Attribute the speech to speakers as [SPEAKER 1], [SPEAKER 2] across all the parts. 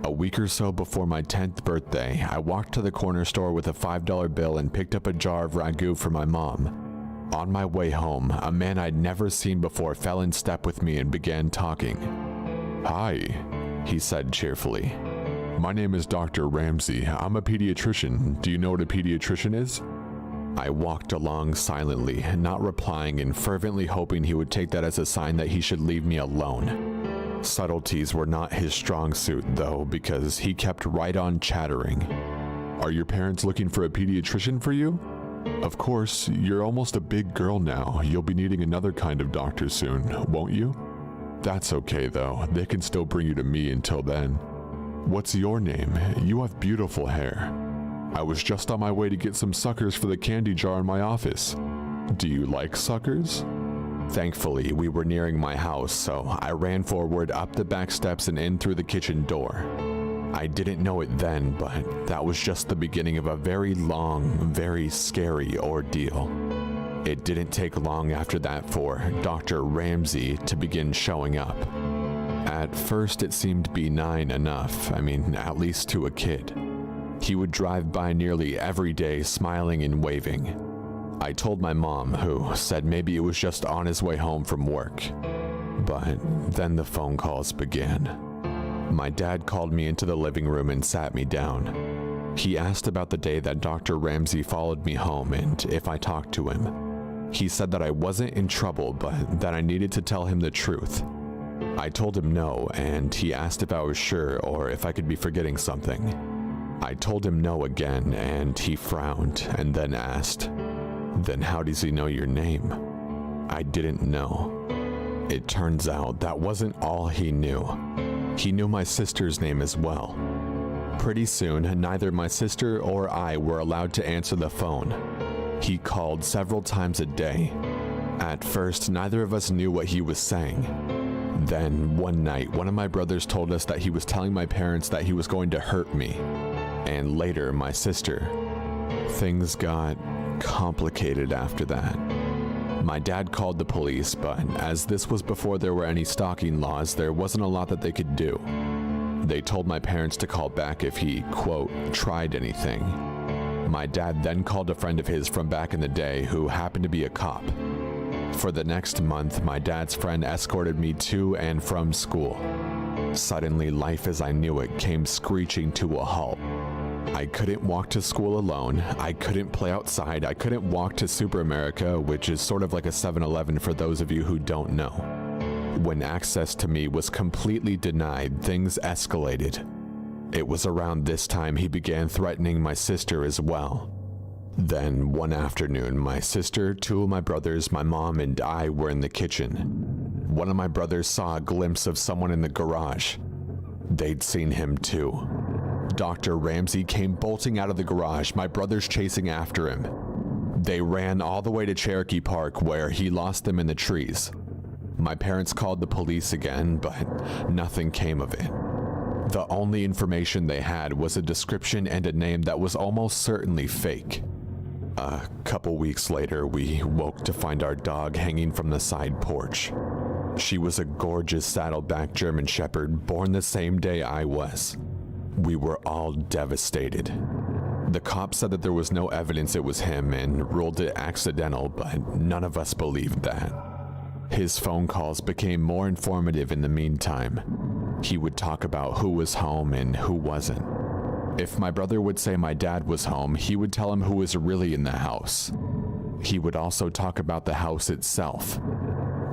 [SPEAKER 1] A week or so before my 10th birthday, I walked to the corner store with a $5 bill and picked up a jar of ragu for my mom. On my way home, a man I'd never seen before fell in step with me and began talking. "Hi," he said cheerfully. "My name is Dr. Ramsey. I'm a pediatrician. Do you know what a pediatrician is?" I walked along silently, not replying and fervently hoping he would take that as a sign that he should leave me alone. Subtleties were not his strong suit, though, because he kept right on chattering. "Are your parents looking for a pediatrician for you? Of course, you're almost a big girl now. You'll be needing another kind of doctor soon, won't you? That's okay, though. They can still bring you to me until then. What's your name? You have beautiful hair. I was just on my way to get some suckers for the candy jar in my office. Do you like suckers?" Thankfully, we were nearing my house, so I ran forward up the back steps and in through the kitchen door. I didn't know it then, but that was just the beginning of a very long, very scary ordeal. It didn't take long after that for Dr. Ramsey to begin showing up. At first, it seemed benign enough, at least to a kid. He would drive by nearly every day smiling and waving. I told my mom, who said maybe it was just on his way home from work. But then the phone calls began. My dad called me into the living room and sat me down. He asked about the day that Dr. Ramsey followed me home and if I talked to him. He said that I wasn't in trouble, but that I needed to tell him the truth. I told him no, and he asked if I was sure or if I could be forgetting something. I told him no again, and he frowned and then asked, "Then how does he know your name?" I didn't know. It turns out that wasn't all he knew. He knew my sister's name as well. Pretty soon, neither my sister or I were allowed to answer the phone. He called several times a day. At first, neither of us knew what he was saying. Then, one night, one of my brothers told us that he was telling my parents that he was going to hurt me. And later, my sister. Things got complicated after that. My dad called the police, but as this was before there were any stalking laws, there wasn't a lot that they could do. They told my parents to call back if he, quote, tried anything. My dad then called a friend of his from back in the day who happened to be a cop. For the next month, my dad's friend escorted me to and from school. Suddenly, life as I knew it came screeching to a halt. I couldn't walk to school alone, I couldn't play outside, I couldn't walk to Super America, which is sort of like a 7-Eleven for those of you who don't know. When access to me was completely denied, things escalated. It was around this time he began threatening my sister as well. Then, one afternoon, my sister, two of my brothers, my mom, and I were in the kitchen. One of my brothers saw a glimpse of someone in the garage. They'd seen him too. Dr. Ramsey came bolting out of the garage, my brothers chasing after him. They ran all the way to Cherokee Park, where he lost them in the trees. My parents called the police again, but nothing came of it. The only information they had was a description and a name that was almost certainly fake. A couple weeks later, we woke to find our dog hanging from the side porch. She was a gorgeous saddleback German Shepherd, born the same day I was. We were all devastated. The cops said that there was no evidence it was him and ruled it accidental, but none of us believed that. His phone calls became more informative in the meantime. He would talk about who was home and who wasn't. If my brother would say my dad was home, he would tell him who was really in the house. He would also talk about the house itself.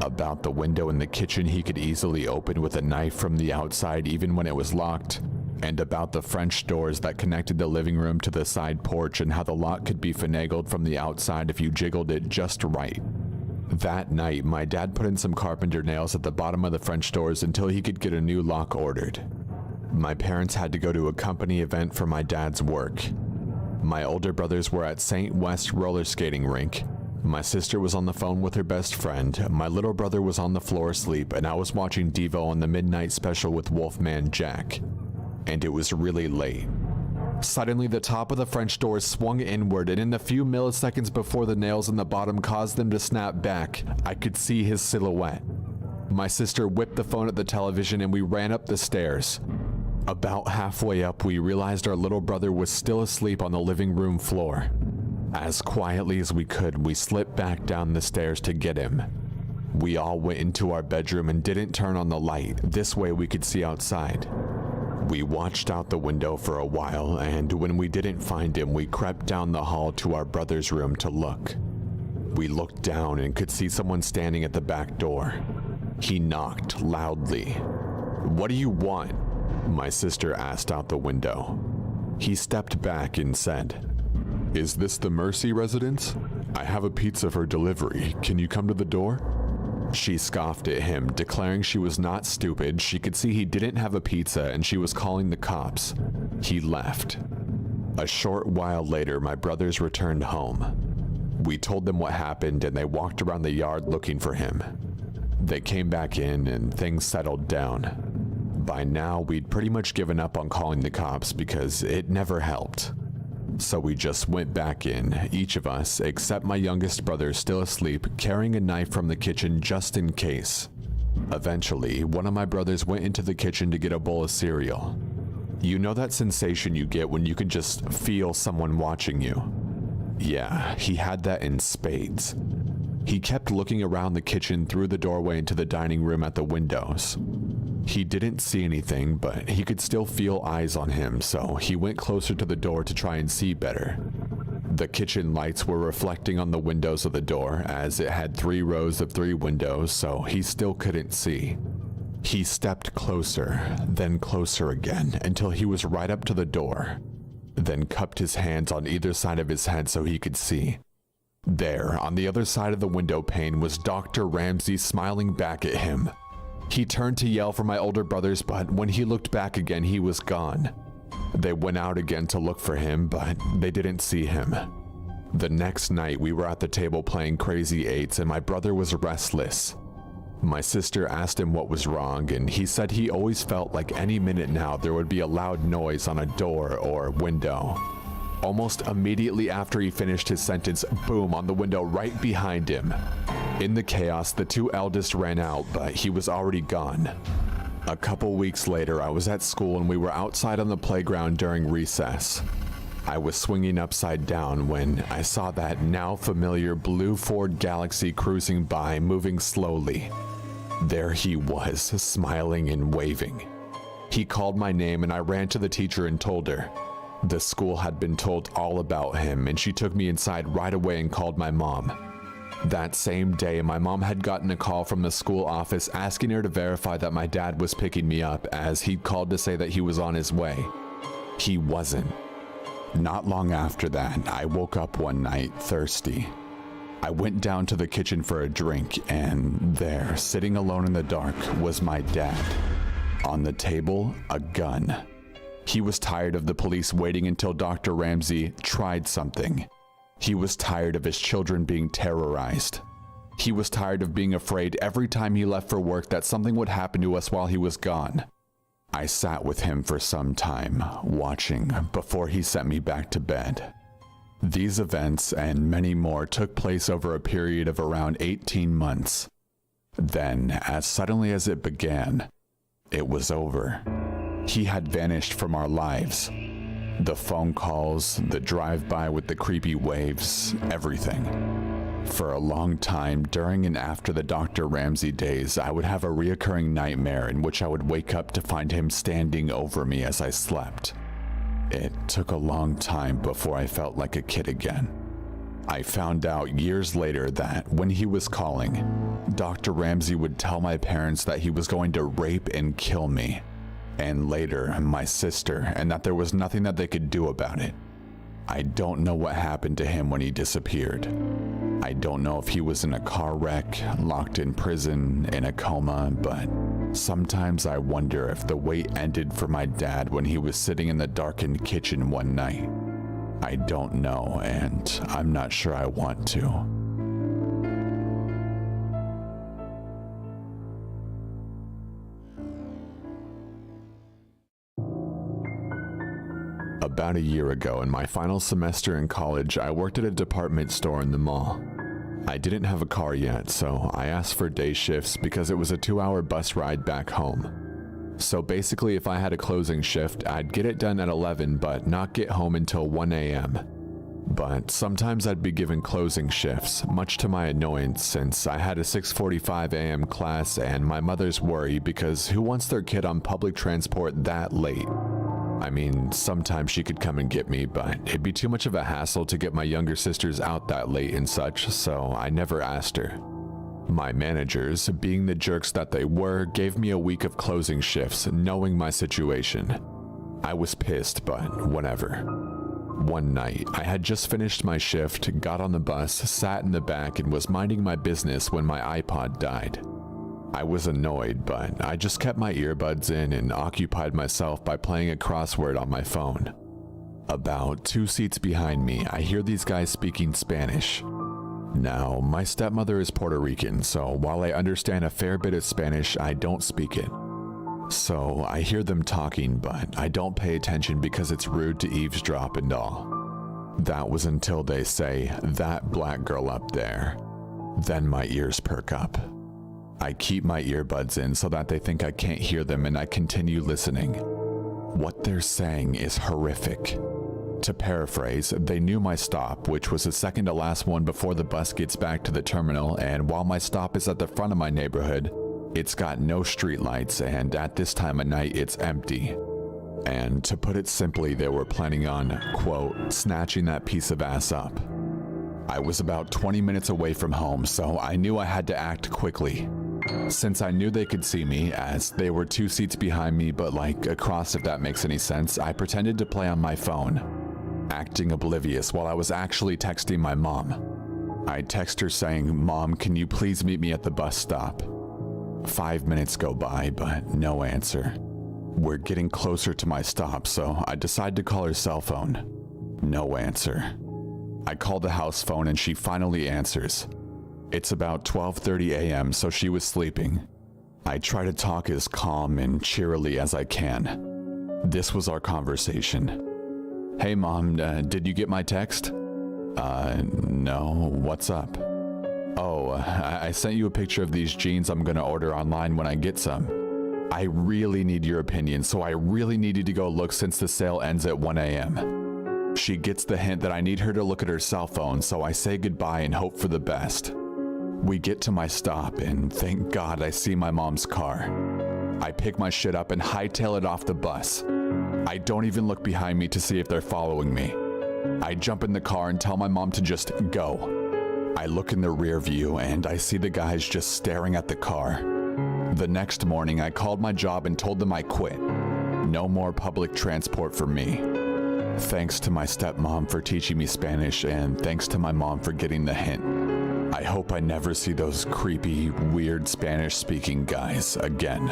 [SPEAKER 1] About the window in the kitchen he could easily open with a knife from the outside even when it was locked. And about the French doors that connected the living room to the side porch and how the lock could be finagled from the outside if you jiggled it just right. That night, my dad put in some carpenter nails at the bottom of the French doors until he could get a new lock ordered. My parents had to go to a company event for my dad's work. My older brothers were at St. West roller skating rink. My sister was on the phone with her best friend, my little brother was on the floor asleep, and I was watching Devo on the midnight special with Wolfman Jack. And it was really late. Suddenly, the top of the French doors swung inward, and in the few milliseconds before the nails in the bottom caused them to snap back, I could see his silhouette. My sister whipped the phone at the television and we ran up the stairs. About halfway up, we realized our little brother was still asleep on the living room floor. As quietly as we could, we slipped back down the stairs to get him. We all went into our bedroom and didn't turn on the light. This way we could see outside. We watched out the window for a while, and when we didn't find him, we crept down the hall to our brother's room to look. We looked down and could see someone standing at the back door. He knocked loudly. "What do you want?" my sister asked out the window. He stepped back and said, "Is this the Mercy residence? I have a pizza for delivery. Can you come to the door?" She scoffed at him, declaring she was not stupid. She could see he didn't have a pizza and she was calling the cops. He left. A short while later, my brothers returned home. We told them what happened and they walked around the yard looking for him. They came back in and things settled down. By now, we'd pretty much given up on calling the cops because it never helped. So we just went back in, each of us, except my youngest brother still asleep, carrying a knife from the kitchen just in case. Eventually, one of my brothers went into the kitchen to get a bowl of cereal. You know that sensation you get when you can just feel someone watching you? Yeah, he had that in spades. He kept looking around the kitchen through the doorway into the dining room at the windows. He didn't see anything, but he could still feel eyes on him, so he went closer to the door to try and see better. The kitchen lights were reflecting on the windows of the door, as it had 3 rows of 3 windows, so he still couldn't see. He stepped closer, then closer again, until he was right up to the door, then cupped his hands on either side of his head so he could see. There, on the other side of the window pane, was Dr. Ramsey smiling back at him. He turned to yell for my older brothers, but when he looked back again, he was gone. They went out again to look for him, but they didn't see him. The next night, we were at the table playing Crazy Eights, and my brother was restless. My sister asked him what was wrong, and he said he always felt like any minute now there would be a loud noise on a door or window. Almost immediately after he finished his sentence, boom, on the window right behind him. In the chaos, the 2 eldest ran out, but he was already gone. A couple weeks later, I was at school and we were outside on the playground during recess. I was swinging upside down when I saw that now familiar blue Ford Galaxy cruising by, moving slowly. There he was, smiling and waving. He called my name and I ran to the teacher and told her. The school had been told all about him, and she took me inside right away and called my mom. That same day, my mom had gotten a call from the school office asking her to verify that my dad was picking me up, as he'd called to say that he was on his way. He wasn't. Not long after that, I woke up one night thirsty. I went down to the kitchen for a drink, and there, sitting alone in the dark, was my dad. On the table, a gun. He was tired of the police waiting until Dr. Ramsey tried something. He was tired of his children being terrorized. He was tired of being afraid every time he left for work that something would happen to us while he was gone. I sat with him for some time, watching, before he sent me back to bed. These events and many more took place over a period of around 18 months. Then, as suddenly as it began, it was over. He had vanished from our lives. The phone calls, the drive-by with the creepy waves, everything. For a long time, during and after the Dr. Ramsey days, I would have a reoccurring nightmare in which I would wake up to find him standing over me as I slept. It took a long time before I felt like a kid again. I found out years later that when he was calling, Dr. Ramsey would tell my parents that he was going to rape and kill me, and later my sister, and that there was nothing that they could do about it. I don't know what happened to him when he disappeared. I don't know if he was in a car wreck, locked in prison, in a coma, but sometimes I wonder if the wait ended for my dad when he was sitting in the darkened kitchen one night. I don't know, and I'm not sure I want to. About a year ago, in my final semester in college, I worked at a department store in the mall. I didn't have a car yet, so I asked for day shifts because it was a 2-hour bus ride back home. So basically, if I had a closing shift, I'd get it done at 11 but not get home until 1 a.m. But sometimes I'd be given closing shifts, much to my annoyance since I had a 6:45 a.m. class and my mother's worry because who wants their kid on public transport that late? I mean, sometimes she could come and get me, but it'd be too much of a hassle to get my younger sisters out that late and such, so I never asked her. My managers, being the jerks that they were, gave me a week of closing shifts, knowing my situation. I was pissed, but whatever. One night, I had just finished my shift, got on the bus, sat in the back, and was minding my business when my iPod died. I was annoyed, but I just kept my earbuds in and occupied myself by playing a crossword on my phone. About 2 seats behind me, I hear these guys speaking Spanish. Now, my stepmother is Puerto Rican, so while I understand a fair bit of Spanish, I don't speak it. So I hear them talking, but I don't pay attention because it's rude to eavesdrop and all. That was until they say, "That black girl up there." Then my ears perk up. I keep my earbuds in so that they think I can't hear them and I continue listening. What they're saying is horrific. To paraphrase, they knew my stop, which was the second to last one before the bus gets back to the terminal, and while my stop is at the front of my neighborhood, it's got no streetlights, and at this time of night, it's empty. And to put it simply, they were planning on, quote, snatching that piece of ass up. I was about 20 minutes away from home, so I knew I had to act quickly. Since I knew they could see me, as they were 2 seats behind me, but like across if that makes any sense, I pretended to play on my phone, acting oblivious while I was actually texting my mom. I text her saying, "Mom, can you please meet me at the bus stop?" 5 minutes go by, but no answer. We're getting closer to my stop, so I decide to call her cell phone. No answer. I call the house phone and she finally answers. It's about 12:30 a.m., so she was sleeping. I try to talk as calm and cheerily as I can. This was our conversation. "Hey Mom, did you get my text?" No, what's up?" "Oh, I sent you a picture of these jeans I'm gonna order online when I get some. I really need your opinion, so I really need you to go look since the sale ends at 1 a.m. She gets the hint that I need her to look at her cell phone, so I say goodbye and hope for the best. We get to my stop, and thank God I see my mom's car. I pick my shit up and hightail it off the bus. I don't even look behind me to see if they're following me. I jump in the car and tell my mom to just go. I look in the rear view and I see the guys just staring at the car. The next morning, I called my job and told them I quit. No more public transport for me. Thanks to my stepmom for teaching me Spanish, and thanks to my mom for getting the hint. I hope I never see those creepy, weird Spanish-speaking guys again.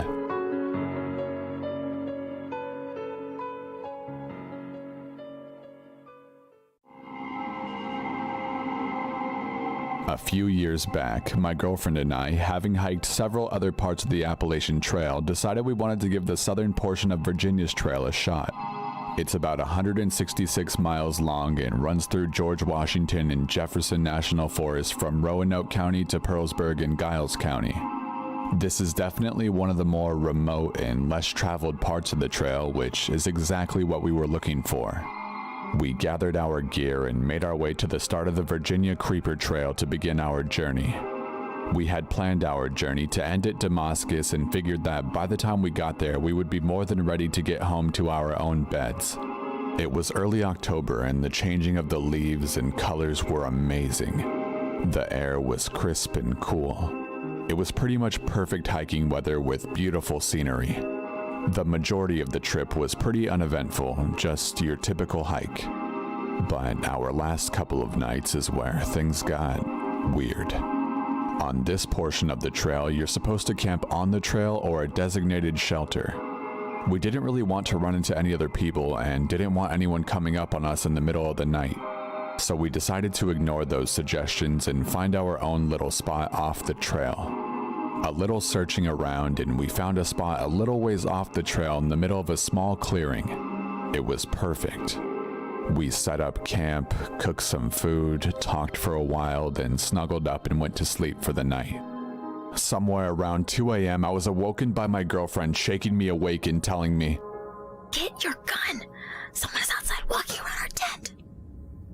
[SPEAKER 1] A few years back, my girlfriend and I, having hiked several other parts of the Appalachian Trail, decided we wanted to give the southern portion of Virginia's trail a shot. It's about 166 miles long and runs through George Washington and Jefferson National Forest from Roanoke County to Pearlsburg and Giles County. This is definitely one of the more remote and less traveled parts of the trail, which is exactly what we were looking for. We gathered our gear and made our way to the start of the Virginia Creeper Trail to begin our journey. We had planned our journey to end at Damascus and figured that by the time we got there, we would be more than ready to get home to our own beds. It was early October and the changing of the leaves and colors were amazing. The air was crisp and cool. It was pretty much perfect hiking weather with beautiful scenery. The majority of the trip was pretty uneventful, just your typical hike. But our last couple of nights is where things got weird. On this portion of the trail, you're supposed to camp on the trail or a designated shelter. We didn't really want to run into any other people and didn't want anyone coming up on us in the middle of the night. So we decided to ignore those suggestions and find our own little spot off the trail. A little searching around and we found a spot a little ways off the trail in the middle of a small clearing. It was perfect. We set up camp, cooked some food, talked for a while, then snuggled up and went to sleep for the night. Somewhere around 2 a.m., I was awoken by my girlfriend shaking me awake and telling me,
[SPEAKER 2] "Get your gun. Someone is outside walking around our tent."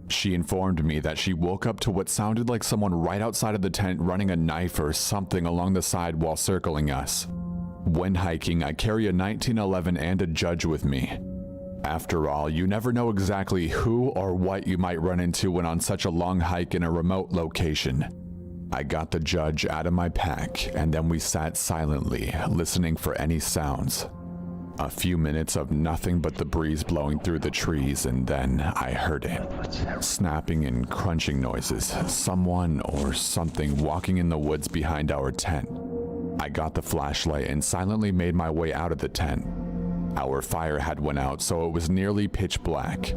[SPEAKER 1] She informed me that she woke up to what sounded like someone right outside of the tent running a knife or something along the side while circling us. When hiking, I carry a 1911 and a judge with me. After all, you never know exactly who or what you might run into when on such a long hike in a remote location. I got the judge out of my pack, and then we sat silently, listening for any sounds. A few minutes of nothing but the breeze blowing through the trees, and then I heard it. Snapping and crunching noises, someone or something walking in the woods behind our tent. I got the flashlight and silently made my way out of the tent. Our fire had went out, so it was nearly pitch black,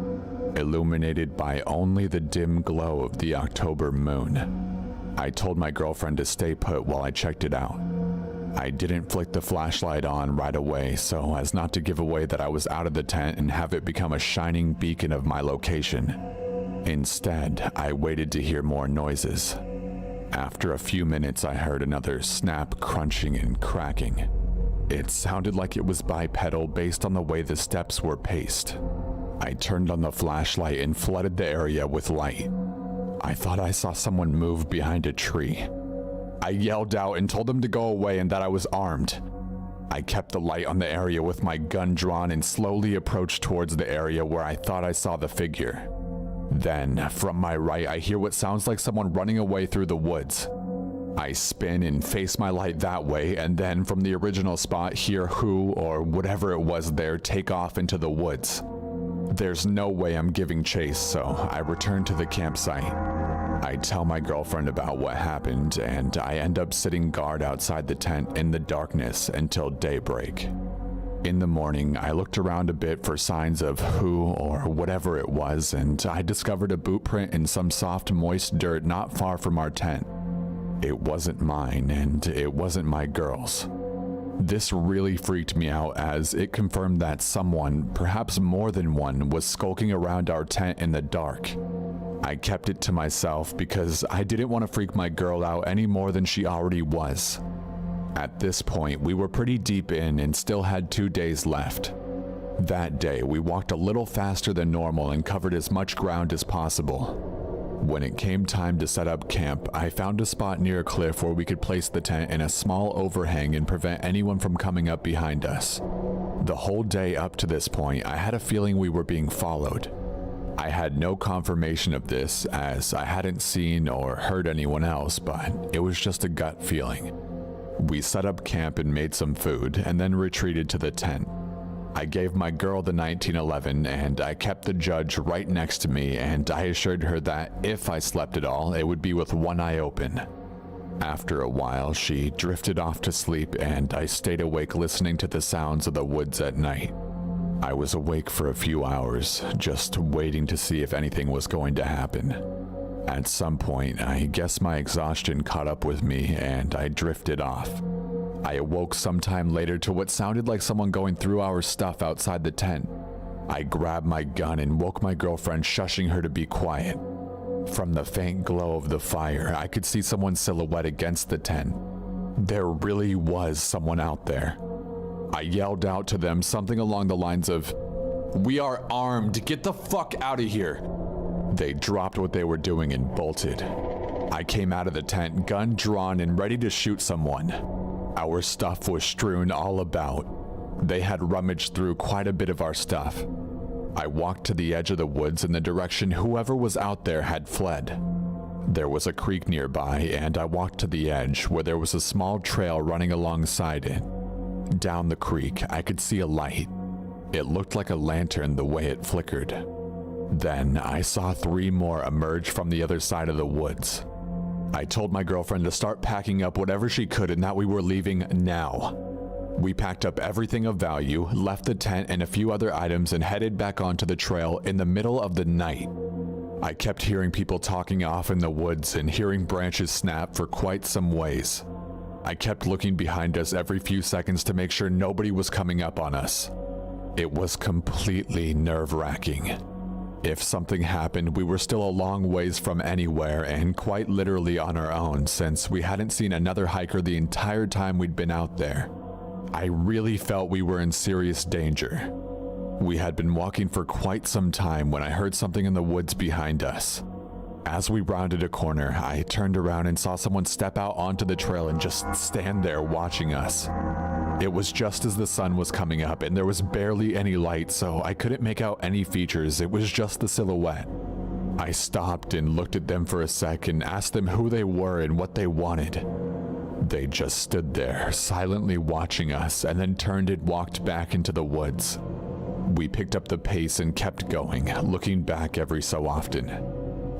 [SPEAKER 1] illuminated by only the dim glow of the October moon. I told my girlfriend to stay put while I checked it out. I didn't flick the flashlight on right away so as not to give away that I was out of the tent and have it become a shining beacon of my location. Instead, I waited to hear more noises. After a few minutes, I heard another snap, crunching, and cracking. It sounded like it was bipedal based on the way the steps were paced. I turned on the flashlight and flooded the area with light. I thought I saw someone move behind a tree. I yelled out and told them to go away and that I was armed. I kept the light on the area with my gun drawn and slowly approached towards the area where I thought I saw the figure. Then, from my right, I hear what sounds like someone running away through the woods. I spin and face my light that way, and then from the original spot hear who or whatever it was there take off into the woods. There's no way I'm giving chase, so I return to the campsite. I tell my girlfriend about what happened, and I end up sitting guard outside the tent in the darkness until daybreak. In the morning, I looked around a bit for signs of who or whatever it was, and I discovered a boot print in some soft, moist dirt not far from our tent. It wasn't mine, and it wasn't my girl's. This really freaked me out as it confirmed that someone, perhaps more than one, was skulking around our tent in the dark. I kept it to myself because I didn't want to freak my girl out any more than she already was. At this point, we were pretty deep in and still had 2 days left. That day, we walked a little faster than normal and covered as much ground as possible. When it came time to set up camp, I found a spot near a cliff where we could place the tent in a small overhang and prevent anyone from coming up behind us. The whole day up to this point, I had a feeling we were being followed. I had no confirmation of this as I hadn't seen or heard anyone else, but it was just a gut feeling. We set up camp and made some food and then retreated to the tent. I gave my girl the 1911 and I kept the judge right next to me, and I assured her that if I slept at all, it would be with one eye open. After a while, she drifted off to sleep and I stayed awake listening to the sounds of the woods at night. I was awake for a few hours, just waiting to see if anything was going to happen. At some point, I guess my exhaustion caught up with me and I drifted off. I awoke sometime later to what sounded like someone going through our stuff outside the tent. I grabbed my gun and woke my girlfriend, shushing her to be quiet. From the faint glow of the fire, I could see someone's silhouette against the tent. There really was someone out there. I yelled out to them something along the lines of, "We are armed, get the fuck out of here." They dropped what they were doing and bolted. I came out of the tent, gun drawn and ready to shoot someone. Our stuff was strewn all about. They had rummaged through quite a bit of our stuff. I walked to the edge of the woods in the direction whoever was out there had fled. There was a creek nearby, and I walked to the edge where there was a small trail running alongside it. Down the creek, I could see a light. It looked like a lantern the way it flickered. Then I saw 3 more emerge from the other side of the woods. I told my girlfriend to start packing up whatever she could and that we were leaving now. We packed up everything of value, left the tent and a few other items, and headed back onto the trail in the middle of the night. I kept hearing people talking off in the woods and hearing branches snap for quite some ways. I kept looking behind us every few seconds to make sure nobody was coming up on us. It was completely nerve-wracking. If something happened, we were still a long ways from anywhere and quite literally on our own, since we hadn't seen another hiker the entire time we'd been out there. I really felt we were in serious danger. We had been walking for quite some time when I heard something in the woods behind us. As we rounded a corner, I turned around and saw someone step out onto the trail and just stand there watching us. It was just as the sun was coming up and there was barely any light, so I couldn't make out any features. It was just the silhouette. I stopped and looked at them for a sec and asked them who they were and what they wanted. They just stood there, silently watching us, and then turned and walked back into the woods. We picked up the pace and kept going, looking back every so often.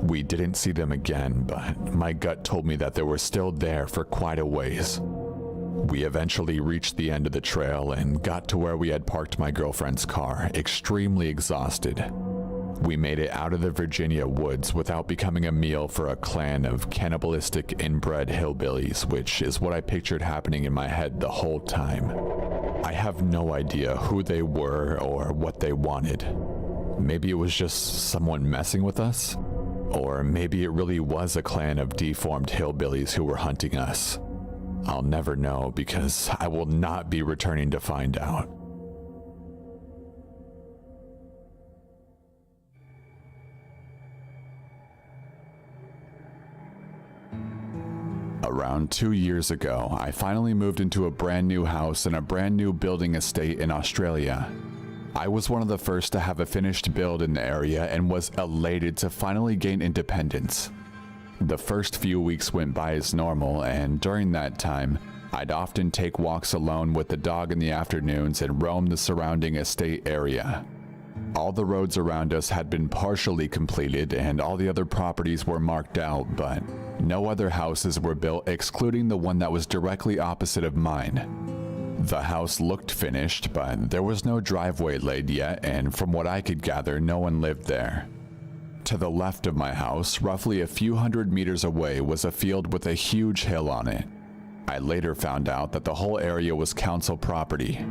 [SPEAKER 1] We didn't see them again, but my gut told me that they were still there for quite a ways. We eventually reached the end of the trail and got to where we had parked my girlfriend's car, extremely exhausted. We made it out of the Virginia woods without becoming a meal for a clan of cannibalistic inbred hillbillies, which is what I pictured happening in my head the whole time. I have no idea who they were or what they wanted. Maybe it was just someone messing with us? Or maybe it really was a clan of deformed hillbillies who were hunting us. I'll never know because I will not be returning to find out. Around 2 years ago, I finally moved into a brand new house in a brand new building estate in Australia. I was one of the first to have a finished build in the area and was elated to finally gain independence. The first few weeks went by as normal, and during that time, I'd often take walks alone with the dog in the afternoons and roam the surrounding estate area. All the roads around us had been partially completed and all the other properties were marked out, but no other houses were built excluding the one that was directly opposite of mine. The house looked finished, but there was no driveway laid yet, and from what I could gather, no one lived there. To the left of my house, roughly a few hundred meters away, was a field with a huge hill on it. I later found out that the whole area was council property.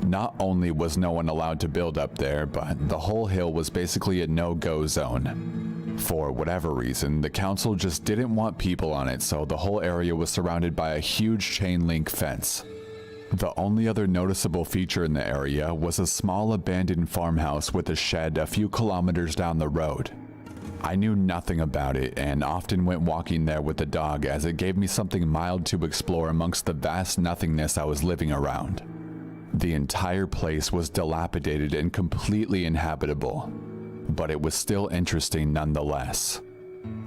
[SPEAKER 1] Not only was no one allowed to build up there, but the whole hill was basically a no-go zone. For whatever reason, the council just didn't want people on it, so the whole area was surrounded by a huge chain link fence. The only other noticeable feature in the area was a small abandoned farmhouse with a shed a few kilometers down the road. I knew nothing about it and often went walking there with the dog as it gave me something mild to explore amongst the vast nothingness I was living around. The entire place was dilapidated and completely inhabitable, but it was still interesting nonetheless.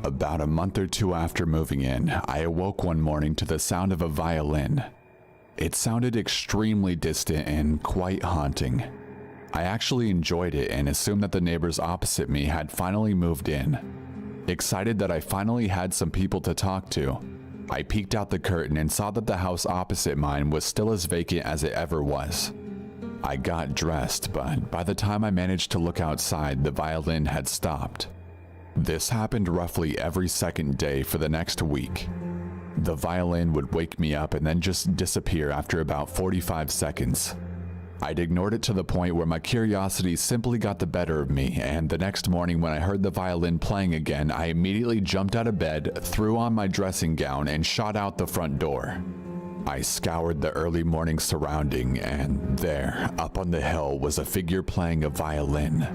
[SPEAKER 1] About a month or two after moving in, I awoke one morning to the sound of a violin. It sounded extremely distant and quite haunting. I actually enjoyed it and assumed that the neighbors opposite me had finally moved in. Excited that I finally had some people to talk to, I peeked out the curtain and saw that the house opposite mine was still as vacant as it ever was. I got dressed, but by the time I managed to look outside, the violin had stopped. This happened roughly every second day for the next week. The violin would wake me up and then just disappear after about 45 seconds. I'd ignored it to the point where my curiosity simply got the better of me, and the next morning when I heard the violin playing again, I immediately jumped out of bed, threw on my dressing gown, and shot out the front door. I scoured the early morning surrounding, and there, up on the hill, was a figure playing a violin.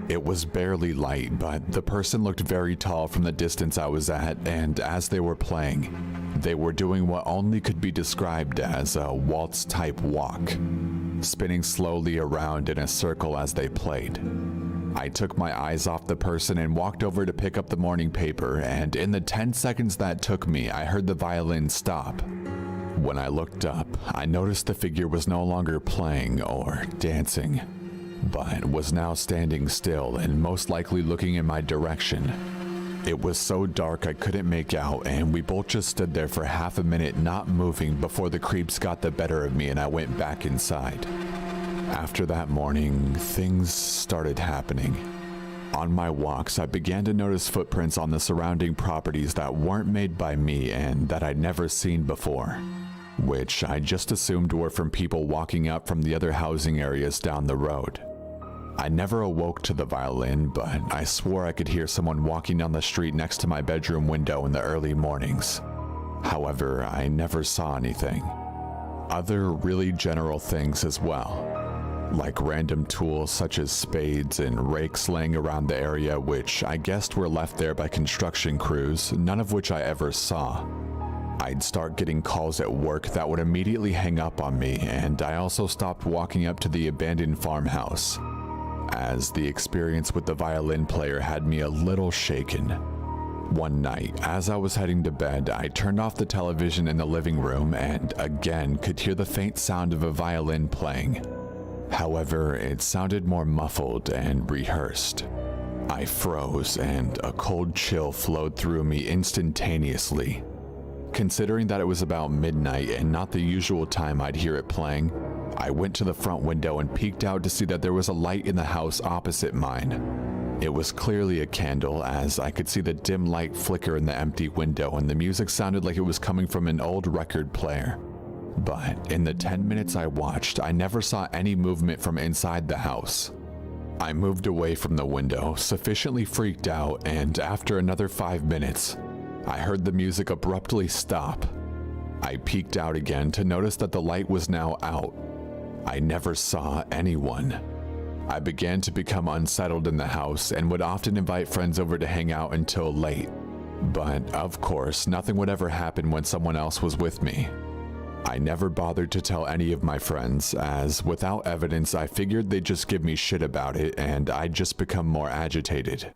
[SPEAKER 1] It was barely light, but the person looked very tall from the distance I was at, and as they were playing, they were doing what only could be described as a waltz-type walk, spinning slowly around in a circle as they played. I took my eyes off the person and walked over to pick up the morning paper, and in the 10 seconds that took me, I heard the violin stop. When I looked up, I noticed the figure was no longer playing or dancing, but was now standing still and most likely looking in my direction. It was so dark I couldn't make out, and we both just stood there for half a minute not moving before the creeps got the better of me and I went back inside. After that morning, things started happening. On my walks, I began to notice footprints on the surrounding properties that weren't made by me and that I'd never seen before, which I just assumed were from people walking up from the other housing areas down the road. I never awoke to the violin, but I swore I could hear someone walking down the street next to my bedroom window in the early mornings. However, I never saw anything. Other really general things as well, like random tools such as spades and rakes laying around the area, which I guessed were left there by construction crews, none of which I ever saw. I'd start getting calls at work that would immediately hang up on me, and I also stopped walking up to the abandoned farmhouse, as the experience with the violin player had me a little shaken. One night, as I was heading to bed, I turned off the television in the living room and again could hear the faint sound of a violin playing. However, it sounded more muffled and rehearsed. I froze and a cold chill flowed through me instantaneously. Considering that it was about midnight and not the usual time I'd hear it playing, I went to the front window and peeked out to see that there was a light in the house opposite mine. It was clearly a candle, as I could see the dim light flicker in the empty window and the music sounded like it was coming from an old record player. But in the 10 minutes I watched, I never saw any movement from inside the house. I moved away from the window, sufficiently freaked out, and after another 5 minutes, I heard the music abruptly stop. I peeked out again to notice that the light was now out. I never saw anyone. I began to become unsettled in the house and would often invite friends over to hang out until late. But of course, nothing would ever happen when someone else was with me. I never bothered to tell any of my friends, as without evidence I figured they'd just give me shit about it and I'd just become more agitated.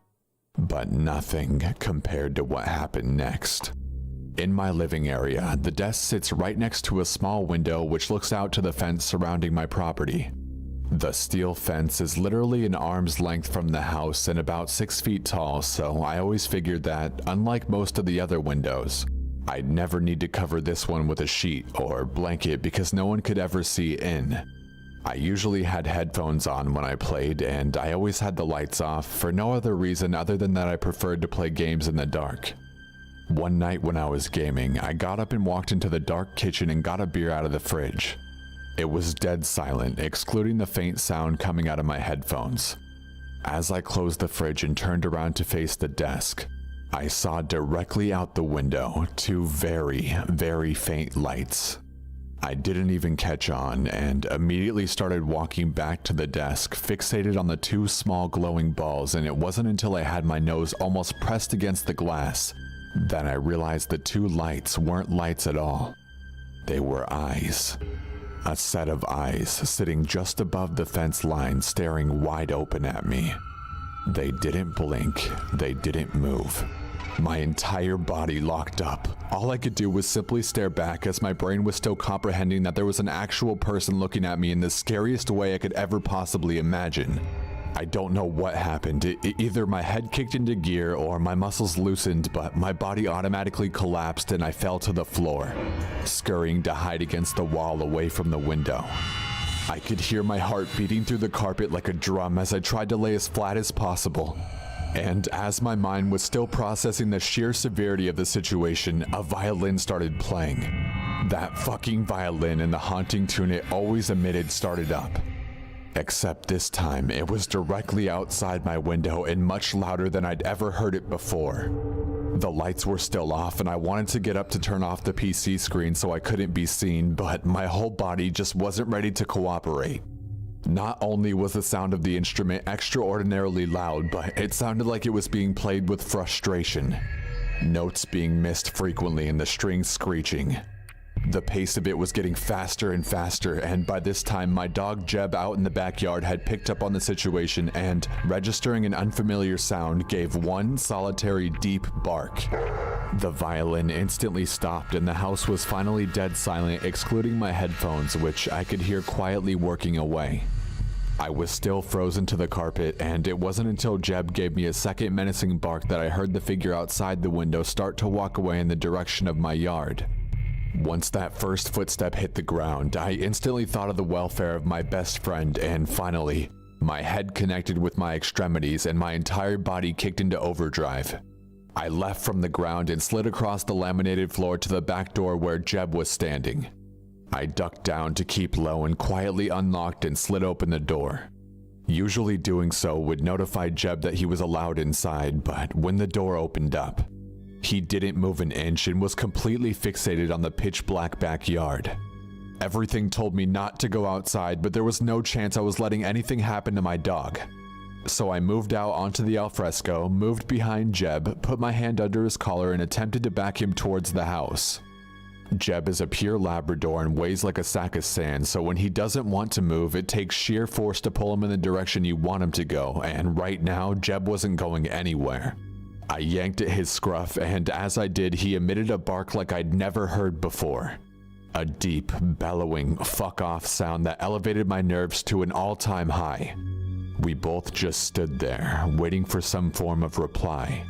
[SPEAKER 1] But nothing compared to what happened next. In my living area, the desk sits right next to a small window which looks out to the fence surrounding my property. The steel fence is literally an arm's length from the house and about 6 feet tall, so I always figured that, unlike most of the other windows, I'd never need to cover this one with a sheet or blanket because no one could ever see in. I usually had headphones on when I played, and I always had the lights off for no other reason other than that I preferred to play games in the dark. One night when I was gaming, I got up and walked into the dark kitchen and got a beer out of the fridge. It was dead silent, excluding the faint sound coming out of my headphones. As I closed the fridge and turned around to face the desk, I saw directly out the window 2 very, very faint lights. I didn't even catch on and immediately started walking back to the desk, fixated on the 2 small glowing balls, and it wasn't until I had my nose almost pressed against the glass that I realized the 2 lights weren't lights at all. They were eyes. A set of eyes sitting just above the fence line, staring wide open at me. They didn't blink, they didn't move. My entire body locked up. All I could do was simply stare back as my brain was still comprehending that there was an actual person looking at me in the scariest way I could ever possibly imagine. I don't know what happened. Either my head kicked into gear or my muscles loosened, but my body automatically collapsed and I fell to the floor, scurrying to hide against the wall away from the window. I could hear my heart beating through the carpet like a drum as I tried to lay as flat as possible. And as my mind was still processing the sheer severity of the situation, a violin started playing. That fucking violin and the haunting tune it always emitted started up. Except this time, it was directly outside my window and much louder than I'd ever heard it before. The lights were still off and I wanted to get up to turn off the PC screen so I couldn't be seen, but my whole body just wasn't ready to cooperate. Not only was the sound of the instrument extraordinarily loud, but it sounded like it was being played with frustration. Notes being missed frequently and the strings screeching. The pace of it was getting faster and faster, and by this time my dog Jeb out in the backyard had picked up on the situation and, registering an unfamiliar sound, gave one solitary deep bark. The violin instantly stopped and the house was finally dead silent, excluding my headphones, which I could hear quietly working away. I was still frozen to the carpet, and it wasn't until Jeb gave me a second menacing bark that I heard the figure outside the window start to walk away in the direction of my yard. Once that first footstep hit the ground, I instantly thought of the welfare of my best friend, and finally, my head connected with my extremities and my entire body kicked into overdrive. I left from the ground and slid across the laminated floor to the back door where Jeb was standing. I ducked down to keep low and quietly unlocked and slid open the door. Usually doing so would notify Jeb that he was allowed inside, but when the door opened up, he didn't move an inch and was completely fixated on the pitch black backyard. Everything told me not to go outside, but there was no chance I was letting anything happen to my dog. So I moved out onto the alfresco, moved behind Jeb, put my hand under his collar and attempted to back him towards the house. Jeb is a pure Labrador and weighs like a sack of sand, so when he doesn't want to move, it takes sheer force to pull him in the direction you want him to go, and right now, Jeb wasn't going anywhere. I yanked at his scruff, and as I did, he emitted a bark like I'd never heard before. A deep, bellowing, fuck off sound that elevated my nerves to an all-time high. We both just stood there, waiting for some form of reply.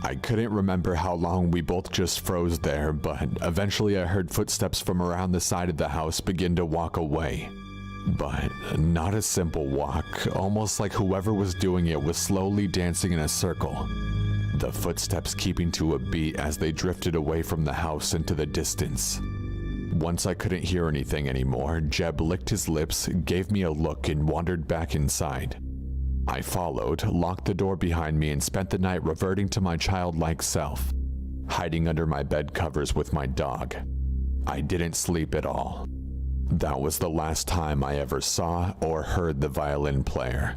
[SPEAKER 1] I couldn't remember how long we both just froze there, but eventually I heard footsteps from around the side of the house begin to walk away. But not a simple walk, almost like whoever was doing it was slowly dancing in a circle. The footsteps keeping to a beat as they drifted away from the house into the distance. Once I couldn't hear anything anymore, Jeb licked his lips, gave me a look, and wandered back inside. I followed, locked the door behind me, and spent the night reverting to my childlike self, hiding under my bed covers with my dog. I didn't sleep at all. That was the last time I ever saw or heard the violin player.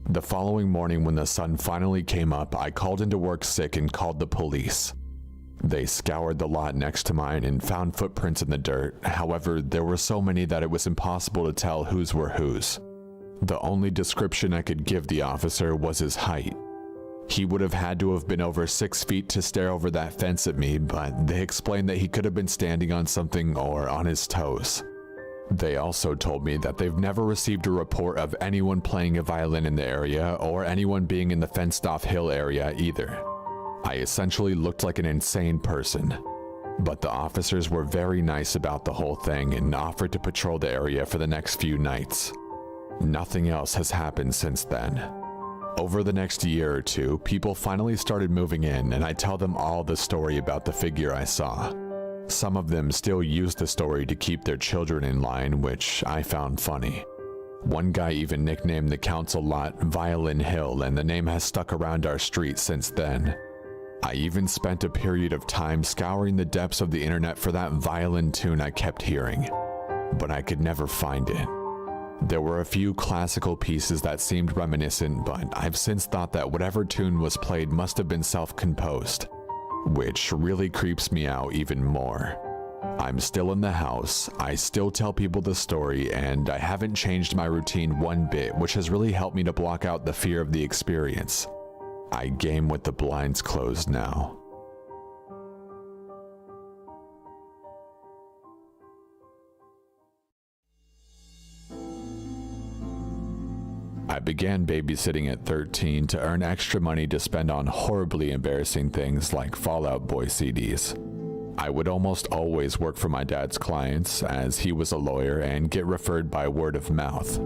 [SPEAKER 1] The following morning when the sun finally came up, I called into work sick and called the police. They scoured the lot next to mine and found footprints in the dirt. However, there were so many that it was impossible to tell whose were whose. The only description I could give the officer was his height. He would have had to have been over 6 feet to stare over that fence at me, but they explained that he could have been standing on something or on his toes. They also told me that they've never received a report of anyone playing a violin in the area or anyone being in the fenced-off hill area either. I essentially looked like an insane person. But the officers were very nice about the whole thing and offered to patrol the area for the next few nights. Nothing else has happened since then. Over the next year or two, people finally started moving in, and I tell them all the story about the figure I saw. Some of them still use the story to keep their children in line, which I found funny. One guy even nicknamed the council lot Violin Hill, and the name has stuck around our street since then. I even spent a period of time scouring the depths of the internet for that violin tune I kept hearing, but I could never find it. There were a few classical pieces that seemed reminiscent, but I've since thought that whatever tune was played must have been self-composed, which really creeps me out even more. I'm still in the house, I still tell people the story, and I haven't changed my routine one bit, which has really helped me to block out the fear of the experience. I game with the blinds closed now. I began babysitting at 13 to earn extra money to spend on horribly embarrassing things like Fall Out Boy CDs. I would almost always work for my dad's clients, as he was a lawyer, and get referred by word of mouth.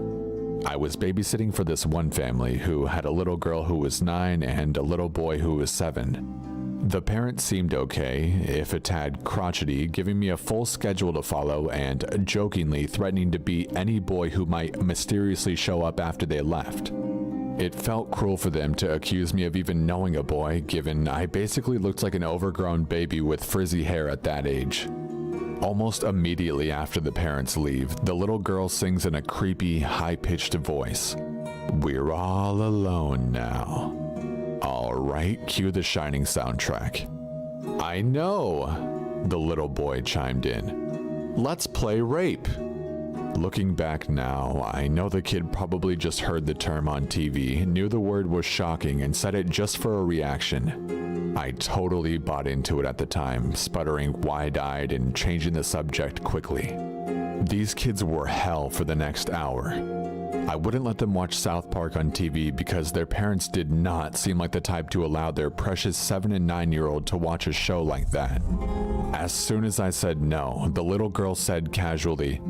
[SPEAKER 1] I was babysitting for this one family who had a little girl who was 9 and a little boy who was 7. The parents seemed okay, if a tad crotchety, giving me a full schedule to follow and jokingly threatening to beat any boy who might mysteriously show up after they left. It felt cruel for them to accuse me of even knowing a boy, given I basically looked like an overgrown baby with frizzy hair at that age. Almost immediately after the parents leave, the little girl sings in a creepy, high-pitched voice. "We're all alone now." Alright, cue the Shining soundtrack. "I know," the little boy chimed in. "Let's play rape." Looking back now, I know the kid probably just heard the term on TV, knew the word was shocking, and said it just for a reaction. I totally bought into it at the time, sputtering wide-eyed and changing the subject quickly. These kids were hell for the next hour. I wouldn't let them watch South Park on TV because their parents did not seem like the type to allow their precious 7 and 9-year-old to watch a show like that. As soon as I said no, the little girl said casually,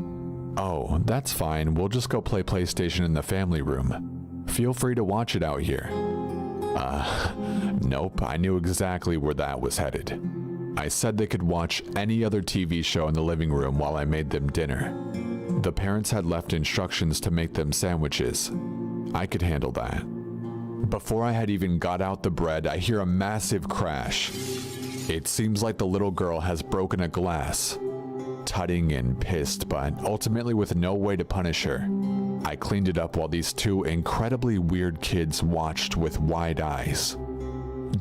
[SPEAKER 1] "Oh, that's fine, we'll just go play PlayStation in the family room. Feel free to watch it out here." Nope, I knew exactly where that was headed. I said they could watch any other TV show in the living room while I made them dinner. The parents had left instructions to make them sandwiches. I could handle that. Before I had even got out the bread, I hear a massive crash. It seems like the little girl has broken a glass. Tutting and pissed, but ultimately with no way to punish her, I cleaned it up while these two incredibly weird kids watched with wide eyes.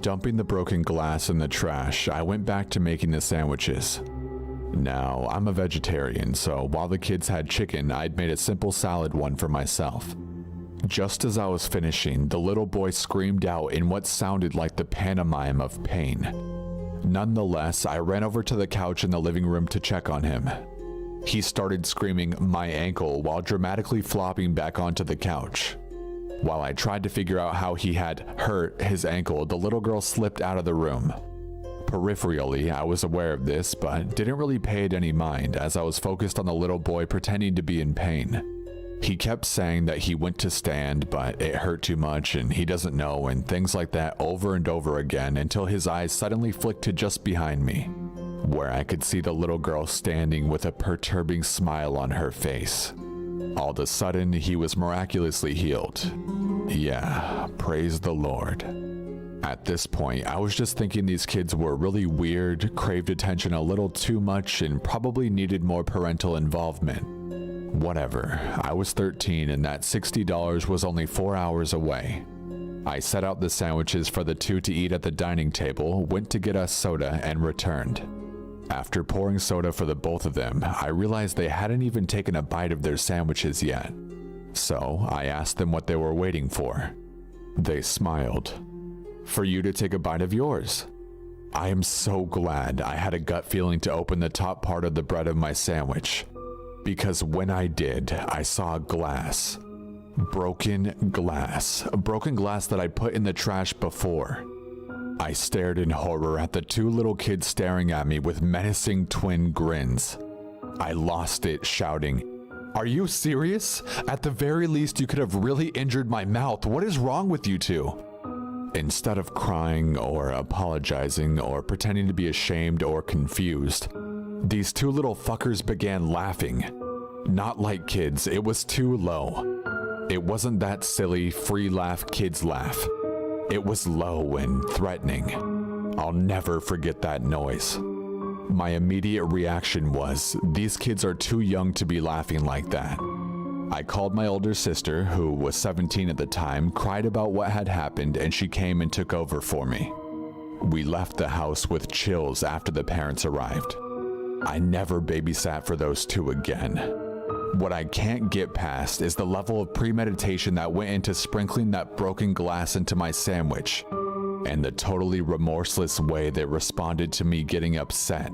[SPEAKER 1] Dumping the broken glass in the trash, I went back to making the sandwiches. Now, I'm a vegetarian, so while the kids had chicken, I'd made a simple salad one for myself. Just as I was finishing, the little boy screamed out in what sounded like the pantomime of pain. Nonetheless, I ran over to the couch in the living room to check on him. He started screaming, "My ankle," while dramatically flopping back onto the couch. While I tried to figure out how he had hurt his ankle, the little girl slipped out of the room. Peripherally, I was aware of this, but didn't really pay it any mind as I was focused on the little boy pretending to be in pain. He kept saying that he went to stand, but it hurt too much and he doesn't know, and things like that over and over again until his eyes suddenly flicked to just behind me, where I could see the little girl standing with a perturbing smile on her face. All of a sudden, he was miraculously healed. Yeah, praise the Lord. At this point, I was just thinking these kids were really weird, craved attention a little too much, and probably needed more parental involvement. Whatever, I was 13 and that $60 was only 4 hours away. I set out the sandwiches for the two to eat at the dining table, went to get us soda, and returned. After pouring soda for the both of them, I realized they hadn't even taken a bite of their sandwiches yet. So I asked them what they were waiting for. They smiled. "For you to take a bite of yours." I am so glad I had a gut feeling to open the top part of the bread of my sandwich, because when I did, I saw a glass. Broken glass. A broken glass that I'd put in the trash before. I stared in horror at the two little kids staring at me with menacing twin grins. I lost it, shouting, "Are you serious? At the very least, you could have really injured my mouth. What is wrong with you two?" Instead of crying or apologizing or pretending to be ashamed or confused, these two little fuckers began laughing. Not like kids, it was too low. It wasn't that silly, free laugh kids laugh. It was low and threatening. I'll never forget that noise. My immediate reaction was, these kids are too young to be laughing like that. I called my older sister, who was 17 at the time, cried about what had happened, and she came and took over for me. We left the house with chills after the parents arrived. I never babysat for those two again. What I can't get past is the level of premeditation that went into sprinkling that broken glass into my sandwich, and the totally remorseless way they responded to me getting upset.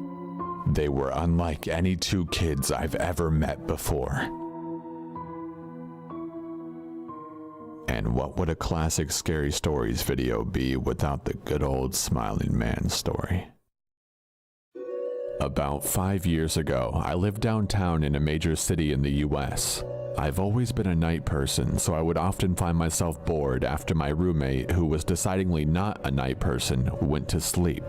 [SPEAKER 1] They were unlike any two kids I've ever met before. And what would a classic Scary Stories video be without the good old smiling man story? About 5 years ago, I lived downtown in a major city in the US. I've always been a night person, so I would often find myself bored after my roommate, who was decidedly not a night person, went to sleep.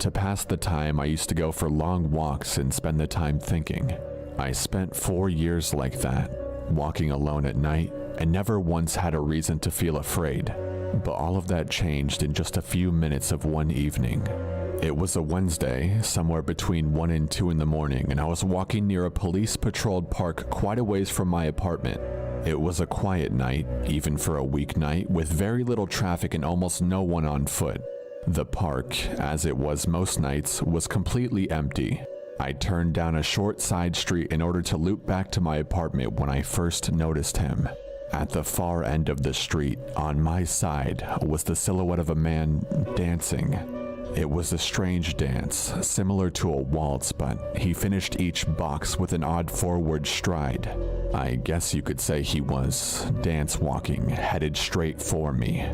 [SPEAKER 1] To pass the time, I used to go for long walks and spend the time thinking. I spent 4 years like that, walking alone at night, and never once had a reason to feel afraid. But all of that changed in just a few minutes of one evening. It was a Wednesday, somewhere between 1 and 2 in the morning, and I was walking near a police-patrolled park quite a ways from my apartment. It was a quiet night, even for a weeknight, with very little traffic and almost no one on foot. The park, as it was most nights, was completely empty. I turned down a short side street in order to loop back to my apartment when I first noticed him. At the far end of the street, on my side, was the silhouette of a man dancing. It was a strange dance, similar to a waltz, but he finished each box with an odd forward stride. I guess you could say he was dance walking, headed straight for me.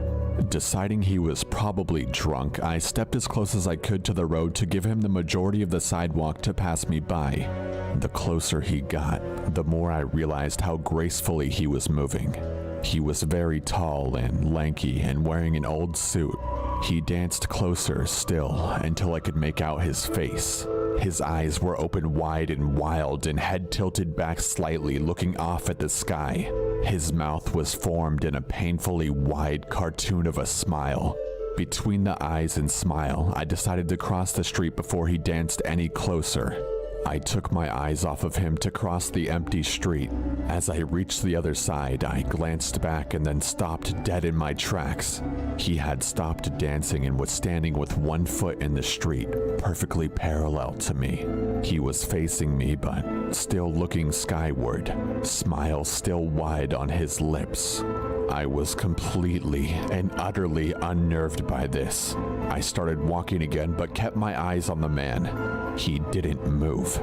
[SPEAKER 1] Deciding he was probably drunk, I stepped as close as I could to the road to give him the majority of the sidewalk to pass me by. The closer he got, the more I realized how gracefully he was moving. He was very tall and lanky and wearing an old suit. He danced closer still until I could make out his face. His eyes were open wide and wild and head tilted back slightly, looking off at the sky. His mouth was formed in a painfully wide cartoon of a smile. Between the eyes and smile, I decided to cross the street before he danced any closer. I took my eyes off of him to cross the empty street. As I reached the other side, I glanced back and then stopped dead in my tracks. He had stopped dancing and was standing with one foot in the street, perfectly parallel to me. He was facing me, but still looking skyward, smile still wide on his lips. I was completely and utterly unnerved by this. I started walking again, but kept my eyes on the man. He didn't move.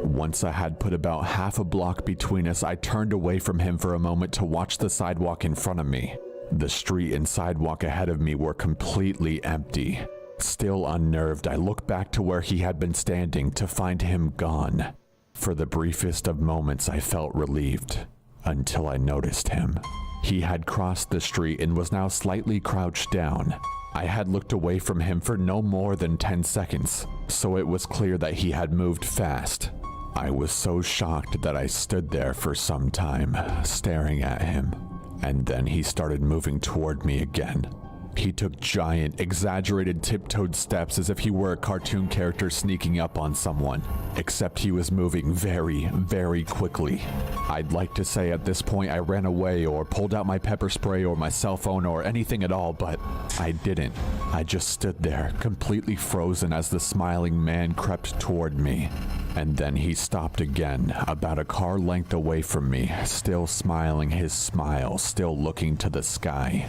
[SPEAKER 1] Once I had put about half a block between us, I turned away from him for a moment to watch the sidewalk in front of me. The street and sidewalk ahead of me were completely empty. Still unnerved, I looked back to where he had been standing to find him gone. For the briefest of moments, I felt relieved, until I noticed him. He had crossed the street and was now slightly crouched down. I had looked away from him for no more than 10 seconds, so it was clear that he had moved fast. I was so shocked that I stood there for some time, staring at him, and then he started moving toward me again. He took giant, exaggerated tiptoed steps as if he were a cartoon character sneaking up on someone, except he was moving very, very quickly. I'd like to say at this point I ran away or pulled out my pepper spray or my cell phone or anything at all, but I didn't. I just stood there, completely frozen as the smiling man crept toward me. And then he stopped again, about a car length away from me, still smiling his smile, still looking to the sky.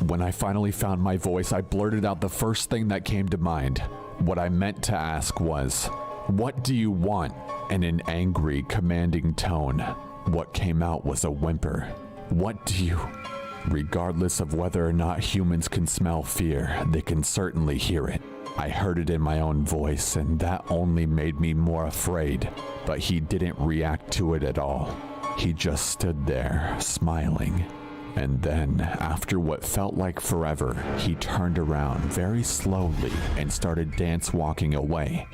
[SPEAKER 1] When I finally found my voice, I blurted out the first thing that came to mind. What I meant to ask was, "What do you want?" in an angry, commanding tone. What came out was a whimper. "What do you..." Regardless of whether or not humans can smell fear, they can certainly hear it. I heard it in my own voice, and that only made me more afraid. But he didn't react to it at all. He just stood there, smiling. And then, after what felt like forever, he turned around very slowly and started dance walking away.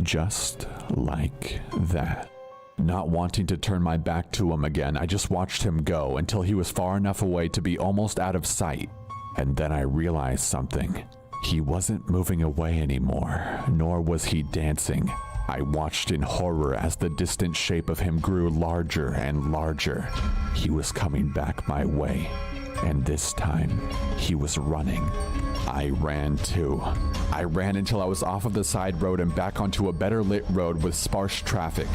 [SPEAKER 1] Just like that. Not wanting to turn my back to him again, I just watched him go until he was far enough away to be almost out of sight. And then I realized something. He wasn't moving away anymore, nor was he dancing. I watched in horror as the distant shape of him grew larger and larger. He was coming back my way, and this time, he was running. I ran too. I ran until I was off of the side road and back onto a better lit road with sparse traffic.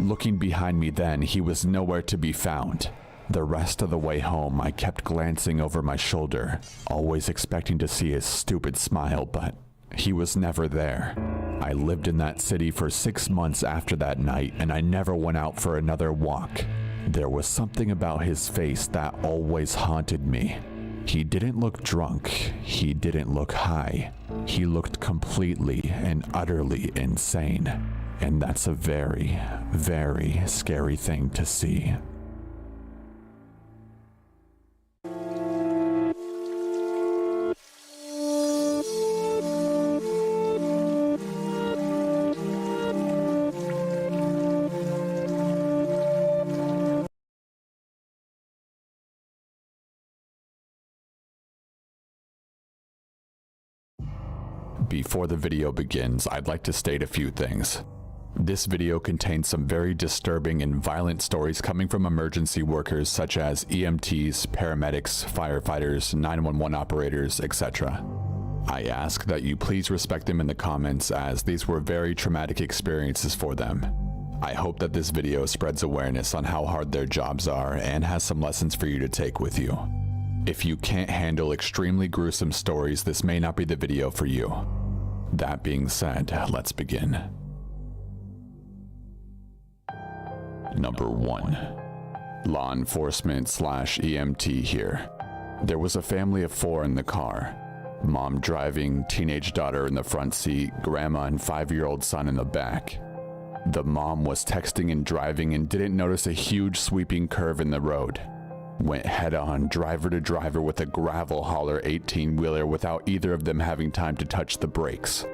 [SPEAKER 1] Looking behind me then, he was nowhere to be found. The rest of the way home, I kept glancing over my shoulder, always expecting to see his stupid smile, but he was never there. I lived in that city for 6 months after that night, and I never went out for another walk. There was something about his face that always haunted me. He didn't look drunk. He didn't look high. He looked completely and utterly insane. And that's a very, very scary thing to see. Before the video begins, I'd like to state a few things. This video contains some very disturbing and violent stories coming from emergency workers such as EMTs, paramedics, firefighters, 911 operators, etc. I ask that you please respect them in the comments, as these were very traumatic experiences for them. I hope that this video spreads awareness on how hard their jobs are and has some lessons for you to take with you. If you can't handle extremely gruesome stories, this may not be the video for you. That being said, let's begin. Number 1. Law enforcement / EMT here. There was a family of 4 in the car. Mom driving, teenage daughter in the front seat, grandma and 5-year-old son in the back. The mom was texting and driving and didn't notice a huge sweeping curve in the road. Went head-on, driver to driver with a gravel hauler 18-wheeler without either of them having time to touch the brakes.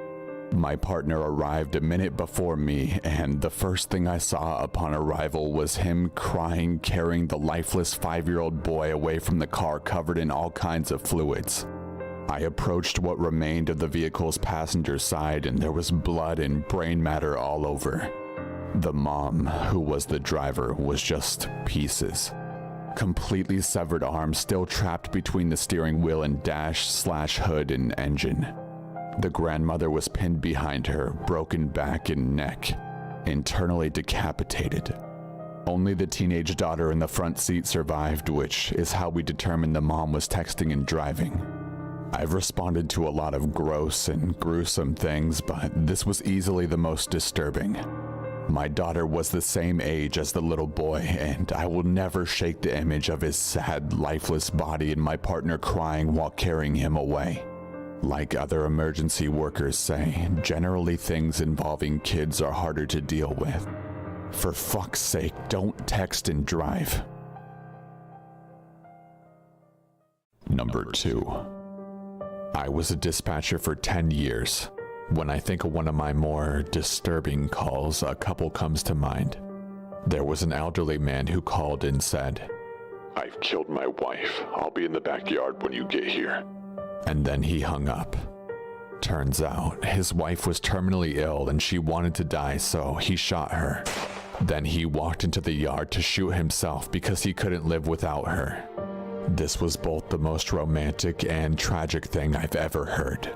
[SPEAKER 1] My partner arrived a minute before me, and the first thing I saw upon arrival was him crying, carrying the lifeless 5-year-old boy away from the car covered in all kinds of fluids. I approached what remained of the vehicle's passenger side, and there was blood and brain matter all over. The mom, who was the driver, was just pieces. Completely severed arms still trapped between the steering wheel and dash/hood and engine. The grandmother was pinned behind her, broken back and neck, internally decapitated. Only the teenage daughter in the front seat survived, which is how we determined the mom was texting and driving. I've responded to a lot of gross and gruesome things, but this was easily the most disturbing. My daughter was the same age as the little boy, and I will never shake the image of his sad, lifeless body and my partner crying while carrying him away. Like other emergency workers say, generally things involving kids are harder to deal with. For fuck's sake, don't text and drive. Number 2. I was a dispatcher for 10 years. When I think of one of my more disturbing calls, a couple comes to mind. There was an elderly man who called and said, "I've killed my wife. I'll be in the backyard when you get here." And then he hung up. Turns out, his wife was terminally ill and she wanted to die, so he shot her. Then he walked into the yard to shoot himself because he couldn't live without her. This was both the most romantic and tragic thing I've ever heard.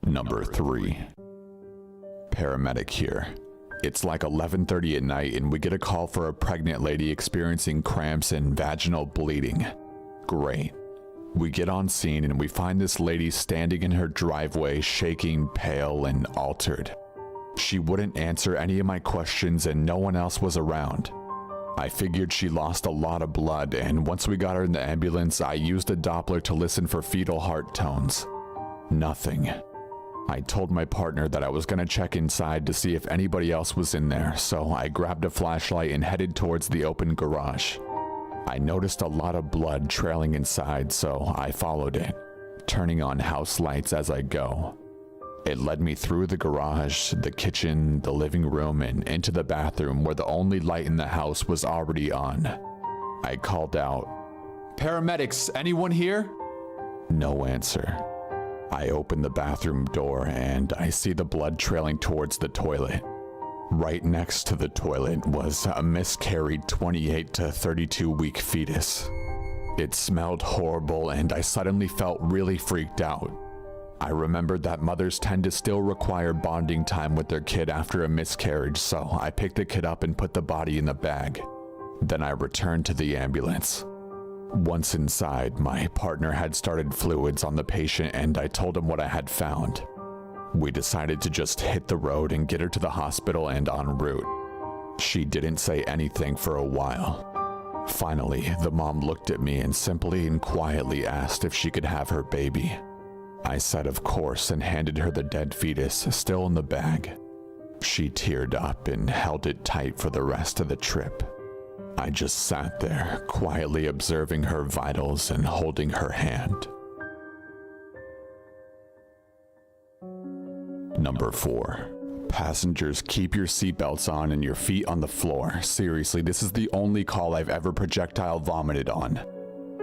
[SPEAKER 1] Number 3. Paramedic here. It's like 11:30 at night and we get a call for a pregnant lady experiencing cramps and vaginal bleeding. Great. We get on scene and we find this lady standing in her driveway, shaking, pale, and altered. She wouldn't answer any of my questions and no one else was around. I figured she lost a lot of blood, and once we got her in the ambulance, I used a Doppler to listen for fetal heart tones. Nothing. I told my partner that I was going to check inside to see if anybody else was in there, so I grabbed a flashlight and headed towards the open garage. I noticed a lot of blood trailing inside, so I followed it, turning on house lights as I go. It led me through the garage, the kitchen, the living room, and into the bathroom where the only light in the house was already on. I called out, "Paramedics, anyone here?" No answer. I open the bathroom door and I see the blood trailing towards the toilet. Right next to the toilet was a miscarried 28 to 32 week fetus. It smelled horrible and I suddenly felt really freaked out. I remembered that mothers tend to still require bonding time with their kid after a miscarriage, so I picked the kid up and put the body in the bag. Then I returned to the ambulance. Once inside, my partner had started fluids on the patient and I told him what I had found. We decided to just hit the road and get her to the hospital and en route. She didn't say anything for a while. Finally, the mom looked at me and simply and quietly asked if she could have her baby. I said of course and handed her the dead fetus still in the bag. She teared up and held it tight for the rest of the trip. I just sat there, quietly observing her vitals and holding her hand. Number 4. Passengers, keep your seatbelts on and your feet on the floor. Seriously, this is the only call I've ever projectile vomited on.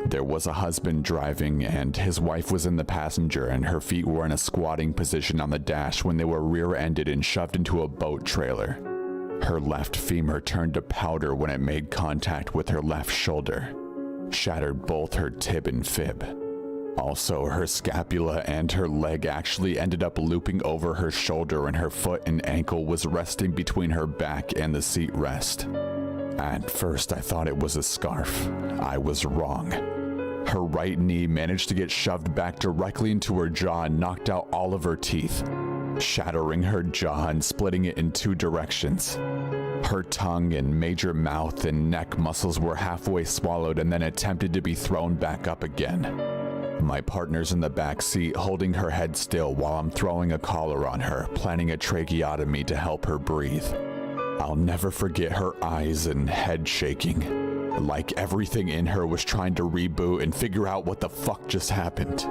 [SPEAKER 1] There was a husband driving and his wife was in the passenger and her feet were in a squatting position on the dash when they were rear-ended and shoved into a boat trailer. Her left femur turned to powder when it made contact with her left shoulder, shattered both her tib and fib. Also, her scapula and her leg actually ended up looping over her shoulder and her foot and ankle was resting between her back and the seat rest. At first, I thought it was a scarf. I was wrong. Her right knee managed to get shoved back directly into her jaw and knocked out all of her teeth, shattering her jaw and splitting it in 2 directions. Her tongue and major mouth and neck muscles were halfway swallowed and then attempted to be thrown back up again. My partner's in the back seat holding her head still while I'm throwing a collar on her, planning a tracheotomy to help her breathe. I'll never forget her eyes and head shaking. Like everything in her was trying to reboot and figure out what the fuck just happened.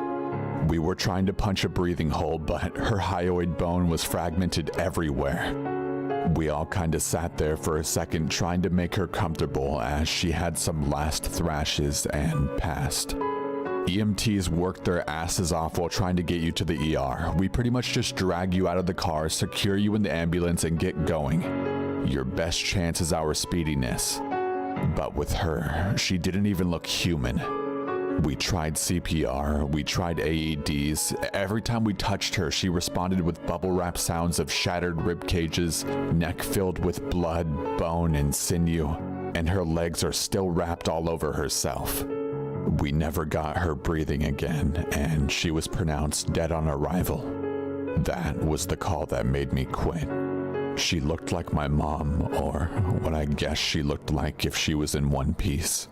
[SPEAKER 1] We were trying to punch a breathing hole, but her hyoid bone was fragmented everywhere. We all kinda sat there for a second trying to make her comfortable as she had some last thrashes and passed. EMTs worked their asses off while trying to get you to the ER. We pretty much just drag you out of the car, secure you in the ambulance, and get going. Your best chance is our speediness. But with her, she didn't even look human. We tried CPR, we tried AEDs. Every time we touched her, she responded with bubble wrap sounds of shattered rib cages, neck filled with blood, bone, and sinew, and her legs are still wrapped all over herself. We never got her breathing again, and she was pronounced dead on arrival. That was the call that made me quit. She looked like my mom, or what I guess she looked like if she was in one piece.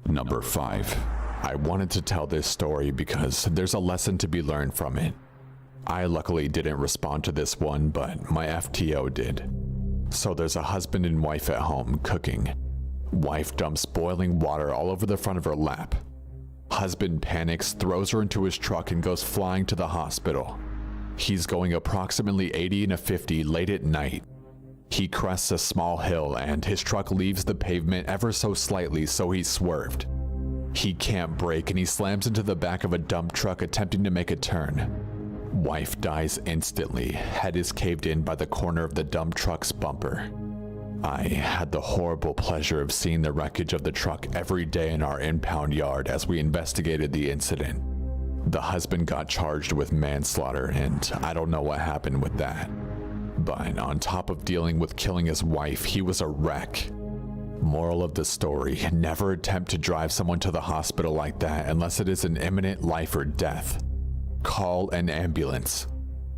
[SPEAKER 1] Number 5. I wanted to tell this story because there's a lesson to be learned from it. I luckily didn't respond to this one, but my FTO did. So there's a husband and wife at home cooking. Wife dumps boiling water all over the front of her lap. Husband panics, throws her into his truck, and goes flying to the hospital. He's going approximately 80 in a 50 late at night. He crests a small hill and his truck leaves the pavement ever so slightly, so he swerved. He can't brake and he slams into the back of a dump truck attempting to make a turn. Wife dies instantly, head is caved in by the corner of the dump truck's bumper. I had the horrible pleasure of seeing the wreckage of the truck every day in our impound yard as we investigated the incident. The husband got charged with manslaughter, and I don't know what happened with that. But on top of dealing with killing his wife, he was a wreck. Moral of the story, never attempt to drive someone to the hospital like that unless it is an imminent life or death. Call an ambulance.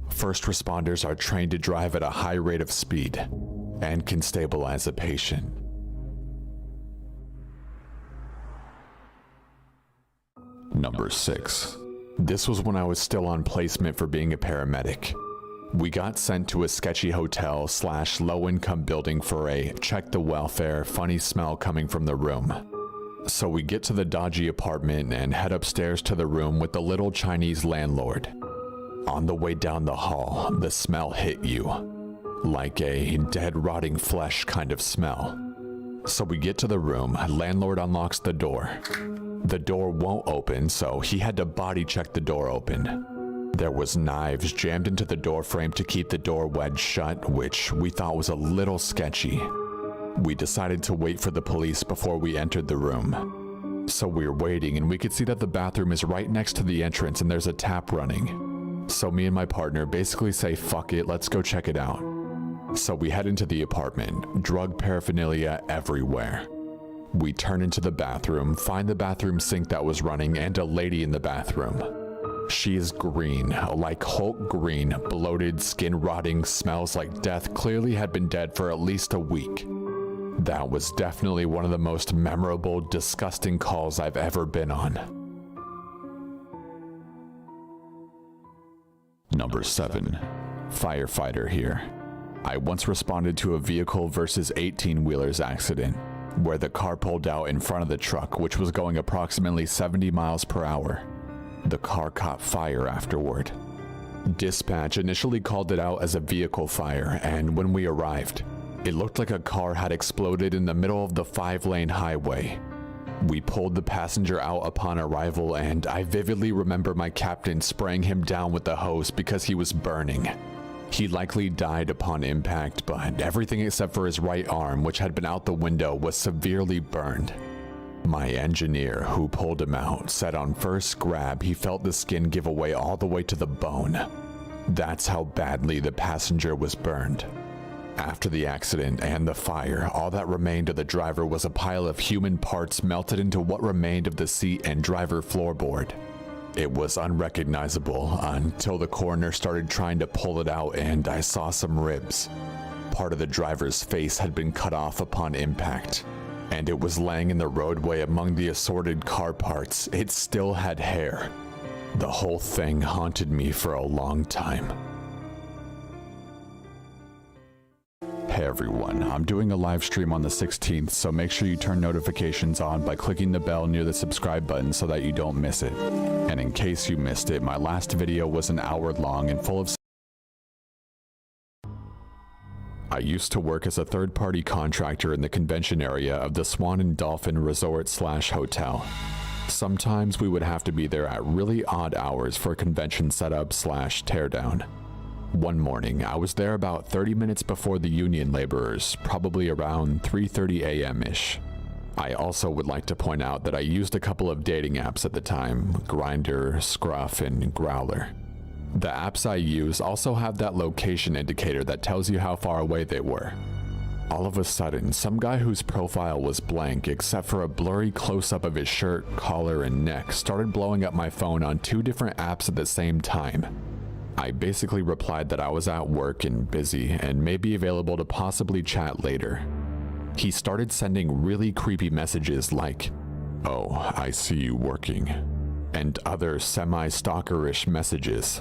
[SPEAKER 1] First responders are trained to drive at a high rate of speed and can stabilize a patient. Number 6. This was when I was still on placement for being a paramedic. We got sent to a sketchy hotel / low-income building for a check the welfare, funny smell coming from the room. So we get to the dodgy apartment and head upstairs to the room with the little Chinese landlord. On the way down the hall, the smell hit you. Like a dead rotting flesh kind of smell. So we get to the room, landlord unlocks the door. The door won't open, so he had to body check the door open. There was knives jammed into the door frame to keep the door wedged shut, which we thought was a little sketchy. We decided to wait for the police before we entered the room. So we were waiting and we could see that the bathroom is right next to the entrance and there's a tap running. So me and my partner basically say, fuck it, let's go check it out. So we head into the apartment, drug paraphernalia everywhere. We turn into the bathroom, find the bathroom sink that was running and a lady in the bathroom. She is green, like Hulk green, bloated, skin rotting, smells like death, clearly had been dead for at least a week. That was definitely one of the most memorable, disgusting calls I've ever been on. Number 7. Firefighter here. I once responded to a vehicle versus 18-wheelers accident, where the car pulled out in front of the truck, which was going approximately 70 miles per hour. The car caught fire afterward. Dispatch initially called it out as a vehicle fire, and when we arrived, it looked like a car had exploded in the middle of the 5-lane highway. We pulled the passenger out upon arrival, and I vividly remember my captain spraying him down with the hose because he was burning. He likely died upon impact, but everything except for his right arm, which had been out the window, was severely burned. My engineer, who pulled him out, said on first grab he felt the skin give away all the way to the bone. That's how badly the passenger was burned. After the accident and the fire, all that remained of the driver was a pile of human parts melted into what remained of the seat and driver floorboard. It was unrecognizable until the coroner started trying to pull it out and I saw some ribs. Part of the driver's face had been cut off upon impact, and it was laying in the roadway among the assorted car parts. It still had hair. The whole thing haunted me for a long time. Hey everyone, I'm doing a live stream on the 16th, so make sure you turn notifications on by clicking the bell near the subscribe button so that you don't miss it. And in case you missed it, my last video was an hour long and full of... I used to work as a third-party contractor in the convention area of the Swan and Dolphin Resort/Hotel. Sometimes we would have to be there at really odd hours for convention setup/teardown. One morning, I was there about 30 minutes before the union laborers, probably around 3:30 a.m.-ish. I also would like to point out that I used a couple of dating apps at the time, Grindr, Scruff, and Growler. The apps I use also have that location indicator that tells you how far away they were. All of a sudden, some guy whose profile was blank except for a blurry close-up of his shirt, collar, and neck started blowing up my phone on 2 different apps at the same time. I basically replied that I was at work and busy and may be available to possibly chat later. He started sending really creepy messages like, "Oh, I see you working," and other semi-stalkerish messages.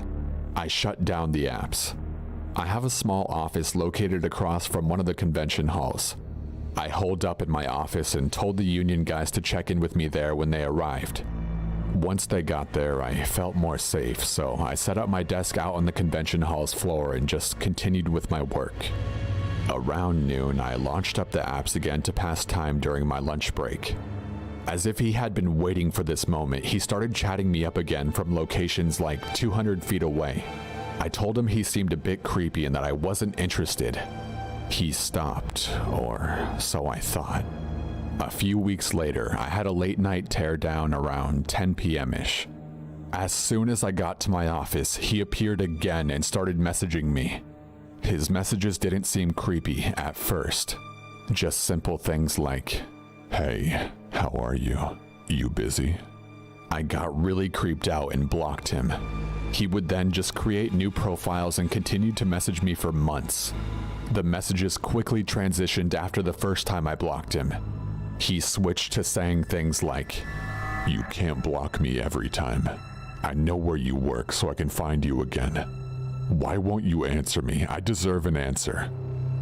[SPEAKER 1] I shut down the apps. I have a small office located across from one of the convention halls. I holed up in my office and told the union guys to check in with me there when they arrived. Once they got there, I felt more safe, so I set up my desk out on the convention hall's floor and just continued with my work. Around noon, I launched up the apps again to pass time during my lunch break. As if he had been waiting for this moment, he started chatting me up again from locations like 200 feet away. I told him he seemed a bit creepy and that I wasn't interested. He stopped, or so I thought. A few weeks later, I had a late night teardown around 10 p.m.-ish. As soon as I got to my office, he appeared again and started messaging me. His messages didn't seem creepy at first. Just simple things like, "Hey, how are you? You busy?" I got really creeped out and blocked him. He would then just create new profiles and continue to message me for months. The messages quickly transitioned after the first time I blocked him. He switched to saying things like, "You can't block me every time. I know where you work so I can find you again. Why won't you answer me? I deserve an answer."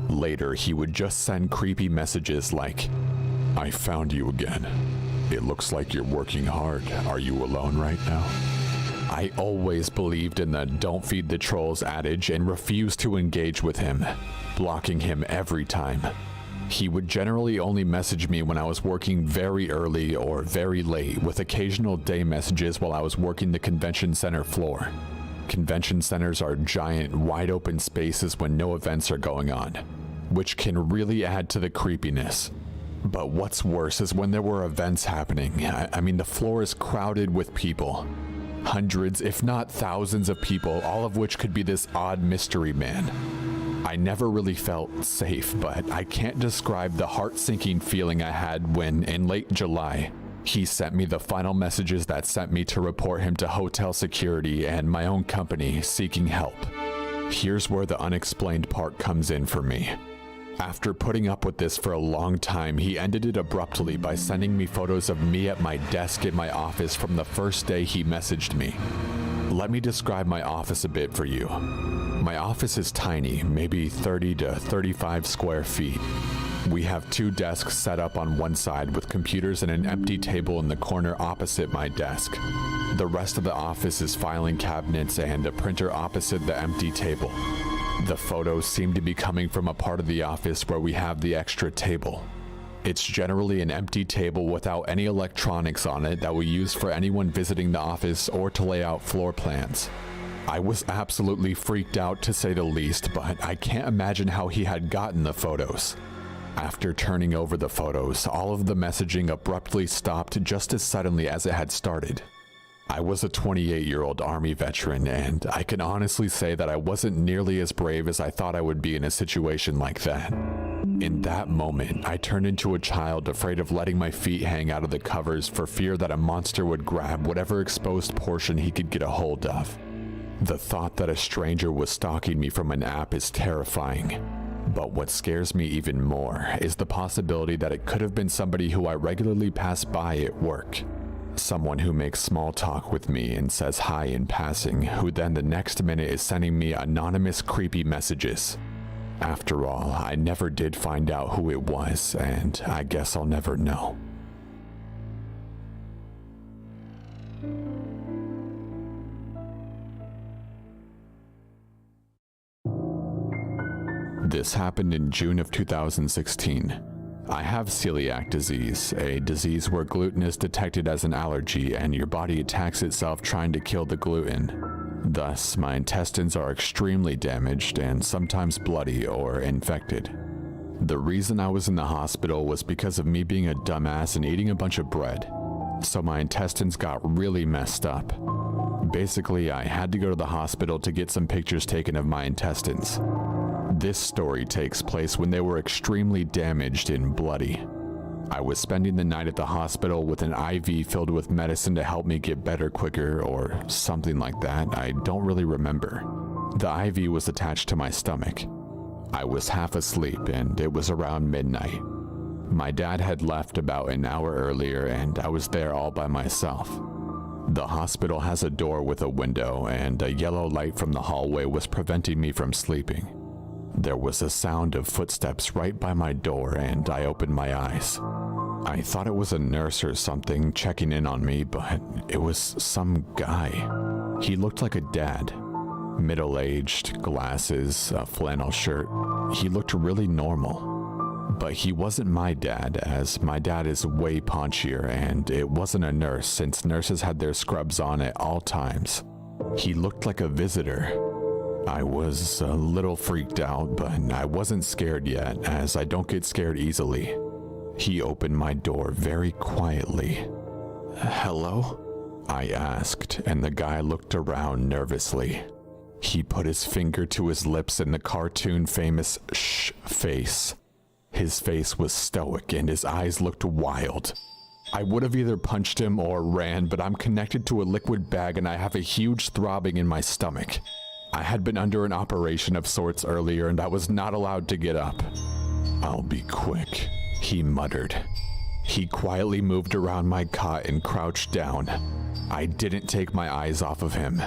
[SPEAKER 1] Later, he would just send creepy messages like, "I found you again. It looks like you're working hard. Are you alone right now?" I always believed in the "don't feed the trolls" adage and refused to engage with him, blocking him every time. He would generally only message me when I was working very early or very late, with occasional day messages while I was working the convention center floor. Convention centers are giant, wide open spaces when no events are going on, which can really add to the creepiness. But what's worse is when there were events happening. I mean, the floor is crowded with people. Hundreds, if not thousands of people, all of which could be this odd mystery man. I never really felt safe, but I can't describe the heart-sinking feeling I had when, in late July, he sent me the final messages that sent me to report him to hotel security and my own company seeking help. Here's where the unexplained part comes in for me. After putting up with this for a long time, he ended it abruptly by sending me photos of me at my desk in my office from the first day he messaged me. Let me describe my office a bit for you. My office is tiny, maybe 30 to 35 square feet. We have 2 desks set up on one side with computers and an empty table in the corner opposite my desk. The rest of the office is filing cabinets and a printer opposite the empty table. The photos seem to be coming from a part of the office where we have the extra table. It's generally an empty table without any electronics on it that we use for anyone visiting the office or to lay out floor plans. I was absolutely freaked out to say the least, but I can't imagine how he had gotten the photos. After turning over the photos, all of the messaging abruptly stopped just as suddenly as it had started. I was a 28-year-old Army veteran, and I can honestly say that I wasn't nearly as brave as I thought I would be in a situation like that. In that moment, I turned into a child afraid of letting my feet hang out of the covers for fear that a monster would grab whatever exposed portion he could get a hold of. The thought that a stranger was stalking me from an app is terrifying. But what scares me even more is the possibility that it could have been somebody who I regularly pass by at work. Someone who makes small talk with me and says hi in passing, who then the next minute is sending me anonymous creepy messages. After all, I never did find out who it was, and I guess I'll never know. This happened in June of 2016. I have celiac disease, a disease where gluten is detected as an allergy and your body attacks itself trying to kill the gluten. Thus, my intestines are extremely damaged and sometimes bloody or infected. The reason I was in the hospital was because of me being a dumbass and eating a bunch of bread, so my intestines got really messed up. Basically, I had to go to the hospital to get some pictures taken of my intestines. This story takes place when they were extremely damaged and bloody. I was spending the night at the hospital with an IV filled with medicine to help me get better quicker or something like that. I don't really remember. The IV was attached to my stomach. I was half asleep and it was around midnight. My dad had left about an hour earlier and I was there all by myself. The hospital has a door with a window and a yellow light from the hallway was preventing me from sleeping. There was a sound of footsteps right by my door and I opened my eyes. I thought it was a nurse or something checking in on me, but it was some guy. He looked like a dad. Middle-aged, glasses, a flannel shirt. He looked really normal. But he wasn't my dad, as my dad is way paunchier and it wasn't a nurse since nurses had their scrubs on at all times. He looked like a visitor. I was a little freaked out, but I wasn't scared yet, as I don't get scared easily. He opened my door very quietly. "Hello?" I asked, and the guy looked around nervously. He put his finger to his lips in the cartoon famous shh face. His face was stoic and his eyes looked wild. I would have either punched him or ran, but I'm connected to a liquid bag and I have a huge throbbing in my stomach. I had been under an operation of sorts earlier and I was not allowed to get up. "I'll be quick," he muttered. He quietly moved around my cot and crouched down. I didn't take my eyes off of him.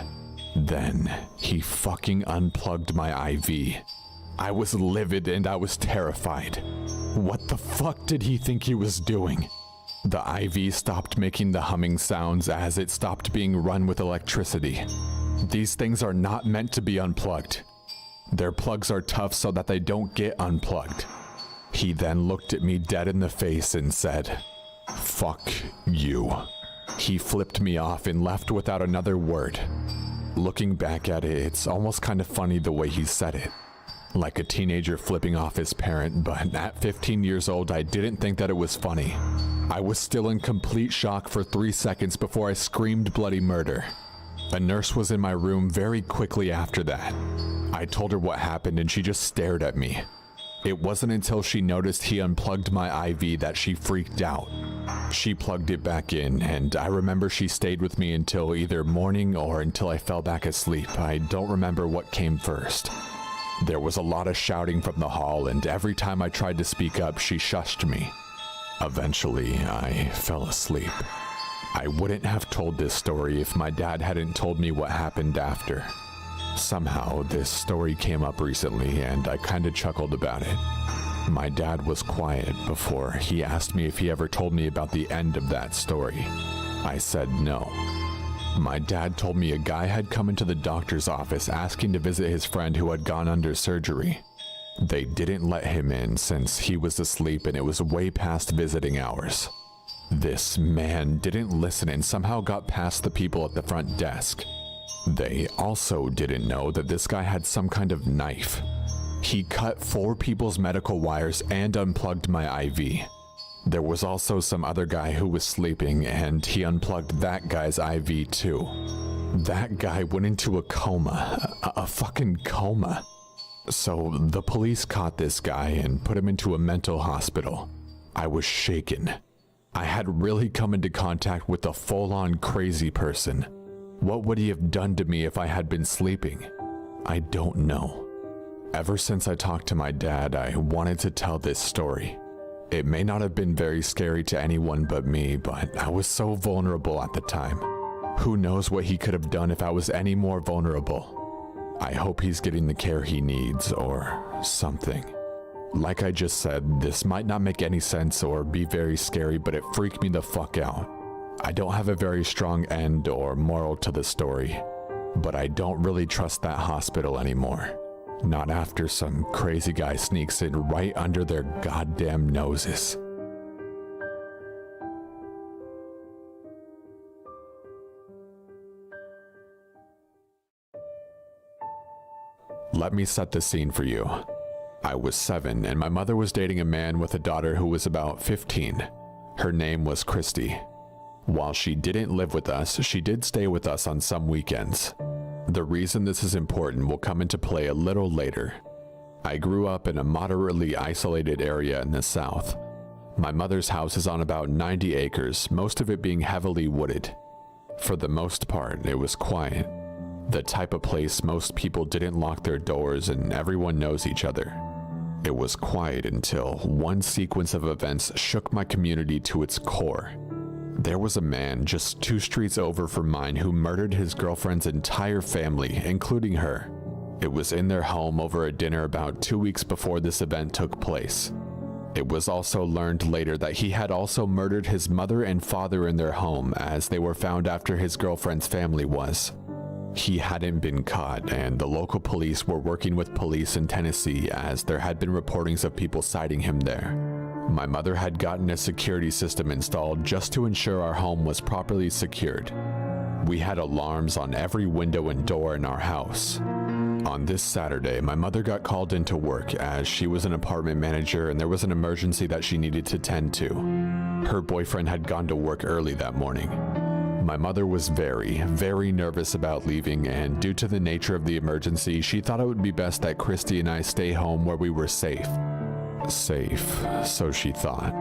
[SPEAKER 1] Then he fucking unplugged my IV. I was livid and I was terrified. What the fuck did he think he was doing? The IV stopped making the humming sounds as it stopped being run with electricity. These things are not meant to be unplugged. Their plugs are tough so that they don't get unplugged. He then looked at me dead in the face and said, "Fuck you." He flipped me off and left without another word. Looking back at it, it's almost kind of funny the way he said it. Like a teenager flipping off his parent, but at 15 years old, I didn't think that it was funny. I was still in complete shock for 3 seconds before I screamed bloody murder. A nurse was in my room very quickly after that. I told her what happened and she just stared at me. It wasn't until she noticed he unplugged my IV that she freaked out. She plugged it back in, and I remember she stayed with me until either morning or until I fell back asleep. I don't remember what came first. There was a lot of shouting from the hall, and every time I tried to speak up, she shushed me. Eventually, I fell asleep. I wouldn't have told this story if my dad hadn't told me what happened after. Somehow, this story came up recently and I kinda chuckled about it. My dad was quiet before he asked me if he ever told me about the end of that story. I said no. My dad told me a guy had come into the doctor's office asking to visit his friend who had gone under surgery. They didn't let him in since he was asleep and it was way past visiting hours. This man didn't listen and somehow got past the people at the front desk. They also didn't know that this guy had some kind of knife. He cut 4 people's medical wires and unplugged my IV. There was also some other guy who was sleeping and he unplugged that guy's IV too. That guy went into a coma, a fucking coma. So the police caught this guy and put him into a mental hospital. I was shaken. I had really come into contact with a full-on crazy person. What would he have done to me if I had been sleeping? I don't know. Ever since I talked to my dad, I wanted to tell this story. It may not have been very scary to anyone but me, but I was so vulnerable at the time. Who knows what he could have done if I was any more vulnerable? I hope he's getting the care he needs or something. Like I just said, this might not make any sense or be very scary, but it freaked me the fuck out. I don't have a very strong end or moral to the story, but I don't really trust that hospital anymore. Not after some crazy guy sneaks in right under their goddamn noses. Let me set the scene for you. I was 7 and my mother was dating a man with a daughter who was about 15. Her name was Christy. While she didn't live with us, she did stay with us on some weekends. The reason this is important will come into play a little later. I grew up in a moderately isolated area in the south. My mother's house is on about 90 acres, most of it being heavily wooded. For the most part, it was quiet. The type of place most people didn't lock their doors and everyone knows each other. It was quiet until one sequence of events shook my community to its core. There was a man just 2 streets over from mine who murdered his girlfriend's entire family, including her. It was in their home over a dinner about 2 weeks before this event took place. It was also learned later that he had also murdered his mother and father in their home, as they were found after his girlfriend's family was. He hadn't been caught, and the local police were working with police in Tennessee as there had been reportings of people sighting him there. My mother had gotten a security system installed just to ensure our home was properly secured. We had alarms on every window and door in our house. On this Saturday, my mother got called into work as she was an apartment manager and there was an emergency that she needed to tend to. Her boyfriend had gone to work early that morning. My mother was very, very nervous about leaving, and due to the nature of the emergency, she thought it would be best that Christy and I stay home where we were safe. Safe, so she thought.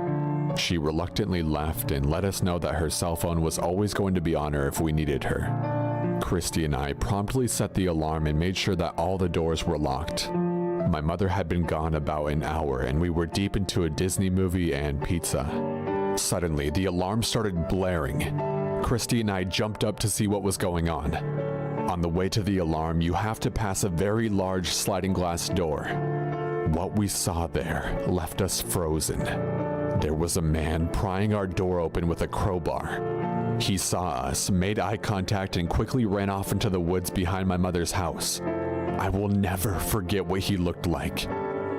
[SPEAKER 1] She reluctantly left and let us know that her cell phone was always going to be on her if we needed her. Christy and I promptly set the alarm and made sure that all the doors were locked. My mother had been gone about an hour and we were deep into a Disney movie and pizza. Suddenly, the alarm started blaring. Christy and I jumped up to see what was going on. On the way to the alarm, you have to pass a very large sliding glass door. What we saw there left us frozen. There was a man prying our door open with a crowbar. He saw us, made eye contact, and quickly ran off into the woods behind my mother's house. I will never forget what he looked like,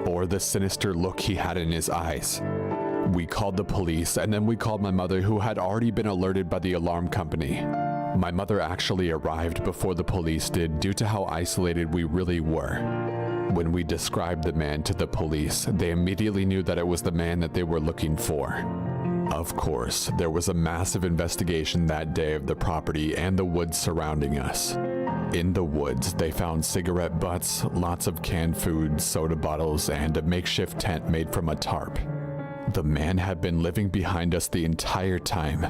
[SPEAKER 1] or the sinister look he had in his eyes. We called the police, and then we called my mother, who had already been alerted by the alarm company. My mother actually arrived before the police did due to how isolated we really were. When we described the man to the police, they immediately knew that it was the man that they were looking for. Of course, there was a massive investigation that day of the property and the woods surrounding us. In the woods, they found cigarette butts, lots of canned food, soda bottles, and a makeshift tent made from a tarp. The man had been living behind us the entire time,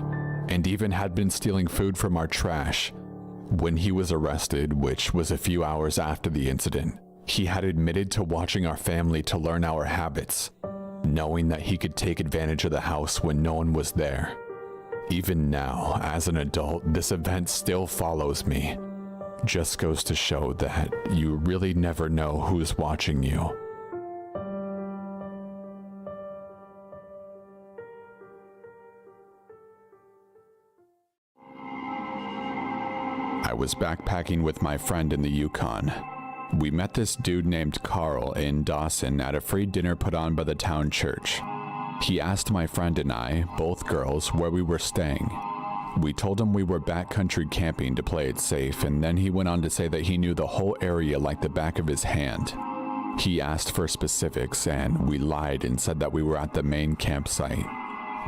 [SPEAKER 1] and even had been stealing food from our trash. When he was arrested, which was a few hours after the incident, he had admitted to watching our family to learn our habits, knowing that he could take advantage of the house when no one was there. Even now, as an adult, this event still follows me. Just goes to show that you really never know who's watching you. I was backpacking with my friend in the Yukon. We met this dude named Carl in Dawson at a free dinner put on by the town church. He asked my friend and I, both girls, where we were staying. We told him we were backcountry camping to play it safe, and then he went on to say that he knew the whole area like the back of his hand. He asked for specifics, and we lied and said that we were at the main campsite.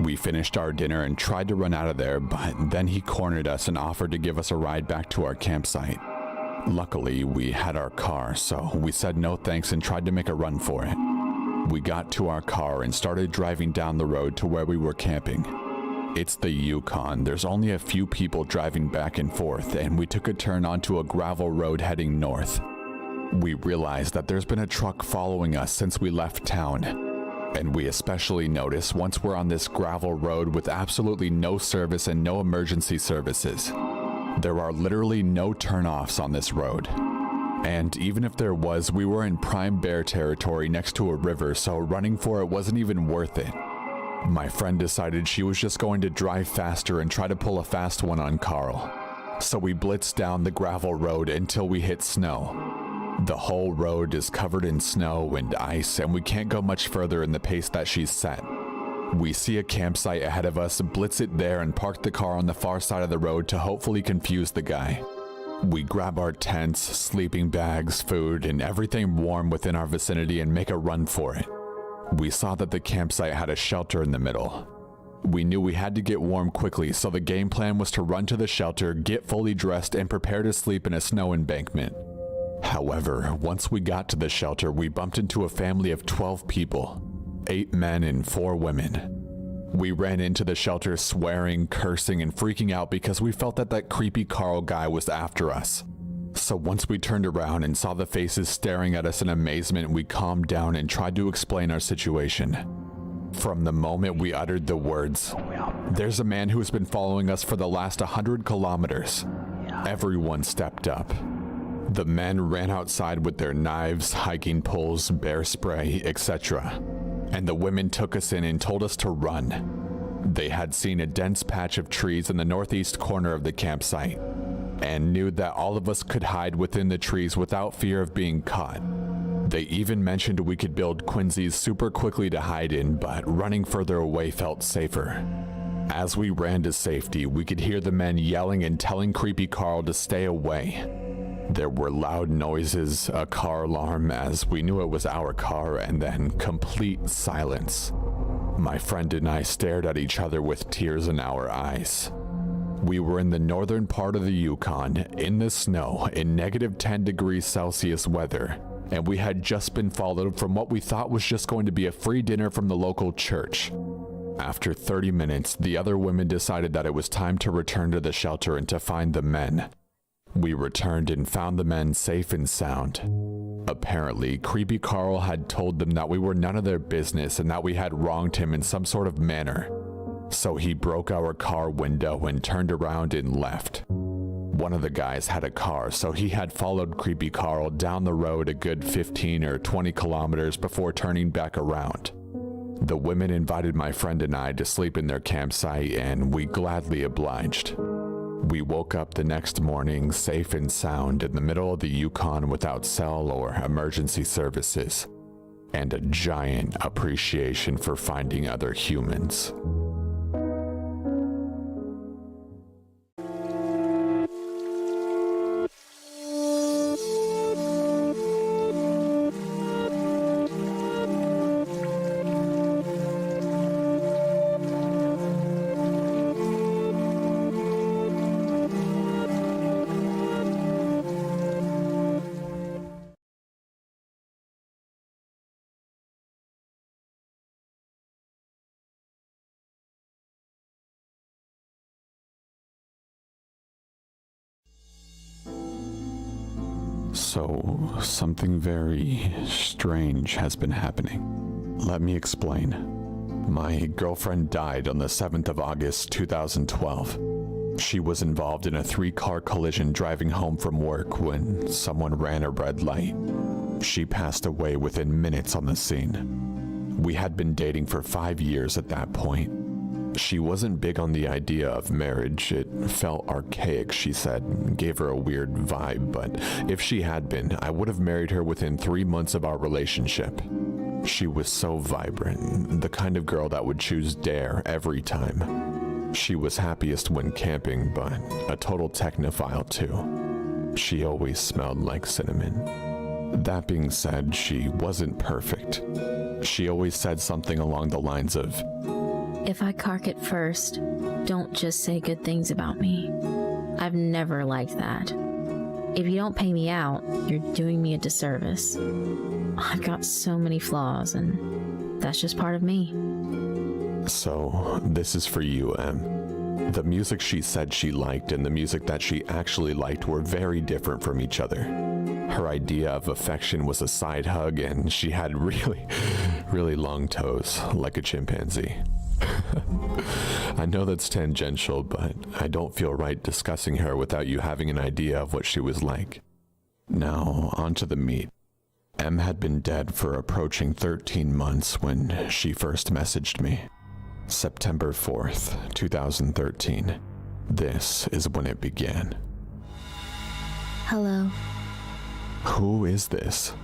[SPEAKER 1] We finished our dinner and tried to run out of there, but then he cornered us and offered to give us a ride back to our campsite. Luckily, we had our car, so we said no thanks and tried to make a run for it. We got to our car and started driving down the road to where we were camping. It's the Yukon. There's only a few people driving back and forth, and we took a turn onto a gravel road heading north. We realized that there's been a truck following us since we left town, and we especially notice once we're on this gravel road with absolutely no service and no emergency services. There are literally no turnoffs on this road. And even if there was, we were in prime bear territory next to a river, so running for it wasn't even worth it. My friend decided she was just going to drive faster and try to pull a fast one on Carl. So we blitzed down the gravel road until we hit snow. The whole road is covered in snow and ice, and we can't go much further in the pace that she's set. We see a campsite ahead of us, blitz it there, and park the car on the far side of the road to hopefully confuse the guy. We grab our tents, sleeping bags, food, and everything warm within our vicinity and make a run for it. We saw that the campsite had a shelter in the middle. We knew we had to get warm quickly, so the game plan was to run to the shelter, get fully dressed, and prepare to sleep in a snow embankment. However, once we got to the shelter, we bumped into a family of 12 people, 8 men and 4 women. We ran into the shelter swearing, cursing, and freaking out because we felt that creepy Carl guy was after us. So once we turned around and saw the faces staring at us in amazement, we calmed down and tried to explain our situation. From the moment we uttered the words, "There's a man who has been following us for the last 100 kilometers," everyone stepped up. The men ran outside with their knives, hiking poles, bear spray, etc. And the women took us in and told us to run. They had seen a dense patch of trees in the northeast corner of the campsite and knew that all of us could hide within the trees without fear of being caught. They even mentioned we could build quinzees super quickly to hide in, but running further away felt safer. As we ran to safety, we could hear the men yelling and telling creepy Carl to stay away. There were loud noises, a car alarm as we knew it was our car, and then complete silence. My friend and I stared at each other with tears in our eyes. We were in the northern part of the Yukon, in the snow, in -10 degrees Celsius weather, and we had just been followed from what we thought was just going to be a free dinner from the local church. After 30 minutes, the other women decided that it was time to return to the shelter and to find the men. We returned and found the men safe and sound. Apparently, creepy Carl had told them that we were none of their business and that we had wronged him in some sort of manner. So he broke our car window and turned around and left. One of the guys had a car, so he had followed creepy Carl down the road a good 15 or 20 kilometers before turning back around. The women invited my friend and I to sleep in their campsite, and we gladly obliged. We woke up the next morning safe and sound in the middle of the Yukon without cell or emergency services, and a giant appreciation for finding other humans. So, something very strange has been happening. Let me explain. My girlfriend died on the 7th of August, 2012. She was involved in a 3-car collision driving home from work when someone ran a red light. She passed away within minutes on the scene. We had been dating for 5 years at that point. She wasn't big on the idea of marriage. It felt archaic, she said, gave her a weird vibe, but if she had been, I would have married her within 3 months of our relationship. She was so vibrant, the kind of girl that would choose dare every time. She was happiest when camping, but a total technophile too. She always smelled like cinnamon. That being said, she wasn't perfect. She always said something along the lines of,
[SPEAKER 2] If I cark it first, don't just say good things about me. I've never liked that. If you don't pay me out, you're doing me a disservice. I've got so many flaws, and that's just part of me.
[SPEAKER 1] So, this is for you, Em. The music she said she liked and the music that she actually liked were very different from each other. Her idea of affection was a side hug, and she had really long toes, like a chimpanzee. I know that's tangential, but I don't feel right discussing her without you having an idea of what she was like. Now, on to the meat. Em had been dead for approaching 13 months when she first messaged me. September 4th, 2013. This is when it began.
[SPEAKER 2] Hello.
[SPEAKER 1] Who is this?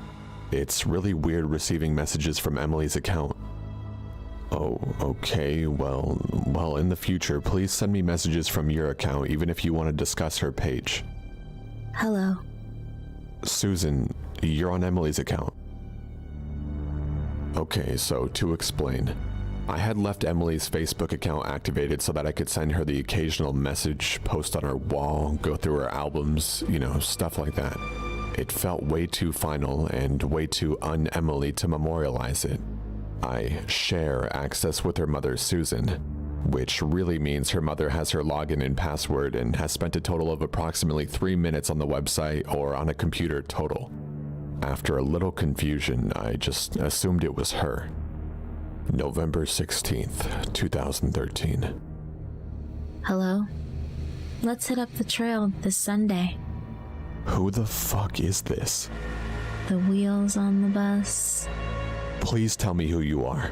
[SPEAKER 1] It's really weird receiving messages from Emily's account. Oh, okay, well, in the future, please send me messages from your account, even if you want to discuss her page.
[SPEAKER 2] Hello.
[SPEAKER 1] Susan, you're on Emily's account. Okay, so to explain, I had left Emily's Facebook account activated so that I could send her the occasional message, post on her wall, go through her albums, stuff like that. It felt way too final and way too un-Emily to memorialize it. I share access with her mother, Susan, which really means her mother has her login and password and has spent a total of approximately 3 minutes on the website or on a computer total. After a little confusion, I just assumed it was her. November 16th, 2013.
[SPEAKER 2] Hello. Let's hit up the trail this Sunday.
[SPEAKER 1] Who the fuck is this?
[SPEAKER 2] The wheels on the bus.
[SPEAKER 1] Please tell me who you are.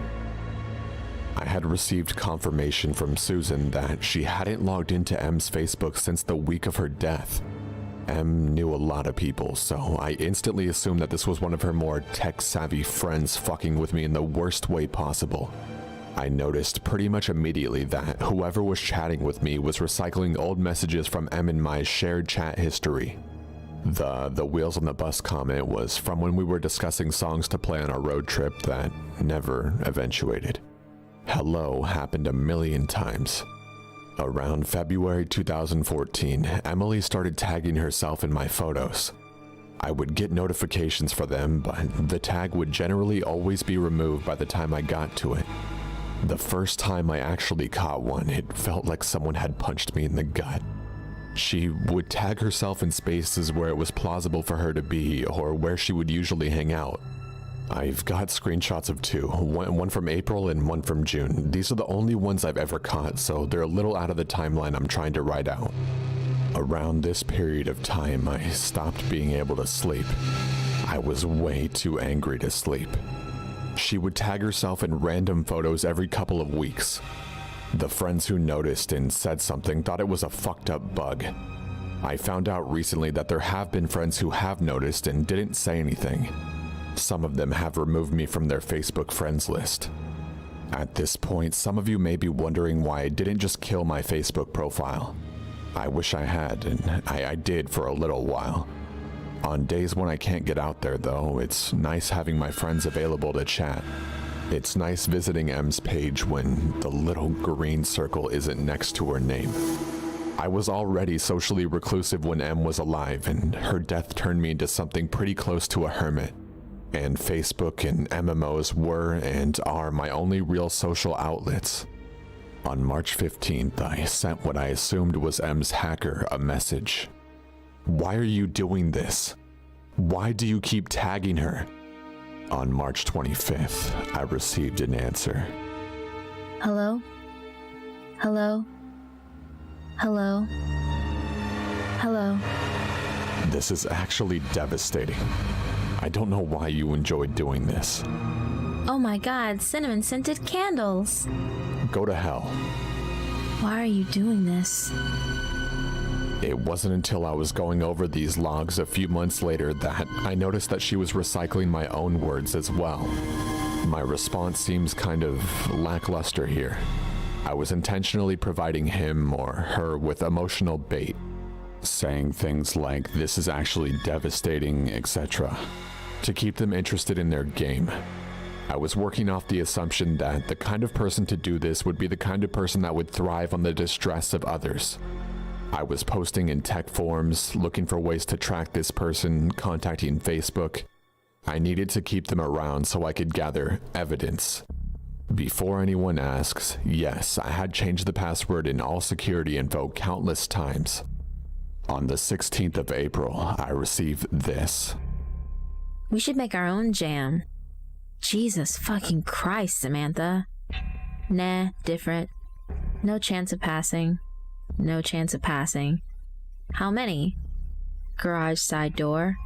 [SPEAKER 1] I had received confirmation from Susan that she hadn't logged into Em's Facebook since the week of her death. Em knew a lot of people, so I instantly assumed that this was one of her more tech-savvy friends fucking with me in the worst way possible. I noticed pretty much immediately that whoever was chatting with me was recycling old messages from Em in my shared chat history. The wheels on the bus comment was from when we were discussing songs to play on our road trip that never eventuated. Hello happened a million times. Around February 2014, Emily started tagging herself in my photos. I would get notifications for them, but the tag would generally always be removed by the time I got to it. The first time I actually caught one, it felt like someone had punched me in the gut. She would tag herself in spaces where it was plausible for her to be or where she would usually hang out. I've got screenshots of two, one from April and one from June. These are the only ones I've ever caught, so they're a little out of the timeline I'm trying to write out. Around this period of time, I stopped being able to sleep. I was way too angry to sleep. She would tag herself in random photos every couple of weeks. The friends who noticed and said something thought it was a fucked up bug. I found out recently that there have been friends who have noticed and didn't say anything. Some of them have removed me from their Facebook friends list. At this point, some of you may be wondering why I didn't just kill my Facebook profile. I wish I had, and I did for a little while. On days when I can't get out there though, it's nice having my friends available to chat. It's nice visiting Em's page when the little green circle isn't next to her name. I was already socially reclusive when Em was alive, and her death turned me into something pretty close to a hermit. And Facebook and MMOs were and are my only real social outlets. On March 15th, I sent what I assumed was Em's hacker a message. Why are you doing this? Why do you keep tagging her? On March 25th, I received an answer.
[SPEAKER 2] Hello? Hello? Hello? Hello?
[SPEAKER 1] This is actually devastating. I don't know why you enjoyed doing this.
[SPEAKER 2] Oh my god, cinnamon scented candles!
[SPEAKER 1] Go to hell.
[SPEAKER 2] Why are you doing this?
[SPEAKER 1] It wasn't until I was going over these logs a few months later that I noticed that she was recycling my own words as well. My response seems kind of lackluster here. I was intentionally providing him or her with emotional bait, saying things like this is actually devastating, etc., to keep them interested in their game. I was working off the assumption that the kind of person to do this would be the kind of person that would thrive on the distress of others. I was posting in tech forums, looking for ways to track this person, contacting Facebook. I needed to keep them around so I could gather evidence. Before anyone asks, yes, I had changed the password in all security info countless times. On the 16th of April, I received this.
[SPEAKER 2] We should make our own jam. Jesus fucking Christ, Samantha. Nah, different. No chance of passing. No chance of passing. How many? Garage side door.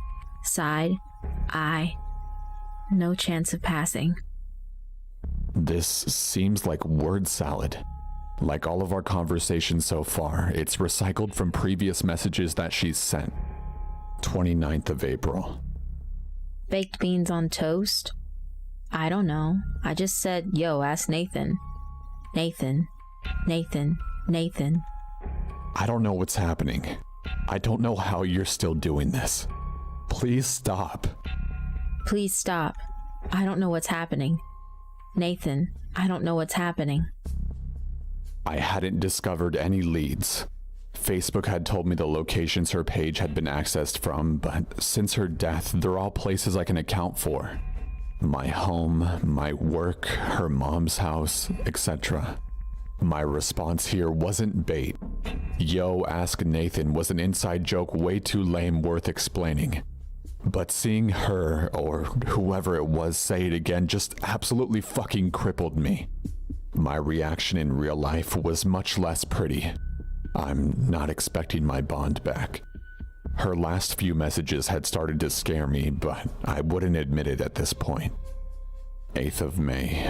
[SPEAKER 2] side, eye. No chance of passing.
[SPEAKER 1] This seems like word salad. Like all of our conversations so far, it's recycled from previous messages that she's sent. 29th of April.
[SPEAKER 2] Baked beans on toast? I don't know. I just said, yo, ask Nathan. Nathan.
[SPEAKER 1] I don't know what's happening. I don't know how you're still doing this. Please stop.
[SPEAKER 2] Please stop. I don't know what's happening. Nathan, I don't know what's happening.
[SPEAKER 1] I hadn't discovered any leads. Facebook had told me the locations her page had been accessed from, but since her death, they're all places I can account for. My home, my work, her mom's house, etc. My response here wasn't bait. Yo, ask Nathan was an inside joke way too lame worth explaining. But seeing her, or whoever it was, say it again just absolutely fucking crippled me. My reaction in real life was much less pretty. I'm not expecting my bond back. Her last few messages had started to scare me, but I wouldn't admit it at this point. 8th of May,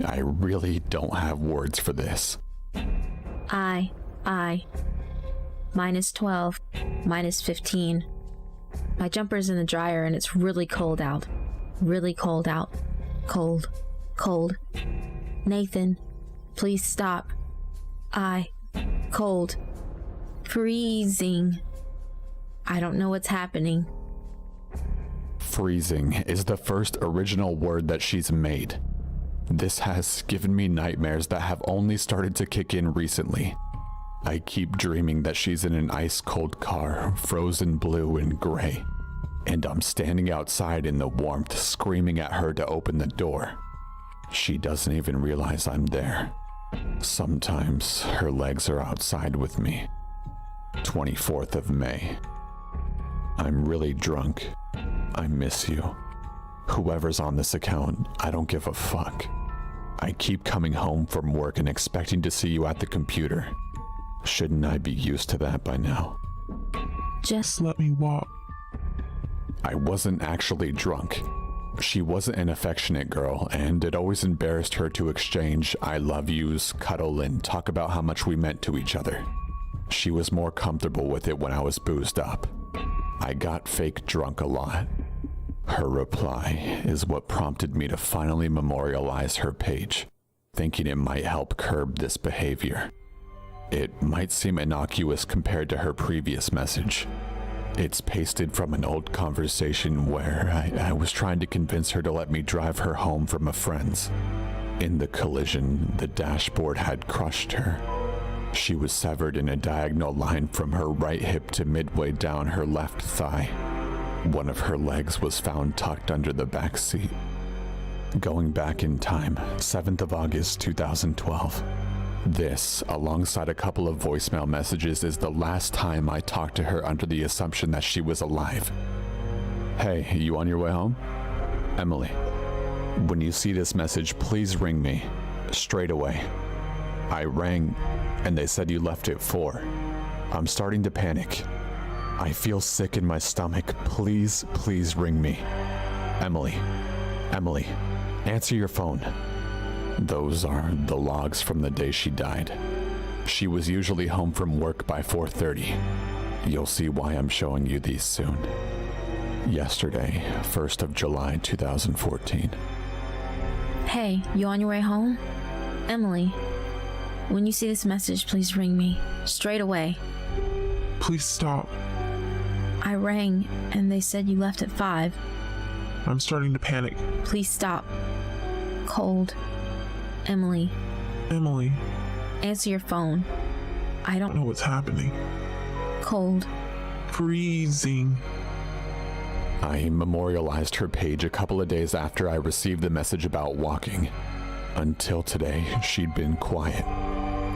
[SPEAKER 1] I really don't have words for this.
[SPEAKER 2] I. -12, -15. My jumper's in the dryer and it's really cold out. Really cold out. Cold. Nathan, please stop. Cold. Freezing. I don't know what's happening.
[SPEAKER 1] Freezing is the first original word that she's made. This has given me nightmares that have only started to kick in recently. I keep dreaming that she's in an ice-cold car, frozen blue and gray, and I'm standing outside in the warmth screaming at her to open the door. She doesn't even realize I'm there. Sometimes her legs are outside with me. 24th of May. I'm really drunk. I miss you. Whoever's on this account, I don't give a fuck. I keep coming home from work and expecting to see you at the computer. Shouldn't I be used to that by now?
[SPEAKER 3] Just let me walk.
[SPEAKER 1] I wasn't actually drunk. She wasn't an affectionate girl, and it always embarrassed her to exchange I love yous, cuddle, and talk about how much we meant to each other. She was more comfortable with it when I was boozed up. I got fake drunk a lot. Her reply is what prompted me to finally memorialize her page, thinking it might help curb this behavior. It might seem innocuous compared to her previous message. It's pasted from an old conversation where I was trying to convince her to let me drive her home from a friend's. In the collision, the dashboard had crushed her. She was severed in a diagonal line from her right hip to midway down her left thigh. One of her legs was found tucked under the back seat. Going back in time, 7th of August 2012. This, alongside a couple of voicemail messages, is the last time I talked to her under the assumption that she was alive. Hey, you on your way home? Emily. When you see this message, please ring me. Straight away. I rang, and they said you left at 4. I'm starting to panic. I feel sick in my stomach. Please ring me. Emily, answer your phone. Those are the logs from the day she died. She was usually home from work by 4:30. You'll see why I'm showing you these soon. Yesterday, 1st of July 2014.
[SPEAKER 2] Hey, you on your way home? Emily, when you see this message, please ring me. Straight away.
[SPEAKER 3] Please stop.
[SPEAKER 2] I rang, and they said you left at 5.
[SPEAKER 3] I'm starting to panic.
[SPEAKER 2] Please stop. Cold. Emily, answer your phone. I don't
[SPEAKER 3] know what's happening.
[SPEAKER 2] Cold.
[SPEAKER 3] Freezing.
[SPEAKER 1] I memorialized her page a couple of days after I received the message about walking. Until today, she'd been quiet.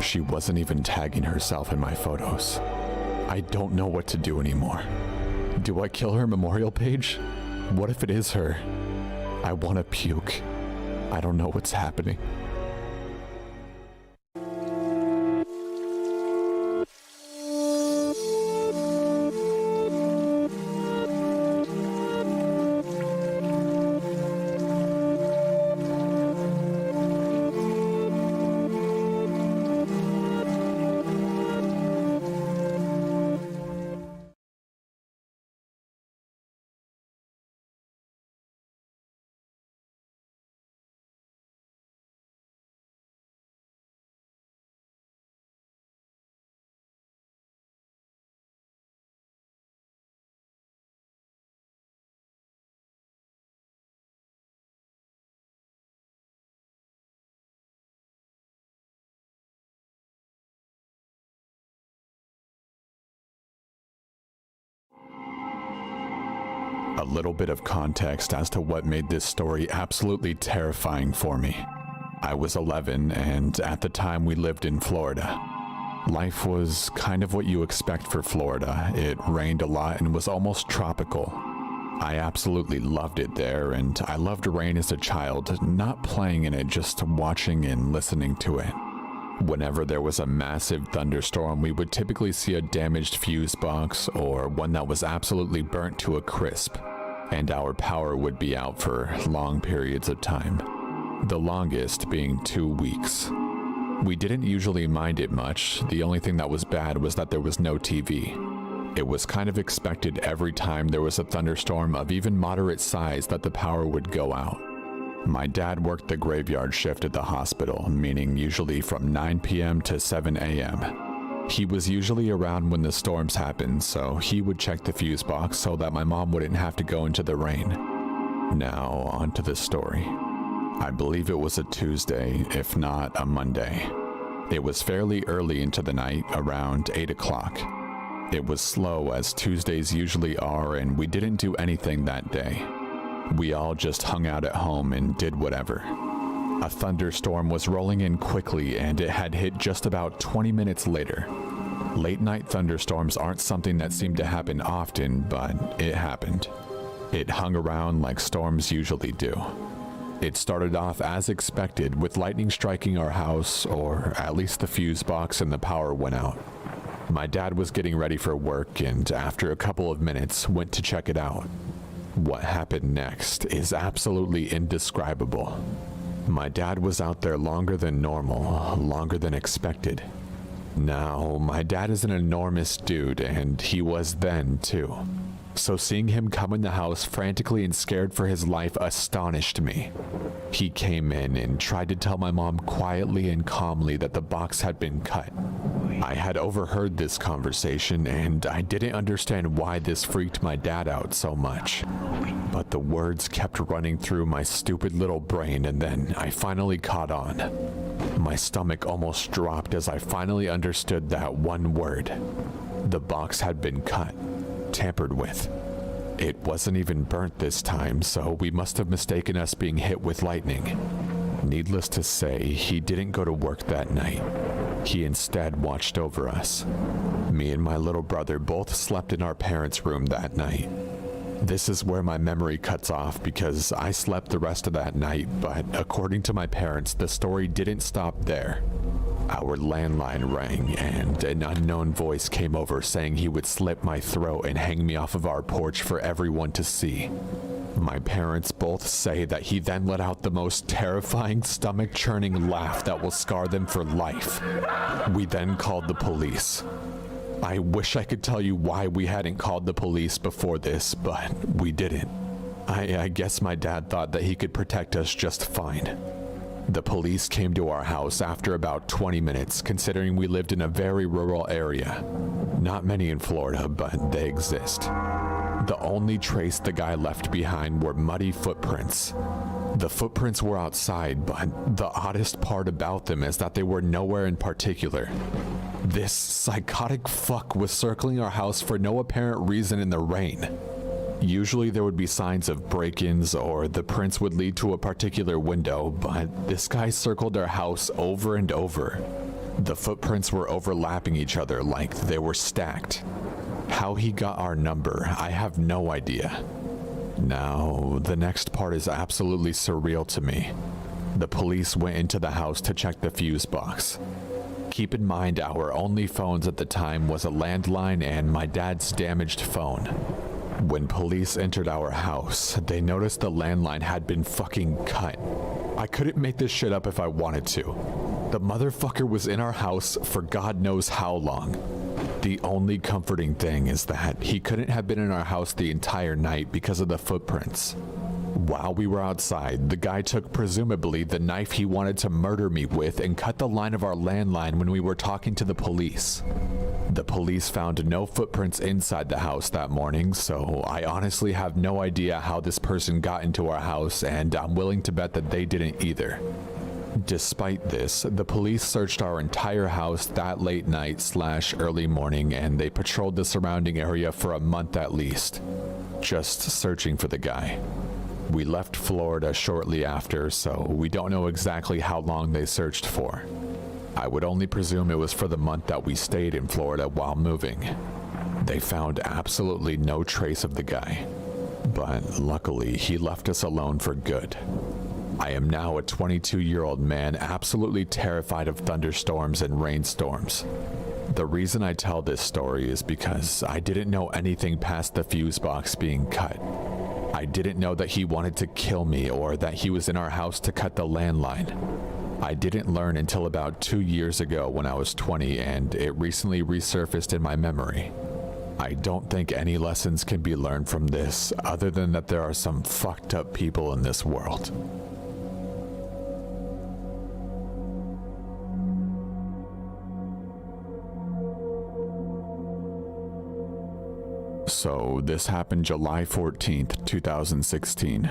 [SPEAKER 1] She wasn't even tagging herself in my photos. I don't know what to do anymore. Do I kill her memorial page? What if it is her? I want to puke. I don't know what's happening. A little bit of context as to what made this story absolutely terrifying for me. I was 11, and at the time we lived in Florida. Life was kind of what you expect for Florida. It rained a lot and was almost tropical. I absolutely loved it there, and I loved rain as a child, not playing in it, just watching and listening to it. Whenever there was a massive thunderstorm, we would typically see a damaged fuse box or one that was absolutely burnt to a crisp, and our power would be out for long periods of time, the longest being 2 weeks. We didn't usually mind it much. The only thing that was bad was that there was no TV. It was kind of expected every time there was a thunderstorm of even moderate size that the power would go out. My dad worked the graveyard shift at the hospital, meaning usually from 9 p.m. to 7 a.m. He was usually around when the storms happened, so he would check the fuse box so that my mom wouldn't have to go into the rain. Now, on to the story. I believe it was a Tuesday, if not a Monday. It was fairly early into the night, around 8 o'clock. It was slow, as Tuesdays usually are, and we didn't do anything that day. We all just hung out at home and did whatever. A thunderstorm was rolling in quickly, and it had hit just about 20 minutes later. Late night thunderstorms aren't something that seem to happen often, but it happened. It hung around like storms usually do. It started off as expected, with lightning striking our house, or at least the fuse box, and the power went out. My dad was getting ready for work, and after a couple of minutes, went to check it out. What happened next is absolutely indescribable. My dad was out there longer than normal, longer than expected. Now, my dad is an enormous dude, and he was then too. So seeing him come in the house frantically and scared for his life astonished me. He came in and tried to tell my mom quietly and calmly that the box had been cut. I had overheard this conversation, and I didn't understand why this freaked my dad out so much. But the words kept running through my stupid little brain, and then I finally caught on. My stomach almost dropped as I finally understood that one word. The box had been cut, tampered with. It wasn't even burnt this time, so we must have mistaken us being hit with lightning. Needless to say, he didn't go to work that night. He instead watched over us. Me and my little brother both slept in our parents' room that night. This is where my memory cuts off because I slept the rest of that night, but according to my parents, the story didn't stop there. Our landline rang, and an unknown voice came over saying he would slit my throat and hang me off of our porch for everyone to see. My parents both say that he then let out the most terrifying, stomach-churning laugh that will scar them for life. We then called the police. I wish I could tell you why we hadn't called the police before this, but we didn't. I guess my dad thought that he could protect us just fine. The police came to our house after about 20 minutes, considering we lived in a very rural area. Not many in Florida, but they exist. The only trace the guy left behind were muddy footprints. The footprints were outside, but the oddest part about them is that they were nowhere in particular. This psychotic fuck was circling our house for no apparent reason in the rain. Usually there would be signs of break-ins or the prints would lead to a particular window, but this guy circled our house over and over. The footprints were overlapping each other like they were stacked. How he got our number, I have no idea. Now, the next part is absolutely surreal to me. The police went into the house to check the fuse box. Keep in mind our only phones at the time was a landline and my dad's damaged phone. When police entered our house, they noticed the landline had been fucking cut. I couldn't make this shit up if I wanted to. The motherfucker was in our house for God knows how long. The only comforting thing is that he couldn't have been in our house the entire night because of the footprints. While we were outside, the guy took presumably the knife he wanted to murder me with and cut the line of our landline when we were talking to the police. The police found no footprints inside the house that morning, so I honestly have no idea how this person got into our house, and I'm willing to bet that they didn't either. Despite this, the police searched our entire house that late night / early morning, and they patrolled the surrounding area for a month at least, just searching for the guy. We left Florida shortly after, so we don't know exactly how long they searched for. I would only presume it was for the month that we stayed in Florida while moving. They found absolutely no trace of the guy, but luckily he left us alone for good. I am now a 22-year-old man absolutely terrified of thunderstorms and rainstorms. The reason I tell this story is because I didn't know anything past the fuse box being cut. I didn't know that he wanted to kill me or that he was in our house to cut the landline. I didn't learn until about 2 years ago when I was 20, and it recently resurfaced in my memory. I don't think any lessons can be learned from this other than that there are some fucked up people in this world. So this happened July 14th, 2016.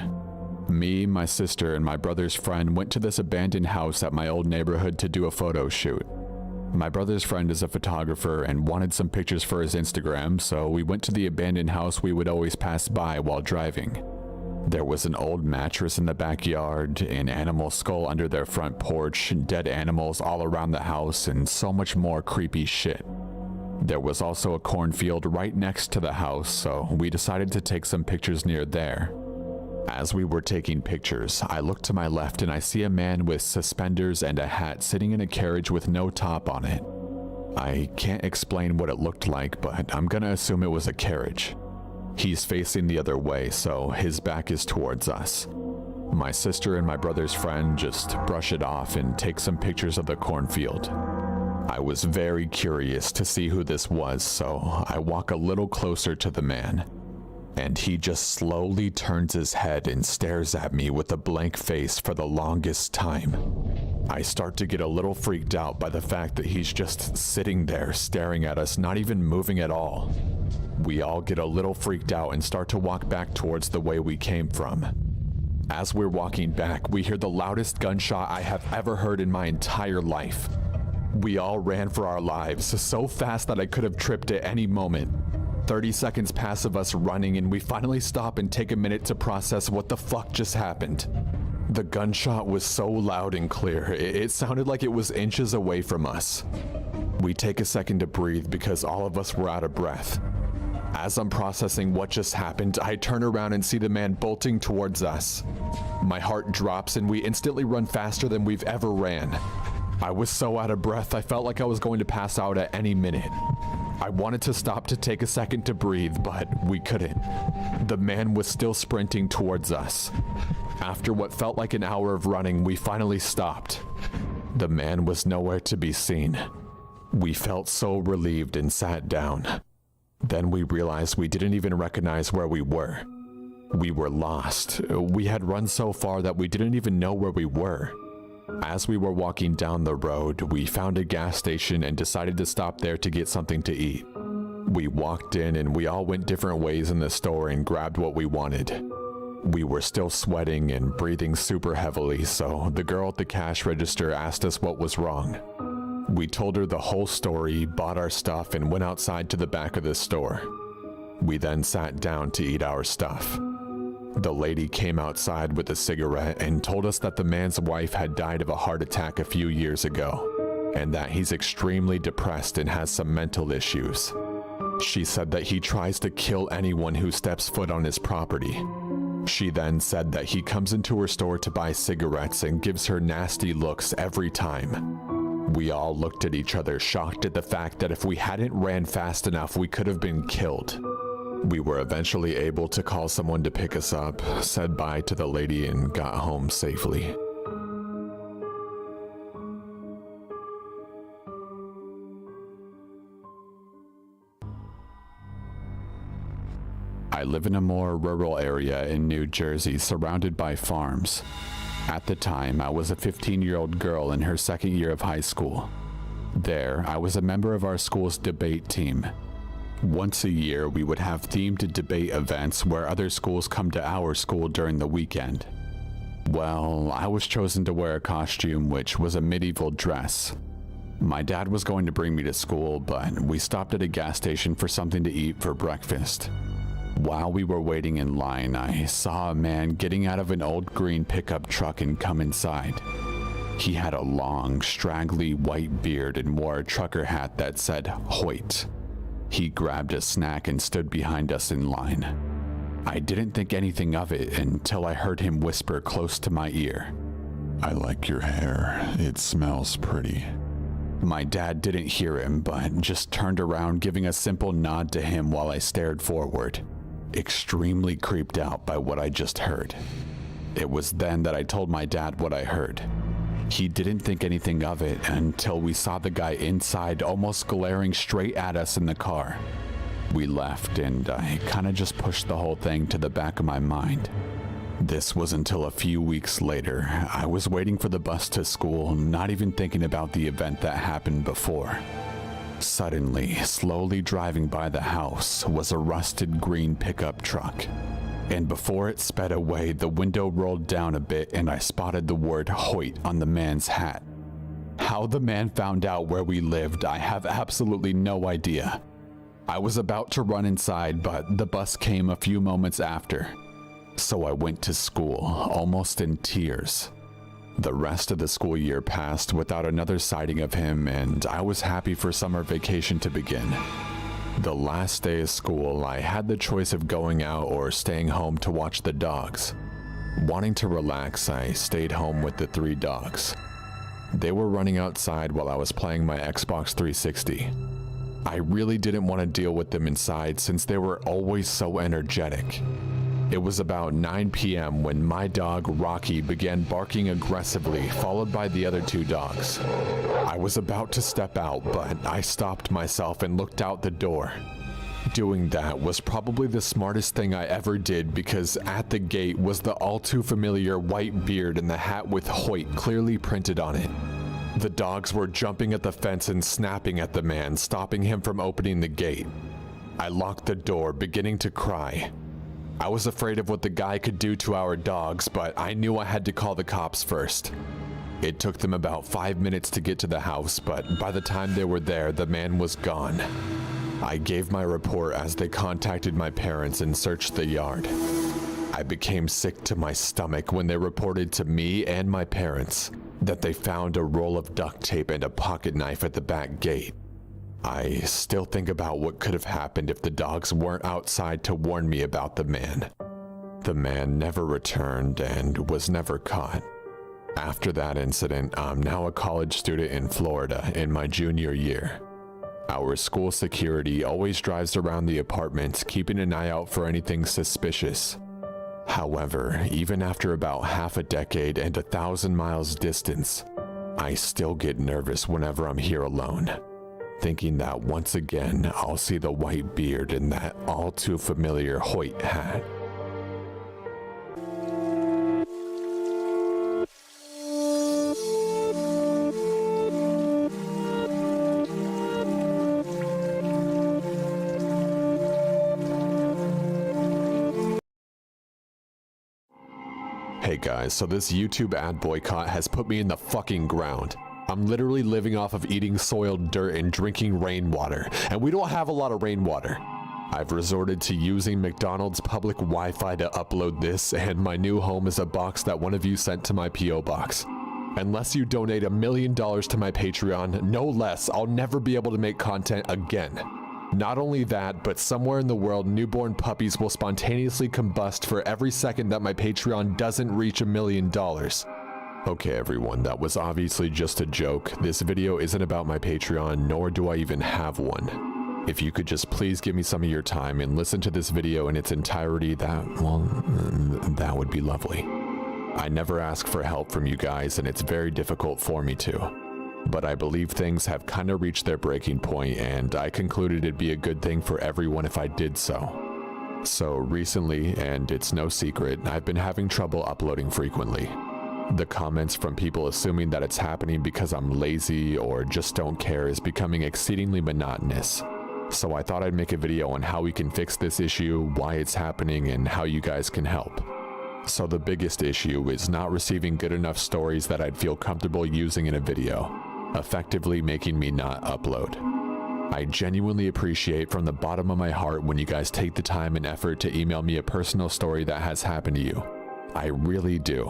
[SPEAKER 1] Me, my sister, and my brother's friend went to this abandoned house at my old neighborhood to do a photo shoot. My brother's friend is a photographer and wanted some pictures for his Instagram, so we went to the abandoned house we would always pass by while driving. There was an old mattress in the backyard, an animal skull under their front porch, dead animals all around the house, and so much more creepy shit. There was also a cornfield right next to the house, so we decided to take some pictures near there. As we were taking pictures, I look to my left and I see a man with suspenders and a hat sitting in a carriage with no top on it. I can't explain what it looked like, but I'm gonna assume it was a carriage. He's facing the other way, so his back is towards us. My sister and my brother's friend just brush it off and take some pictures of the cornfield. I was very curious to see who this was, so I walk a little closer to the man. And he just slowly turns his head and stares at me with a blank face for the longest time. I start to get a little freaked out by the fact that he's just sitting there staring at us, not even moving at all. We all get a little freaked out and start to walk back towards the way we came from. As we're walking back, we hear the loudest gunshot I have ever heard in my entire life. We all ran for our lives, so fast that I could have tripped at any moment. 30 seconds pass of us running, and we finally stop and take a minute to process what the fuck just happened. The gunshot was so loud and clear, it sounded like it was inches away from us. We take a second to breathe because all of us were out of breath. As I'm processing what just happened, I turn around and see the man bolting towards us. My heart drops and we instantly run faster than we've ever ran. I was so out of breath, I felt like I was going to pass out at any minute. I wanted to stop to take a second to breathe, but we couldn't. The man was still sprinting towards us. After what felt like an hour of running, we finally stopped. The man was nowhere to be seen. We felt so relieved and sat down. Then we realized we didn't even recognize where we were. We were lost. We had run so far that we didn't even know where we were. As we were walking down the road, we found a gas station and decided to stop there to get something to eat. We walked in and we all went different ways in the store and grabbed what we wanted. We were still sweating and breathing super heavily, so the girl at the cash register asked us what was wrong. We told her the whole story, bought our stuff, and went outside to the back of the store. We then sat down to eat our stuff. The lady came outside with a cigarette and told us that the man's wife had died of a heart attack a few years ago, and that he's extremely depressed and has some mental issues. She said that he tries to kill anyone who steps foot on his property. She then said that he comes into her store to buy cigarettes and gives her nasty looks every time. We all looked at each other, shocked at the fact that if we hadn't ran fast enough, we could have been killed. We were eventually able to call someone to pick us up, said bye to the lady, and got home safely. I live in a more rural area in New Jersey, surrounded by farms. At the time, I was a 15-year-old girl in her second year of high school. There, I was a member of our school's debate team. Once a year, we would have themed debate events where other schools come to our school during the weekend. Well, I was chosen to wear a costume, which was a medieval dress. My dad was going to bring me to school, but we stopped at a gas station for something to eat for breakfast. While we were waiting in line, I saw a man getting out of an old green pickup truck and come inside. He had a long, straggly white beard and wore a trucker hat that said Hoyt. He grabbed a snack and stood behind us in line. I didn't think anything of it until I heard him whisper close to my ear, "I like your hair. It smells pretty." My dad didn't hear him, but just turned around, giving a simple nod to him while I stared forward, extremely creeped out by what I just heard. It was then that I told my dad what I heard. He didn't think anything of it until we saw the guy inside almost glaring straight at us in the car. We left, and I kind of just pushed the whole thing to the back of my mind. This was until a few weeks later. I was waiting for the bus to school, not even thinking about the event that happened before. Suddenly, slowly driving by the house was a rusted green pickup truck. And before it sped away, the window rolled down a bit and I spotted the word Hoyt on the man's hat. How the man found out where we lived, I have absolutely no idea. I was about to run inside, but the bus came a few moments after. So I went to school, almost in tears. The rest of the school year passed without another sighting of him, and I was happy for summer vacation to begin. The last day of school, I had the choice of going out or staying home to watch the dogs. Wanting to relax, I stayed home with the 3 dogs. They were running outside while I was playing my Xbox 360. I really didn't want to deal with them inside since they were always so energetic. It was about 9 p.m. when my dog, Rocky, began barking aggressively, followed by the other 2 dogs. I was about to step out, but I stopped myself and looked out the door. Doing that was probably the smartest thing I ever did because at the gate was the all too familiar white beard and the hat with Hoyt clearly printed on it. The dogs were jumping at the fence and snapping at the man, stopping him from opening the gate. I locked the door, beginning to cry. I was afraid of what the guy could do to our dogs, but I knew I had to call the cops first. It took them about 5 minutes to get to the house, but by the time they were there, the man was gone. I gave my report as they contacted my parents and searched the yard. I became sick to my stomach when they reported to me and my parents that they found a roll of duct tape and a pocket knife at the back gate. I still think about what could have happened if the dogs weren't outside to warn me about the man. The man never returned and was never caught. After that incident, I'm now a college student in Florida in my junior year. Our school security always drives around the apartments, keeping an eye out for anything suspicious. However, even after about half a decade and 1,000 miles distance, I still get nervous whenever I'm here alone, thinking that once again I'll see the white beard and that all too familiar Hoyt hat. Hey guys, so this YouTube ad boycott has put me in the fucking ground. I'm literally living off of eating soiled dirt and drinking rainwater, and we don't have a lot of rainwater. I've resorted to using McDonald's public Wi-Fi to upload this, and my new home is a box that one of you sent to my P.O. box. Unless you donate $1 million to my Patreon, no less, I'll never be able to make content again. Not only that, but somewhere in the world, newborn puppies will spontaneously combust for every second that my Patreon doesn't reach $1 million. Okay everyone, that was obviously just a joke. This video isn't about my Patreon, nor do I even have one. If you could just please give me some of your time and listen to this video in its entirety, that would be lovely. I never ask for help from you guys, and it's very difficult for me to. But I believe things have kind of reached their breaking point, and I concluded it'd be a good thing for everyone if I did so. So recently, and it's no secret, I've been having trouble uploading frequently. The comments from people assuming that it's happening because I'm lazy or just don't care is becoming exceedingly monotonous. So I thought I'd make a video on how we can fix this issue, why it's happening, and how you guys can help. So the biggest issue is not receiving good enough stories that I'd feel comfortable using in a video, effectively making me not upload. I genuinely appreciate from the bottom of my heart when you guys take the time and effort to email me a personal story that has happened to you. I really do.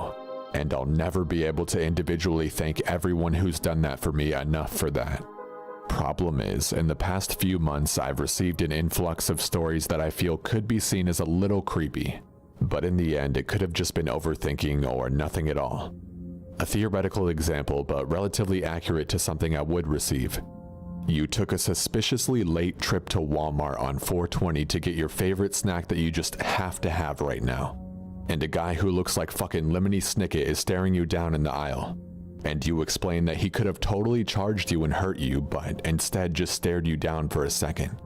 [SPEAKER 1] And I'll never be able to individually thank everyone who's done that for me enough for that. Problem is, in the past few months, I've received an influx of stories that I feel could be seen as a little creepy. But in the end, it could have just been overthinking or nothing at all. A theoretical example, but relatively accurate to something I would receive. You took a suspiciously late trip to Walmart on 4/20 to get your favorite snack that you just have to have right now. And a guy who looks like fucking Lemony Snicket is staring you down in the aisle. And you explain that he could have totally charged you and hurt you, but instead just stared you down for a second.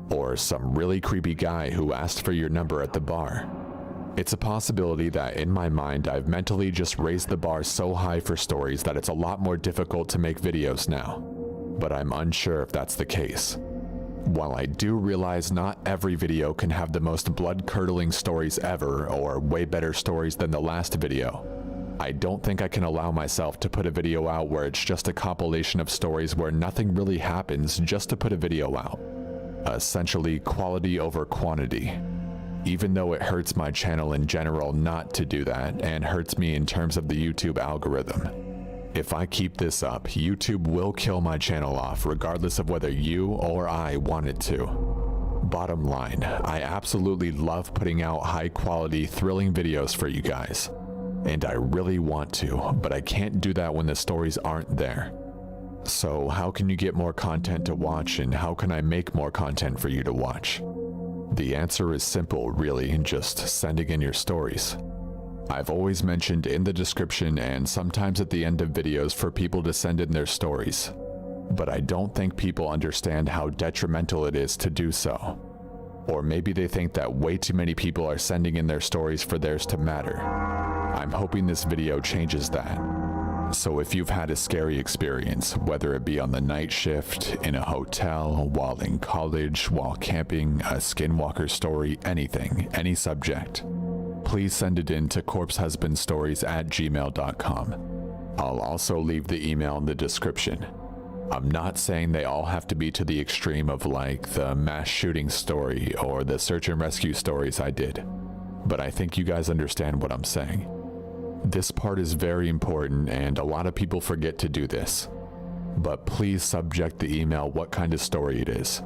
[SPEAKER 1] Or some really creepy guy who asked for your number at the bar. It's a possibility that in my mind I've mentally just raised the bar so high for stories that it's a lot more difficult to make videos now. But I'm unsure if that's the case. While I do realize not every video can have the most blood-curdling stories ever or way better stories than the last video, I don't think I can allow myself to put a video out where it's just a compilation of stories where nothing really happens just to put a video out. Essentially quality over quantity. Even though it hurts my channel in general not to do that and hurts me in terms of the YouTube algorithm. If I keep this up, YouTube will kill my channel off regardless of whether you or I want it to. Bottom line, I absolutely love putting out high quality, thrilling videos for you guys. And I really want to, but I can't do that when the stories aren't there. So how can you get more content to watch, and how can I make more content for you to watch? The answer is simple, really, just sending in your stories. I've always mentioned in the description and sometimes at the end of videos for people to send in their stories, but I don't think people understand how detrimental it is to do so. Or maybe they think that way too many people are sending in their stories for theirs to matter. I'm hoping this video changes that. So if you've had a scary experience, whether it be on the night shift, in a hotel, while in college, while camping, a skinwalker story, anything, any subject, please send it in to corpsehusbandstories@gmail.com. I'll also leave the email in the description. I'm not saying they all have to be to the extreme of like the mass shooting story or the search and rescue stories I did, but I think you guys understand what I'm saying. This part is very important and a lot of people forget to do this, but please subject the email what kind of story it is.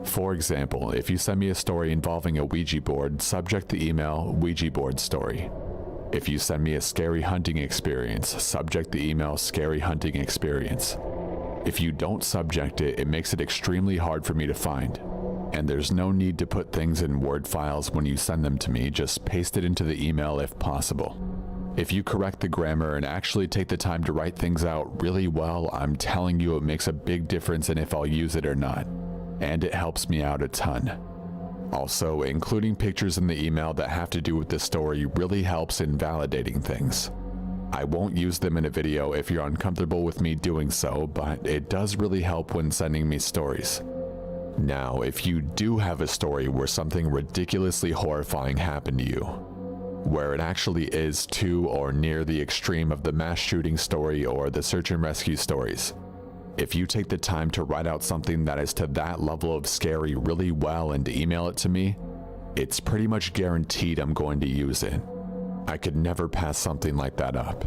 [SPEAKER 1] For example, if you send me a story involving a Ouija board, subject the email Ouija board story. If you send me a scary hunting experience, subject the email scary hunting experience. If you don't subject it, it makes it extremely hard for me to find. And there's no need to put things in Word files when you send them to me, just paste it into the email if possible. If you correct the grammar and actually take the time to write things out really well, I'm telling you it makes a big difference in if I'll use it or not. And it helps me out a ton. Also, including pictures in the email that have to do with the story really helps in validating things. I won't use them in a video if you're uncomfortable with me doing so, but it does really help when sending me stories. Now, if you do have a story where something ridiculously horrifying happened to you, where it actually is to or near the extreme of the mass shooting story or the search and rescue stories, if you take the time to write out something that is to that level of scary really well and email it to me, it's pretty much guaranteed I'm going to use it. I could never pass something like that up.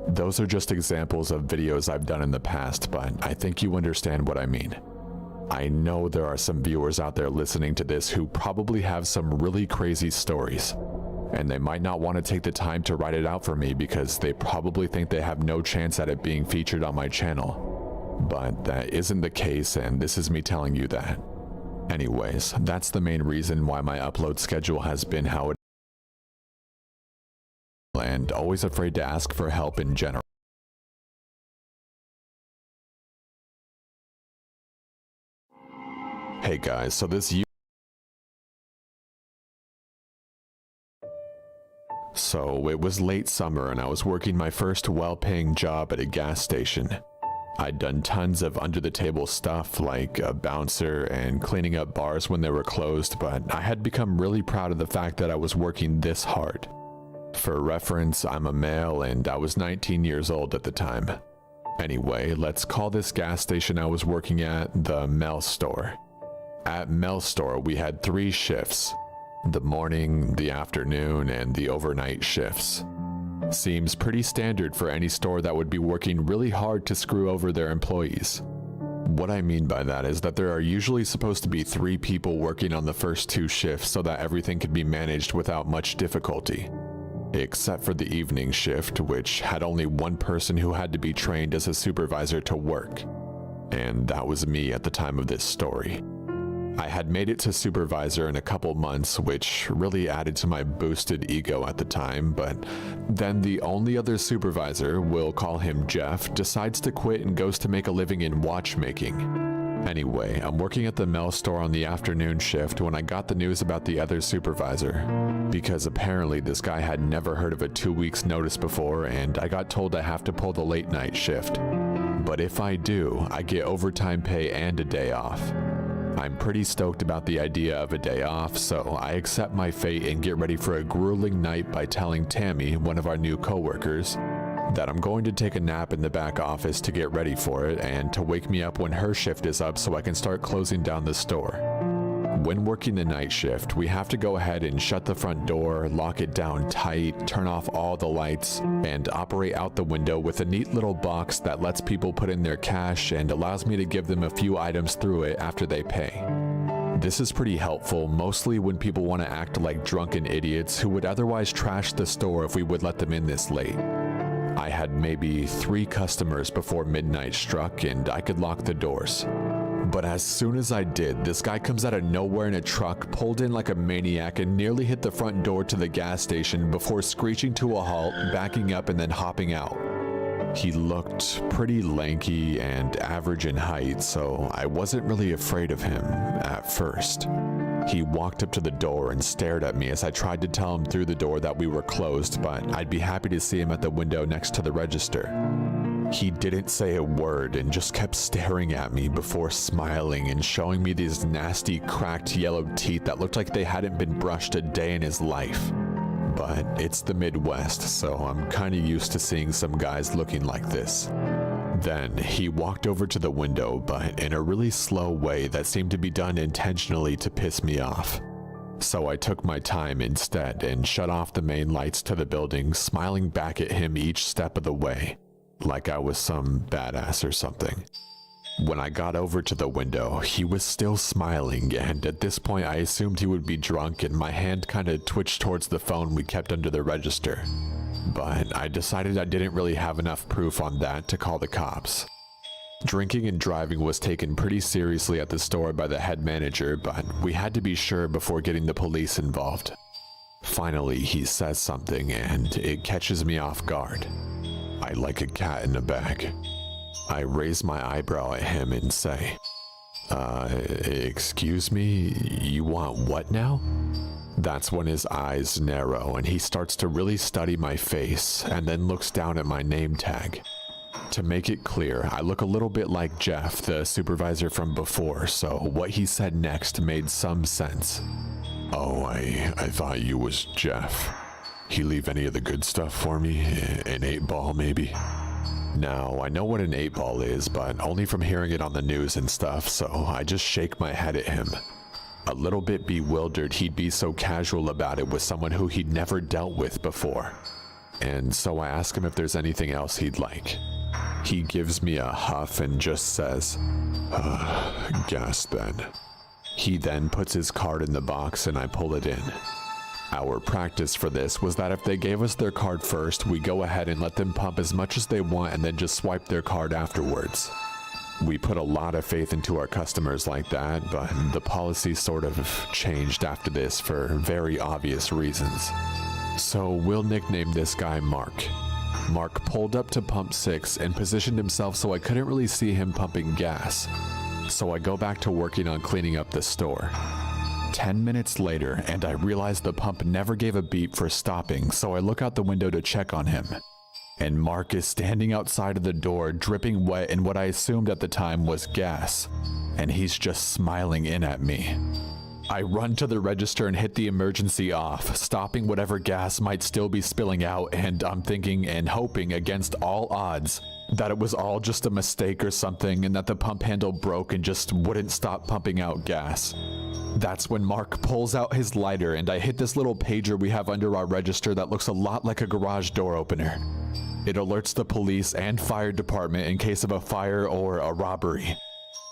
[SPEAKER 1] Those are just examples of videos I've done in the past, but I think you understand what I mean. I know there are some viewers out there listening to this who probably have some really crazy stories, and they might not want to take the time to write it out for me because they probably think they have no chance at it being featured on my channel. But that isn't the case, and this is me telling you that. Anyways, that's the main reason why my upload schedule has been how it is, and always afraid to ask for help in general. Hey guys, so it was late summer and I was working my first well-paying job at a gas station. I'd done tons of under-the-table stuff like a bouncer and cleaning up bars when they were closed, but I had become really proud of the fact that I was working this hard. For reference, I'm a male and I was 19 years old at the time. Anyway, let's call this gas station I was working at the Mel Store. At Mel Store, we had 3 shifts: the morning, the afternoon, and the overnight shifts. Seems pretty standard for any store that would be working really hard to screw over their employees. What I mean by that is that there are usually supposed to be 3 people working on the first 2 shifts so that everything could be managed without much difficulty. Except for the evening shift, which had only 1 person who had to be trained as a supervisor to work. And that was me at the time of this story. I had made it to supervisor in a couple months, which really added to my boosted ego at the time, but then the only other supervisor, we'll call him Jeff, decides to quit and goes to make a living in watchmaking. Anyway, I'm working at the Mel Store on the afternoon shift when I got the news about the other supervisor, because apparently this guy had never heard of a 2 weeks notice before, and I got told I have to pull the late night shift. But if I do, I get overtime pay and a day off. I'm pretty stoked about the idea of a day off, so I accept my fate and get ready for a grueling night by telling Tammy, one of our new coworkers, that I'm going to take a nap in the back office to get ready for it and to wake me up when her shift is up so I can start closing down the store. When working the night shift, we have to go ahead and shut the front door, lock it down tight, turn off all the lights, and operate out the window with a neat little box that lets people put in their cash and allows me to give them a few items through it after they pay. This is pretty helpful, mostly when people want to act like drunken idiots who would otherwise trash the store if we would let them in this late. I had maybe 3 customers before midnight struck and I could lock the doors. But as soon as I did, this guy comes out of nowhere in a truck, pulled in like a maniac, and nearly hit the front door to the gas station before screeching to a halt, backing up, and then hopping out. He looked pretty lanky and average in height, so I wasn't really afraid of him at first. He walked up to the door and stared at me as I tried to tell him through the door that we were closed, but I'd be happy to see him at the window next to the register. He didn't say a word and just kept staring at me before smiling and showing me these nasty cracked yellow teeth that looked like they hadn't been brushed a day in his life. But it's the Midwest, so I'm kinda used to seeing some guys looking like this. Then he walked over to the window, but in a really slow way that seemed to be done intentionally to piss me off. So I took my time instead and shut off the main lights to the building, smiling back at him each step of the way, like I was some badass or something. When I got over to the window, he was still smiling, and at this point I assumed he would be drunk and my hand kinda twitched towards the phone we kept under the register. But I decided I didn't really have enough proof on that to call the cops. Drinking and driving was taken pretty seriously at the store by the head manager, but we had to be sure before getting the police involved. Finally, he says something and it catches me off guard. I like a cat in a bag. I raise my eyebrow at him and say, excuse me, you want what now? That's when his eyes narrow and he starts to really study my face and then looks down at my name tag. To make it clear, I look a little bit like Jeff, the supervisor from before, so what he said next made some sense. Oh, I thought you was Jeff. He leave any of the good stuff for me? An 8-ball maybe? Now, I know what an 8-ball is, but only from hearing it on the news and stuff, so I just shake my head at him. A little bit bewildered he'd be so casual about it with someone who he'd never dealt with before. And so I ask him if there's anything else he'd like. He gives me a huff and just says, gas then. He then puts his card in the box and I pull it in. Our practice for this was that if they gave us their card first, we go ahead and let them pump as much as they want and then just swipe their card afterwards. We put a lot of faith into our customers like that, but the policy sort of changed after this for very obvious reasons. So we'll nickname this guy Mark. Mark pulled up to pump 6 and positioned himself so I couldn't really see him pumping gas. So I go back to working on cleaning up the store. 10 minutes later, and I realize the pump never gave a beep for stopping, so I look out the window to check on him. And Mark is standing outside of the door, dripping wet in what I assumed at the time was gas, and he's just smiling in at me. I run to the register and hit the emergency off, stopping whatever gas might still be spilling out, and I'm thinking and hoping against all odds that it was all just a mistake or something and that the pump handle broke and just wouldn't stop pumping out gas. That's when Mark pulls out his lighter and I hit this little pager we have under our register that looks a lot like a garage door opener. It alerts the police and fire department in case of a fire or a robbery.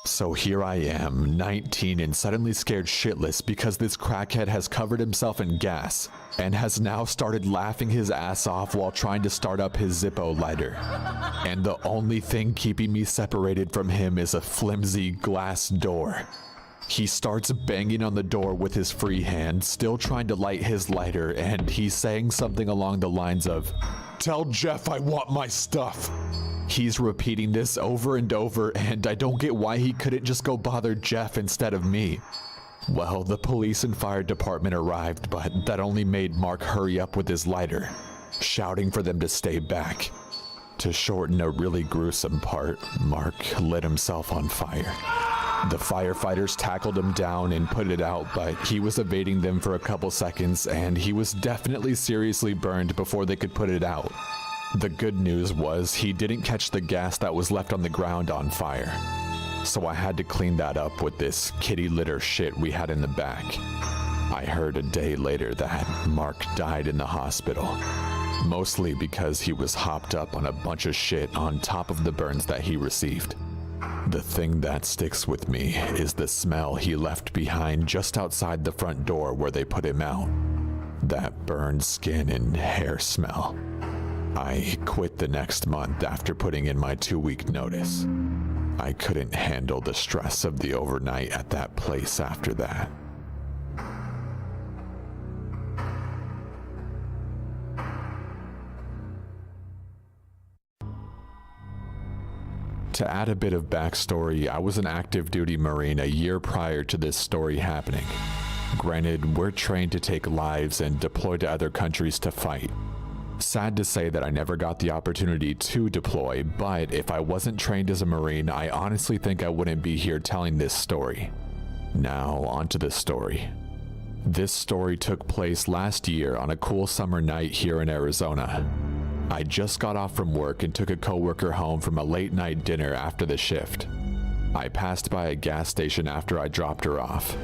[SPEAKER 1] So here I am, 19 and suddenly scared shitless because this crackhead has covered himself in gas and has now started laughing his ass off while trying to start up his Zippo lighter. And the only thing keeping me separated from him is a flimsy glass door. He starts banging on the door with his free hand, still trying to light his lighter, and he's saying something along the lines of, "Tell Jeff I want my stuff." He's repeating this over and over, and I don't get why he couldn't just go bother Jeff instead of me. Well, the police and fire department arrived, but that only made Mark hurry up with his lighter, shouting for them to stay back. To shorten a really gruesome part, Mark lit himself on fire. The firefighters tackled him down and put it out, but he was evading them for a couple seconds, and he was definitely seriously burned before they could put it out. The good news was he didn't catch the gas that was left on the ground on fire. So I had to clean that up with this kitty litter shit we had in the back. I heard a day later that Mark died in the hospital, mostly because he was hopped up on a bunch of shit on top of the burns that he received. The thing that sticks with me is the smell he left behind just outside the front door where they put him out. That burned skin and hair smell. I quit the next month after putting in my 2-week notice. I couldn't handle the stress of the overnight at that place after that. To add a bit of backstory, I was an active duty Marine a year prior to this story happening. Granted, we're trained to take lives and deploy to other countries to fight. Sad to say that I never got the opportunity to deploy, but if I wasn't trained as a Marine, I honestly think I wouldn't be here telling this story. Now, onto the story. This story took place last year on a cool summer night here in Arizona. I just got off from work and took a coworker home from a late night dinner after the shift. I passed by a gas station after I dropped her off.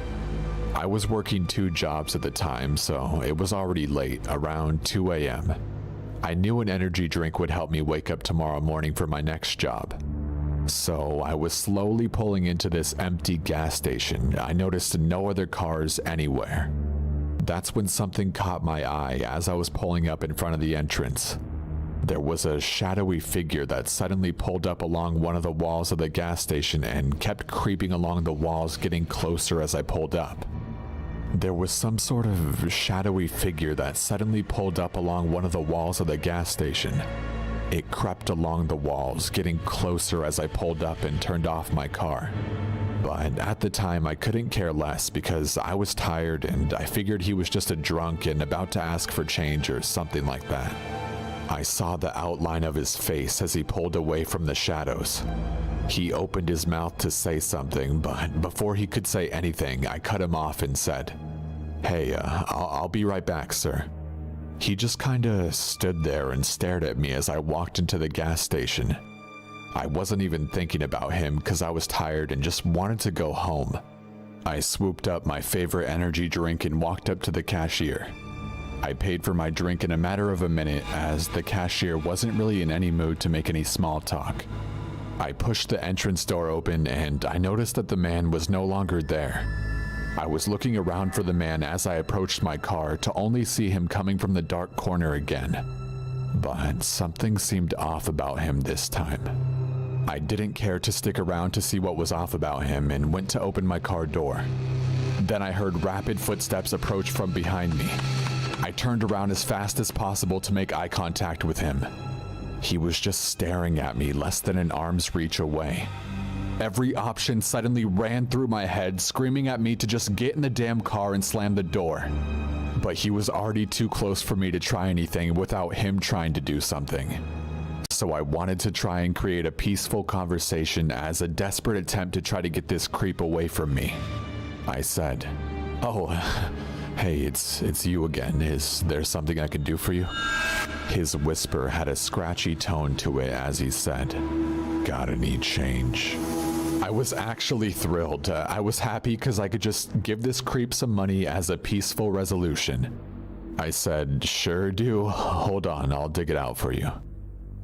[SPEAKER 1] I was working 2 jobs at the time, so it was already late, around 2 a.m. I knew an energy drink would help me wake up tomorrow morning for my next job. So I was slowly pulling into this empty gas station. I noticed no other cars anywhere. That's when something caught my eye as I was pulling up in front of the entrance. There was a shadowy figure that suddenly pulled up along one of the walls of the gas station and kept creeping along the walls, getting closer as I pulled up. There was some sort of shadowy figure that suddenly pulled up along one of the walls of the gas station. It crept along the walls, getting closer as I pulled up and turned off my car. But at the time I couldn't care less because I was tired and I figured he was just a drunk and about to ask for change or something like that. I saw the outline of his face as he pulled away from the shadows. He opened his mouth to say something, but before he could say anything, I cut him off and said, "Hey, I'll be right back, sir." He just kinda stood there and stared at me as I walked into the gas station. I wasn't even thinking about him because I was tired and just wanted to go home. I swooped up my favorite energy drink and walked up to the cashier. I paid for my drink in a matter of a minute as the cashier wasn't really in any mood to make any small talk. I pushed the entrance door open and I noticed that the man was no longer there. I was looking around for the man as I approached my car to only see him coming from the dark corner again. But something seemed off about him this time. I didn't care to stick around to see what was off about him and went to open my car door. Then I heard rapid footsteps approach from behind me. I turned around as fast as possible to make eye contact with him. He was just staring at me less than an arm's reach away. Every option suddenly ran through my head, screaming at me to just get in the damn car and slam the door. But he was already too close for me to try anything without him trying to do something. So I wanted to try and create a peaceful conversation as a desperate attempt to try to get this creep away from me. I said, Oh, hey, it's you again. Is there something I can do for you? His whisper had a scratchy tone to it as he said, "Gotta need change." I was actually thrilled. I was happy because I could just give this creep some money as a peaceful resolution. I said, "Sure do. Hold on, I'll dig it out for you."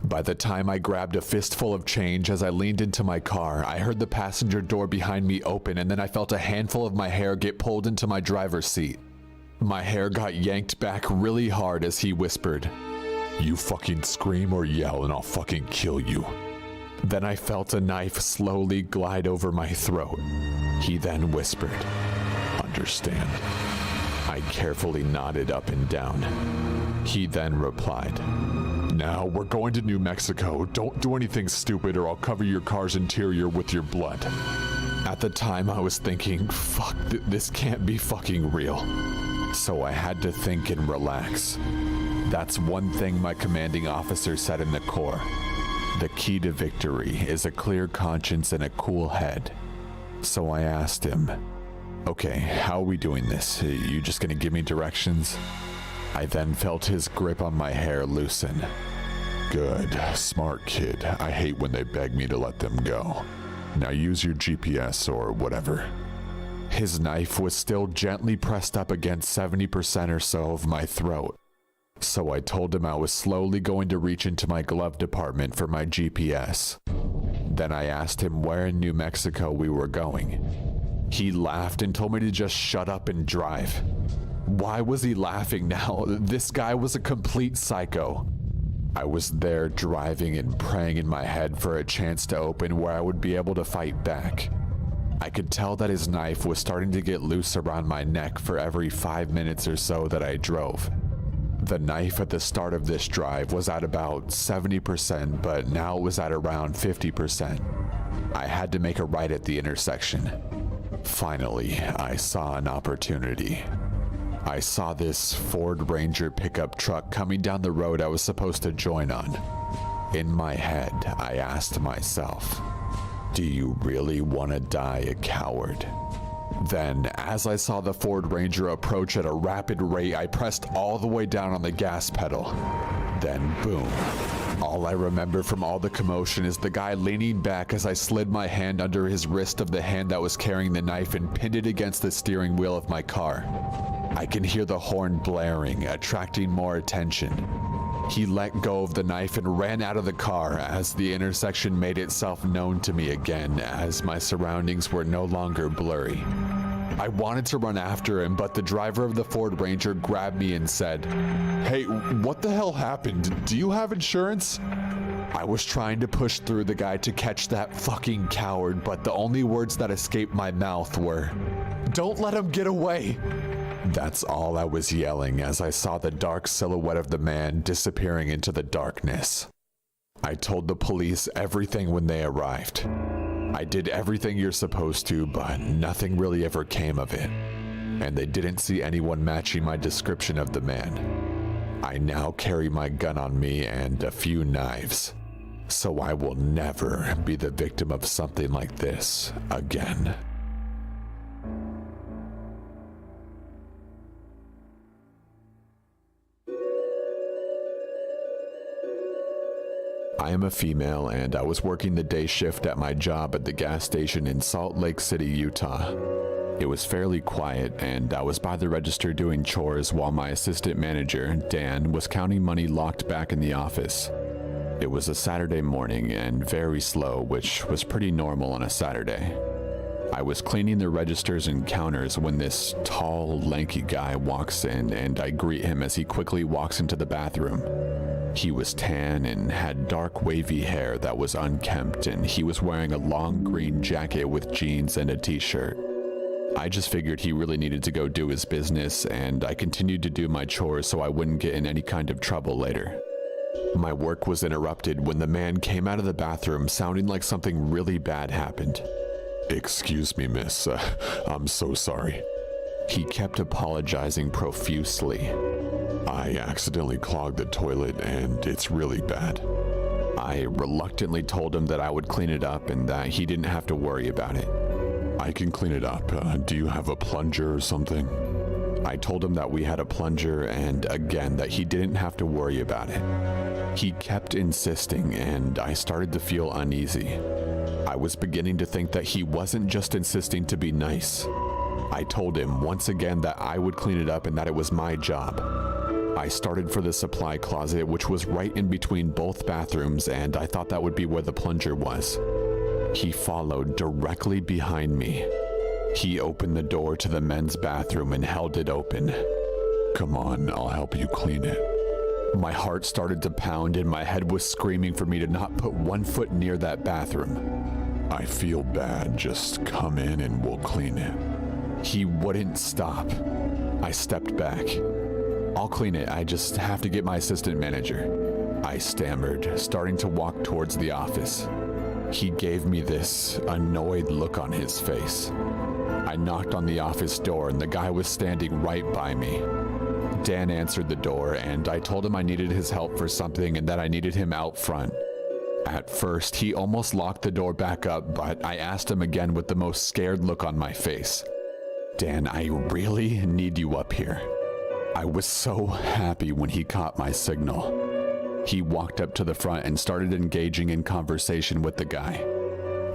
[SPEAKER 1] By the time I grabbed a fistful of change as I leaned into my car, I heard the passenger door behind me open, and then I felt a handful of my hair get pulled into my driver's seat. My hair got yanked back really hard as he whispered, "You fucking scream or yell and I'll fucking kill you." Then I felt a knife slowly glide over my throat. He then whispered, "Understand." I carefully nodded up and down. He then replied, "Now we're going to New Mexico. Don't do anything stupid or I'll cover your car's interior with your blood." At the time I was thinking, fuck, this can't be fucking real. So I had to think and relax. That's one thing my commanding officer said in the Corps. The key to victory is a clear conscience and a cool head. So I asked him, "Okay, how are we doing this? You just gonna give me directions?" I then felt his grip on my hair loosen. "Good, smart kid. I hate when they beg me to let them go. Now use your GPS or whatever." His knife was still gently pressed up against 70% or so of my throat. So I told him I was slowly going to reach into my glove compartment for my GPS. Then I asked him where in New Mexico we were going. He laughed and told me to just shut up and drive. Why was he laughing now? This guy was a complete psycho. I was there driving and praying in my head for a chance to open where I would be able to fight back. I could tell that his knife was starting to get loose around my neck for every 5 minutes or so that I drove. The knife at the start of this drive was at about 70%, but now it was at around 50%. I had to make a right at the intersection. Finally, I saw an opportunity. I saw this Ford Ranger pickup truck coming down the road I was supposed to join on. In my head, I asked myself, "Do you really want to die a coward?" Then, as I saw the Ford Ranger approach at a rapid rate, I pressed all the way down on the gas pedal. Then, boom. All I remember from all the commotion is the guy leaning back as I slid my hand under his wrist of the hand that was carrying the knife and pinned it against the steering wheel of my car. I can hear the horn blaring, attracting more attention. He let go of the knife and ran out of the car as the intersection made itself known to me again, as my surroundings were no longer blurry. I wanted to run after him, but the driver of the Ford Ranger grabbed me and said, "Hey, what the hell happened? Do you have insurance?" I was trying to push through the guy to catch that fucking coward, but the only words that escaped my mouth were, "Don't let him get away." That's all I was yelling as I saw the dark silhouette of the man disappearing into the darkness. I told the police everything when they arrived. I did everything you're supposed to, but nothing really ever came of it. And they didn't see anyone matching my description of the man. I now carry my gun on me and a few knives. So I will never be the victim of something like this again. I am a female and I was working the day shift at my job at the gas station in Salt Lake City, Utah. It was fairly quiet and I was by the register doing chores while my assistant manager, Dan, was counting money locked back in the office. It was a Saturday morning and very slow, which was pretty normal on a Saturday. I was cleaning the registers and counters when this tall, lanky guy walks in and I greet him as he quickly walks into the bathroom. He was tan and had dark wavy hair that was unkempt, and he was wearing a long green jacket with jeans and a t-shirt. I just figured he really needed to go do his business, and I continued to do my chores so I wouldn't get in any kind of trouble later. My work was interrupted when the man came out of the bathroom sounding like something really bad happened. "Excuse me, miss. I'm so sorry." He kept apologizing profusely. "I accidentally clogged the toilet and it's really bad." I reluctantly told him that I would clean it up and that he didn't have to worry about it. I can clean it up. Do you have a plunger or something? I told him that we had a plunger and again that he didn't have to worry about it. He kept insisting and I started to feel uneasy. I was beginning to think that he wasn't just insisting to be nice. I told him once again that I would clean it up and that it was my job. I started for the supply closet, which was right in between both bathrooms, and I thought that would be where the plunger was. He followed directly behind me. He opened the door to the men's bathroom and held it open. Come on, I'll help you clean it. My heart started to pound and my head was screaming for me to not put 1 foot near that bathroom. I feel bad, just come in and we'll clean it. He wouldn't stop. I stepped back. I'll clean it, I just have to get my assistant manager. I stammered, starting to walk towards the office. He gave me this annoyed look on his face. I knocked on the office door and the guy was standing right by me. Dan answered the door and I told him I needed his help for something and that I needed him out front. At first, he almost locked the door back up, but I asked him again with the most scared look on my face. Dan, I really need you up here. I was so happy when he caught my signal. He walked up to the front and started engaging in conversation with the guy.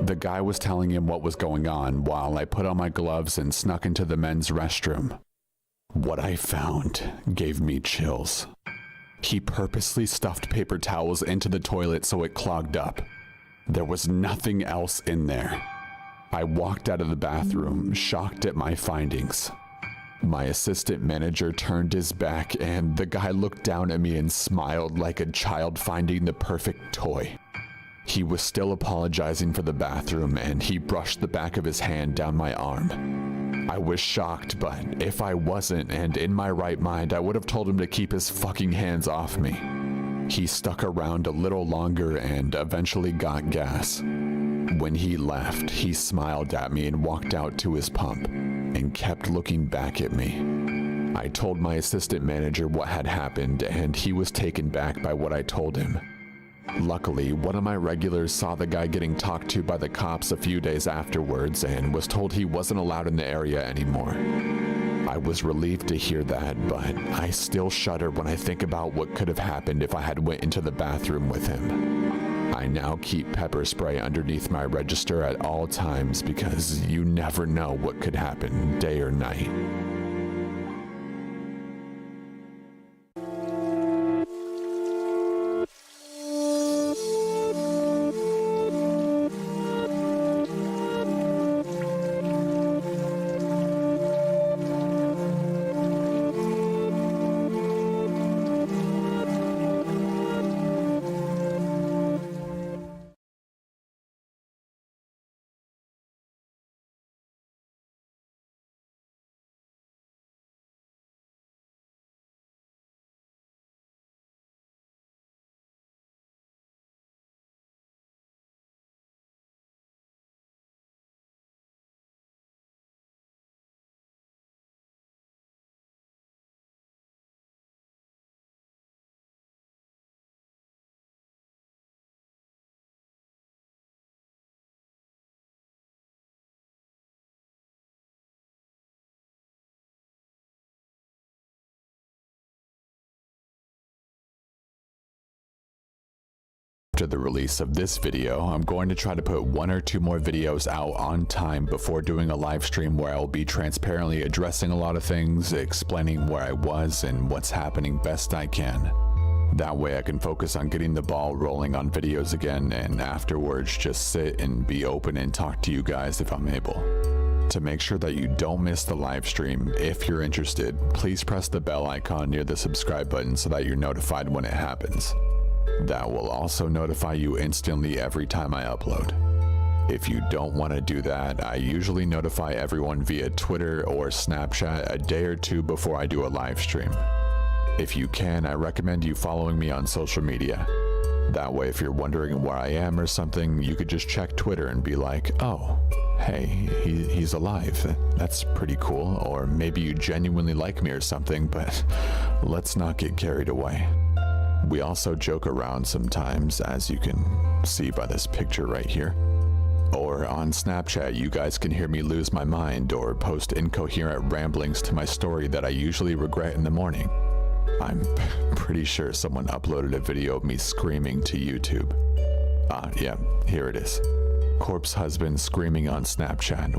[SPEAKER 1] The guy was telling him what was going on while I put on my gloves and snuck into the men's restroom. What I found gave me chills. He purposely stuffed paper towels into the toilet so it clogged up. There was nothing else in there. I walked out of the bathroom, shocked at my findings. My assistant manager turned his back and the guy looked down at me and smiled like a child finding the perfect toy. He was still apologizing for the bathroom and he brushed the back of his hand down my arm. I was shocked, but if I wasn't and in my right mind, I would have told him to keep his fucking hands off me. He stuck around a little longer and eventually got gas. When he left, he smiled at me and walked out to his pump and kept looking back at me. I told my assistant manager what had happened and he was taken back by what I told him. Luckily, one of my regulars saw the guy getting talked to by the cops a few days afterwards and was told he wasn't allowed in the area anymore. I was relieved to hear that, but I still shudder when I think about what could have happened if I had went into the bathroom with him. I now keep pepper spray underneath my register at all times because you never know what could happen day or night. After the release of this video, I'm going to try to put 1 or 2 more videos out on time before doing a live stream where I'll be transparently addressing a lot of things, explaining where I was and what's happening best I can. That way I can focus on getting the ball rolling on videos again and afterwards just sit and be open and talk to you guys if I'm able. To make sure that you don't miss the live stream, if you're interested, please press the bell icon near the subscribe button so that you're notified when it happens. That will also notify you instantly every time I upload. If you don't want to do that, I usually notify everyone via Twitter or Snapchat a day or 2 before I do a live stream. If you can, I recommend you following me on social media. That way, if you're wondering where I am or something, you could just check Twitter and be like, oh, hey, he's alive. That's pretty cool. Or maybe you genuinely like me or something, but let's not get carried away. We also joke around sometimes, as you can see by this picture right here. Or on Snapchat, you guys can hear me lose my mind or post incoherent ramblings to my story that I usually regret in the morning. I'm pretty sure someone uploaded a video of me screaming to YouTube. Yeah, here it is. Corpse husband screaming on Snapchat.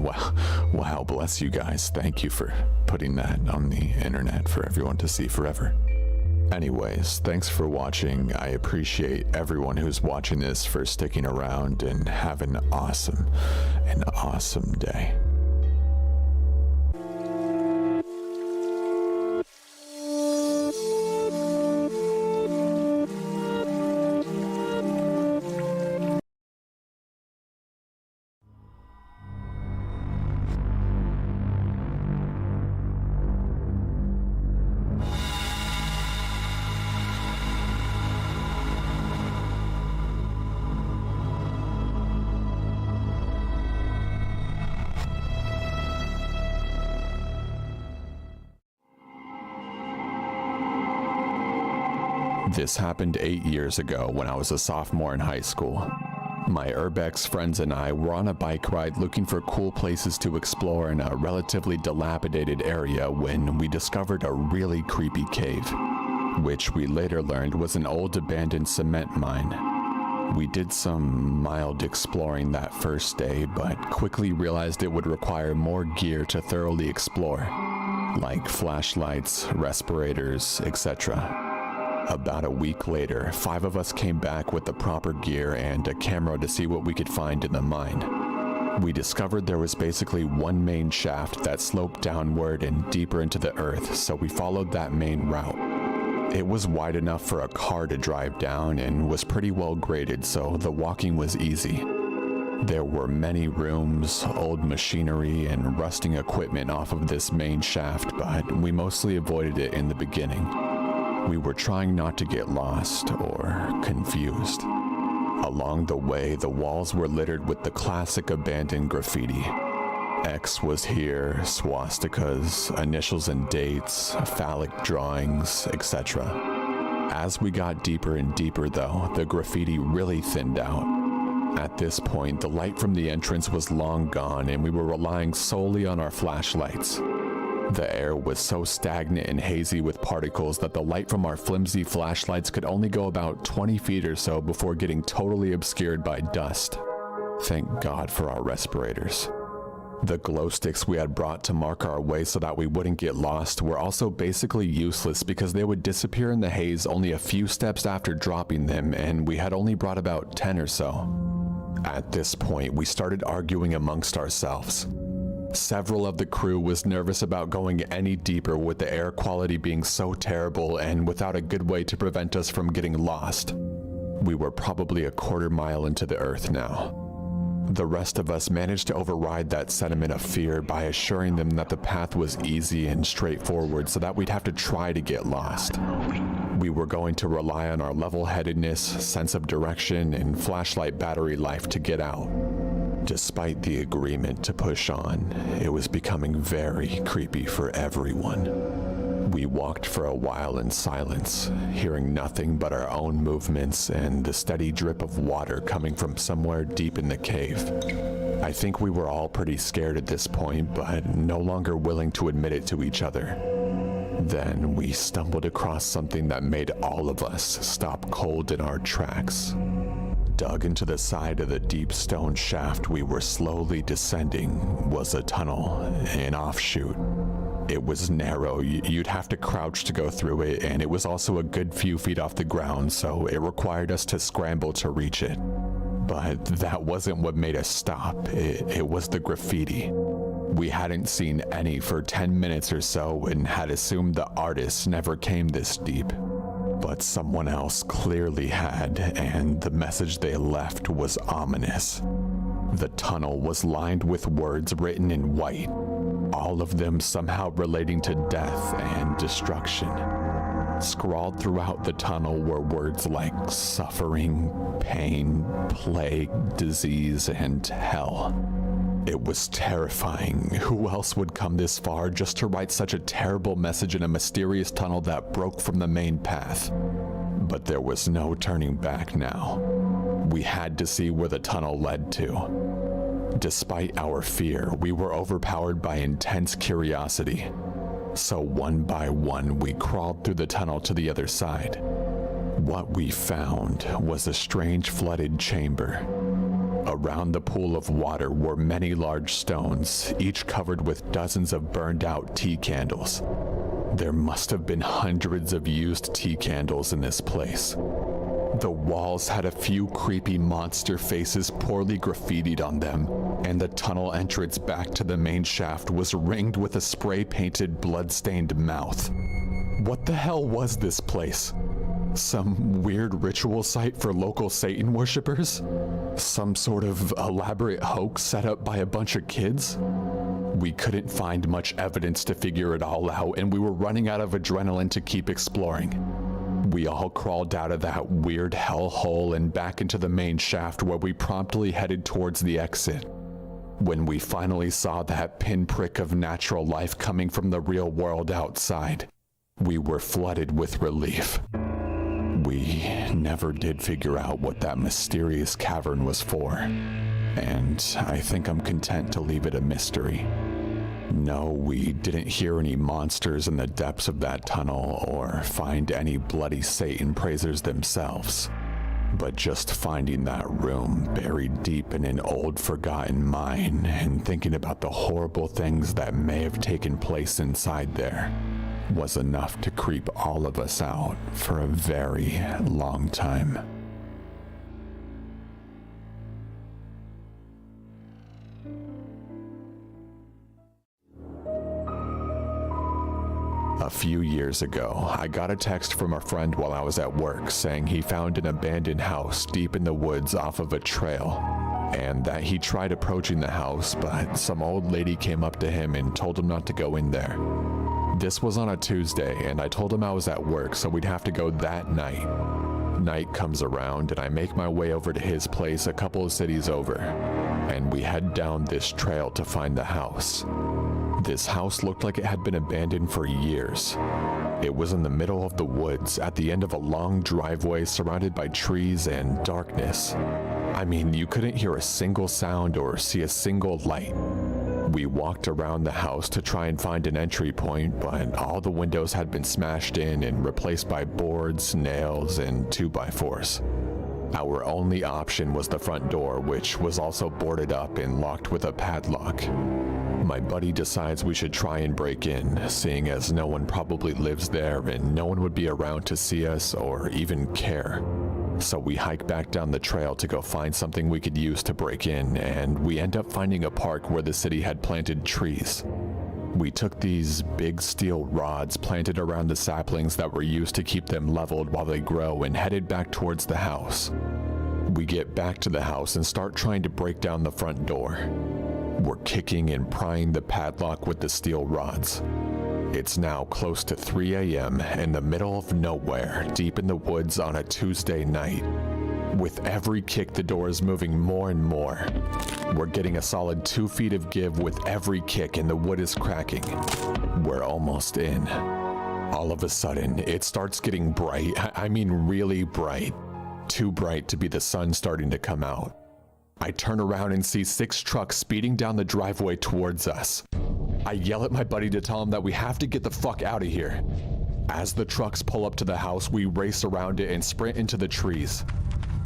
[SPEAKER 1] Wow, bless you guys. Thank you for putting that on the internet for everyone to see forever. Anyways, thanks for watching. I appreciate everyone who's watching this for sticking around, and have an awesome day. This happened 8 years ago when I was a sophomore in high school. My Urbex friends and I were on a bike ride looking for cool places to explore in a relatively dilapidated area when we discovered a really creepy cave, which we later learned was an old abandoned cement mine. We did some mild exploring that first day, but quickly realized it would require more gear to thoroughly explore, like flashlights, respirators, etc. About a week later, 5 of us came back with the proper gear and a camera to see what we could find in the mine. We discovered there was basically one main shaft that sloped downward and deeper into the earth, so we followed that main route. It was wide enough for a car to drive down and was pretty well graded, so the walking was easy. There were many rooms, old machinery, and rusting equipment off of this main shaft, but we mostly avoided it in the beginning. We were trying not to get lost or confused. Along the way, the walls were littered with the classic abandoned graffiti. X was here, swastikas, initials and dates, phallic drawings, etc. As we got deeper and deeper though, the graffiti really thinned out. At this point, the light from the entrance was long gone and we were relying solely on our flashlights. The air was so stagnant and hazy with particles that the light from our flimsy flashlights could only go about 20 feet or so before getting totally obscured by dust. Thank God for our respirators. The glow sticks we had brought to mark our way so that we wouldn't get lost were also basically useless because they would disappear in the haze only a few steps after dropping them, and we had only brought about 10 or so. At this point, we started arguing amongst ourselves. Several of the crew was nervous about going any deeper with the air quality being so terrible and without a good way to prevent us from getting lost. We were probably a quarter mile into the earth now. The rest of us managed to override that sentiment of fear by assuring them that the path was easy and straightforward so that we'd have to try to get lost. We were going to rely on our level-headedness, sense of direction, and flashlight battery life to get out. Despite the agreement to push on, it was becoming very creepy for everyone. We walked for a while in silence, hearing nothing but our own movements and the steady drip of water coming from somewhere deep in the cave. I think we were all pretty scared at this point, but no longer willing to admit it to each other. Then we stumbled across something that made all of us stop cold in our tracks. Dug into the side of the deep stone shaft we were slowly descending was a tunnel, an offshoot. It was narrow, you'd have to crouch to go through it, and it was also a good few feet off the ground, so it required us to scramble to reach it. But that wasn't what made us stop, it was the graffiti. We hadn't seen any for 10 minutes or so and had assumed the artists never came this deep. But someone else clearly had, and the message they left was ominous. The tunnel was lined with words written in white, all of them somehow relating to death and destruction. Scrawled throughout the tunnel were words like suffering, pain, plague, disease, and hell. It was terrifying. Who else would come this far just to write such a terrible message in a mysterious tunnel that broke from the main path? But there was no turning back now. We had to see where the tunnel led to. Despite our fear, we were overpowered by intense curiosity. So one by one, we crawled through the tunnel to the other side. What we found was a strange flooded chamber. Around the pool of water were many large stones, each covered with dozens of burned out tea candles. There must have been hundreds of used tea candles in this place. The walls had a few creepy monster faces poorly graffitied on them, and the tunnel entrance back to the main shaft was ringed with a spray-painted, blood-stained mouth. What the hell was this place? Some weird ritual site for local Satan worshippers? Some sort of elaborate hoax set up by a bunch of kids? We couldn't find much evidence to figure it all out, and we were running out of adrenaline to keep exploring. We all crawled out of that weird hellhole and back into the main shaft, where we promptly headed towards the exit. When we finally saw that pinprick of natural life coming from the real world outside, we were flooded with relief. We never did figure out what that mysterious cavern was for, and I think I'm content to leave it a mystery. No, we didn't hear any monsters in the depths of that tunnel or find any bloody Satan praisers themselves, but just finding that room buried deep in an old forgotten mine and thinking about the horrible things that may have taken place inside there was enough to creep all of us out for a very long time. A few years ago, I got a text from a friend while I was at work saying he found an abandoned house deep in the woods off of a trail, and that he tried approaching the house, but some old lady came up to him and told him not to go in there. This was on a Tuesday, and I told him I was at work, so we'd have to go that night. Night comes around, and I make my way over to his place a couple of cities over, and we head down this trail to find the house. This house looked like it had been abandoned for years. It was in the middle of the woods, at the end of a long driveway surrounded by trees and darkness. I mean, you couldn't hear a single sound or see a single light. We walked around the house to try and find an entry point, but all the windows had been smashed in and replaced by boards, nails, and 2x4s. Our only option was the front door, which was also boarded up and locked with a padlock. My buddy decides we should try and break in, seeing as no one probably lives there and no one would be around to see us or even care. So we hike back down the trail to go find something we could use to break in, and we end up finding a park where the city had planted trees. We took these big steel rods planted around the saplings that were used to keep them leveled while they grow and headed back towards the house. We get back to the house and start trying to break down the front door. We're kicking and prying the padlock with the steel rods. It's now close to 3 a.m. in the middle of nowhere, deep in the woods on a Tuesday night. With every kick, the door is moving more and more. We're getting a solid 2 feet of give with every kick, and the wood is cracking. We're almost in. All of a sudden, it starts getting bright. I mean really bright. Too bright to be the sun starting to come out. I turn around and see 6 trucks speeding down the driveway towards us. I yell at my buddy to tell him that we have to get the fuck out of here. As the trucks pull up to the house, we race around it and sprint into the trees.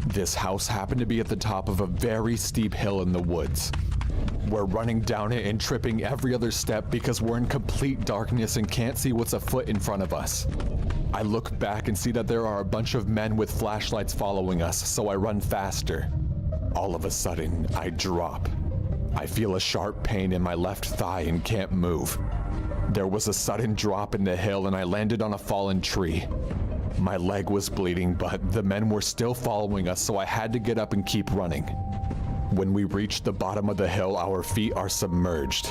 [SPEAKER 1] This house happened to be at the top of a very steep hill in the woods. We're running down it and tripping every other step because we're in complete darkness and can't see what's afoot in front of us. I look back and see that there are a bunch of men with flashlights following us, so I run faster. All of a sudden, I drop. I feel a sharp pain in my left thigh and can't move. There was a sudden drop in the hill and I landed on a fallen tree. My leg was bleeding, but the men were still following us, so I had to get up and keep running. When we reach the bottom of the hill, our feet are submerged.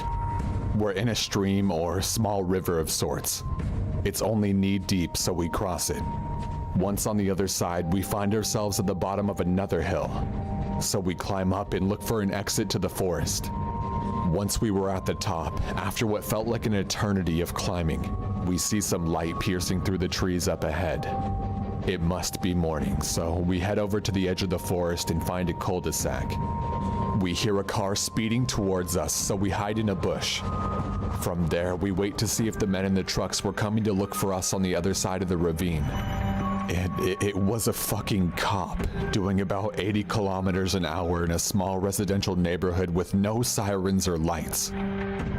[SPEAKER 1] We're in a stream or small river of sorts. It's only knee deep, so we cross it. Once on the other side, we find ourselves at the bottom of another hill. So we climb up and look for an exit to the forest. Once we were at the top, after what felt like an eternity of climbing, we see some light piercing through the trees up ahead. It must be morning, so we head over to the edge of the forest and find a cul-de-sac. We hear a car speeding towards us, so we hide in a bush. From there, we wait to see if the men in the trucks were coming to look for us on the other side of the ravine. It was a fucking cop doing about 80 kilometers an hour in a small residential neighborhood with no sirens or lights.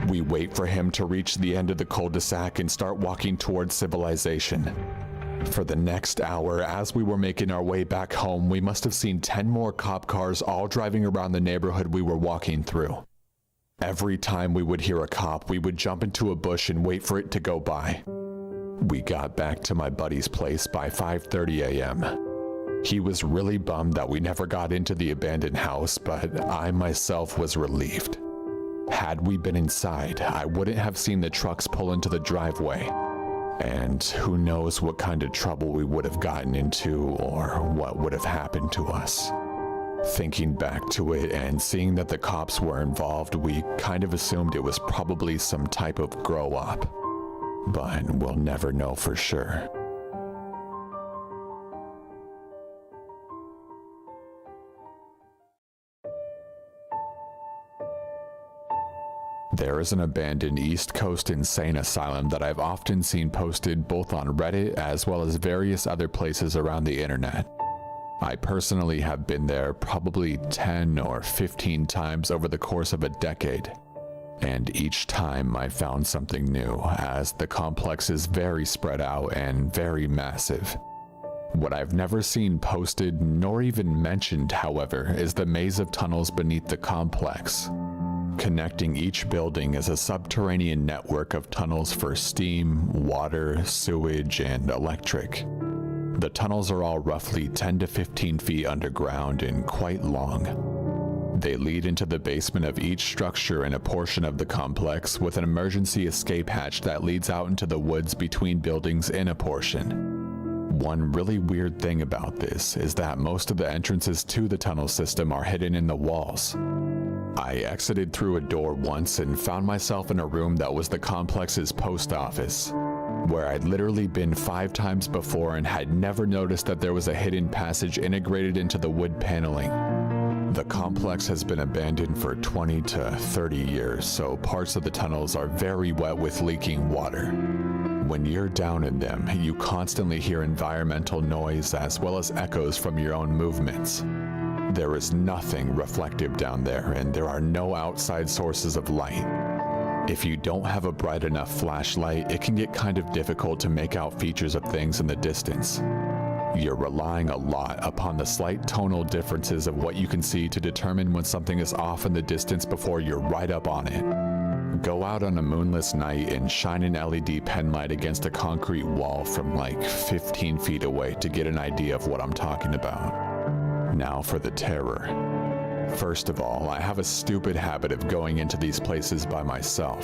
[SPEAKER 1] We wait for him to reach the end of the cul-de-sac and start walking towards civilization. For the next hour, as we were making our way back home, we must have seen 10 more cop cars all driving around the neighborhood we were walking through. Every time we would hear a cop, we would jump into a bush and wait for it to go by. We got back to my buddy's place by 5:30 a.m. He was really bummed that we never got into the abandoned house, but I myself was relieved. Had we been inside, I wouldn't have seen the trucks pull into the driveway. And who knows what kind of trouble we would have gotten into or what would have happened to us. Thinking back to it and seeing that the cops were involved, we kind of assumed it was probably some type of grow-up. But we'll never know for sure. There is an abandoned East Coast insane asylum that I've often seen posted both on Reddit as well as various other places around the internet. I personally have been there probably 10 or 15 times over the course of a decade. And each time I found something new, as the complex is very spread out and very massive. What I've never seen posted nor even mentioned, however, is the maze of tunnels beneath the complex. Connecting each building is a subterranean network of tunnels for steam, water, sewage, and electric. The tunnels are all roughly 10 to 15 feet underground and quite long. They lead into the basement of each structure in a portion of the complex, with an emergency escape hatch that leads out into the woods between buildings in a portion. One really weird thing about this is that most of the entrances to the tunnel system are hidden in the walls. I exited through a door once and found myself in a room that was the complex's post office, where I'd literally been 5 times before and had never noticed that there was a hidden passage integrated into the wood paneling. The complex has been abandoned for 20 to 30 years, so parts of the tunnels are very wet with leaking water. When you're down in them, you constantly hear environmental noise as well as echoes from your own movements. There is nothing reflective down there, and there are no outside sources of light. If you don't have a bright enough flashlight, it can get kind of difficult to make out features of things in the distance. You're relying a lot upon the slight tonal differences of what you can see to determine when something is off in the distance before you're right up on it. Go out on a moonless night and shine an LED pen light against a concrete wall from like 15 feet away to get an idea of what I'm talking about. Now for the terror. First of all, I have a stupid habit of going into these places by myself.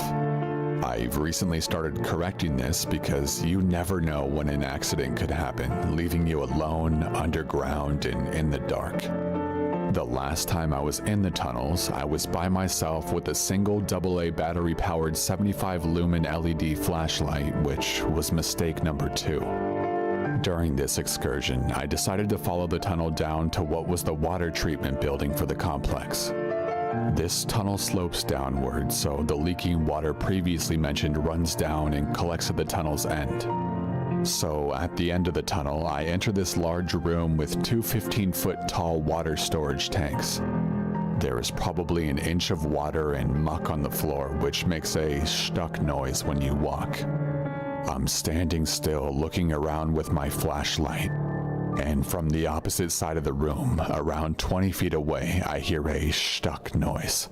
[SPEAKER 1] I've recently started correcting this because you never know when an accident could happen, leaving you alone, underground, and in the dark. The last time I was in the tunnels, I was by myself with a single AA battery-powered 75 lumen LED flashlight, which was mistake number 2. During this excursion, I decided to follow the tunnel down to what was the water treatment building for the complex. This tunnel slopes downward, so the leaking water previously mentioned runs down and collects at the tunnel's end. So at the end of the tunnel, I enter this large room with 2 15-foot tall water storage tanks. There is probably an inch of water and muck on the floor, which makes a stuck noise when you walk. I'm standing still, looking around with my flashlight, and from the opposite side of the room, around 20 feet away, I hear a stuck noise.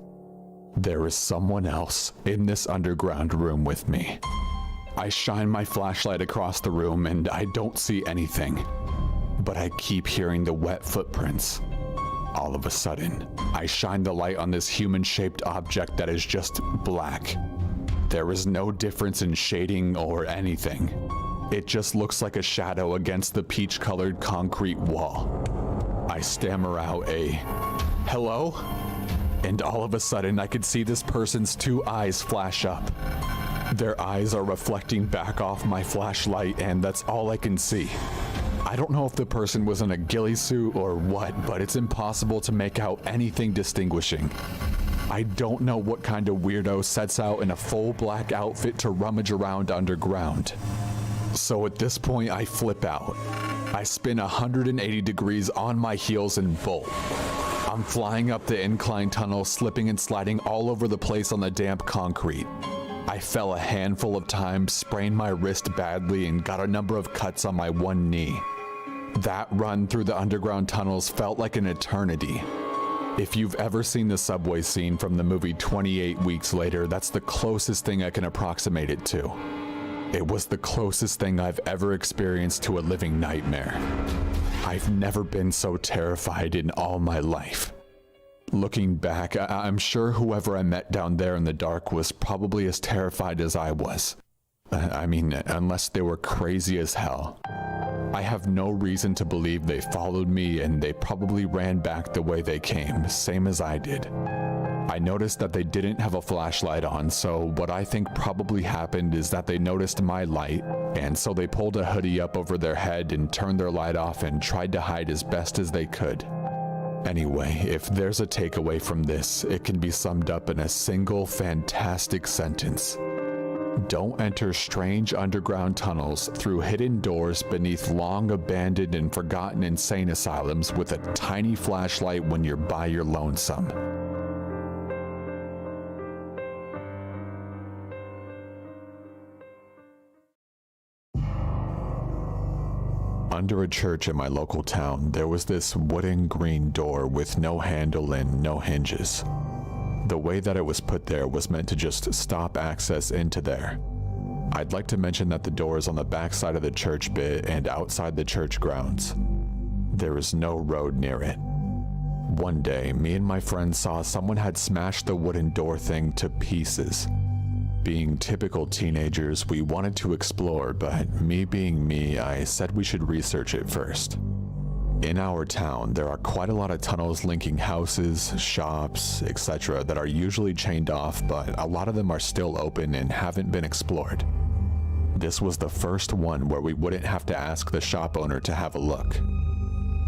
[SPEAKER 1] There is someone else in this underground room with me. I shine my flashlight across the room and I don't see anything, but I keep hearing the wet footprints. All of a sudden, I shine the light on this human-shaped object that is just black. There is no difference in shading or anything. It just looks like a shadow against the peach-colored concrete wall. I stammer out a, "Hello?" And all of a sudden, I could see this person's 2 eyes flash up. Their eyes are reflecting back off my flashlight, and that's all I can see. I don't know if the person was in a ghillie suit or what, but it's impossible to make out anything distinguishing. I don't know what kind of weirdo sets out in a full black outfit to rummage around underground. So at this point, I flip out. I spin 180 degrees on my heels and bolt. I'm flying up the incline tunnel, slipping and sliding all over the place on the damp concrete. I fell a handful of times, sprained my wrist badly, and got a number of cuts on my one knee. That run through the underground tunnels felt like an eternity. If you've ever seen the subway scene from the movie 28 Weeks Later, that's the closest thing I can approximate it to. It was the closest thing I've ever experienced to a living nightmare. I've never been so terrified in all my life. Looking back, I'm sure whoever I met down there in the dark was probably as terrified as I was. I mean, unless they were crazy as hell. I have no reason to believe they followed me, and they probably ran back the way they came, same as I did. I noticed that they didn't have a flashlight on, so what I think probably happened is that they noticed my light, and so they pulled a hoodie up over their head and turned their light off and tried to hide as best as they could. Anyway, if there's a takeaway from this, it can be summed up in a single fantastic sentence. Don't enter strange underground tunnels through hidden doors beneath long abandoned and forgotten insane asylums with a tiny flashlight when you're by your lonesome. Under a church in my local town, there was this wooden green door with no handle and no hinges. The way that it was put there was meant to just stop access into there. I'd like to mention that the door is on the back side of the church bit and outside the church grounds. There is no road near it. One day, me and my friend saw someone had smashed the wooden door thing to pieces. Being typical teenagers, we wanted to explore, but me being me, I said we should research it first. In our town, there are quite a lot of tunnels linking houses, shops, etc. that are usually chained off, but a lot of them are still open and haven't been explored. This was the first one where we wouldn't have to ask the shop owner to have a look.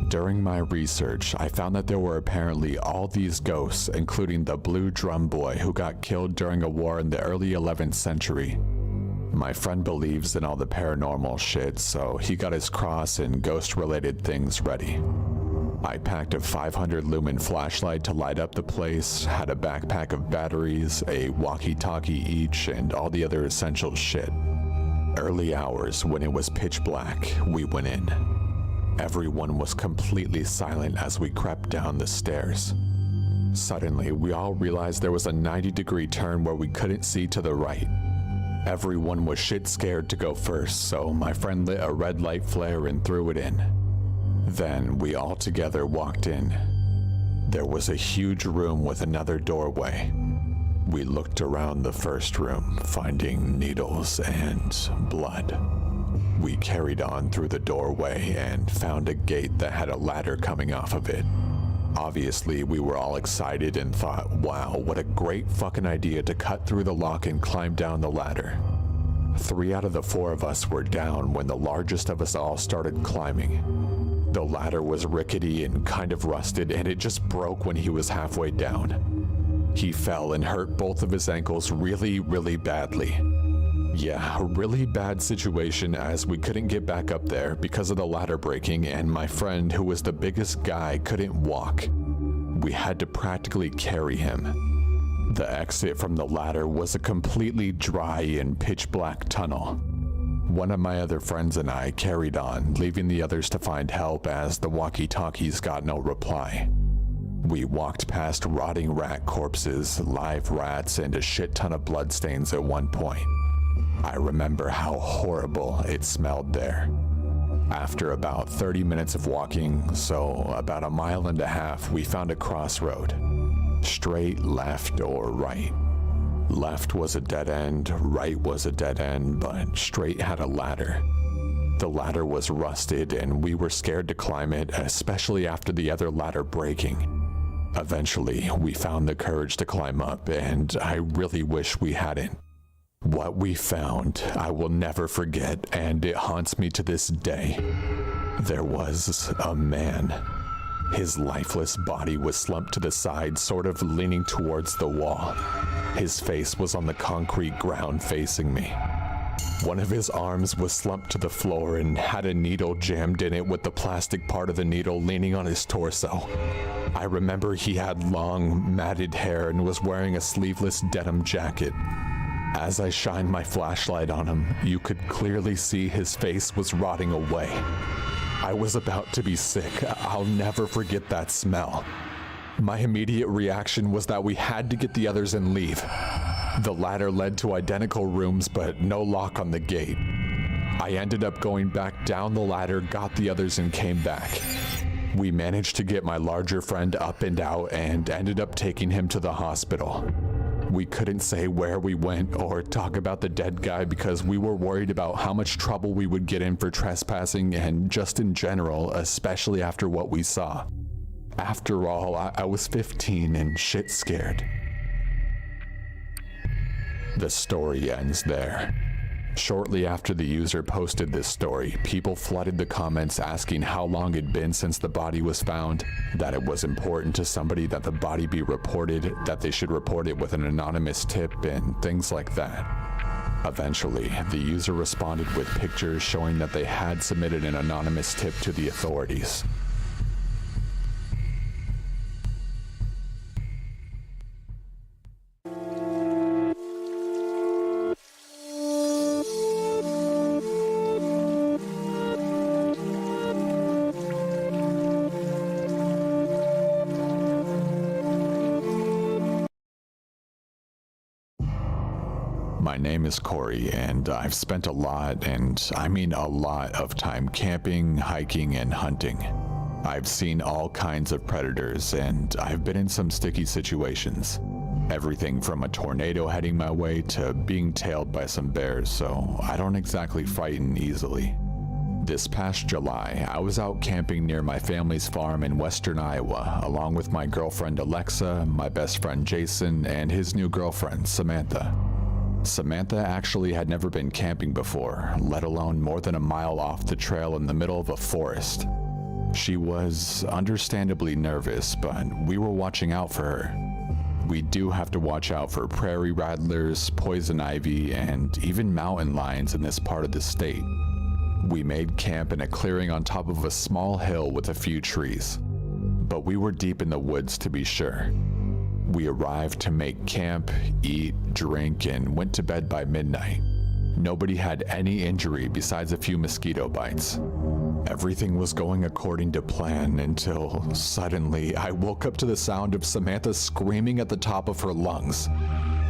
[SPEAKER 1] During my research, I found that there were apparently all these ghosts, including the Blue Drum Boy who got killed during a war in the early 11th century. My friend believes in all the paranormal shit, so he got his cross and ghost-related things ready. I packed a 500 lumen flashlight to light up the place, had a backpack of batteries, a walkie-talkie each, and all the other essential shit. Early hours, when it was pitch black, we went in. Everyone was completely silent as we crept down the stairs. Suddenly, we all realized there was a 90-degree turn where we couldn't see to the right. Everyone was shit scared to go first, so my friend lit a red light flare and threw it in. Then we all together walked in. There was a huge room with another doorway. We looked around the first room, finding needles and blood. We carried on through the doorway and found a gate that had a ladder coming off of it. Obviously, we were all excited and thought, wow, what a great fucking idea to cut through the lock and climb down the ladder. 3 out of the 4 of us were down when the largest of us all started climbing. The ladder was rickety and kind of rusted, and it just broke when he was halfway down. He fell and hurt both of his ankles really, really badly. Yeah, a really bad situation as we couldn't get back up there because of the ladder breaking, and my friend, who was the biggest guy, couldn't walk. We had to practically carry him. The exit from the ladder was a completely dry and pitch black tunnel. One of my other friends and I carried on, leaving the others to find help as the walkie-talkies got no reply. We walked past rotting rat corpses, live rats, and a shit ton of bloodstains at one point. I remember how horrible it smelled there. After about 30 minutes of walking, so about 1.5 miles, we found a crossroad. Straight, left, or right. Left was a dead end, right was a dead end, but straight had a ladder. The ladder was rusted and we were scared to climb it, especially after the other ladder breaking. Eventually, we found the courage to climb up, and I really wish we hadn't. What we found, I will never forget, and it haunts me to this day. There was a man. His lifeless body was slumped to the side, sort of leaning towards the wall. His face was on the concrete ground facing me. One of his arms was slumped to the floor and had a needle jammed in it, with the plastic part of the needle leaning on his torso. I remember he had long, matted hair and was wearing a sleeveless denim jacket. As I shined my flashlight on him, you could clearly see his face was rotting away. I was about to be sick. I'll never forget that smell. My immediate reaction was that we had to get the others and leave. The ladder led to identical rooms, but no lock on the gate. I ended up going back down the ladder, got the others, and came back. We managed to get my larger friend up and out and ended up taking him to the hospital. We couldn't say where we went or talk about the dead guy because we were worried about how much trouble we would get in for trespassing and just in general, especially after what we saw. After all, I was 15 and shit scared. The story ends there. Shortly after the user posted this story, people flooded the comments asking how long it'd been since the body was found, that it was important to somebody that the body be reported, that they should report it with an anonymous tip, and things like that. Eventually, the user responded with pictures showing that they had submitted an anonymous tip to the authorities. My name is Corey, and I've spent a lot, and I mean a lot, of time camping, hiking, and hunting. I've seen all kinds of predators, and I've been in some sticky situations. Everything from a tornado heading my way to being tailed by some bears, so I don't exactly frighten easily. This past July, I was out camping near my family's farm in western Iowa, along with my girlfriend Alexa, my best friend Jason, and his new girlfriend, Samantha. Samantha actually had never been camping before, let alone more than a mile off the trail in the middle of a forest. She was understandably nervous, but we were watching out for her. We do have to watch out for prairie rattlers, poison ivy, and even mountain lions in this part of the state. We made camp in a clearing on top of a small hill with a few trees, but we were deep in the woods to be sure. We arrived to make camp, eat, drink, and went to bed by midnight. Nobody had any injury besides a few mosquito bites. Everything was going according to plan until suddenly I woke up to the sound of Samantha screaming at the top of her lungs.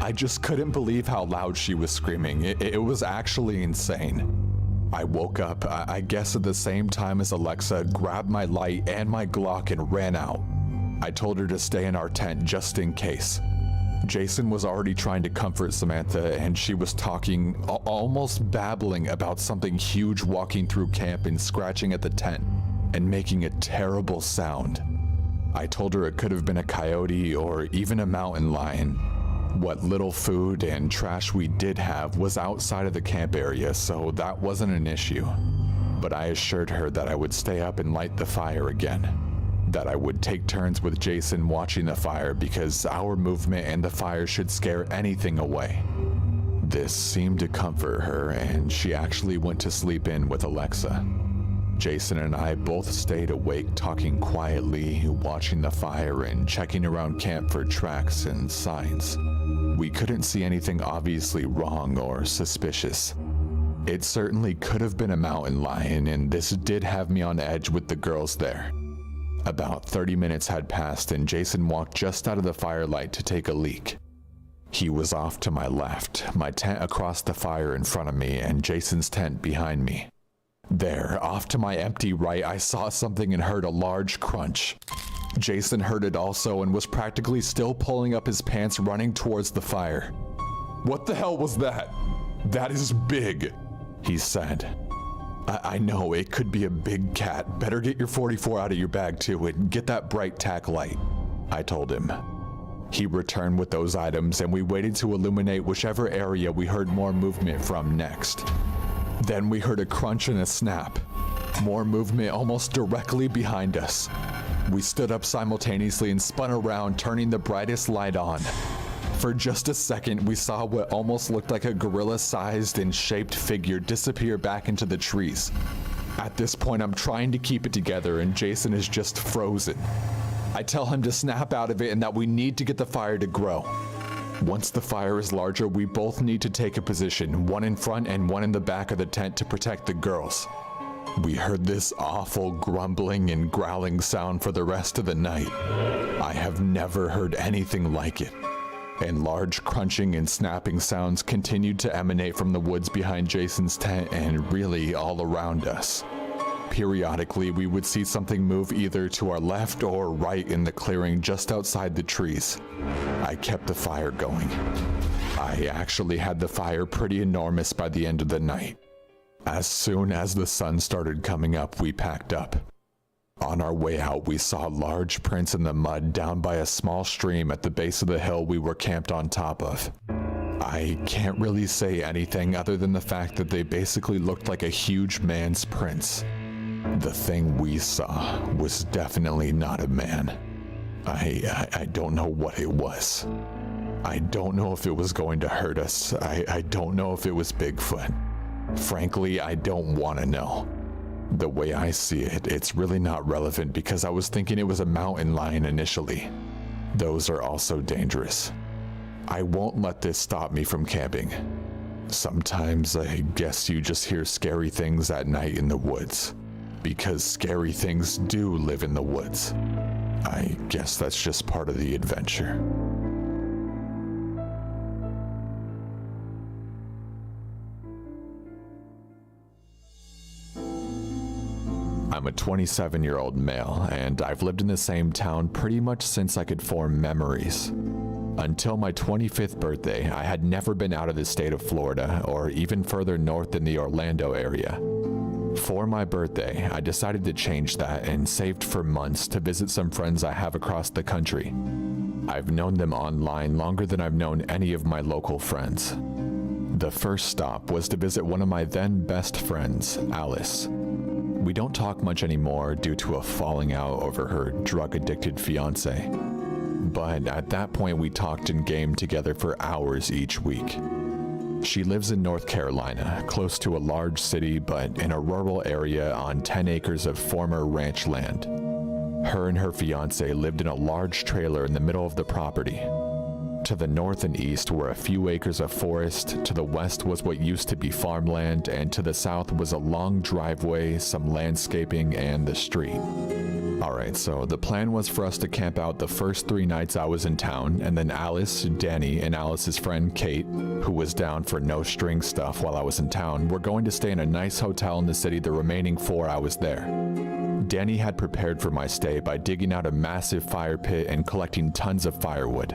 [SPEAKER 1] I just couldn't believe how loud she was screaming. It was actually insane. I woke up, I guess at the same time as Alexa, grabbed my light and my Glock and ran out. I told her to stay in our tent just in case. Jason was already trying to comfort Samantha, and she was talking, almost babbling about something huge walking through camp and scratching at the tent and making a terrible sound. I told her it could have been a coyote or even a mountain lion. What little food and trash we did have was outside of the camp area, so that wasn't an issue. But I assured her that I would stay up and light the fire again. That I would take turns with Jason watching the fire because our movement and the fire should scare anything away. This seemed to comfort her, and she actually went to sleep in with Alexa. Jason and I both stayed awake, talking quietly, watching the fire and checking around camp for tracks and signs. We couldn't see anything obviously wrong or suspicious. It certainly could have been a mountain lion, and this did have me on edge with the girls there. About 30 minutes had passed, and Jason walked just out of the firelight to take a leak. He was off to my left, my tent across the fire in front of me, and Jason's tent behind me. There, off to my empty right, I saw something and heard a large crunch. Jason heard it also and was practically still pulling up his pants, running towards the fire. "What the hell was that? That is big," he said. I know, it could be a big cat. Better get your 44 out of your bag too and get that bright tack light, I told him. He returned with those items, and we waited to illuminate whichever area we heard more movement from next. Then we heard a crunch and a snap. More movement almost directly behind us. We stood up simultaneously and spun around, turning the brightest light on. For just a second, we saw what almost looked like a gorilla-sized and shaped figure disappear back into the trees. At this point, I'm trying to keep it together and Jason is just frozen. I tell him to snap out of it and that we need to get the fire to grow. Once the fire is larger, we both need to take a position, one in front and one in the back of the tent to protect the girls. We heard this awful grumbling and growling sound for the rest of the night. I have never heard anything like it. And large crunching and snapping sounds continued to emanate from the woods behind Jason's tent and really all around us. Periodically, we would see something move either to our left or right in the clearing just outside the trees. I kept the fire going. I actually had the fire pretty enormous by the end of the night. As soon as the sun started coming up, we packed up. On our way out, we saw large prints in the mud down by a small stream at the base of the hill we were camped on top of. I can't really say anything other than the fact that they basically looked like a huge man's prints. The thing we saw was definitely not a man. I don't know what it was. I don't know if it was going to hurt us. I don't know if it was Bigfoot. Frankly, I don't want to know. The way I see it, it's really not relevant because I was thinking it was a mountain lion initially. Those are also dangerous. I won't let this stop me from camping. Sometimes I guess you just hear scary things at night in the woods. Because scary things do live in the woods. I guess that's just part of the adventure. I'm a 27-year-old male, and I've lived in the same town pretty much since I could form memories. Until my 25th birthday, I had never been out of the state of Florida, or even further north than the Orlando area. For my birthday, I decided to change that and saved for months to visit some friends I have across the country. I've known them online longer than I've known any of my local friends. The first stop was to visit one of my then best friends, Alice. We don't talk much anymore due to a falling out over her drug-addicted fiance. But at that point we talked and gamed together for hours each week. She lives in North Carolina, close to a large city but in a rural area on 10 acres of former ranch land. Her and her fiance lived in a large trailer in the middle of the property. To the north and east were a few acres of forest, to the west was what used to be farmland, and to the south was a long driveway, some landscaping, and the street. Alright, so the plan was for us to camp out the first 3 nights I was in town, and then Alice, Danny, and Alice's friend Kate, who was down for no string stuff while I was in town, were going to stay in a nice hotel in the city the remaining 4 I was there. Danny had prepared for my stay by digging out a massive fire pit and collecting tons of firewood.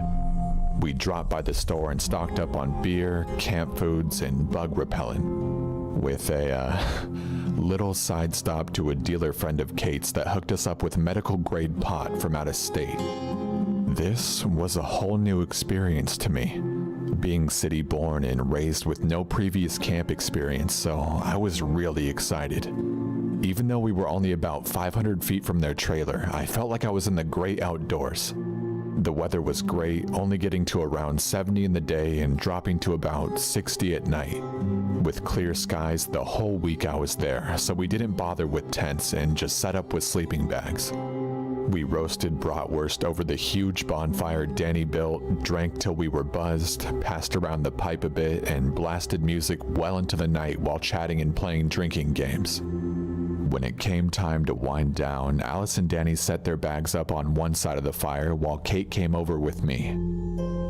[SPEAKER 1] We dropped by the store and stocked up on beer, camp foods, and bug repellent, with a little side stop to a dealer friend of Kate's that hooked us up with medical-grade pot from out of state. This was a whole new experience to me, being city-born and raised with no previous camp experience, so I was really excited. Even though we were only about 500 feet from their trailer, I felt like I was in the great outdoors. The weather was great, only getting to around 70 in the day and dropping to about 60 at night. With clear skies the whole week I was there, so we didn't bother with tents and just set up with sleeping bags. We roasted bratwurst over the huge bonfire Danny built, drank till we were buzzed, passed around the pipe a bit, and blasted music well into the night while chatting and playing drinking games. When it came time to wind down, Alice and Danny set their bags up on one side of the fire while Kate came over with me.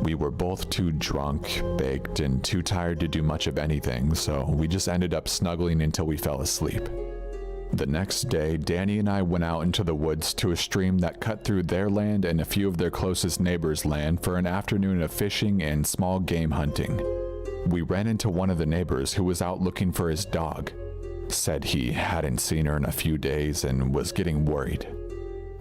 [SPEAKER 1] We were both too drunk, baked, and too tired to do much of anything, so we just ended up snuggling until we fell asleep. The next day, Danny and I went out into the woods to a stream that cut through their land and a few of their closest neighbors' land for an afternoon of fishing and small game hunting. We ran into one of the neighbors who was out looking for his dog. Said he hadn't seen her in a few days and was getting worried.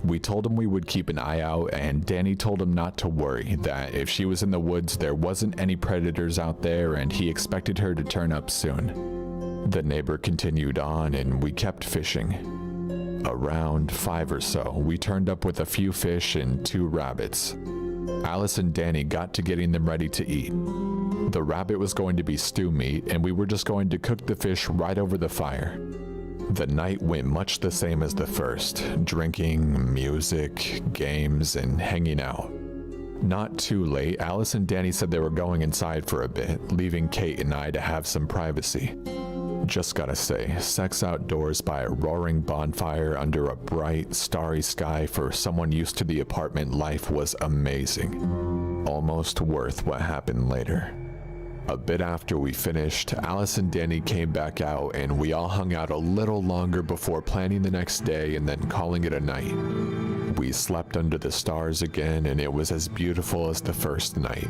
[SPEAKER 1] We told him we would keep an eye out, and Danny told him not to worry, that if she was in the woods there wasn't any predators out there and he expected her to turn up soon. The neighbor continued on and we kept fishing. Around 5 or so, we turned up with a few fish and 2 rabbits. Alice and Danny got to getting them ready to eat. The rabbit was going to be stew meat, and we were just going to cook the fish right over the fire. The night went much the same as the first, drinking, music, games, and hanging out. Not too late, Alice and Danny said they were going inside for a bit, leaving Kate and I to have some privacy. Just gotta say, sex outdoors by a roaring bonfire under a bright, starry sky for someone used to the apartment life was amazing. Almost worth what happened later. A bit after we finished, Alice and Danny came back out and we all hung out a little longer before planning the next day and then calling it a night. We slept under the stars again and it was as beautiful as the first night.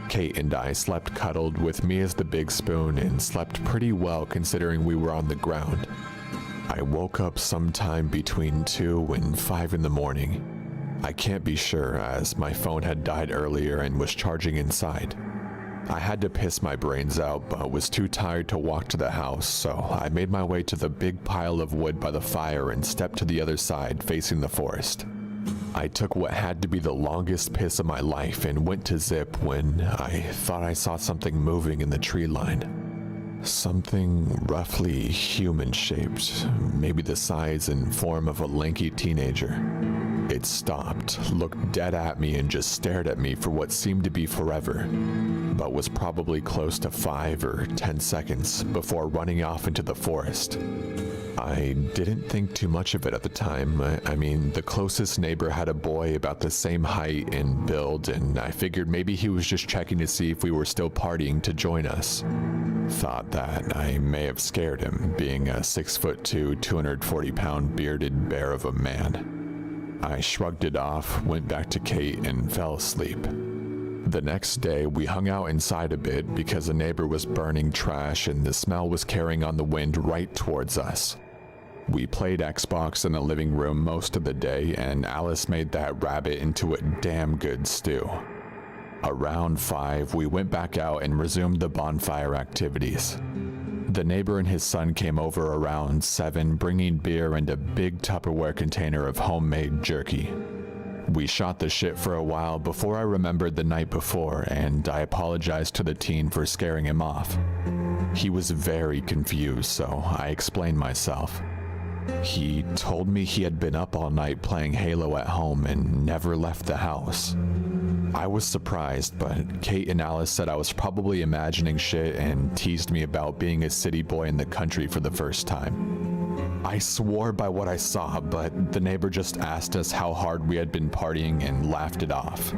[SPEAKER 1] Kate and I slept cuddled with me as the big spoon and slept pretty well considering we were on the ground. I woke up sometime between 2 and 5 in the morning. I can't be sure as my phone had died earlier and was charging inside. I had to piss my brains out but was too tired to walk to the house, so I made my way to the big pile of wood by the fire and stepped to the other side facing the forest. I took what had to be the longest piss of my life and went to zip when I thought I saw something moving in the tree line. Something roughly human-shaped, maybe the size and form of a lanky teenager. It stopped, looked dead at me and just stared at me for what seemed to be forever, but was probably close to 5 or 10 seconds before running off into the forest. I didn't think too much of it at the time. I mean, the closest neighbor had a boy about the same height and build, and I figured maybe he was just checking to see if we were still partying to join us. Thought that I may have scared him, being a 6'2", 240-pound bearded bear of a man. I shrugged it off, went back to Kate, and fell asleep. The next day, we hung out inside a bit because a neighbor was burning trash and the smell was carrying on the wind right towards us. We played Xbox in the living room most of the day, and Alice made that rabbit into a damn good stew. Around 5, we went back out and resumed the bonfire activities. The neighbor and his son came over around 7, bringing beer and a big Tupperware container of homemade jerky. We shot the shit for a while before I remembered the night before, and I apologized to the teen for scaring him off. He was very confused, so I explained myself. He told me he had been up all night playing Halo at home and never left the house. I was surprised, but Kate and Alice said I was probably imagining shit and teased me about being a city boy in the country for the first time. I swore by what I saw, but the neighbor just asked us how hard we had been partying and laughed it off.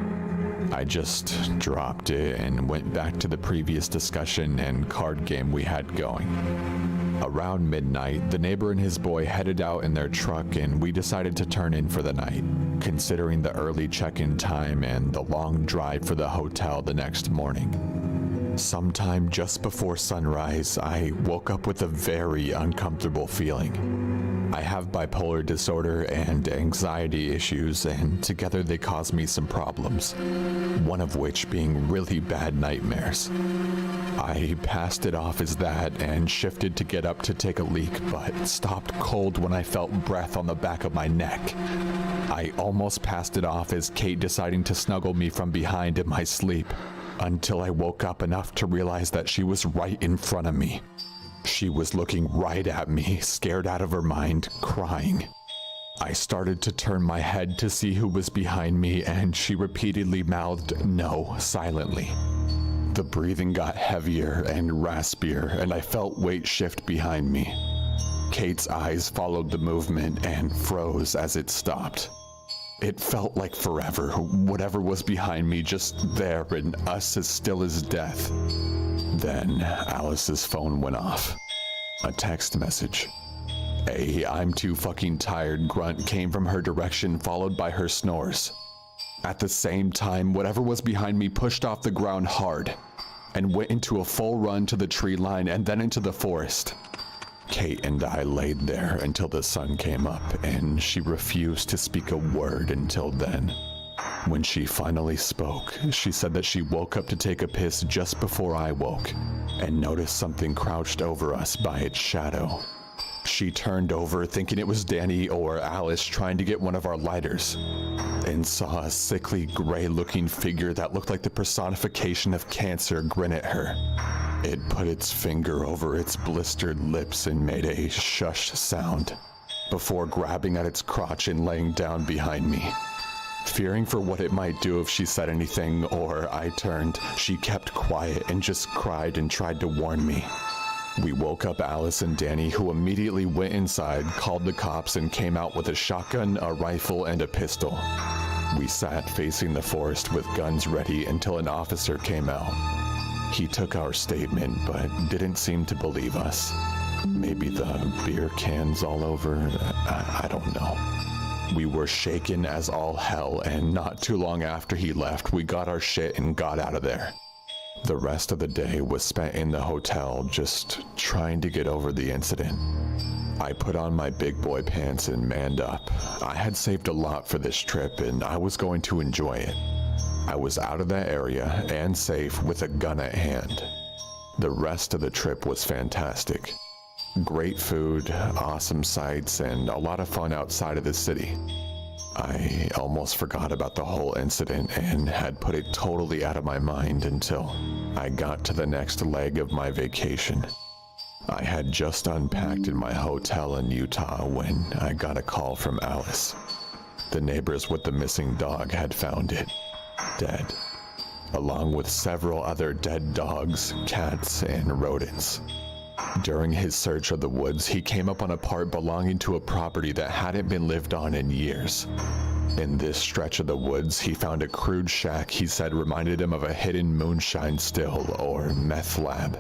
[SPEAKER 1] I just dropped it and went back to the previous discussion and card game we had going. Around midnight, the neighbor and his boy headed out in their truck and we decided to turn in for the night, considering the early check-in time and the long drive for the hotel the next morning. Sometime just before sunrise, I woke up with a very uncomfortable feeling. I have bipolar disorder and anxiety issues, and together they cause me some problems, one of which being really bad nightmares. I passed it off as that and shifted to get up to take a leak, but stopped cold when I felt breath on the back of my neck. I almost passed it off as Kate deciding to snuggle me from behind in my sleep, until I woke up enough to realize that she was right in front of me. She was looking right at me, scared out of her mind, crying. I started to turn my head to see who was behind me, and she repeatedly mouthed no silently. The breathing got heavier and raspier, and I felt weight shift behind me. Kate's eyes followed the movement and froze as it stopped. It felt like forever, whatever was behind me just there and us as still as death. Then Alice's phone went off. A text message. A "I'm too fucking tired" grunt came from her direction, followed by her snores. At the same time, whatever was behind me pushed off the ground hard and went into a full run to the tree line and then into the forest. Kate and I laid there until the sun came up, and she refused to speak a word until then. When she finally spoke, she said that she woke up to take a piss just before I woke and noticed something crouched over us by its shadow. She turned over thinking it was Danny or Alice trying to get one of our lighters and saw a sickly gray-looking figure that looked like the personification of cancer grin at her. It put its finger over its blistered lips and made a shush sound before grabbing at its crotch and laying down behind me. Fearing for what it might do if she said anything or I turned, she kept quiet and just cried and tried to warn me. We woke up Alice and Danny, who immediately went inside, called the cops, and came out with a shotgun, a rifle, and a pistol. We sat facing the forest with guns ready until an officer came out. He took our statement, but didn't seem to believe us. Maybe the beer cans all over, I don't know. We were shaken as all hell, and not too long after he left, we got our shit and got out of there. The rest of the day was spent in the hotel just trying to get over the incident. I put on my big boy pants and manned up. I had saved a lot for this trip and I was going to enjoy it. I was out of that area and safe with a gun at hand. The rest of the trip was fantastic. Great food, awesome sights, and a lot of fun outside of the city. I almost forgot about the whole incident and had put it totally out of my mind until I got to the next leg of my vacation. I had just unpacked in my hotel in Utah when I got a call from Alice. The neighbors with the missing dog had found it, dead, along with several other dead dogs, cats, and rodents. During his search of the woods, he came up on a part belonging to a property that hadn't been lived on in years. In this stretch of the woods, he found a crude shack he said reminded him of a hidden moonshine still or meth lab.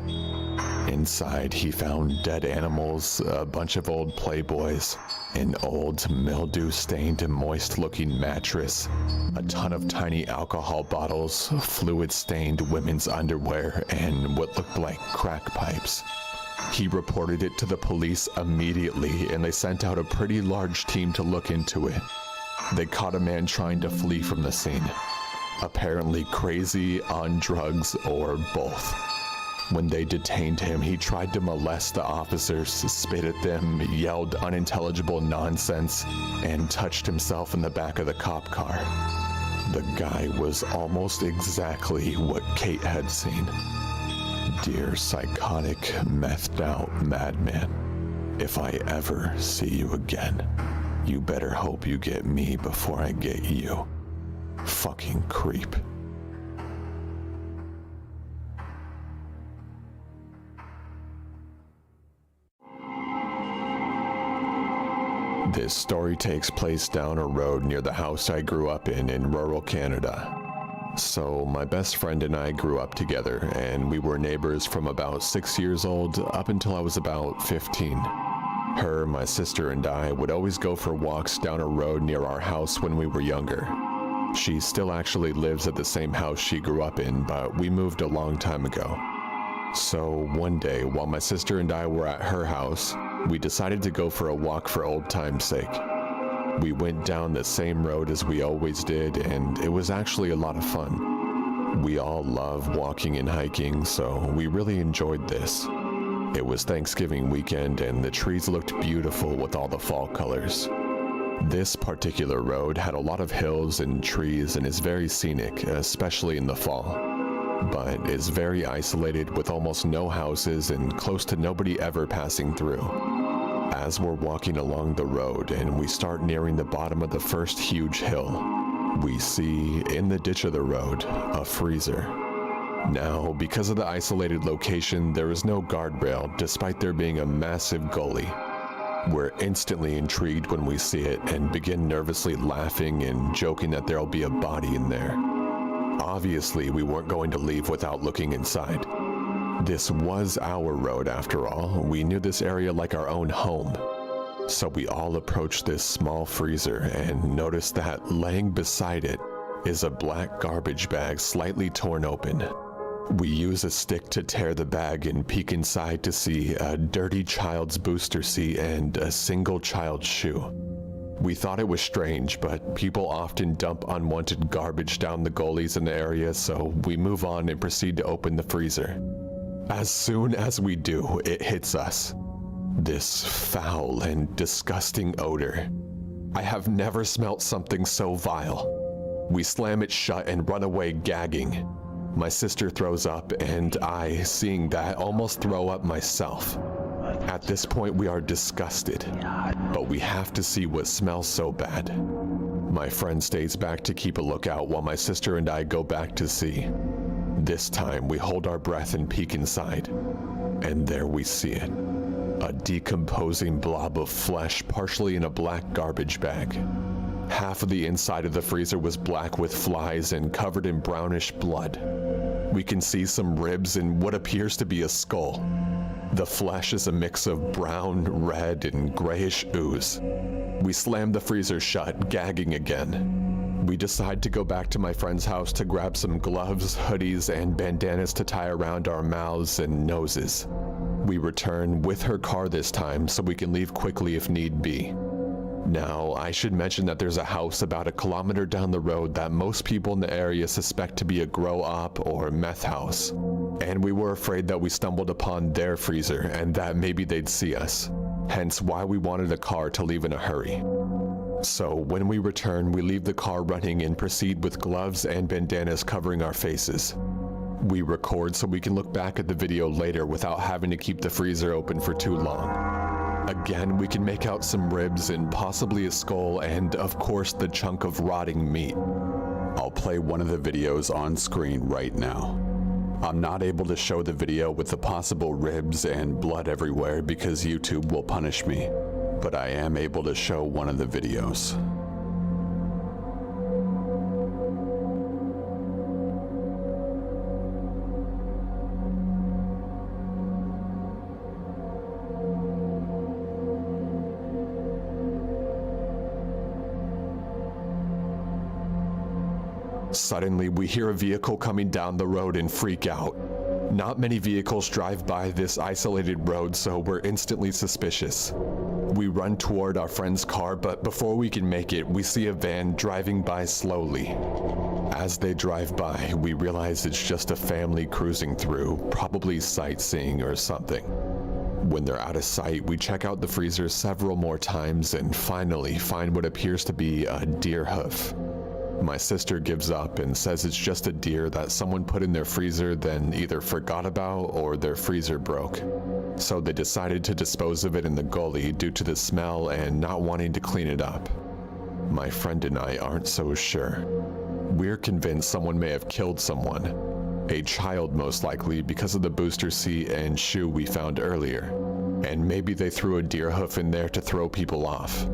[SPEAKER 1] Inside, he found dead animals, a bunch of old Playboys, an old mildew-stained, moist-looking mattress, a ton of tiny alcohol bottles, fluid-stained women's underwear, and what looked like crack pipes. He reported it to the police immediately, and they sent out a pretty large team to look into it. They caught a man trying to flee from the scene. Apparently crazy, on drugs, or both. When they detained him, he tried to molest the officers, spit at them, yelled unintelligible nonsense, and touched himself in the back of the cop car. The guy was almost exactly what Kate had seen. Dear psychotic, methed out madman, if I ever see you again, you better hope you get me before I get you. Fucking creep. This story takes place down a road near the house I grew up in rural Canada. So my best friend and I grew up together, and we were neighbors from about 6 years old up until I was about 15. Her, my sister, and I would always go for walks down a road near our house when we were younger. She still actually lives at the same house she grew up in, but we moved a long time ago. So one day, while my sister and I were at her house, we decided to go for a walk for old time's sake. We went down the same road as we always did, and it was actually a lot of fun. We all love walking and hiking, so we really enjoyed this. It was Thanksgiving weekend, and the trees looked beautiful with all the fall colors. This particular road had a lot of hills and trees and is very scenic, especially in the fall, but is very isolated with almost no houses and close to nobody ever passing through. As we're walking along the road and we start nearing the bottom of the first huge hill, we see, in the ditch of the road, a freezer. Now, because of the isolated location, there is no guardrail, despite there being a massive gully. We're instantly intrigued when we see it and begin nervously laughing and joking that there'll be a body in there. Obviously, we weren't going to leave without looking inside. This was our road after all. We knew this area like our own home. So we all approached this small freezer and noticed that laying beside it is a black garbage bag slightly torn open. We use a stick to tear the bag and peek inside to see a dirty child's booster seat and a single child's shoe.
[SPEAKER 4] We thought it was strange, but people often dump unwanted garbage down the gullies in the area, so we move on and proceed to open the freezer. As soon as we do, it hits us. This foul and disgusting odor. I have never smelt something so vile. We slam it shut and run away gagging. My sister throws up, and I, seeing that, almost throw up myself. At this point, we are disgusted, but we have to see what smells so bad. My friend stays back to keep a lookout while my sister and I go back to see. This time, we hold our breath and peek inside, and there we see it. A decomposing blob of flesh partially in a black garbage bag. Half of the inside of the freezer was black with flies and covered in brownish blood. We can see some ribs and what appears to be a skull. The flesh is a mix of brown, red, and grayish ooze. We slam the freezer shut, gagging again. We decide to go back to my friend's house to grab some gloves, hoodies, and bandanas to tie around our mouths and noses. We return with her car this time so we can leave quickly if need be. Now, I should mention that there's a house about a kilometer down the road that most people in the area suspect to be a grow-op or meth house. And we were afraid that we stumbled upon their freezer and that maybe they'd see us. Hence why we wanted a car to leave in a hurry. So when we return, we leave the car running and proceed with gloves and bandanas covering our faces. We record so we can look back at the video later without having to keep the freezer open for too long. Again, we can make out some ribs and possibly a skull and, of course, the chunk of rotting meat.
[SPEAKER 1] I'll play one of the videos on screen right now. I'm not able to show the video with the possible ribs and blood everywhere because YouTube will punish me, but I am able to show one of the videos.
[SPEAKER 4] Suddenly, we hear a vehicle coming down the road and freak out. Not many vehicles drive by this isolated road, so we're instantly suspicious. We run toward our friend's car, but before we can make it, we see a van driving by slowly. As they drive by, we realize it's just a family cruising through, probably sightseeing or something. When they're out of sight, we check out the freezer several more times and finally find what appears to be a deer hoof. My sister gives up and says it's just a deer that someone put in their freezer, then either forgot about or their freezer broke. So they decided to dispose of it in the gully due to the smell and not wanting to clean it up. My friend and I aren't so sure. We're convinced someone may have killed someone. A child most likely because of the booster seat and shoe we found earlier. And maybe they threw a deer hoof in there to throw people off.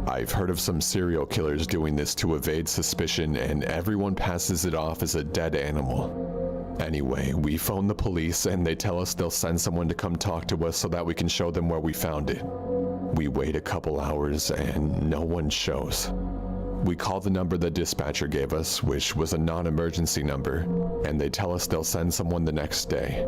[SPEAKER 4] I've heard of some serial killers doing this to evade suspicion, and everyone passes it off as a dead animal. Anyway, we phone the police and they tell us they'll send someone to come talk to us so that we can show them where we found it. We wait a couple hours and no one shows. We call the number the dispatcher gave us, which was a non-emergency number, and they tell us they'll send someone the next day.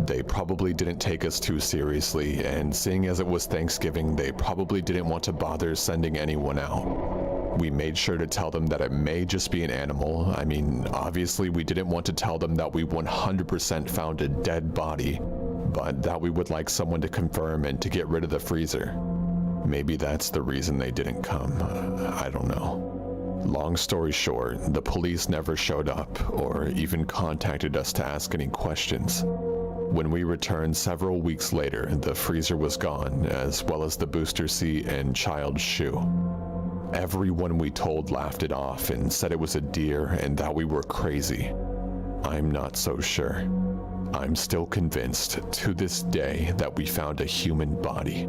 [SPEAKER 4] They probably didn't take us too seriously, and seeing as it was Thanksgiving, they probably didn't want to bother sending anyone out. We made sure to tell them that it may just be an animal. I mean, obviously we didn't want to tell them that we 100% found a dead body, but that we would like someone to confirm and to get rid of the freezer. Maybe that's the reason they didn't come. I don't know. Long story short, the police never showed up or even contacted us to ask any questions. When we returned several weeks later, the freezer was gone, as well as the booster seat and child's shoe. Everyone we told laughed it off and said it was a deer and that we were crazy. I'm not so sure. I'm still convinced to this day that we found a human body.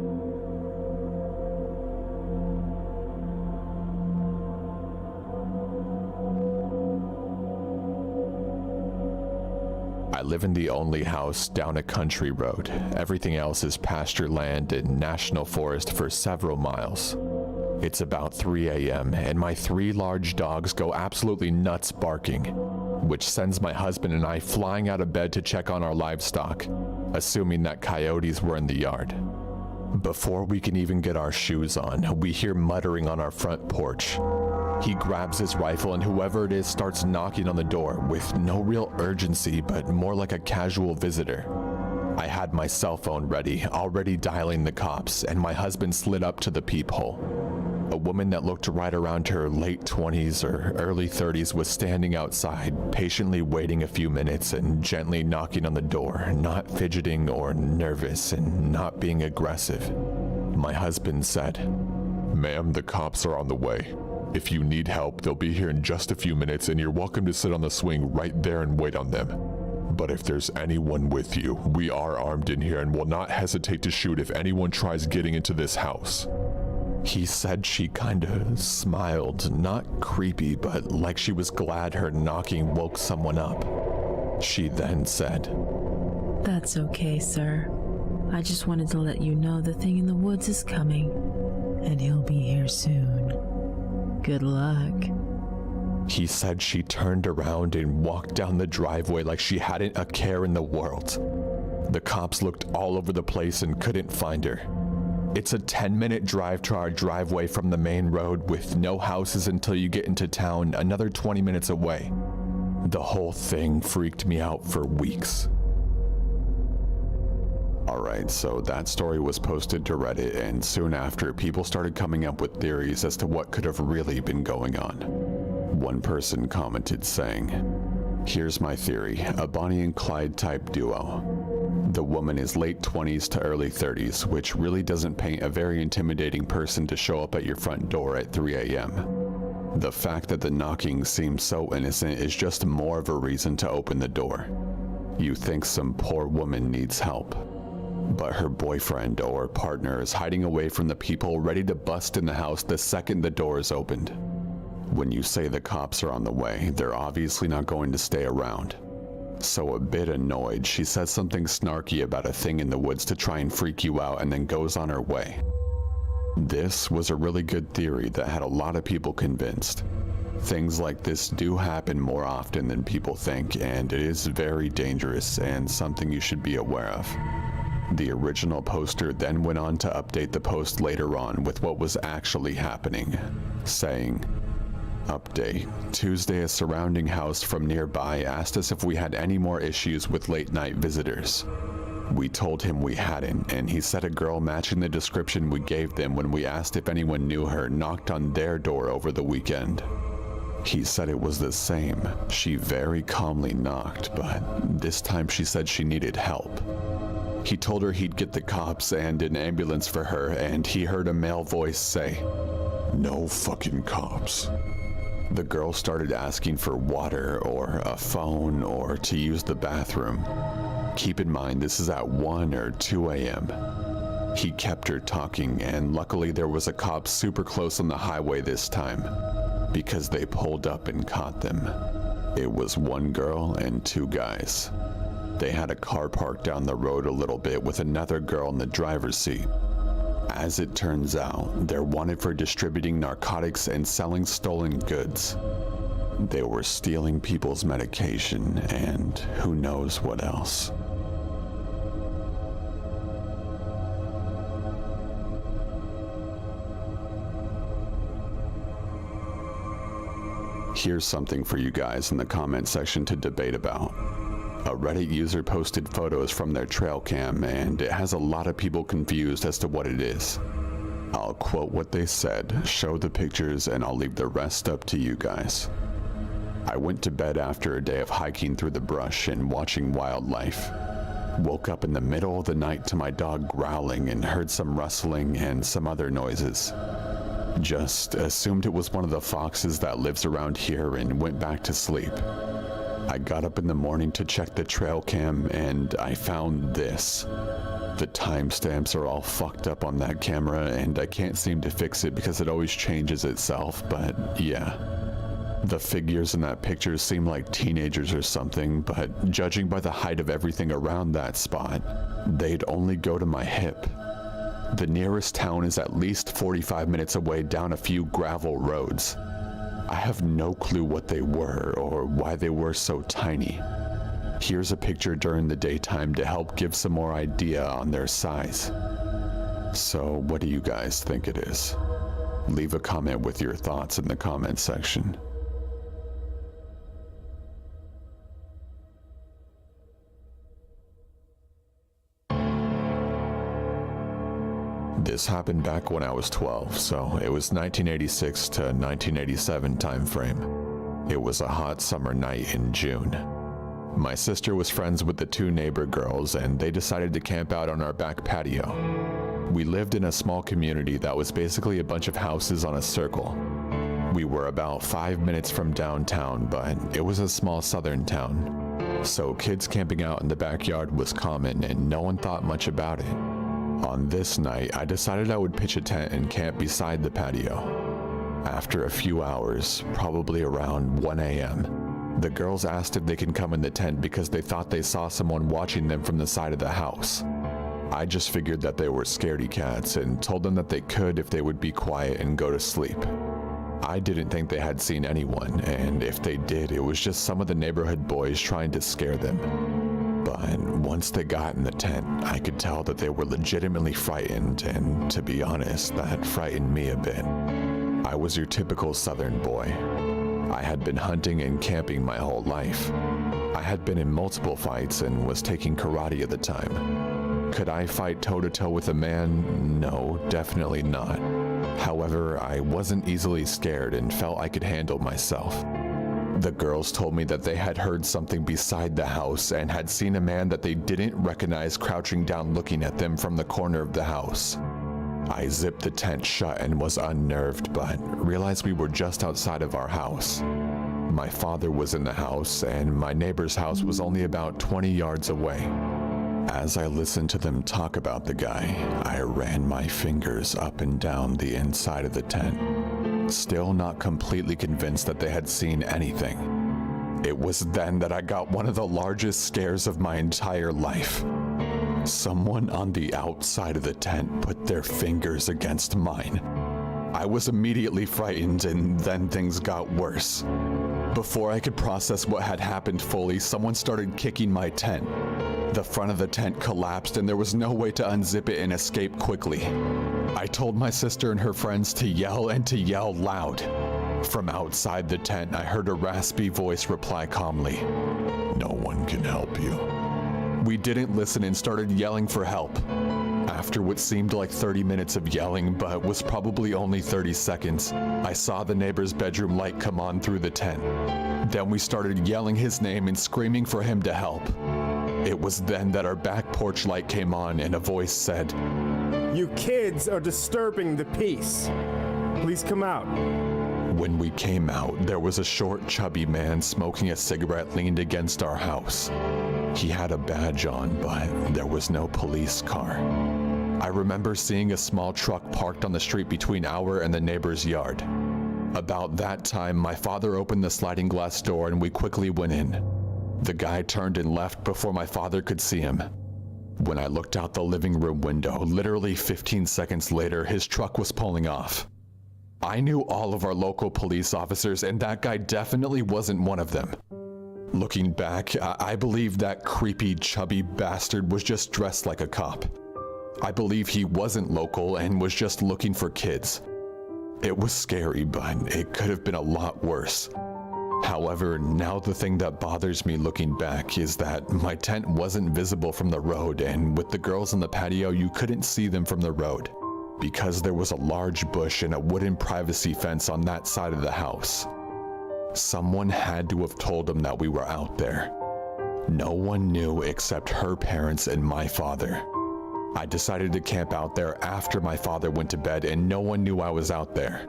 [SPEAKER 4] I live in the only house down a country road. Everything else is pasture land and national forest for several miles. It's about 3 a.m. and my 3 large dogs go absolutely nuts barking, which sends my husband and I flying out of bed to check on our livestock, assuming that coyotes were in the yard. Before we can even get our shoes on, we hear muttering on our front porch. He grabs his rifle and whoever it is starts knocking on the door with no real urgency, but more like a casual visitor. I had my cell phone ready, already dialing the cops, and my husband slid up to the peephole. A woman that looked right around her late 20s or early 30s was standing outside, patiently waiting a few minutes and gently knocking on the door, not fidgeting or nervous and not being aggressive. My husband said, "Ma'am, the cops are on the way. If you need help, they'll be here in just a few minutes and you're welcome to sit on the swing right there and wait on them. But if there's anyone with you, we are armed in here and will not hesitate to shoot if anyone tries getting into this house." He said she kinda smiled, not creepy, but like she was glad her knocking woke someone up. She then said,
[SPEAKER 5] "That's okay, sir. I just wanted to let you know the thing in the woods is coming, and he'll be here soon. Good luck."
[SPEAKER 4] He said she turned around and walked down the driveway like she hadn't a care in the world. The cops looked all over the place and couldn't find her. It's a 10-minute drive to our driveway from the main road with no houses until you get into town another 20 minutes away. The whole thing freaked me out for weeks. Alright, so that story was posted to Reddit, and soon after, people started coming up with theories as to what could have really been going on. One person commented saying, "Here's my theory, a Bonnie and Clyde type duo. The woman is late 20s to early 30s, which really doesn't paint a very intimidating person to show up at your front door at 3 a.m. The fact that the knocking seems so innocent is just more of a reason to open the door. You think some poor woman needs help, but her boyfriend or partner is hiding away from the people ready to bust in the house the second the door is opened. When you say the cops are on the way, they're obviously not going to stay around. So a bit annoyed, she says something snarky about a thing in the woods to try and freak you out and then goes on her way. This was a really good theory that had a lot of people convinced. Things like this do happen more often than people think, and it is very dangerous and something you should be aware of. The original poster then went on to update the post later on with what was actually happening, saying, "Update. Tuesday, a surrounding house from nearby asked us if we had any more issues with late night visitors. We told him we hadn't, and he said a girl matching the description we gave them when we asked if anyone knew her knocked on their door over the weekend. He said it was the same. She very calmly knocked, but this time she said she needed help. He told her he'd get the cops and an ambulance for her, and he heard a male voice say, 'No fucking cops.' The girl started asking for water or a phone or to use the bathroom. Keep in mind, this is at 1 or 2 a.m. He kept her talking, and luckily there was a cop super close on the highway this time, because they pulled up and caught them. It was one girl and 2 guys. They had a car parked down the road a little bit with another girl in the driver's seat. As it turns out, they're wanted for distributing narcotics and selling stolen goods. They were stealing people's medication and who knows what else." Here's something for you guys in the comment section to debate about. A Reddit user posted photos from their trail cam, and it has a lot of people confused as to what it is. I'll quote what they said, show the pictures, and I'll leave the rest up to you guys. "I went to bed after a day of hiking through the brush and watching wildlife. Woke up in the middle of the night to my dog growling and heard some rustling and some other noises. Just assumed it was one of the foxes that lives around here and went back to sleep. I got up in the morning to check the trail cam and I found this. The timestamps are all fucked up on that camera and I can't seem to fix it because it always changes itself, but yeah. The figures in that picture seem like teenagers or something, but judging by the height of everything around that spot, they'd only go to my hip. The nearest town is at least 45 minutes away down a few gravel roads. I have no clue what they were or why they were so tiny. Here's a picture during the daytime to help give some more idea on their size. So what do you guys think it is? Leave a comment with your thoughts in the comment section. This happened back when I was 12, so it was 1986 to 1987 time frame. It was a hot summer night in June. My sister was friends with the two neighbor girls, and they decided to camp out on our back patio. We lived in a small community that was basically a bunch of houses on a circle. We were about 5 minutes from downtown, but it was a small southern town. So kids camping out in the backyard was common, and no one thought much about it. On this night, I decided I would pitch a tent and camp beside the patio. After a few hours, probably around 1 a.m., the girls asked if they could come in the tent because they thought they saw someone watching them from the side of the house. I just figured that they were scaredy cats and told them that they could if they would be quiet and go to sleep. I didn't think they had seen anyone, and if they did, it was just some of the neighborhood boys trying to scare them. But once they got in the tent, I could tell that they were legitimately frightened, and to be honest, that frightened me a bit. I was your typical southern boy. I had been hunting and camping my whole life. I had been in multiple fights and was taking karate at the time. Could I fight toe-to-toe with a man? No, definitely not. However, I wasn't easily scared and felt I could handle myself. The girls told me that they had heard something beside the house and had seen a man that they didn't recognize crouching down looking at them from the corner of the house. I zipped the tent shut and was unnerved, but realized we were just outside of our house. My father was in the house, and my neighbor's house was only about 20 yards away. As I listened to them talk about the guy, I ran my fingers up and down the inside of the tent, still not completely convinced that they had seen anything. It was then that I got one of the largest scares of my entire life. Someone on the outside of the tent put their fingers against mine. I was immediately frightened, and then things got worse. Before I could process what had happened fully, someone started kicking my tent. The front of the tent collapsed, and there was no way to unzip it and escape quickly. I told my sister and her friends to yell and to yell loud. From outside the tent, I heard a raspy voice reply calmly, "No one can help you." We didn't listen and started yelling for help. After what seemed like 30 minutes of yelling, but was probably only 30 seconds, I saw the neighbor's bedroom light come on through the tent. Then we started yelling his name and screaming for him to help. It was then that our back porch light came on and a voice said,
[SPEAKER 6] "You kids are disturbing the peace. Please come out."
[SPEAKER 4] When we came out, there was a short, chubby man smoking a cigarette leaned against our house. He had a badge on, but there was no police car. I remember seeing a small truck parked on the street between our and the neighbor's yard. About that time, my father opened the sliding glass door and we quickly went in. The guy turned and left before my father could see him. When I looked out the living room window, literally 15 seconds later, his truck was pulling off. I knew all of our local police officers, and that guy definitely wasn't one of them. Looking back, I believe that creepy, chubby bastard was just dressed like a cop. I believe he wasn't local and was just looking for kids. It was scary, but it could have been a lot worse. However, now the thing that bothers me looking back is that my tent wasn't visible from the road, and with the girls on the patio, you couldn't see them from the road, because there was a large bush and a wooden privacy fence on that side of the house. Someone had to have told them that we were out there. No one knew except her parents and my father. I decided to camp out there after my father went to bed, and no one knew I was out there.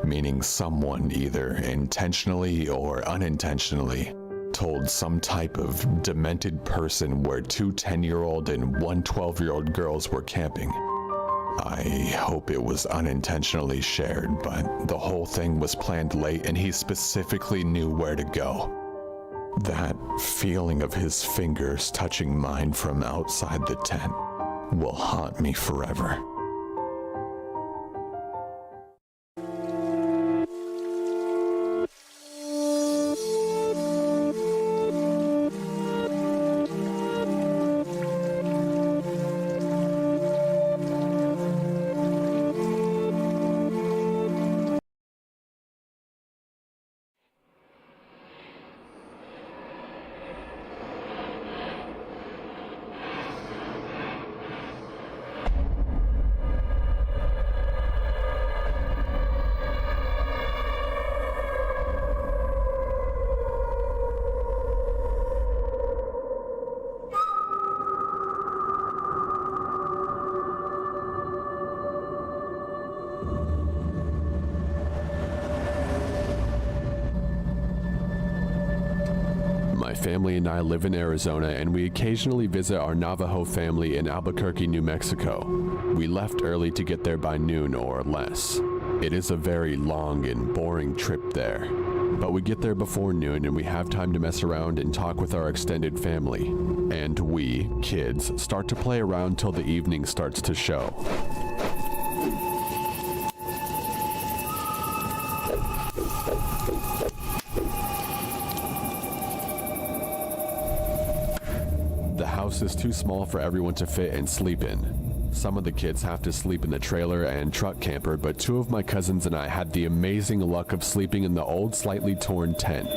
[SPEAKER 4] Meaning someone, either intentionally or unintentionally, told some type of demented person where two 10-year-old and one 12-year-old girls were camping. I hope it was unintentionally shared, but the whole thing was planned late and he specifically knew where to go. That feeling of his fingers touching mine from outside the tent will haunt me forever.
[SPEAKER 1] family and I live in Arizona, and we occasionally visit our Navajo family in Albuquerque, New Mexico. We left early to get there by noon or less. It is a very long and boring trip there, but we get there before noon and we have time to mess around and talk with our extended family. And we, kids, start to play around till the evening starts to show. The house is too small for everyone to fit and sleep in. Some of the kids have to sleep in the trailer and truck camper, but 2 of my cousins and I had the amazing luck of sleeping in the old, slightly torn tent.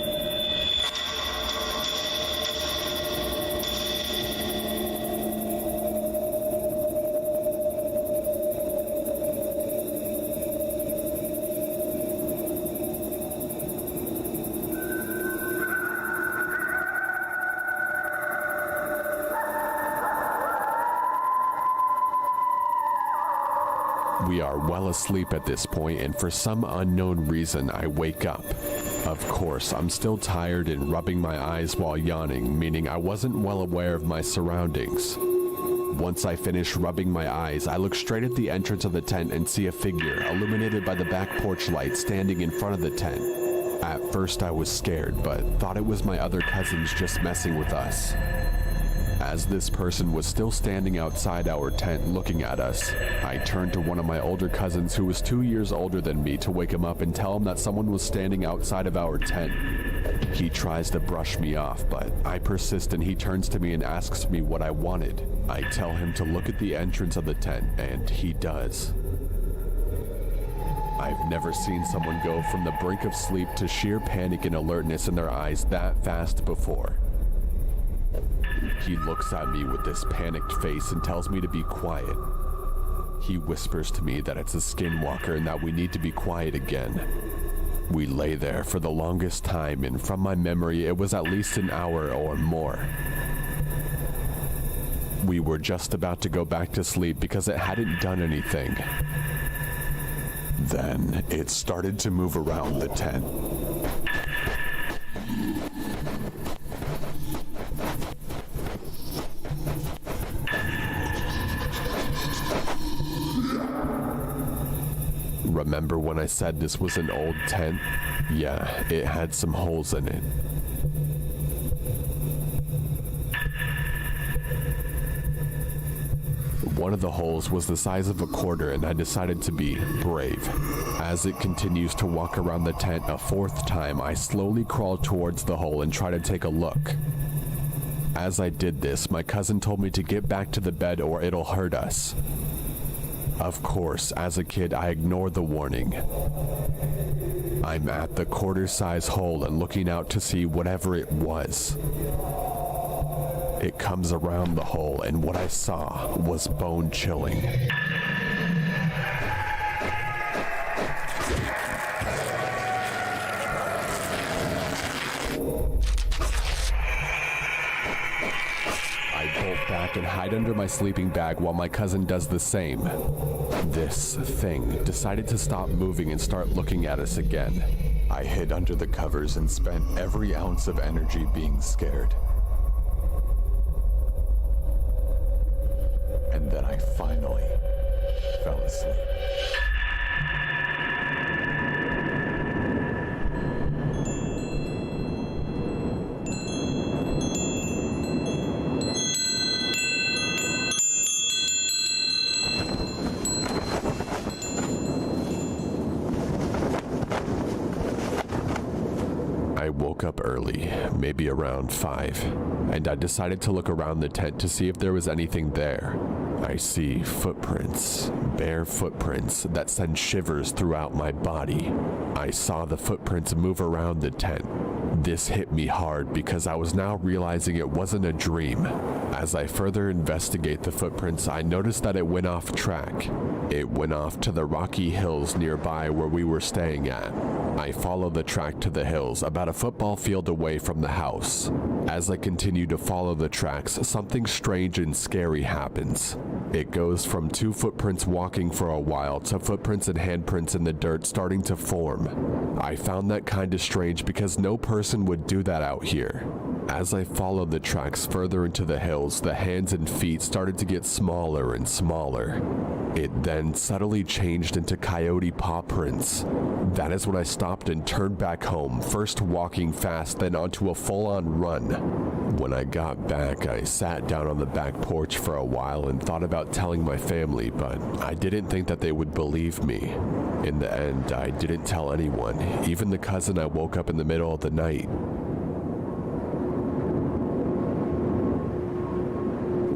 [SPEAKER 1] We are well asleep at this point, and for some unknown reason, I wake up. Of course, I'm still tired and rubbing my eyes while yawning, meaning I wasn't well aware of my surroundings. Once I finish rubbing my eyes, I look straight at the entrance of the tent and see a figure, illuminated by the back porch light, standing in front of the tent. At first, I was scared, but thought it was my other cousins just messing with us. As this person was still standing outside our tent looking at us, I turned to one of my older cousins who was 2 years older than me to wake him up and tell him that someone was standing outside of our tent. He tries to brush me off, but I persist and he turns to me and asks me what I wanted. I tell him to look at the entrance of the tent, and he does. I've never seen someone go from the brink of sleep to sheer panic and alertness in their eyes that fast before. He looks at me with this panicked face and tells me to be quiet. He whispers to me that it's a skinwalker and that we need to be quiet again. We lay there for the longest time, and from my memory, it was at least an hour or more. We were just about to go back to sleep because it hadn't done anything. Then it started to move around the tent. Remember when I said this was an old tent? Yeah, it had some holes in it. One of the holes was the size of a quarter, and I decided to be brave. As it continues to walk around the tent a 4th time, I slowly crawl towards the hole and try to take a look. As I did this, my cousin told me to get back to the bed or it'll hurt us. Of course, as a kid, I ignored the warning. I'm at the quarter-size hole and looking out to see whatever it was. It comes around the hole, and what I saw was bone-chilling. Back and hide under my sleeping bag while my cousin does the same. This thing decided to stop moving and start looking at us again. I hid under the covers and spent every ounce of energy being scared. And then I finally fell asleep. I woke up early, maybe around 5, and I decided to look around the tent to see if there was anything there. I see footprints, bare footprints that send shivers throughout my body. I saw the footprints move around the tent. This hit me hard because I was now realizing it wasn't a dream. As I further investigate the footprints, I noticed that it went off track. It went off to the rocky hills nearby where we were staying at. I follow the track to the hills, about a football field away from the house. As I continue to follow the tracks, something strange and scary happens. It goes from 2 footprints walking for a while to footprints and handprints in the dirt starting to form. I found that kind of strange because no person would do that out here. As I followed the tracks further into the hills, the hands and feet started to get smaller and smaller. It then subtly changed into coyote paw prints. That is when I stopped and turned back home, first walking fast, then onto a full-on run. When I got back, I sat down on the back porch for a while and thought about telling my family, but I didn't think that they would believe me. In the end, I didn't tell anyone, even the cousin I woke up in the middle of the night.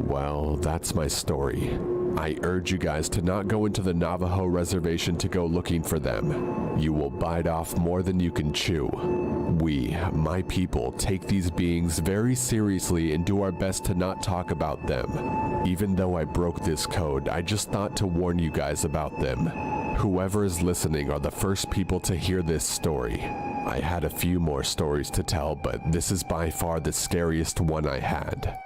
[SPEAKER 1] Well, that's my story. I urge you guys to not go into the Navajo reservation to go looking for them. You will bite off more than you can chew. We, my people, take these beings very seriously and do our best to not talk about them. Even though I broke this code, I just thought to warn you guys about them. Whoever is listening are the first people to hear this story. I had a few more stories to tell, but this is by far the scariest one I had.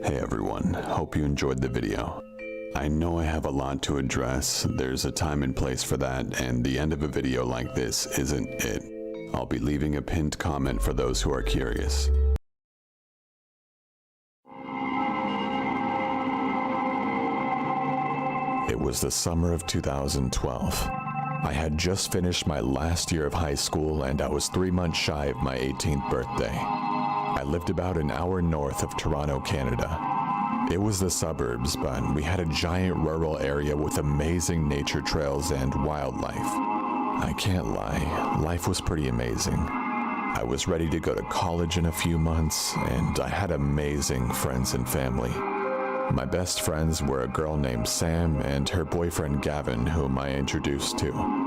[SPEAKER 7] Hey everyone, hope you enjoyed the video. I know I have a lot to address, there's a time and place for that, and the end of a video like this isn't it. I'll be leaving a pinned comment for those who are curious. It was the summer of 2012. I had just finished my last year of high school and I was 3 months shy of my 18th birthday. I lived about an hour north of Toronto, Canada. It was the suburbs, but we had a giant rural area with amazing nature trails and wildlife. I can't lie, life was pretty amazing. I was ready to go to college in a few months, and I had amazing friends and family. My best friends were a girl named Sam and her boyfriend Gavin, whom I introduced to.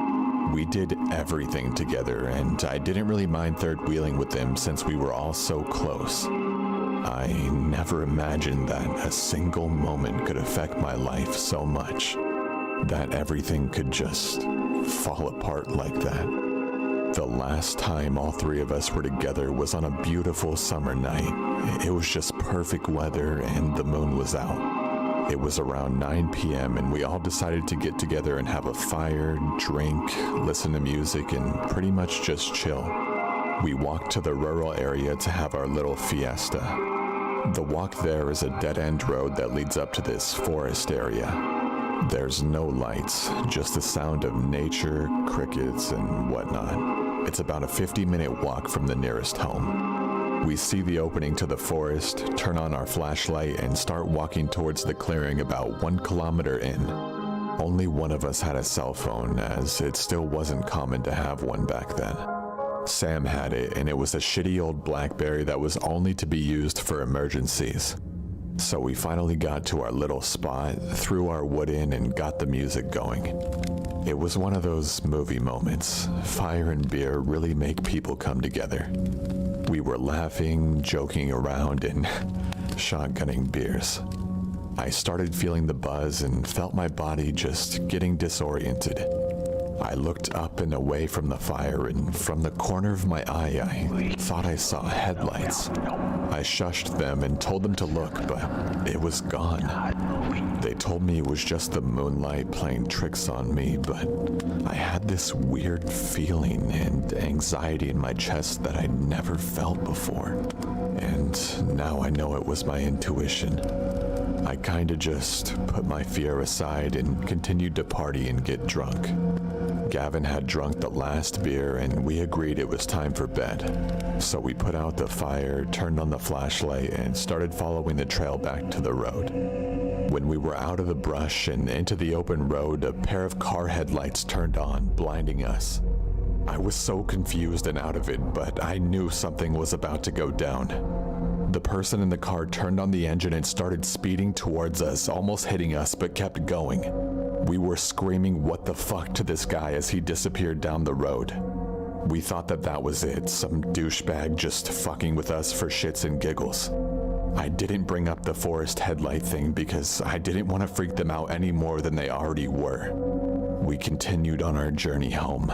[SPEAKER 7] We did everything together, and I didn't really mind third-wheeling with them since we were all so close. I never imagined that a single moment could affect my life so much, that everything could just fall apart like that. The last time all three of us were together was on a beautiful summer night. It was just perfect weather and the moon was out. It was around 9 p.m. and we all decided to get together and have a fire, drink, listen to music, and pretty much just chill. We walked to the rural area to have our little fiesta. The walk there is a dead-end road that leads up to this forest area. There's no lights, just the sound of nature, crickets, and whatnot. It's about a 50-minute walk from the nearest home. We see the opening to the forest, turn on our flashlight, and start walking towards the clearing about 1 kilometer in. Only one of us had a cell phone, as it still wasn't common to have one back then. Sam had it, and it was a shitty old BlackBerry that was only to be used for emergencies. So we finally got to our little spot, threw our wood in, and got the music going. It was one of those movie moments. Fire and beer really make people come together. We were laughing, joking around, and shotgunning beers. I started feeling the buzz and felt my body just getting disoriented. I looked up and away from the fire, and from the corner of my eye, I thought I saw headlights. I shushed them and told them to look, but it was gone. They told me it was just the moonlight playing tricks on me, but I had this weird feeling and anxiety in my chest that I'd never felt before. And now I know it was my intuition. I kinda just put my fear aside and continued to party and get drunk. Gavin had drunk the last beer and we agreed it was time for bed. So we put out the fire, turned on the flashlight, and started following the trail back to the road. When we were out of the brush and into the open road, a pair of car headlights turned on, blinding us. I was so confused and out of it, but I knew something was about to go down. The person in the car turned on the engine and started speeding towards us, almost hitting us, but kept going. We were screaming "what the fuck" to this guy as he disappeared down the road. We thought that was it, some douchebag just fucking with us for shits and giggles. I didn't bring up the forest headlight thing because I didn't want to freak them out any more than they already were. we continued on our journey home.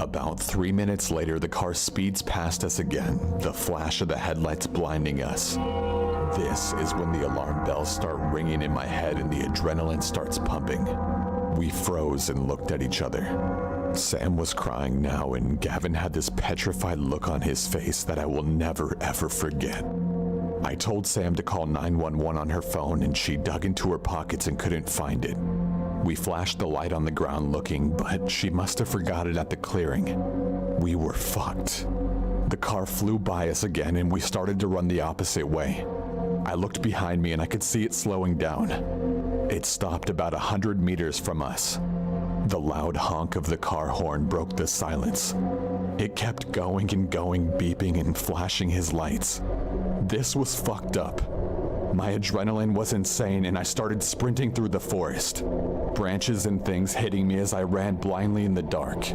[SPEAKER 7] About 3 minutes later, the car speeds past us again, the flash of the headlights blinding us. This is when the alarm bells start ringing in my head and the adrenaline starts pumping. We froze and looked at each other. Sam was crying now, and Gavin had this petrified look on his face that I will never ever forget. I told Sam to call 911 on her phone, and she dug into her pockets and couldn't find it. We flashed the light on the ground looking, but she must have forgot it at the clearing. We were fucked. The car flew by us again, and we started to run the opposite way. I looked behind me and I could see it slowing down. It stopped about 100 meters from us. The loud honk of the car horn broke the silence. It kept going and going, beeping and flashing his lights. This was fucked up. My adrenaline was insane, and I started sprinting through the forest. Branches and things hitting me as I ran blindly in the dark.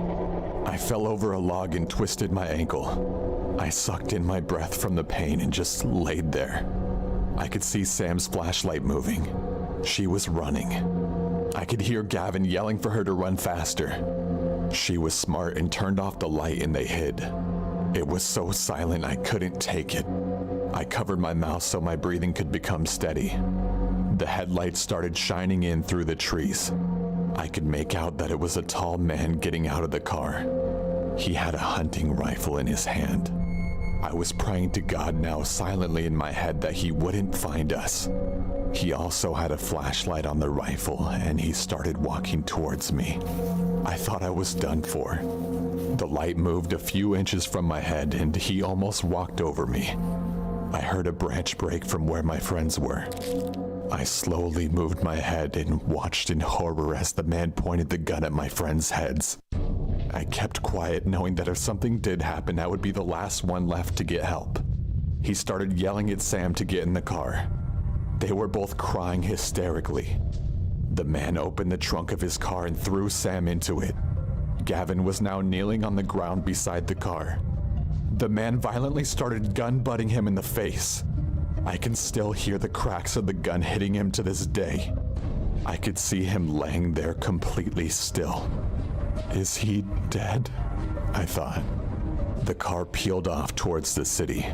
[SPEAKER 7] I fell over a log and twisted my ankle. I sucked in my breath from the pain and just laid there. I could see Sam's flashlight moving. She was running. I could hear Gavin yelling for her to run faster. She was smart and turned off the light, and they hid. It was so silent I couldn't take it. I covered my mouth so my breathing could become steady. The headlights started shining in through the trees. I could make out that it was a tall man getting out of the car. He had a hunting rifle in his hand. I was praying to God now silently in my head that he wouldn't find us. He also had a flashlight on the rifle, and he started walking towards me. I thought I was done for. The light moved a few inches from my head, and he almost walked over me. I heard a branch break from where my friends were. I slowly moved my head and watched in horror as the man pointed the gun at my friends' heads. I kept quiet, knowing that if something did happen, I would be the last one left to get help. He started yelling at Sam to get in the car. They were both crying hysterically. The man opened the trunk of his car and threw Sam into it. Gavin was now kneeling on the ground beside the car. The man violently started gun-butting him in the face. I can still hear the cracks of the gun hitting him to this day. I could see him laying there completely still. Is he dead? I thought. The car peeled off towards the city.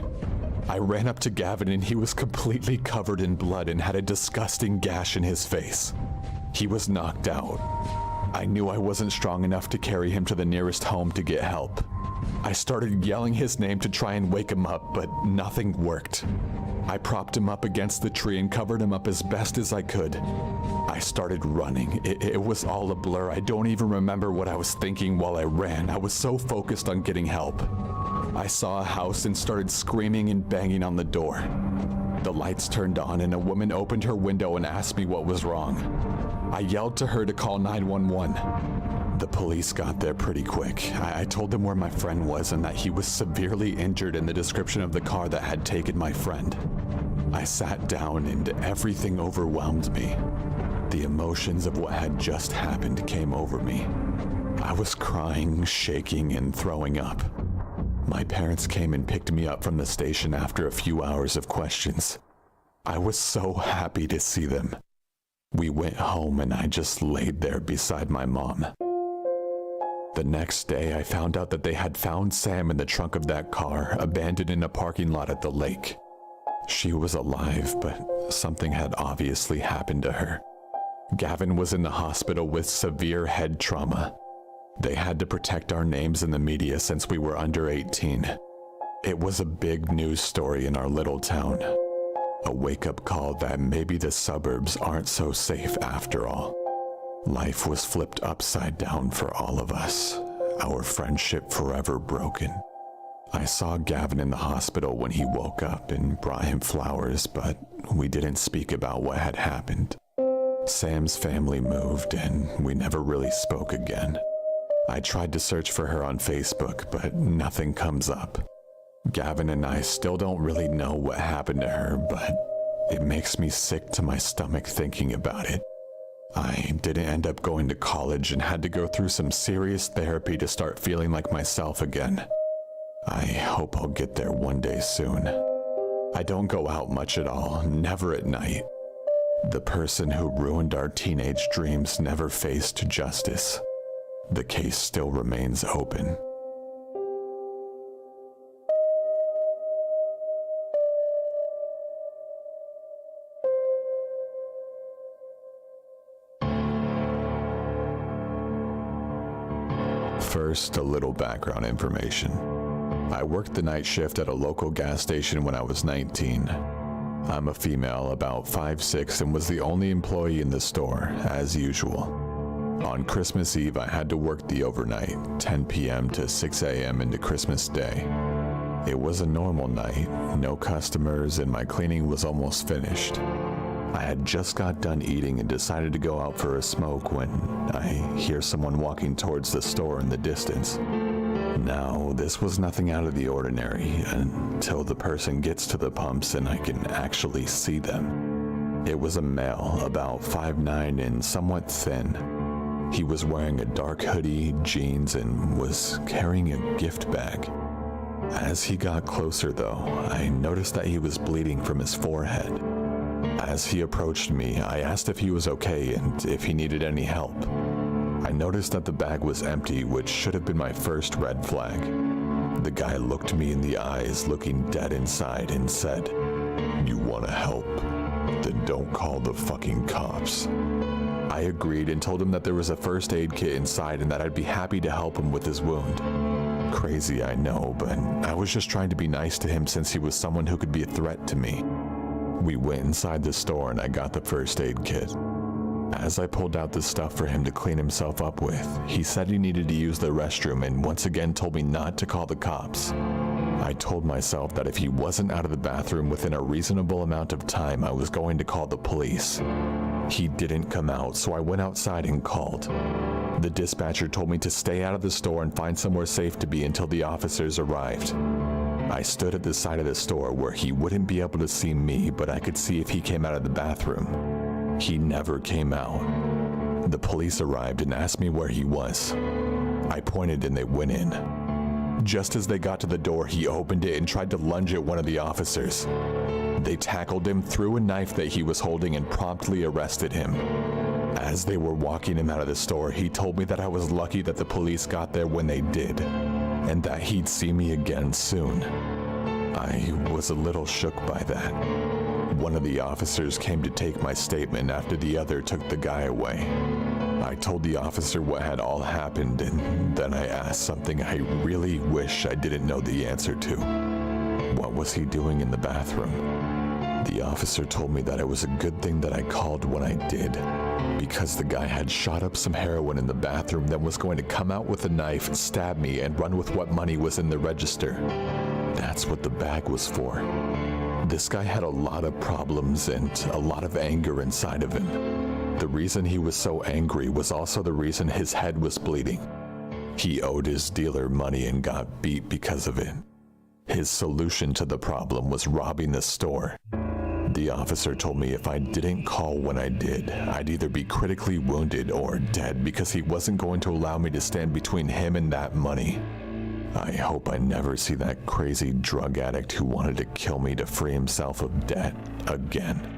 [SPEAKER 7] I ran up to Gavin, and he was completely covered in blood and had a disgusting gash in his face. He was knocked out. I knew I wasn't strong enough to carry him to the nearest home to get help. I started yelling his name to try and wake him up, but nothing worked. I propped him up against the tree and covered him up as best as I could. I started running. It was all a blur. I don't even remember what I was thinking while I ran. I was so focused on getting help. I saw a house and started screaming and banging on the door. The lights turned on, and a woman opened her window and asked me what was wrong. I yelled to her to call 911. The police got there pretty quick. I told them where my friend was and that he was severely injured in the description of the car that had taken my friend. I sat down and everything overwhelmed me. The emotions of what had just happened came over me. I was crying, shaking, and throwing up. My parents came and picked me up from the station after a few hours of questions. I was so happy to see them. We went home and I just laid there beside my mom. The next day, I found out that they had found Sam in the trunk of that car, abandoned in a parking lot at the lake. She was alive, but something had obviously happened to her. Gavin was in the hospital with severe head trauma. They had to protect our names in the media since we were under 18. It was a big news story in our little town. A wake-up call that maybe the suburbs aren't so safe after all. Life was flipped upside down for all of us, our friendship forever broken. I saw Gavin in the hospital when he woke up and brought him flowers, but we didn't speak about what had happened. Sam's family moved and we never really spoke again. I tried to search for her on Facebook, but nothing comes up. Gavin and I still don't really know what happened to her, but it makes me sick to my stomach thinking about it. I didn't end up going to college and had to go through some serious therapy to start feeling like myself again. I hope I'll get there one day soon. I don't go out much at all, never at night. The person who ruined our teenage dreams never faced justice. The case still remains open. First, a little background information. I worked the night shift at a local gas station when I was 19. I'm a female, about 5'6", and was the only employee in the store, as usual. On Christmas Eve, I had to work the overnight, 10 p.m. to 6 a.m. into Christmas Day. It was a normal night, no customers, and my cleaning was almost finished. I had just got done eating and decided to go out for a smoke when I hear someone walking towards the store in the distance. Now, this was nothing out of the ordinary until the person gets to the pumps and I can actually see them. It was a male, about 5'9" and somewhat thin. He was wearing a dark hoodie, jeans, and was carrying a gift bag. As he got closer, though, I noticed that he was bleeding from his forehead. As he approached me, I asked if he was okay and if he needed any help. I noticed that the bag was empty, which should have been my first red flag. The guy looked me in the eyes, looking dead inside, and said, "You want to help? Then don't call the fucking cops." I agreed and told him that there was a first aid kit inside and that I'd be happy to help him with his wound. Crazy, I know, but I was just trying to be nice to him since he was someone who could be a threat to me. We went inside the store and I got the first aid kit. As I pulled out the stuff for him to clean himself up with, he said he needed to use the restroom and once again told me not to call the cops. I told myself that if he wasn't out of the bathroom within a reasonable amount of time, I was going to call the police. He didn't come out, so I went outside and called. The dispatcher told me to stay out of the store and find somewhere safe to be until the officers arrived. I stood at the side of the store where he wouldn't be able to see me, but I could see if he came out of the bathroom. He never came out. The police arrived and asked me where he was. I pointed and they went in. Just as they got to the door, he opened it and tried to lunge at one of the officers. They tackled him, threw a knife that he was holding, and promptly arrested him. As they were walking him out of the store, he told me that I was lucky that the police got there when they did, and that he'd see me again soon. I was a little shook by that. One of the officers came to take my statement after the other took the guy away. I told the officer what had all happened, and then I asked something I really wish I didn't know the answer to. What was he doing in the bathroom? The officer told me that it was a good thing that I called when I did, because the guy had shot up some heroin in the bathroom, then was going to come out with a knife, stab me, and run with what money was in the register. That's what the bag was for. This guy had a lot of problems and a lot of anger inside of him. The reason he was so angry was also the reason his head was bleeding. He owed his dealer money and got beat because of it. His solution to the problem was robbing the store. The officer told me if I didn't call when I did, I'd either be critically wounded or dead because he wasn't going to allow me to stand between him and that money. I hope I never see that crazy drug addict who wanted to kill me to free himself of debt again.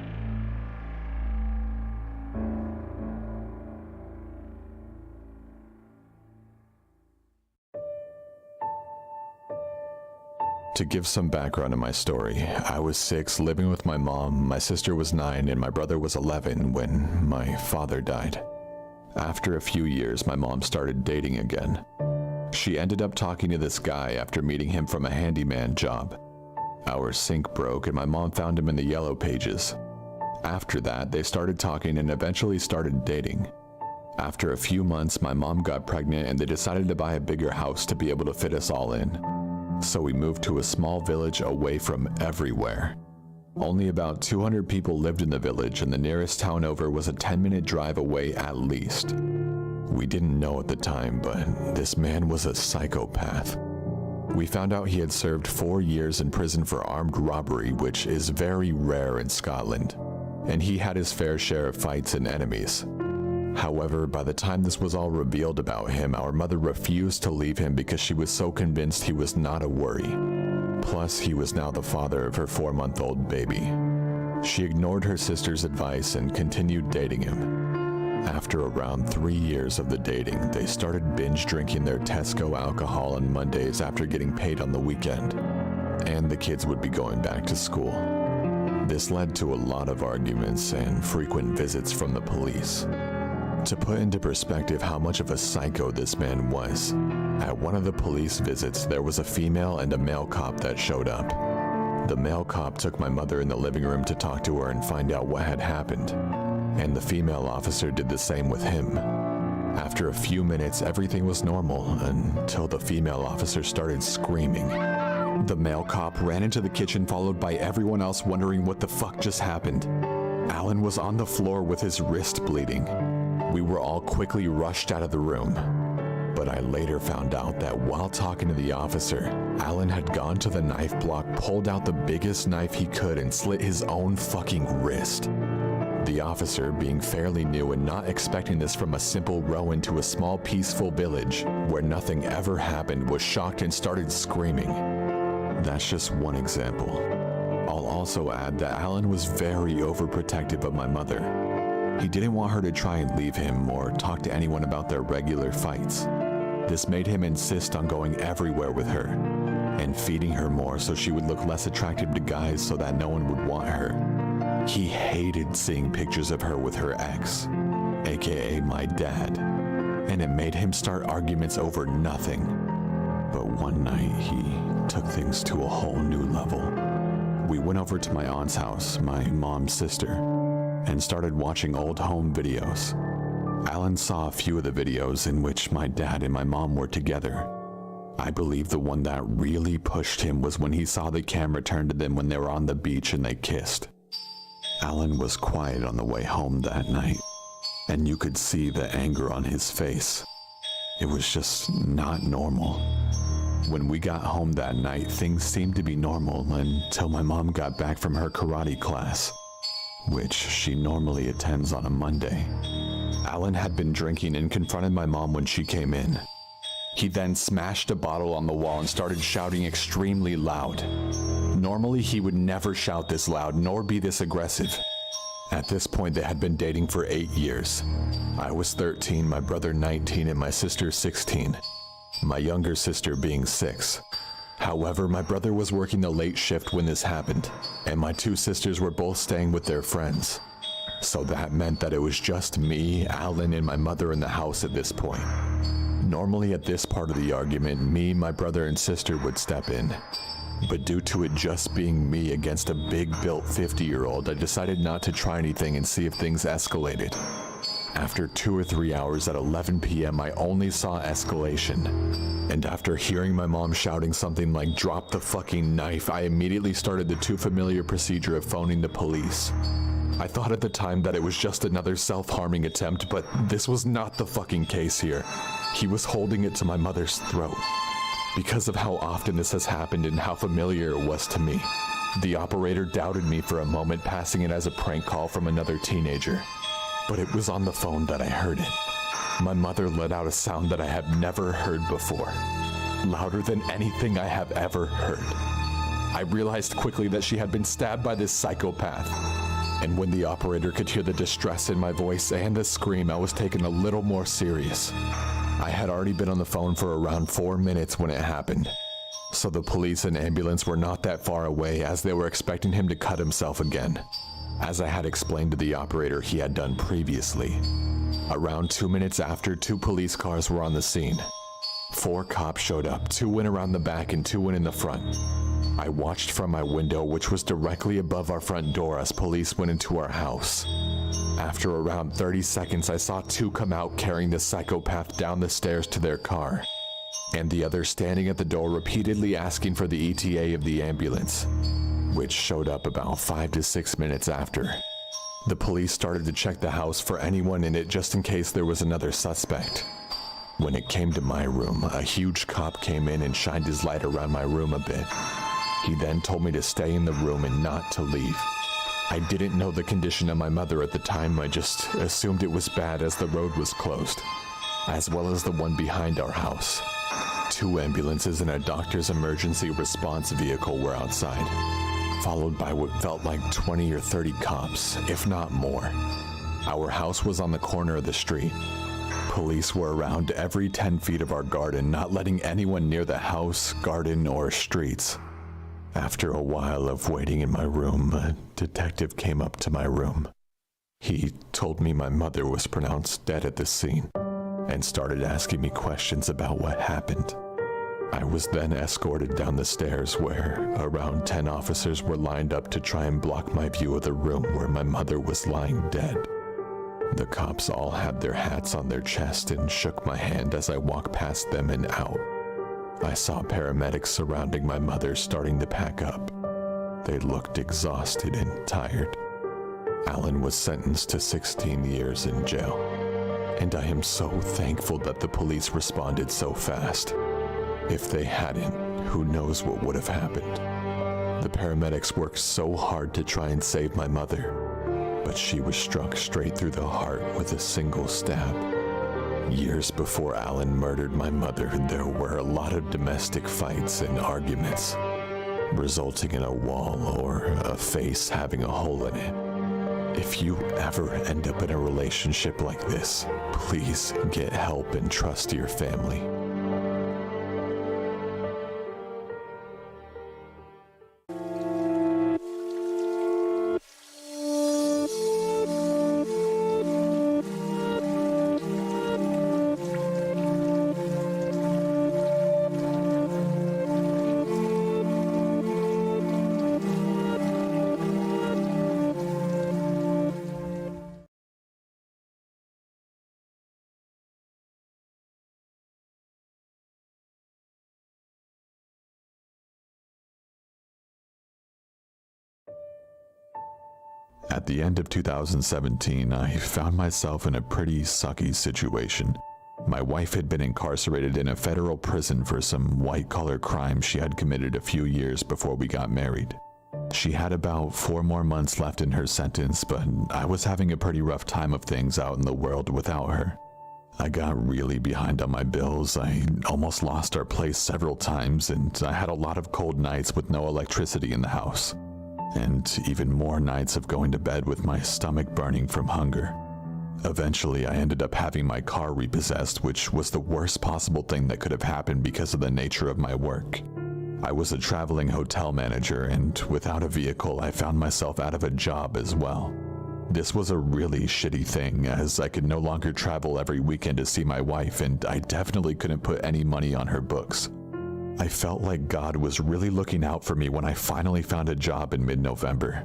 [SPEAKER 7] To give some background to my story, I was 6, living with my mom, my sister was 9, and my brother was 11 when my father died. After a few years, my mom started dating again. She ended up talking to this guy after meeting him from a handyman job. Our sync broke and my mom found him in the yellow pages. After that, they started talking and eventually started dating. After a few months, my mom got pregnant and they decided to buy a bigger house to be able to fit us all in. So we moved to a small village away from everywhere. Only about 200 people lived in the village and the nearest town over was a 10-minute drive away at least. We didn't know at the time, but this man was a psychopath. We found out he had served 4 years in prison for armed robbery, which is very rare in Scotland, and he had his fair share of fights and enemies. However, by the time this was all revealed about him, our mother refused to leave him because she was so convinced he was not a worry. Plus, he was now the father of her 4-month-old baby. She ignored her sister's advice and continued dating him. After around 3 years of the dating, they started binge drinking their Tesco alcohol on Mondays after getting paid on the weekend, and the kids would be going back to school. This led to a lot of arguments and frequent visits from the police. To put into perspective how much of a psycho this man was, at one of the police visits, there was a female and a male cop that showed up. The male cop took my mother in the living room to talk to her and find out what had happened, and the female officer did the same with him. After a few minutes, everything was normal until the female officer started screaming. The male cop ran into the kitchen, followed by everyone else wondering what the fuck just happened. Alan was on the floor with his wrist bleeding. We were all quickly rushed out of the room. But I later found out that while talking to the officer, Alan had gone to the knife block, pulled out the biggest knife he could, and slit his own fucking wrist. The officer, being fairly new and not expecting this from a simple row into a small peaceful village where nothing ever happened, was shocked and started screaming. That's just one example. I'll also add that Alan was very overprotective of my mother. He didn't want her to try and leave him or talk to anyone about their regular fights. This made him insist on going everywhere with her and feeding her more so she would look less attractive to guys so that no one would want her. He hated seeing pictures of her with her ex, aka my dad, and it made him start arguments over nothing. But one night he took things to a whole new level. We went over to my aunt's house, my mom's sister, and started watching old home videos. Alan saw a few of the videos in which my dad and my mom were together. I believe the one that really pushed him was when he saw the camera turn to them when they were on the beach and they kissed. Alan was quiet on the way home that night, and you could see the anger on his face. It was just not normal. When we got home that night, things seemed to be normal until my mom got back from her karate class, which she normally attends on a Monday. Alan had been drinking and confronted my mom when she came in. He then smashed a bottle on the wall and started shouting extremely loud. Normally, he would never shout this loud nor be this aggressive. At this point, they had been dating for 8 years. I was 13, my brother 19, and my sister 16. My younger sister being 6. However, my brother was working the late shift when this happened, and my 2 sisters were both staying with their friends. So that meant that it was just me, Alan, and my mother in the house at this point. Normally at this part of the argument, me, my brother, and sister would step in. But due to it just being me against a big-built 50-year-old, I decided not to try anything and see if things escalated. After 2 or 3 hours at 11 p.m., I only saw escalation. And after hearing my mom shouting something like, "Drop the fucking knife," I immediately started the too familiar procedure of phoning the police. I thought at the time that it was just another self-harming attempt, but this was not the fucking case here. He was holding it to my mother's throat. Because of how often this has happened and how familiar it was to me, the operator doubted me for a moment, passing it as a prank call from another teenager. But it was on the phone that I heard it. My mother let out a sound that I have never heard before, louder than anything I have ever heard. I realized quickly that she had been stabbed by this psychopath. And when the operator could hear the distress in my voice and the scream, I was taken a little more serious. I had already been on the phone for around 4 minutes when it happened, so the police and ambulance were not that far away as they were expecting him to cut himself again, as I had explained to the operator he had done previously. Around 2 minutes after, 2 police cars were on the scene. 4 cops showed up, 2 went around the back and 2 went in the front. I watched from my window, which was directly above our front door, as police went into our house. After around 30 seconds, I saw 2 come out carrying the psychopath down the stairs to their car, and the other standing at the door repeatedly asking for the ETA of the ambulance, which showed up about 5 to 6 minutes after. The police started to check the house for anyone in it just in case there was another suspect. When it came to my room, a huge cop came in and shined his light around my room a bit. He then told me to stay in the room and not to leave. I didn't know the condition of my mother at the time. I just assumed it was bad as the road was closed, as well as the one behind our house. 2 ambulances and a doctor's emergency response vehicle were outside. followed by what felt like 20 or 30 cops, if not more. Our house was on the corner of the street. Police were around every 10 feet of our garden, not letting anyone near the house, garden, or streets. After a while of waiting in my room, a detective came up to my room. He told me my mother was pronounced dead at the scene and started asking me questions about what happened. I was then escorted down the stairs where around 10 officers were lined up to try and block my view of the room where my mother was lying dead. The cops all had their hats on their chest and shook my hand as I walked past them and out. I saw paramedics surrounding my mother starting to pack up. They looked exhausted and tired. Alan was sentenced to 16 years in jail, and I am so thankful that the police responded so fast. If they hadn't, who knows what would have happened. The paramedics worked so hard to try and save my mother, but she was struck straight through the heart with a single stab. Years before Alan murdered my mother, there were a lot of domestic fights and arguments, resulting in a wall or a face having a hole in it. If you ever end up in a relationship like this, please get help and trust your family.
[SPEAKER 1] At the end of 2017, I found myself in a pretty sucky situation. My wife had been incarcerated in a federal prison for some white-collar crime she had committed a few years before we got married. She had about 4 more months left in her sentence, but I was having a pretty rough time of things out in the world without her. I got really behind on my bills. I almost lost our place several times, and I had a lot of cold nights with no electricity in the house. And even more nights of going to bed with my stomach burning from hunger. Eventually, I ended up having my car repossessed, which was the worst possible thing that could have happened because of the nature of my work. I was a traveling hotel manager, and without a vehicle, I found myself out of a job as well. This was a really shitty thing, as I could no longer travel every weekend to see my wife, and I definitely couldn't put any money on her books. I felt like God was really looking out for me when I finally found a job in mid-November.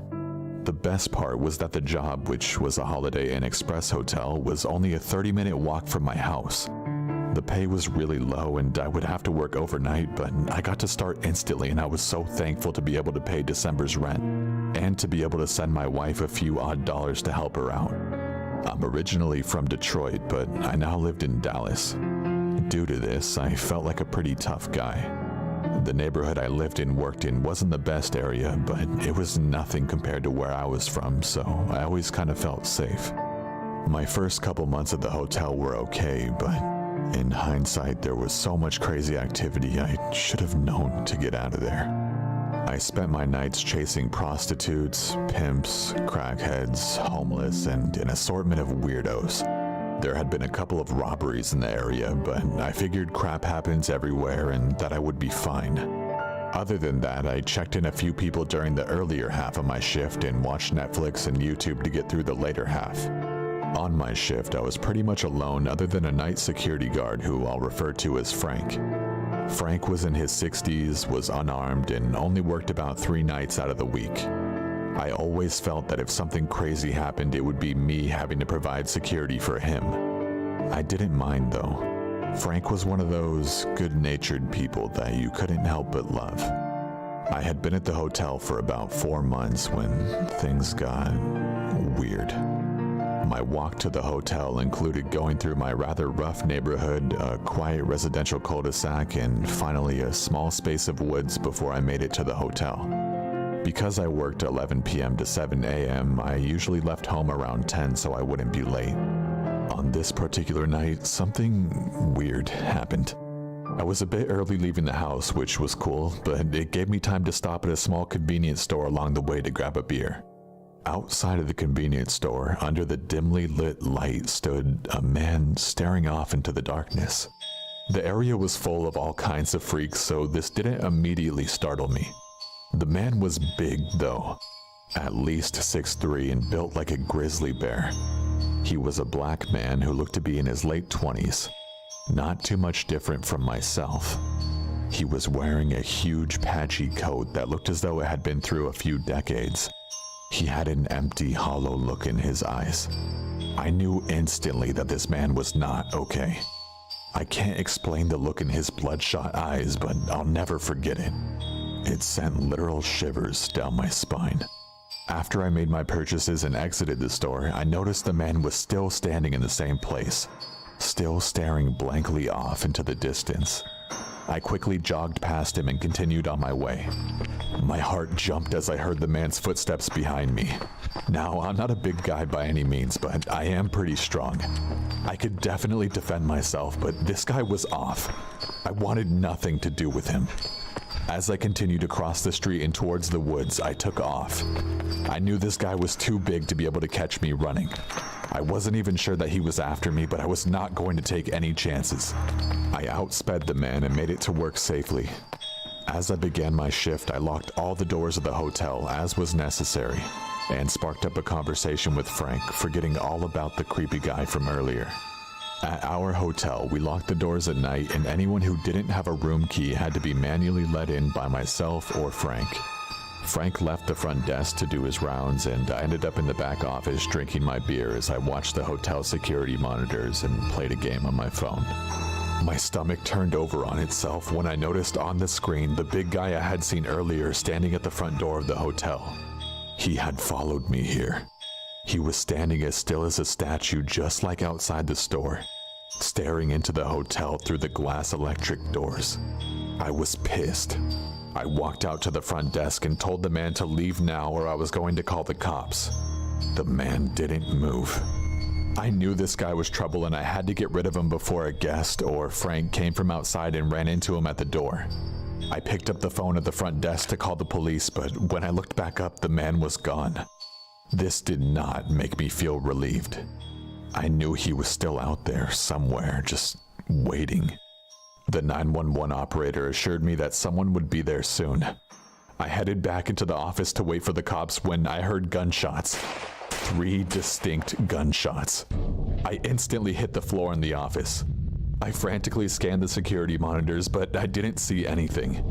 [SPEAKER 1] The best part was that the job, which was a Holiday Inn Express hotel, was only a 30-minute walk from my house. The pay was really low and I would have to work overnight, but I got to start instantly and I was so thankful to be able to pay December's rent and to be able to send my wife a few odd dollars to help her out. I'm originally from Detroit, but I now lived in Dallas. Due to this, I felt like a pretty tough guy. The neighborhood I lived and worked in wasn't the best area, but it was nothing compared to where I was from, so I always kind of felt safe. My first couple months at the hotel were okay, but in hindsight, there was so much crazy activity I should have known to get out of there. I spent my nights chasing prostitutes, pimps, crackheads, homeless, and an assortment of weirdos. There had been a couple of robberies in the area, but I figured crap happens everywhere and that I would be fine. Other than that, I checked in a few people during the earlier half of my shift and watched Netflix and YouTube to get through the later half. On my shift, I was pretty much alone other than a night security guard who I'll refer to as Frank. Frank was in his 60s, was unarmed, and only worked about 3 nights out of the week. I always felt that if something crazy happened, it would be me having to provide security for him. I didn't mind though. Frank was one of those good-natured people that you couldn't help but love. I had been at the hotel for about 4 months when things got weird. My walk to the hotel included going through my rather rough neighborhood, a quiet residential cul-de-sac, and finally a small space of woods before I made it to the hotel. Because I worked 11 p.m. to 7 a.m., I usually left home around 10 so I wouldn't be late. On this particular night, something weird happened.
[SPEAKER 7] I was a bit early leaving the house, which was cool, but it gave me time to stop at a small convenience store along the way to grab a beer. Outside of the convenience store, under the dimly lit light, stood a man staring off into the darkness. The area was full of all kinds of freaks, so this didn't immediately startle me. The man was big, though, at least 6'3" and built like a grizzly bear. He was a black man who looked to be in his late 20s, not too much different from myself. He was wearing a huge patchy coat that looked as though it had been through a few decades. He had an empty, hollow look in his eyes. I knew instantly that this man was not okay. I can't explain the look in his bloodshot eyes, but I'll never forget it. It sent literal shivers down my spine. After I made my purchases and exited the store, I noticed the man was still standing in the same place, still staring blankly off into the distance. I quickly jogged past him and continued on my way. My heart jumped as I heard the man's footsteps behind me. Now, I'm not a big guy by any means, but I am pretty strong. I could definitely defend myself, but this guy was off. I wanted nothing to do with him. As I continued across the street and towards the woods, I took off. I knew this guy was too big to be able to catch me running. I wasn't even sure that he was after me, but I was not going to take any chances. I outsped the man and made it to work safely. As I began my shift, I locked all the doors of the hotel, as was necessary, and sparked up a conversation with Frank, forgetting all about the creepy guy from earlier. At our hotel, we locked the doors at night, and anyone who didn't have a room key had to be manually let in by myself or Frank. Frank left the front desk to do his rounds, and I ended up in the back office drinking my beer as I watched the hotel security monitors and played a game on my phone. My stomach turned over on itself when I noticed on the screen the big guy I had seen earlier standing at the front door of the hotel. He had followed me here. He was standing as still as a statue, just like outside the store, staring into the hotel through the glass electric doors. I was pissed. I walked out to the front desk and told the man to leave now or I was going to call the cops. The man didn't move. I knew this guy was trouble and I had to get rid of him before a guest or Frank came from outside and ran into him at the door. I picked up the phone at the front desk to call the police, but when I looked back up, the man was gone. This did not make me feel relieved. I knew he was still out there somewhere, just waiting. The 911 operator assured me that someone would be there soon. I headed back into the office to wait for the cops when I heard gunshots. 3 distinct gunshots. I instantly hit the floor in the office. I frantically scanned the security monitors, but I didn't see anything.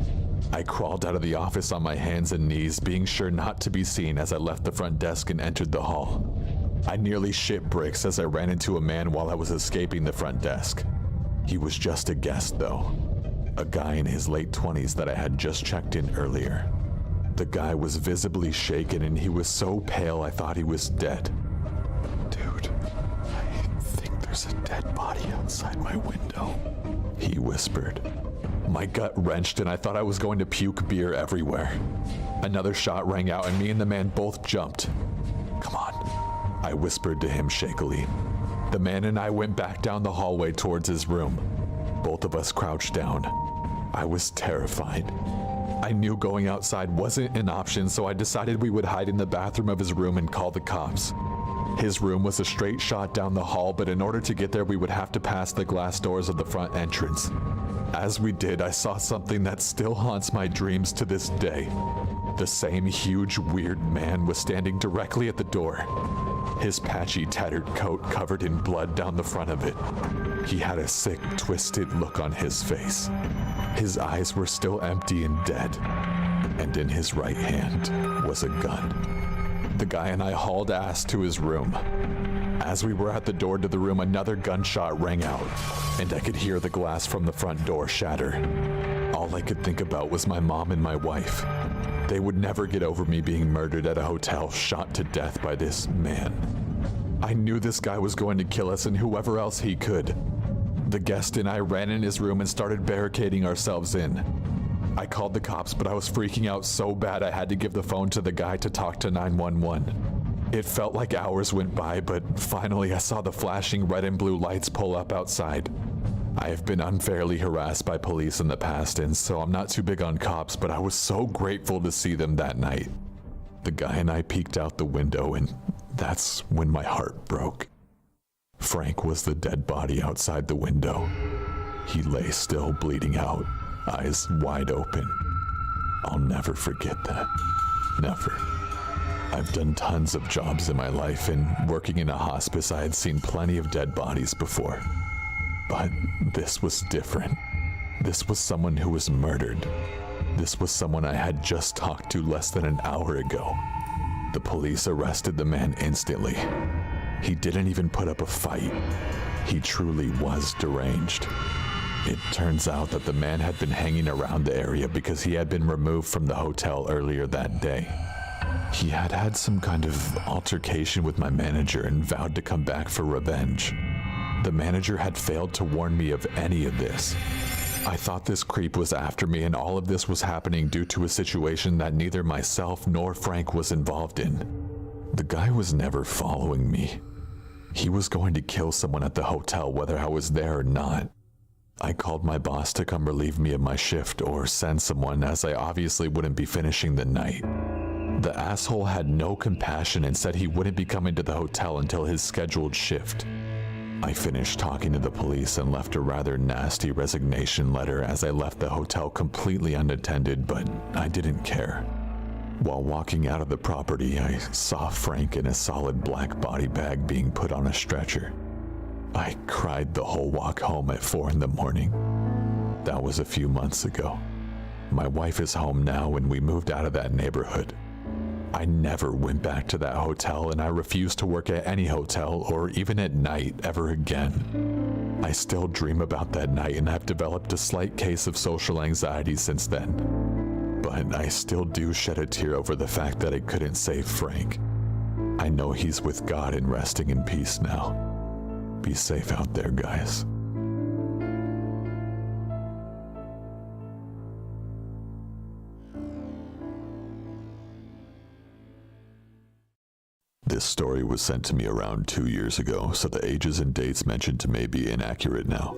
[SPEAKER 7] I crawled out of the office on my hands and knees, being sure not to be seen as I left the front desk and entered the hall. I nearly shit bricks as I ran into a man while I was escaping the front desk. He was just a guest, though. A guy in his late 20s that I had just checked in earlier. The guy was visibly shaken and he was so pale I thought he was dead. "Dude, I think there's a dead body outside my window," he whispered. My gut wrenched and I thought I was going to puke beer everywhere. Another shot rang out and me and the man both jumped. "Come on," I whispered to him shakily. The man and I went back down the hallway towards his room. Both of us crouched down. I was terrified. I knew going outside wasn't an option, so I decided we would hide in the bathroom of his room and call the cops. His room was a straight shot down the hall, but in order to get there we would have to pass the glass doors of the front entrance. As we did, I saw something that still haunts my dreams to this day. The same huge, weird man was standing directly at the door. His patchy, tattered coat covered in blood down the front of it. He had a sick, twisted look on his face. His eyes were still empty and dead, and in his right hand was a gun. The guy and I hauled ass to his room. As we were at the door to the room, another gunshot rang out, and I could hear the glass from the front door shatter. All I could think about was my mom and my wife. They would never get over me being murdered at a hotel, shot to death by this man. I knew this guy was going to kill us and whoever else he could. The guest and I ran in his room and started barricading ourselves in. I called the cops, but I was freaking out so bad I had to give the phone to the guy to talk to 911. It felt like hours went by, but finally I saw the flashing red and blue lights pull up outside.
[SPEAKER 1] I have been unfairly harassed by police in the past, and so I'm not too big on cops, but I was so grateful to see them that night. The guy and I peeked out the window, and that's when my heart broke. Frank was the dead body outside the window. He lay still, bleeding out, eyes wide open. I'll never forget that. Never. I've done tons of jobs in my life, and working in a hospice, I had seen plenty of dead bodies before. But this was different. This was someone who was murdered. This was someone I had just talked to less than an hour ago. The police arrested the man instantly. He didn't even put up a fight. He truly was deranged. It turns out that the man had been hanging around the area because he had been removed from the hotel earlier that day. He had had some kind of altercation with my manager and vowed to come back for revenge. The manager had failed to warn me of any of this. I thought this creep was after me, and all of this was happening due to a situation that neither myself nor Frank was involved in. The guy was never following me. He was going to kill someone at the hotel whether I was there or not. I called my boss to come relieve me of my shift or send someone, as I obviously wouldn't be finishing the night. The asshole had no compassion and said he wouldn't be coming to the hotel until his scheduled shift. I finished talking to the police and left a rather nasty resignation letter as I left the hotel completely unattended, but I didn't care. While walking out of the property, I saw Frank in a solid black body bag being put on a stretcher. I cried the whole walk home at 4 in the morning. That was a few months ago. My wife is home now and we moved out of that neighborhood. I never went back to that hotel, and I refuse to work at any hotel or even at night ever again. I still dream about that night, and I've developed a slight case of social anxiety since then. But I still do shed a tear over the fact that I couldn't save Frank. I know he's with God and resting in peace now. Be safe out there, guys. This story was sent to me around 2 years ago, so the ages and dates mentioned to may be inaccurate now.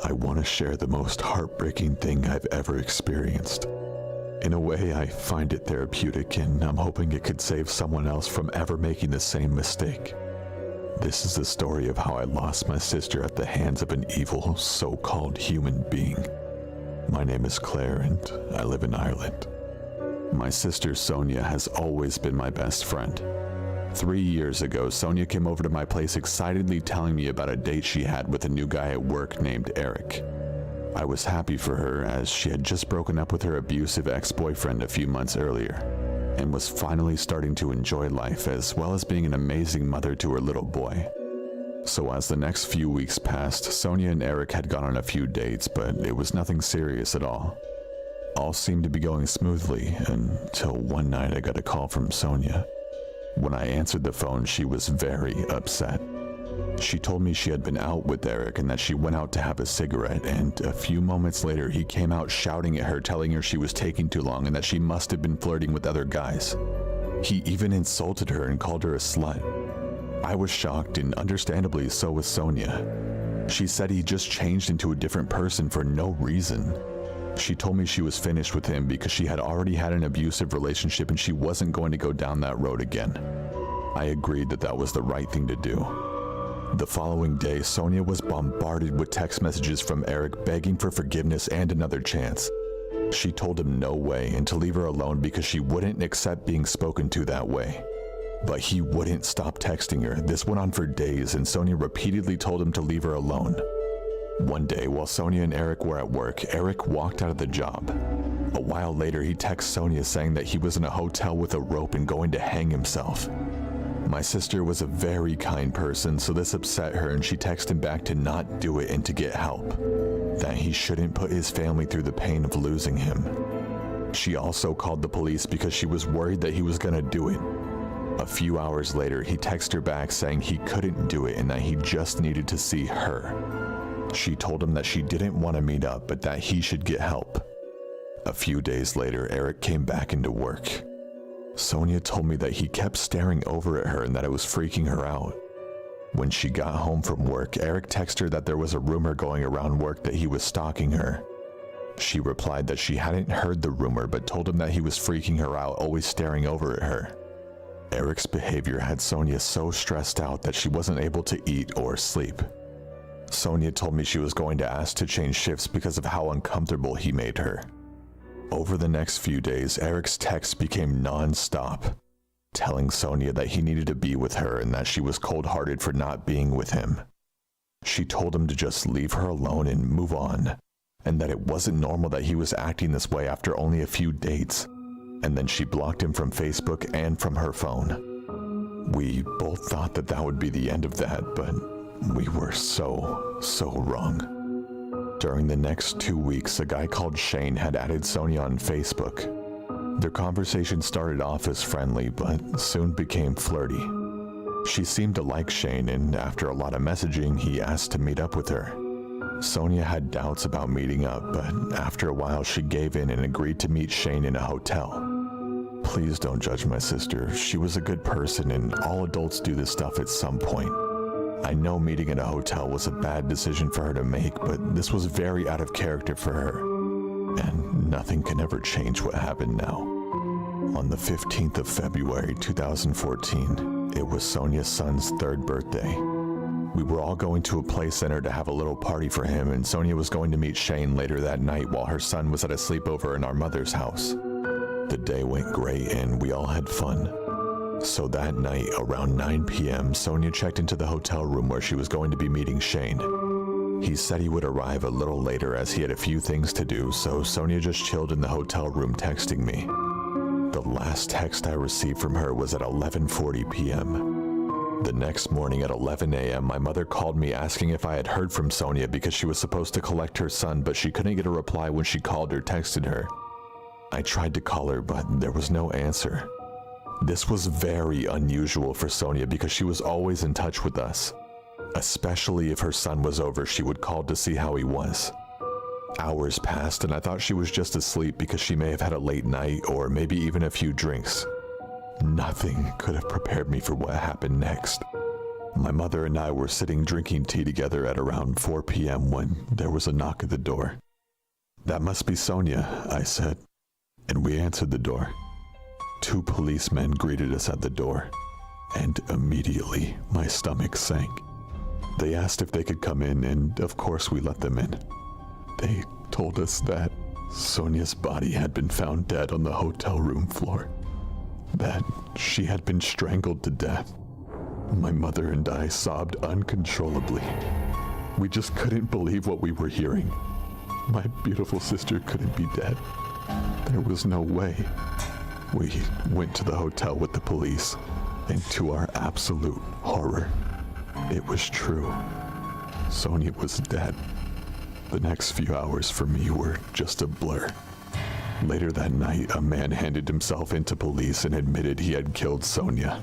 [SPEAKER 1] I want to share the most heartbreaking thing I've ever experienced. In a way, I find it therapeutic, and I'm hoping it could save someone else from ever making the same mistake. This is the story of how I lost my sister at the hands of an evil, so-called human being. My name is Claire, and I live in Ireland. My sister Sonia has always been my best friend. 3 years ago, Sonia came over to my place excitedly telling me about a date she had with a new guy at work named Eric. I was happy for her, as she had just broken up with her abusive ex-boyfriend a few months earlier, and was finally starting to enjoy life as well as being an amazing mother to her little boy. So as the next few weeks passed, Sonia and Eric had gone on a few dates, but it was nothing serious at all. All seemed to be going smoothly until one night I got a call from Sonia. When I answered the phone, she was very upset. She told me she had been out with Eric and that she went out to have a cigarette, and a few moments later he came out shouting at her, telling her she was taking too long and that she must have been flirting with other guys. He even insulted her and called her a slut. I was shocked, and understandably so was Sonia. She said he just changed into a different person for no reason. She told me she was finished with him because she had already had an abusive relationship and she wasn't going to go down that road again. I agreed that that was the right thing to do. The following day, Sonia was bombarded with text messages from Eric begging for forgiveness and another chance. She told him no way and to leave her alone because she wouldn't accept being spoken to that way. But he wouldn't stop texting her. This went on for days, and Sonia repeatedly told him to leave her alone. One day, while Sonia and Eric were at work, Eric walked out of the job. A while later, he texted Sonia saying that he was in a hotel with a rope and going to hang himself. My sister was a very kind person, so this upset her, and she texted him back to not do it and to get help. That he shouldn't put his family through the pain of losing him. She also called the police because she was worried that he was gonna do it. A few hours later, he texted her back saying he couldn't do it and that he just needed to see her. She told him that she didn't want to meet up, but that he should get help. A few days later, Eric came back into work. Sonia told me that he kept staring over at her and that it was freaking her out.
[SPEAKER 7] When she got home from work, Eric texted her that there was a rumor going around work that he was stalking her. She replied that she hadn't heard the rumor but told him that he was freaking her out, always staring over at her. Eric's behavior had Sonia so stressed out that she wasn't able to eat or sleep. Sonia told me she was going to ask to change shifts because of how uncomfortable he made her. Over the next few days, Eric's texts became non-stop, telling Sonia that he needed to be with her and that she was cold-hearted for not being with him. She told him to just leave her alone and move on, and that it wasn't normal that he was acting this way after only a few dates, and then she blocked him from Facebook and from her phone. We both thought that that would be the end of that, but we were so wrong. During the next 2 weeks, a guy called Shane had added Sonia on Facebook. Their conversation started off as friendly, but soon became flirty. She seemed to like Shane, and after a lot of messaging, he asked to meet up with her. Sonia had doubts about meeting up, but after a while she gave in and agreed to meet Shane in a hotel. Please don't judge my sister. She was a good person, and all adults do this stuff at some point. I know meeting at a hotel was a bad decision for her to make, but this was very out of character for her. And nothing can ever change what happened now. On the 15th of February 2014, it was Sonia's son's 3rd birthday. We were all going to a play center to have a little party for him, and Sonia was going to meet Shane later that night while her son was at a sleepover in our mother's house. The day went great and we all had fun. So that night, around 9 p.m., Sonia checked into the hotel room where she was going to be meeting Shane. He said he would arrive a little later as he had a few things to do, so Sonia just chilled in the hotel room texting me. The last text I received from her was at 11:40 p.m. The next morning at 11 a.m., my mother called me asking if I had heard from Sonia because she was supposed to collect her son, but she couldn't get a reply when she called or texted her. I tried to call her, but there was no answer. This was very unusual for Sonia because she was always in touch with us. Especially if her son was over, she would call to see how he was. Hours passed and I thought she was just asleep because she may have had a late night or maybe even a few drinks. Nothing could have prepared me for what happened next. My mother and I were sitting drinking tea together at around 4 p.m. when there was a knock at the door. "That must be Sonia," I said, and we answered the door. 2 policemen greeted us at the door, and immediately my stomach sank. They asked if they could come in, and of course we let them in. They told us that Sonia's body had been found dead on the hotel room floor, that she had been strangled to death. My mother and I sobbed uncontrollably. We just couldn't believe what we were hearing. My beautiful sister couldn't be dead. There was no way. We went to the hotel with the police, and to our absolute horror, it was true. Sonia was dead. The next few hours for me were just a blur. Later that night, a man handed himself into police and admitted he had killed Sonia.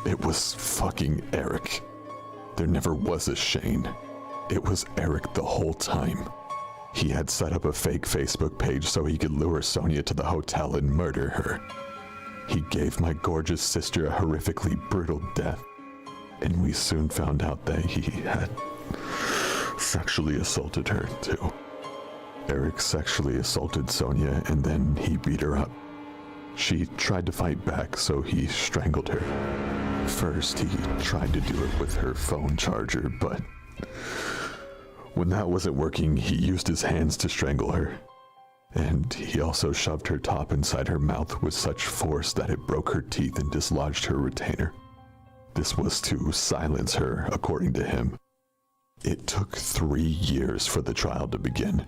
[SPEAKER 7] It was fucking Eric. There never was a Shane. It was Eric the whole time. He had set up a fake Facebook page so he could lure Sonia to the hotel and murder her. He gave my gorgeous sister a horrifically brutal death, and we soon found out that he had sexually assaulted her too. Eric sexually assaulted Sonia and then he beat her up. She tried to fight back, so he strangled her. First, he tried to do it with her phone charger, but when that wasn't working, he used his hands to strangle her. And he also shoved her top inside her mouth with such force that it broke her teeth and dislodged her retainer. This was to silence her, according to him. It took 3 years for the trial to begin.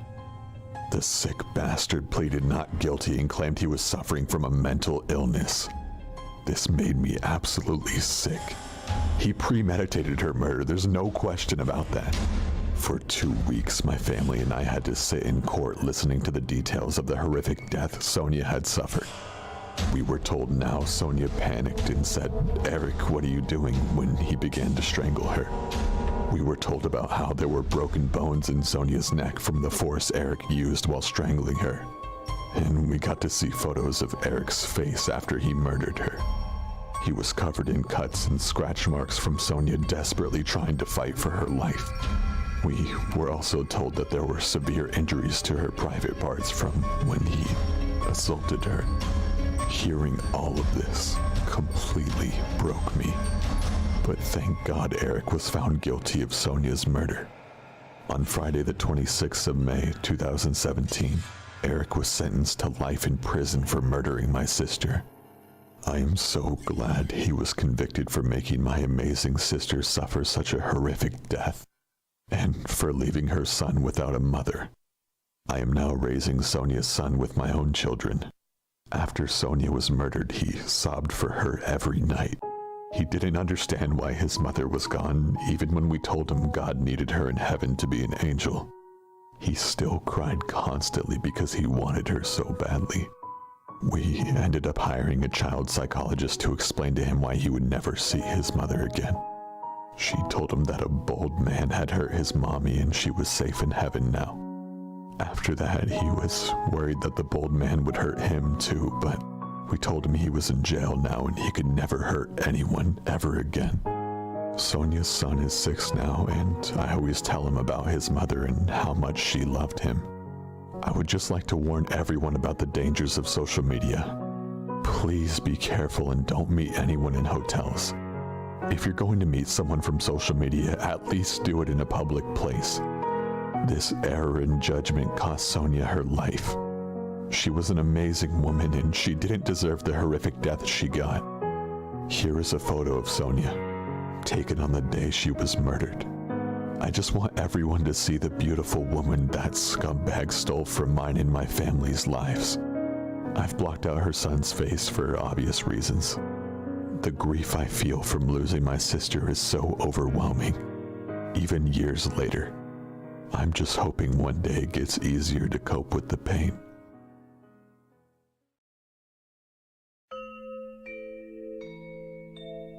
[SPEAKER 7] The sick bastard pleaded not guilty and claimed he was suffering from a mental illness. This made me absolutely sick. He premeditated her murder, there's no question about that. For 2 weeks, my family and I had to sit in court listening to the details of the horrific death Sonia had suffered. We were told now Sonia panicked and said, "Eric, what are you doing?" when he began to strangle her. We were told about how there were broken bones in Sonia's neck from the force Eric used while strangling her. And we got to see photos of Eric's face after he murdered her. He was covered in cuts and scratch marks from Sonia desperately trying to fight for her life. We were also told that there were severe injuries to her private parts from when he assaulted her. Hearing all of this completely broke me. But thank God Eric was found guilty of Sonia's murder. On Friday the 26th of May, 2017, Eric was sentenced to life in prison for murdering my sister. I am so glad he was convicted for making my amazing sister suffer such a horrific death, and for leaving her son without a mother. I am now raising Sonia's son with my own children. After Sonia was murdered, he sobbed for her every night. He didn't understand why his mother was gone, even when we told him God needed her in heaven to be an angel. He still cried constantly because he wanted her so badly. We ended up hiring a child psychologist to explain to him why he would never see his mother again. She told him that a bold man had hurt his mommy and she was safe in heaven now. After that, he was worried that the bold man would hurt him too, but we told him he was in jail now and he could never hurt anyone ever again. Sonia's son is 6 now, and I always tell him about his mother and how much she loved him. I would just like to warn everyone about the dangers of social media. Please be careful and don't meet anyone in hotels. If you're going to meet someone from social media, at least do it in a public place. This error in judgment cost Sonia her life. She was an amazing woman and she didn't deserve the horrific death she got. Here is a photo of Sonia, taken on the day she was murdered. I just want everyone to see the beautiful woman that scumbag stole from mine and my family's lives. I've blocked out her son's face for obvious reasons. The grief I feel from losing my sister is so overwhelming. Even years later, I'm just hoping one day it gets easier to cope with the pain.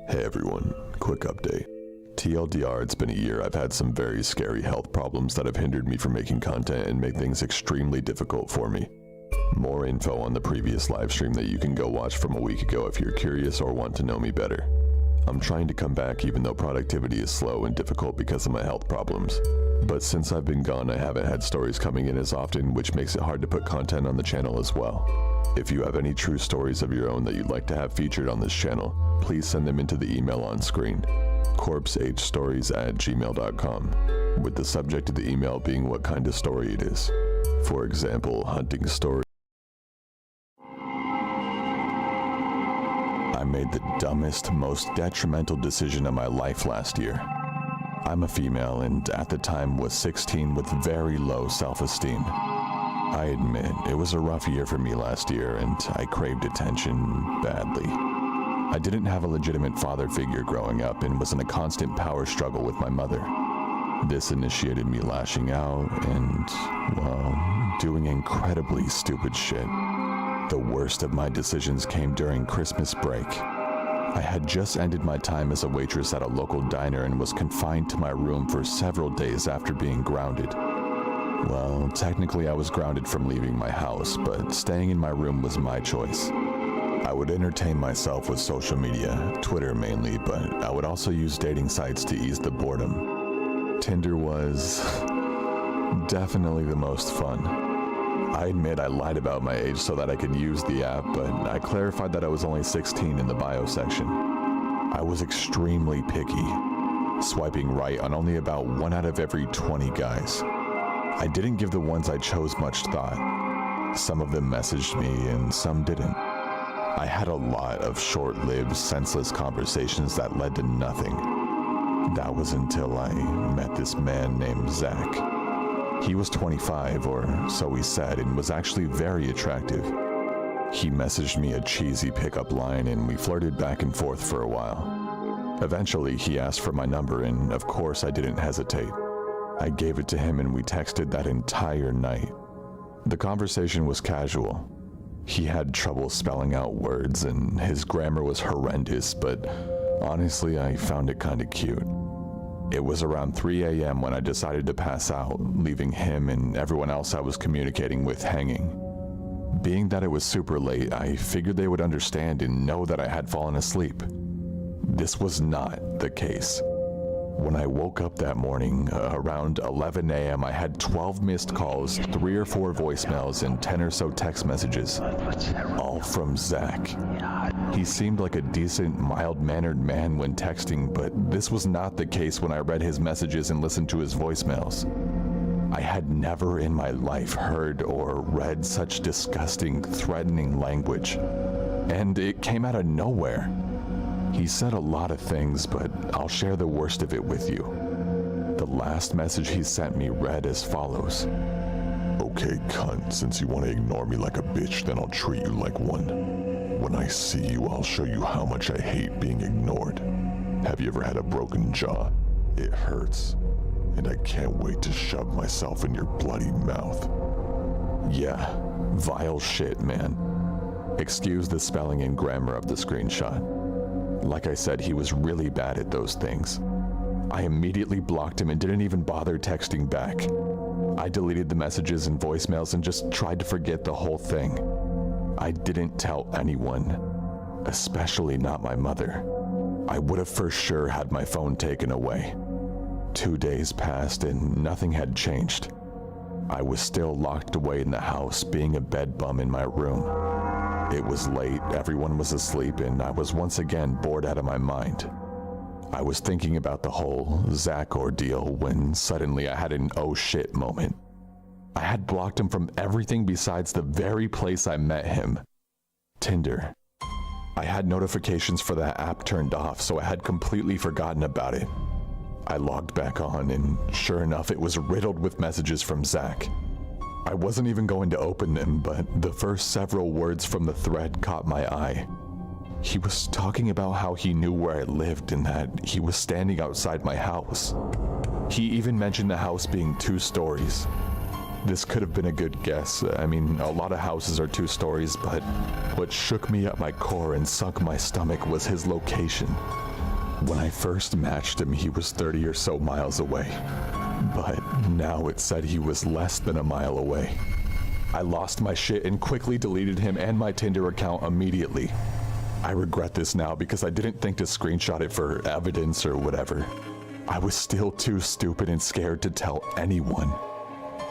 [SPEAKER 4] Hey everyone, quick update. TLDR, it's been a year. I've had some very scary health problems that have hindered me from making content and made things extremely difficult for me. More info on the previous live stream that you can go watch from a week ago if you're curious or want to know me better. I'm trying to come back even though productivity is slow and difficult because of my health problems. But since I've been gone, I haven't had stories coming in as often, which makes it hard to put content on the channel as well. If you have any true stories of your own that you'd like to have featured on this channel, please send them into the email on screen, corpsehstories@gmail.com, with the subject of the email being what kind of story it is. For example, hunting story. I made the dumbest, most detrimental decision of my life last year. I'm a female and at the time was 16 with very low self-esteem. I admit, it was a rough year for me last year and I craved attention badly. I didn't have a legitimate father figure growing up and was in a constant power struggle with my mother. This initiated me lashing out and, well, doing incredibly stupid shit. The worst of my decisions came during Christmas break. I had just ended my time as a waitress at a local diner and was confined to my room for several days after being grounded. Well, technically I was grounded from leaving my house, but staying in my room was my choice. I would entertain myself with social media, Twitter mainly, but I would also use dating sites to ease the boredom. Tinder was definitely the most fun. I admit I lied about my age so that I could use the app, but I clarified that I was only 16 in the bio section. I was extremely picky, swiping right on only about 1 out of every 20 guys. I didn't give the ones I chose much thought. Some of them messaged me and some didn't. I had a lot of short-lived, senseless conversations that led to nothing. That was until I met this man named Zach. He was 25, or so he said, and was actually very attractive. He messaged me a cheesy pickup line and we flirted back and forth for a while. Eventually, he asked for my number and of course I didn't hesitate. I gave it to him and we texted that entire night. The conversation was casual. He had trouble spelling out words and his grammar was horrendous, but honestly, I found it kinda cute. It was around 3 a.m. when I decided to pass out, leaving him and everyone else I was communicating with hanging.
[SPEAKER 7] Being that it was super late, I figured they would understand and know that I had fallen asleep. This was not the case. When I woke up that morning, around 11 a.m., I had 12 missed calls, 3 or 4 voicemails, and 10 or so text messages, all from Zach. He seemed like a decent, mild-mannered man when texting, but this was not the case when I read his messages and listened to his voicemails. I had never in my life heard or read such disgusting, threatening language, and it came out of nowhere. He said a lot of things, but I'll share the worst of it with you. The last message he sent me read as follows. Okay, cunt, since you want to ignore me like a bitch, then I'll treat you like one. When I see you, I'll show you how much I hate being ignored. Have you ever had a broken jaw? It hurts, and I can't wait to shove myself in your bloody mouth. Yeah, vile shit, man. Excuse the spelling and grammar of the screenshot. Like I said, he was really bad at those things. I immediately blocked him and didn't even bother texting back. I deleted the messages and voicemails and just tried to forget the whole thing. I didn't tell anyone, especially not my mother. I would have for sure had my phone taken away. 2 days passed and nothing had changed. I was still locked away in the house, being a bed bum in my room. It was late, everyone was asleep, and I was once again bored out of my mind. I was thinking about the whole Zach ordeal when suddenly I had an oh shit moment. I had blocked him from everything besides the very place I met him, Tinder. I had notifications for that app turned off, so I had completely forgotten about it. I logged back on, and sure enough, it was riddled with messages from Zach. I wasn't even going to open them, but the first several words from the thread caught my eye. He was talking about how he knew where I lived and that he was standing outside my house. He even mentioned the house being 2 stories. This could have been a good guess. I mean, a lot of houses are 2 stories, but what shook me at my core and sunk my stomach was his location. When I first matched him, he was 30 or so miles away. But now it said he was less than a mile away. I lost my shit and quickly deleted him and my Tinder account immediately. I regret this now because I didn't think to screenshot it for evidence or whatever. I was still too stupid and scared to tell anyone.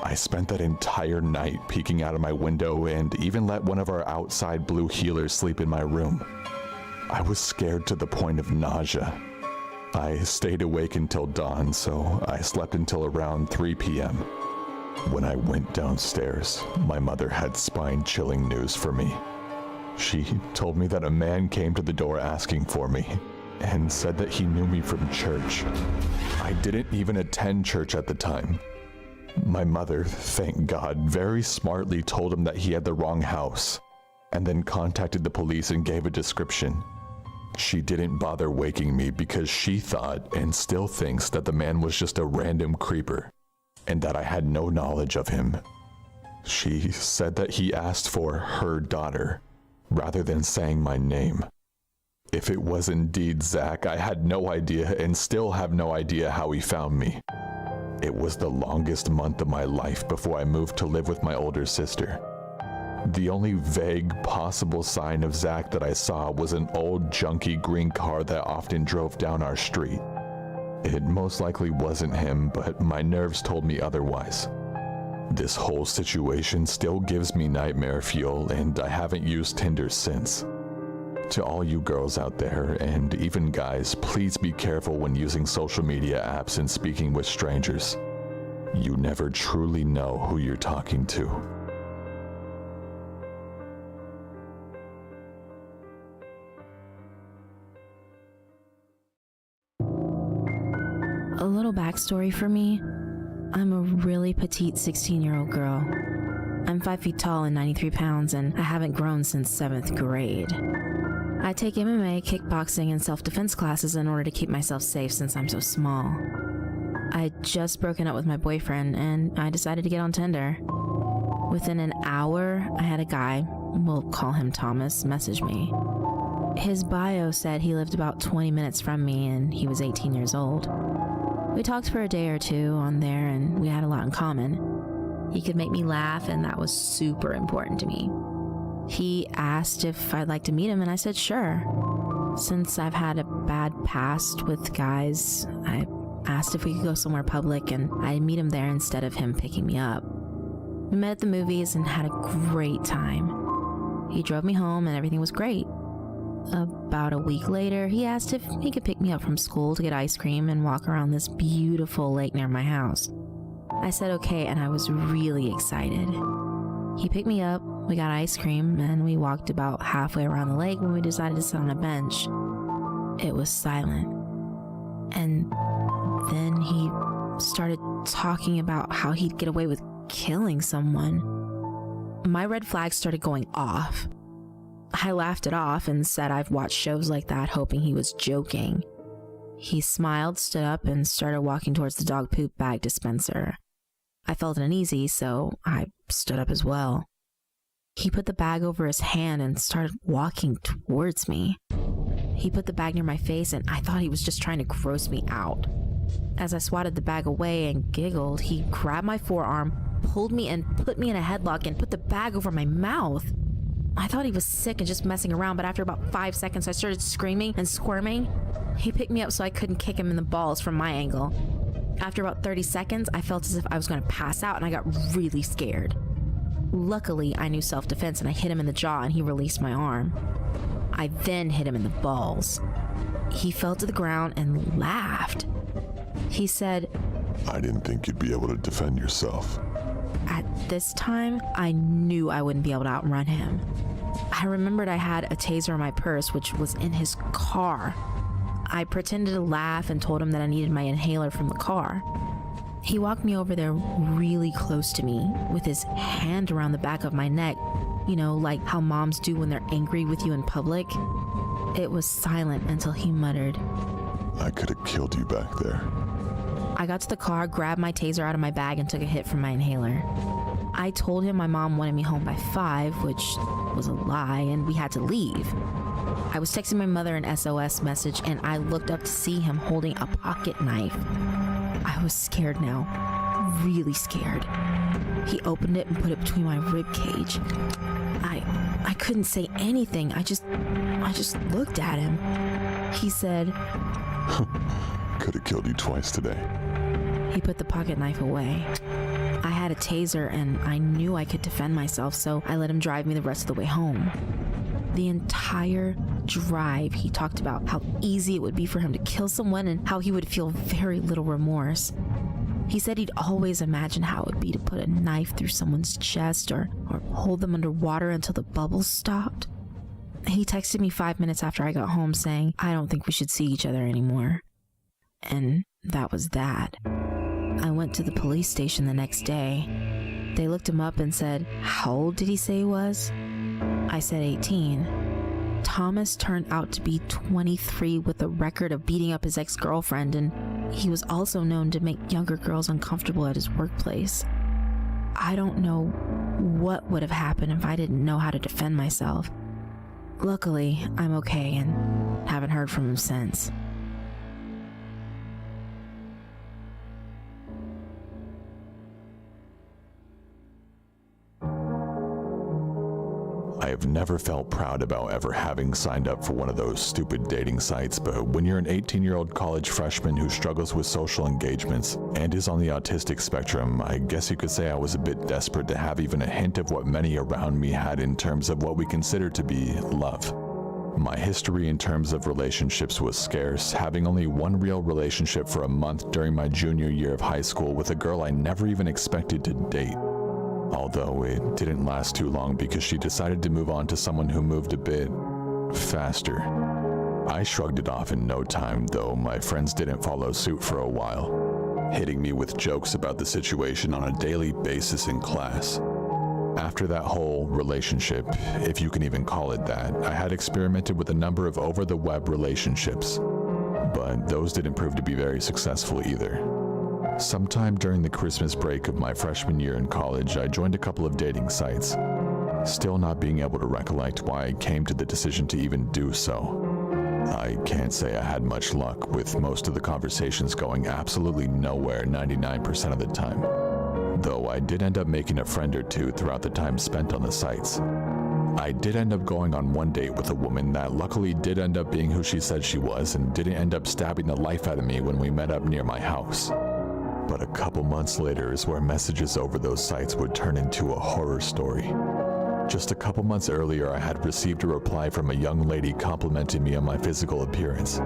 [SPEAKER 7] I spent that entire night peeking out of my window and even let one of our outside blue healers sleep in my room. I was scared to the point of nausea. I stayed awake until dawn, so I slept until around 3 p.m. When I went downstairs, my mother had spine-chilling news for me. She told me that a man came to the door asking for me and said that he knew me from church. I didn't even attend church at the time. My mother, thank God, very smartly told him that he had the wrong house, and then contacted the police and gave a description. She didn't bother waking me because she thought and still thinks that the man was just a random creeper and that I had no knowledge of him. She said that he asked for her daughter rather than saying my name. If it was indeed Zach, I had no idea and still have no idea how he found me. It was the longest month of my life before I moved to live with my older sister. The only vague possible sign of Zach that I saw was an old junky green car that often drove down our street. It most likely wasn't him, but my nerves told me otherwise. This whole situation still gives me nightmare fuel, and I haven't used Tinder since. To all you girls out there, and even guys, please be careful when using social media apps and speaking with strangers. You never truly know who you're talking to.
[SPEAKER 2] A little backstory for me. I'm a really petite 16-year-old girl. I'm 5 feet tall and 93 pounds, and I haven't grown since 7th grade. I take MMA, kickboxing, and self-defense classes in order to keep myself safe since I'm so small. I'd just broken up with my boyfriend, and I decided to get on Tinder. Within an hour, I had a guy, we'll call him Thomas, message me. His bio said he lived about 20 minutes from me and he was 18 years old. We talked for a day or 2 on there and we had a lot in common. He could make me laugh and that was super important to me. He asked if I'd like to meet him, and I said sure. Since I've had a bad past with guys, I asked if we could go somewhere public, and I'd meet him there instead of him picking me up. We met at the movies and had a great time. He drove me home and everything was great. About a week later, he asked if he could pick me up from school to get ice cream and walk around this beautiful lake near my house. I said okay, and I was really excited. He picked me up, we got ice cream, and we walked about halfway around the lake when we decided to sit on a bench. It was silent. And then he started talking about how he'd get away with killing someone. My red flag started going off. I laughed it off and said I've watched shows like that, hoping he was joking. He smiled, stood up, and started walking towards the dog poop bag dispenser. I felt uneasy, so I stood up as well. He put the bag over his hand and started walking towards me. He put the bag near my face, and I thought he was just trying to gross me out. As I swatted the bag away and giggled, he grabbed my forearm, pulled me and put me in a headlock and put the bag over my mouth. I thought he was sick and just messing around, but after about 5 seconds, I started screaming and squirming. He picked me up so I couldn't kick him in the balls from my angle. After about 30 seconds, I felt as if I was going to pass out, and I got really scared. Luckily, I knew self-defense, and I hit him in the jaw, and he released my arm. I then hit him in the balls. He fell to the ground and laughed. He said,
[SPEAKER 7] I didn't think you'd be able to defend yourself.
[SPEAKER 2] At this time, I knew I wouldn't be able to outrun him. I remembered I had a taser in my purse, which was in his car. I pretended to laugh and told him that I needed my inhaler from the car. He walked me over there really close to me with his hand around the back of my neck, you know, like how moms do when they're angry with you in public. It was silent until he muttered,
[SPEAKER 7] I could have killed you back there.
[SPEAKER 2] I got to the car, grabbed my taser out of my bag, and took a hit from my inhaler. I told him my mom wanted me home by 5, which was a lie, and we had to leave. I was texting my mother an SOS message, and I looked up to see him holding a pocket knife. I was scared now, really scared. He opened it and put it between my rib cage. I couldn't say anything. I just looked at him. He said,
[SPEAKER 7] Could have killed you twice today.
[SPEAKER 2] He put the pocket knife away. I had a taser and I knew I could defend myself, so I let him drive me the rest of the way home. The entire drive, he talked about how easy it would be for him to kill someone and how he would feel very little remorse. He said he'd always imagined how it would be to put a knife through someone's chest or hold them underwater until the bubbles stopped. He texted me 5 minutes after I got home saying, I don't think we should see each other anymore. And that was that. I went to the police station the next day. They looked him up and said, how old did he say he was? I said 18. Thomas turned out to be 23 with a record of beating up his ex-girlfriend, and he was also known to make younger girls uncomfortable at his workplace. I don't know what would have happened if I didn't know how to defend myself. Luckily, I'm okay and haven't heard from him since.
[SPEAKER 7] I have never felt proud about ever having signed up for one of those stupid dating sites, but when you're an 18-year-old college freshman who struggles with social engagements and is on the autistic spectrum, I guess you could say I was a bit desperate to have even a hint of what many around me had in terms of what we consider to be love. My history in terms of relationships was scarce, having only one real relationship for a month during my junior year of high school with a girl I never even expected to date. Although it didn't last too long because she decided to move on to someone who moved a bit faster. I shrugged it off in no time, though my friends didn't follow suit for a while, hitting me with jokes about the situation on a daily basis in class. After that whole relationship, if you can even call it that, I had experimented with a number of over-the-web relationships, but those didn't prove to be very successful either. Sometime during the Christmas break of my freshman year in college, I joined a couple of dating sites, still not being able to recollect why I came to the decision to even do so. I can't say I had much luck, with most of the conversations going absolutely nowhere 99% of the time, though I did end up making a friend or two throughout the time spent on the sites. I did end up going on one date with a woman that luckily did end up being who she said she was and didn't end up stabbing the life out of me when we met up near my house. But a couple months later is where messages over those sites would turn into a horror story. Just a couple months earlier, I had received a reply from a young lady complimenting me on my physical appearance,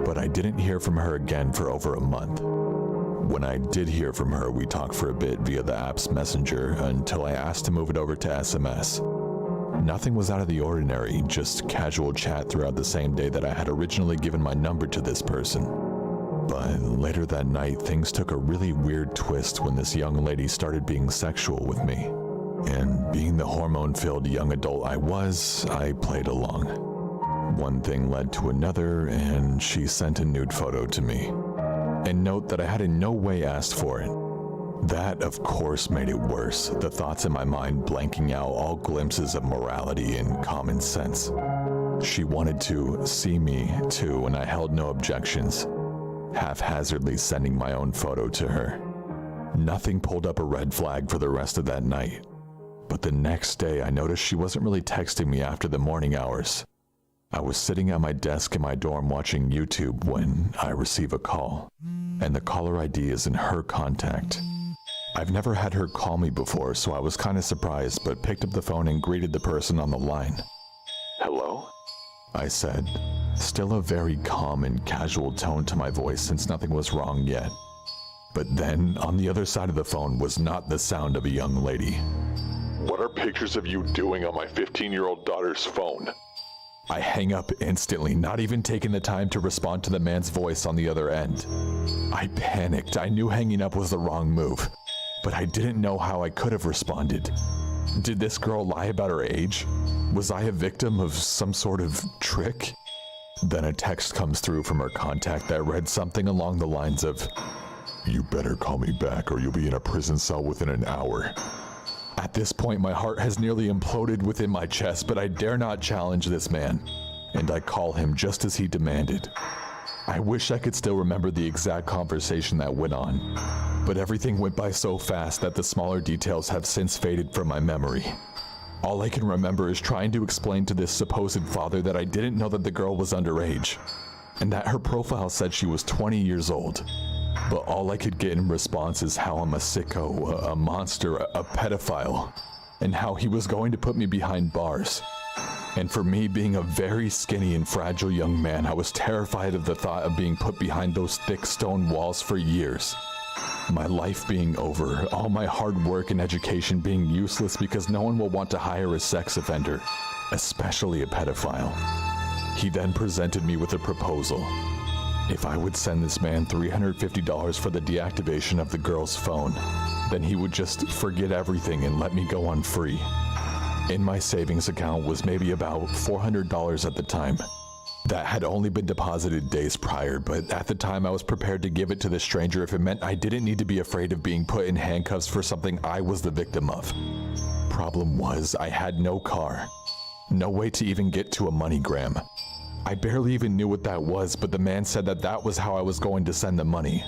[SPEAKER 7] but I didn't hear from her again for over a month. When I did hear from her, we talked for a bit via the app's messenger until I asked to move it over to SMS. Nothing was out of the ordinary, just casual chat throughout the same day that I had originally given my number to this person. But later that night, things took a really weird twist when this young lady started being sexual with me. And being the hormone-filled young adult I was, I played along. One thing led to another, and she sent a nude photo to me. And note that I had in no way asked for it. That, of course, made it worse, the thoughts in my mind blanking out all glimpses of morality and common sense. She wanted to see me, too, and I held no objections, haphazardly sending my own photo to her. Nothing pulled up a red flag for the rest of that night. But the next day, I noticed she wasn't really texting me after the morning hours. I was sitting at my desk in my dorm watching YouTube when I receive a call, and the caller ID is in her contact. I've never had her call me before, so I was kind of surprised, but picked up the phone and greeted the person on the line. "Hello?" I said, still a very calm and casual tone to my voice since nothing was wrong yet. But then, on the other side of the phone was not the sound of a young lady. "What are pictures of you doing on my 15-year-old daughter's phone?" I hang up instantly, not even taking the time to respond to the man's voice on the other end. I panicked. I knew hanging up was the wrong move, but I didn't know how I could have responded. Did this girl lie about her age? Was I a victim of some sort of trick? Then a text comes through from her contact that read something along the lines of, "You better call me back or you'll be in a prison cell within an hour." At this point, my heart has nearly imploded within my chest, but I dare not challenge this man, and I call him just as he demanded. I wish I could still remember the exact conversation that went on, but everything went by so fast that the smaller details have since faded from my memory. All I can remember is trying to explain to this supposed father that I didn't know that the girl was underage, and that her profile said she was 20 years old. But all I could get in response is how I'm a sicko, a monster, a pedophile, and how he was going to put me behind bars. And for me, being a very skinny and fragile young man, I was terrified of the thought of being put behind those thick stone walls for years. My life being over, all my hard work and education being useless because no one will want to hire a sex offender, especially a pedophile. He then presented me with a proposal. If I would send this man $350 for the deactivation of the girl's phone, then he would just forget everything and let me go on free. In my savings account was maybe about $400 at the time. That had only been deposited days prior, but at the time I was prepared to give it to the stranger if it meant I didn't need to be afraid of being put in handcuffs for something I was the victim of. Problem was, I had no car. No way to even get to a MoneyGram. I barely even knew what that was, but the man said that that was how I was going to send the money.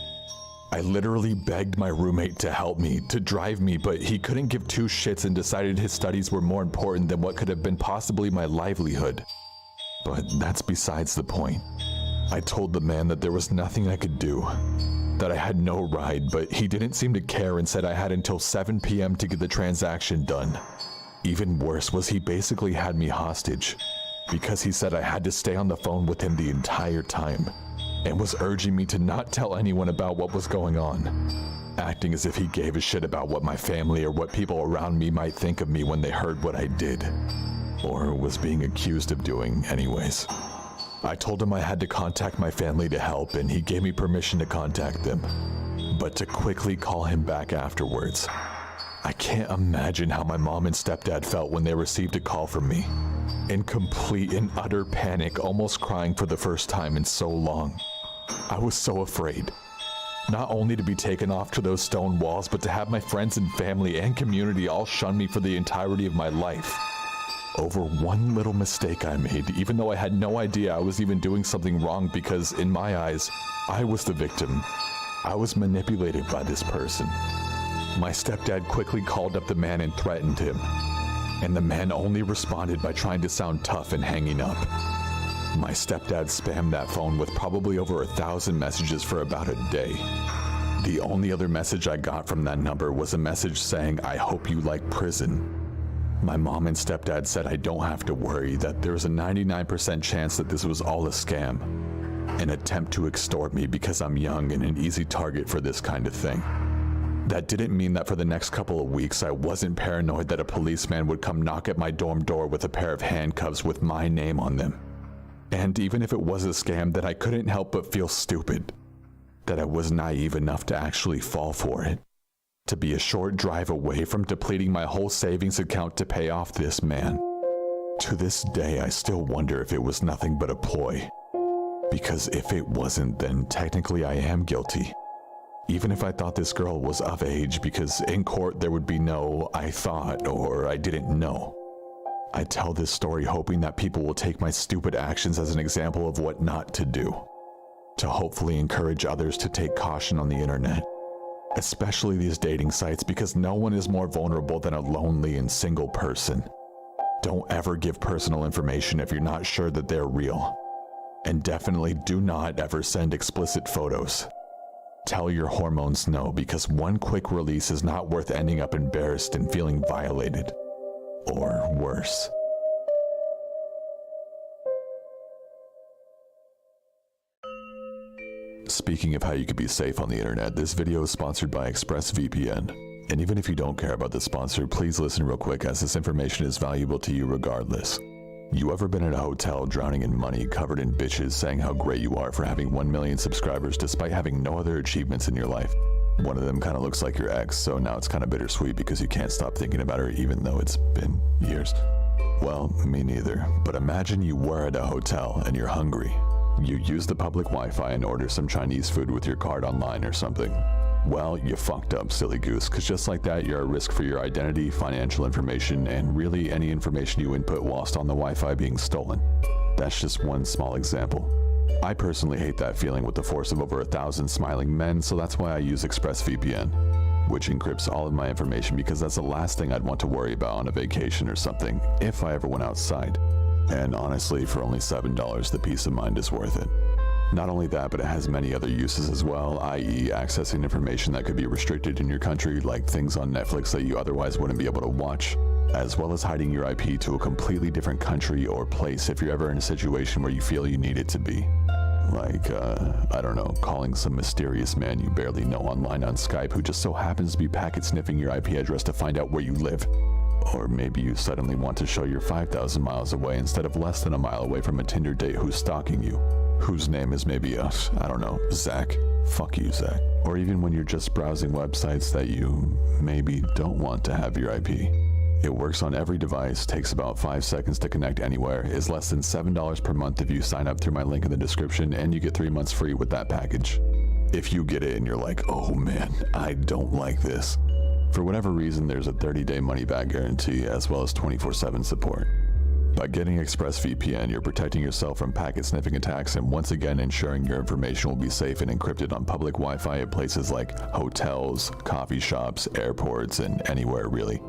[SPEAKER 7] I literally begged my roommate to help me, to drive me, but he couldn't give two shits and decided his studies were more important than what could have been possibly my livelihood. But that's besides the point. I told the man that there was nothing I could do, that I had no ride, but he didn't seem to care and said I had until 7 p.m. to get the transaction done. Even worse was he basically had me hostage, because he said I had to stay on the phone with him the entire time, and was urging me to not tell anyone about what was going on, acting as if he gave a shit about what my family or what people around me might think of me when they heard what I did, or was being accused of doing anyways. I told him I had to contact my family to help, and he gave me permission to contact them, but to quickly call him back afterwards. I can't imagine how my mom and stepdad felt when they received a call from me. In complete and utter panic, almost crying for the first time in so long. I was so afraid. Not only to be taken off to those stone walls, but to have my friends and family and community all shun me for the entirety of my life. Over one little mistake I made, even though I had no idea I was even doing something wrong because, in my eyes, I was the victim. I was manipulated by this person. My stepdad quickly called up the man and threatened him. and the man only responded by trying to sound tough and hanging up. My stepdad spammed that phone with probably over 1,000 messages for about a day. The only other message I got from that number was a message saying, "I hope you like prison." My mom and stepdad said I don't have to worry, that there's a 99% chance that this was all a scam, an attempt to extort me because I'm young and an easy target for this kind of thing. That didn't mean that for the next couple of weeks I wasn't paranoid that a policeman would come knock at my dorm door with a pair of handcuffs with my name on them. And even if it was a scam, then I couldn't help but feel stupid, that I was naive enough to actually fall for it. To be a short drive away from depleting my whole savings account to pay off this man. To this day, I still wonder if it was nothing but a ploy. Because if it wasn't, then technically I am guilty. Even if I thought this girl was of age, because in court there would be no "I thought" or "I didn't know." I tell this story hoping that people will take my stupid actions as an example of what not to do. To hopefully encourage others to take caution on the internet. Especially these dating sites, because no one is more vulnerable than a lonely and single person. Don't ever give personal information if you're not sure that they're real. And definitely do not ever send explicit photos. Tell your hormones no, because one quick release is not worth ending up embarrassed and feeling violated. Or worse. Speaking of how you could be safe on the internet, this video is sponsored by ExpressVPN. And even if you don't care about the sponsor, please listen real quick, as this information is valuable to you regardless. You ever been in a hotel drowning in money, covered in bitches saying how great you are for having 1 million subscribers despite having no other achievements in your life? One of them kind of looks like your ex, so now it's kind of bittersweet because you can't stop thinking about her even though it's been years. Well, me neither, but imagine you were at a hotel and you're hungry. You use the public Wi-Fi and order some Chinese food with your card online or something. Well, you fucked up, silly goose, because just like that, you're at risk for your identity, financial information, and really any information you input whilst on the Wi-Fi being stolen. That's just one small example. I personally hate that feeling with the force of over 1,000 smiling men, so that's why I use ExpressVPN, which encrypts all of my information, because that's the last thing I'd want to worry about on a vacation or something, if I ever went outside. And honestly, for only $7, the peace of mind is worth it. Not only that, but it has many other uses as well, i.e. accessing information that could be restricted in your country, like things on Netflix that you otherwise wouldn't be able to watch, as well as hiding your IP to a completely different country or place if you're ever in a situation where you feel you need it to be. Like, I don't know, calling some mysterious man you barely know online on Skype who just so happens to be packet sniffing your IP address to find out where you live. Or maybe you suddenly want to show you're 5,000 miles away instead of less than a mile away from a Tinder date who's stalking you, whose name is maybe, I don't know, Zach. Fuck you, Zach. Or even when you're just browsing websites that you maybe don't want to have your IP. It works on every device, takes about 5 seconds to connect anywhere, is less than $7 per month if you sign up through my link in the description, and you get 3 months free with that package. If you get it and you're like, oh man, I don't like this. For whatever reason, there's a 30-day money-back guarantee as well as 24/7 support. By getting ExpressVPN, you're protecting yourself from packet sniffing attacks and once again ensuring your information will be safe and encrypted on public Wi-Fi at places like hotels, coffee shops, airports, and anywhere really.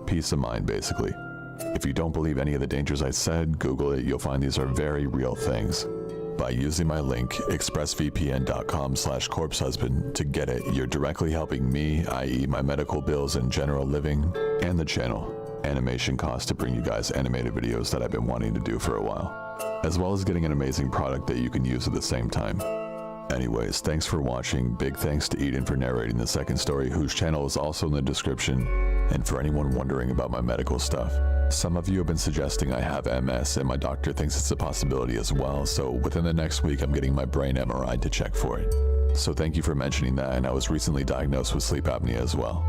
[SPEAKER 7] Peace of mind, basically. If you don't believe any of the dangers I said, Google it, you'll find these are very real things. By using my link, expressvpn.com/corpsehusband, to get it, you're directly helping me, i.e. my medical bills and general living, and the channel. Animation costs to bring you guys animated videos that I've been wanting to do for a while, as well as getting an amazing product that you can use at the same time. Anyways, thanks for watching. Big thanks to Eden for narrating the second story, whose channel is also in the description. And for anyone wondering about my medical stuff, some of you have been suggesting I have MS, and my doctor thinks it's a possibility as well, so within the next week I'm getting my brain MRI to check for it. So thank you for mentioning that, and I was recently diagnosed with sleep apnea as well.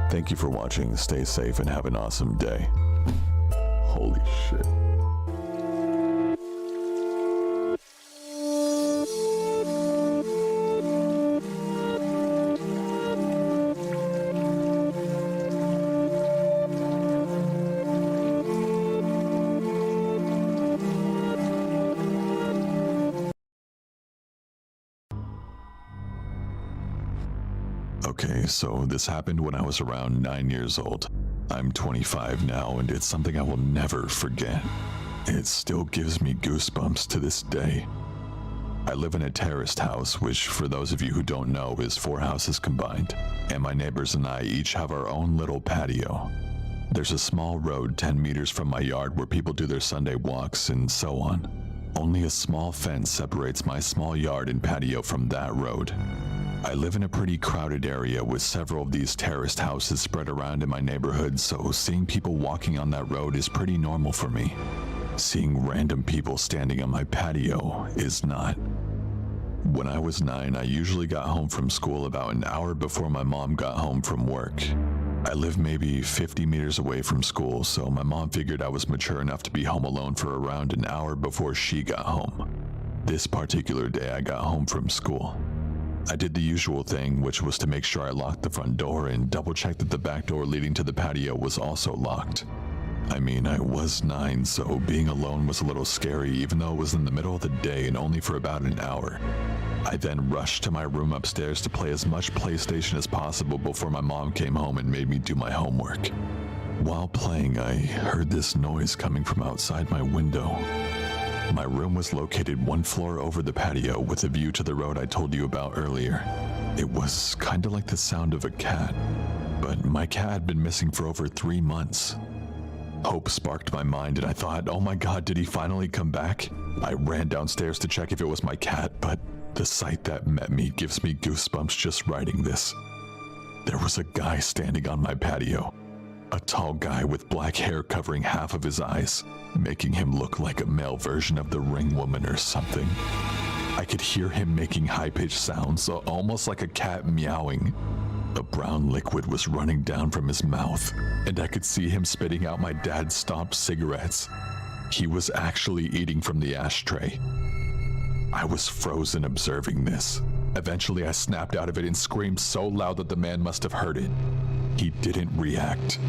[SPEAKER 7] Thank you for watching, stay safe, and have an awesome day. Holy shit. Okay, so this happened when I was around 9 years old. I'm 25 now, and it's something I will never forget. It still gives me goosebumps to this day. I live in a terraced house, which, for those of you who don't know, is 4 houses combined, and my neighbors and I each have our own little patio. There's a small road 10 meters from my yard where people do their Sunday walks and so on. Only a small fence separates my small yard and patio from that road. I live in a pretty crowded area with several of these terraced houses spread around in my neighborhood, so seeing people walking on that road is pretty normal for me. Seeing random people standing on my patio is not. When I was 9, I usually got home from school about an hour before my mom got home from work. I live maybe 50 meters away from school, so my mom figured I was mature enough to be home alone for around an hour before she got home. This particular day, I got home from school. I did the usual thing, which was to make sure I locked the front door and double-check that the back door leading to the patio was also locked. I mean, I was 9, so being alone was a little scary, even though it was in the middle of the day and only for about an hour. I then rushed to my room upstairs to play as much PlayStation as possible before my mom came home and made me do my homework. While playing, I heard this noise coming from outside my window. My room was located 1 floor over the patio with a view to the road I told you about earlier. It was kind of like the sound of a cat, but my cat had been missing for over 3 months. Hope sparked my mind and I thought, oh my god, did he finally come back? I ran downstairs to check if it was my cat, but the sight that met me gives me goosebumps just writing this. There was a guy standing on my patio. A tall guy with black hair covering half of his eyes, making him look like a male version of the Ring Woman or something. I could hear him making high-pitched sounds, almost like a cat meowing. A brown liquid was running down from his mouth, and I could see him spitting out my dad's stomped cigarettes. He was actually eating from the ashtray. I was frozen observing this. Eventually, I snapped out of it and screamed so loud that the man must have heard it. He didn't react.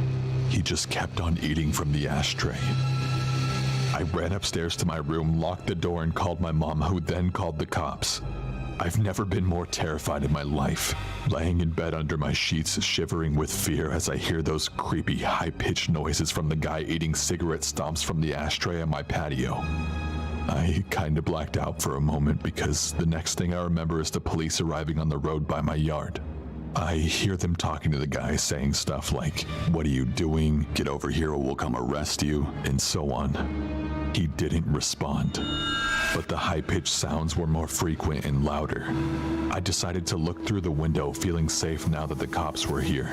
[SPEAKER 7] He just kept on eating from the ashtray. I ran upstairs to my room, locked the door, and called my mom, who then called the cops. I've never been more terrified in my life, laying in bed under my sheets, shivering with fear as I hear those creepy, high-pitched noises from the guy eating cigarette stomps from the ashtray on my patio. I kinda blacked out for a moment because the next thing I remember is the police arriving on the road by my yard. I hear them talking to the guy, saying stuff like, "What are you doing? Get over here or we'll come arrest you," and so on. He didn't respond, but the high-pitched sounds were more frequent and louder. I decided to look through the window, feeling safe now that the cops were here.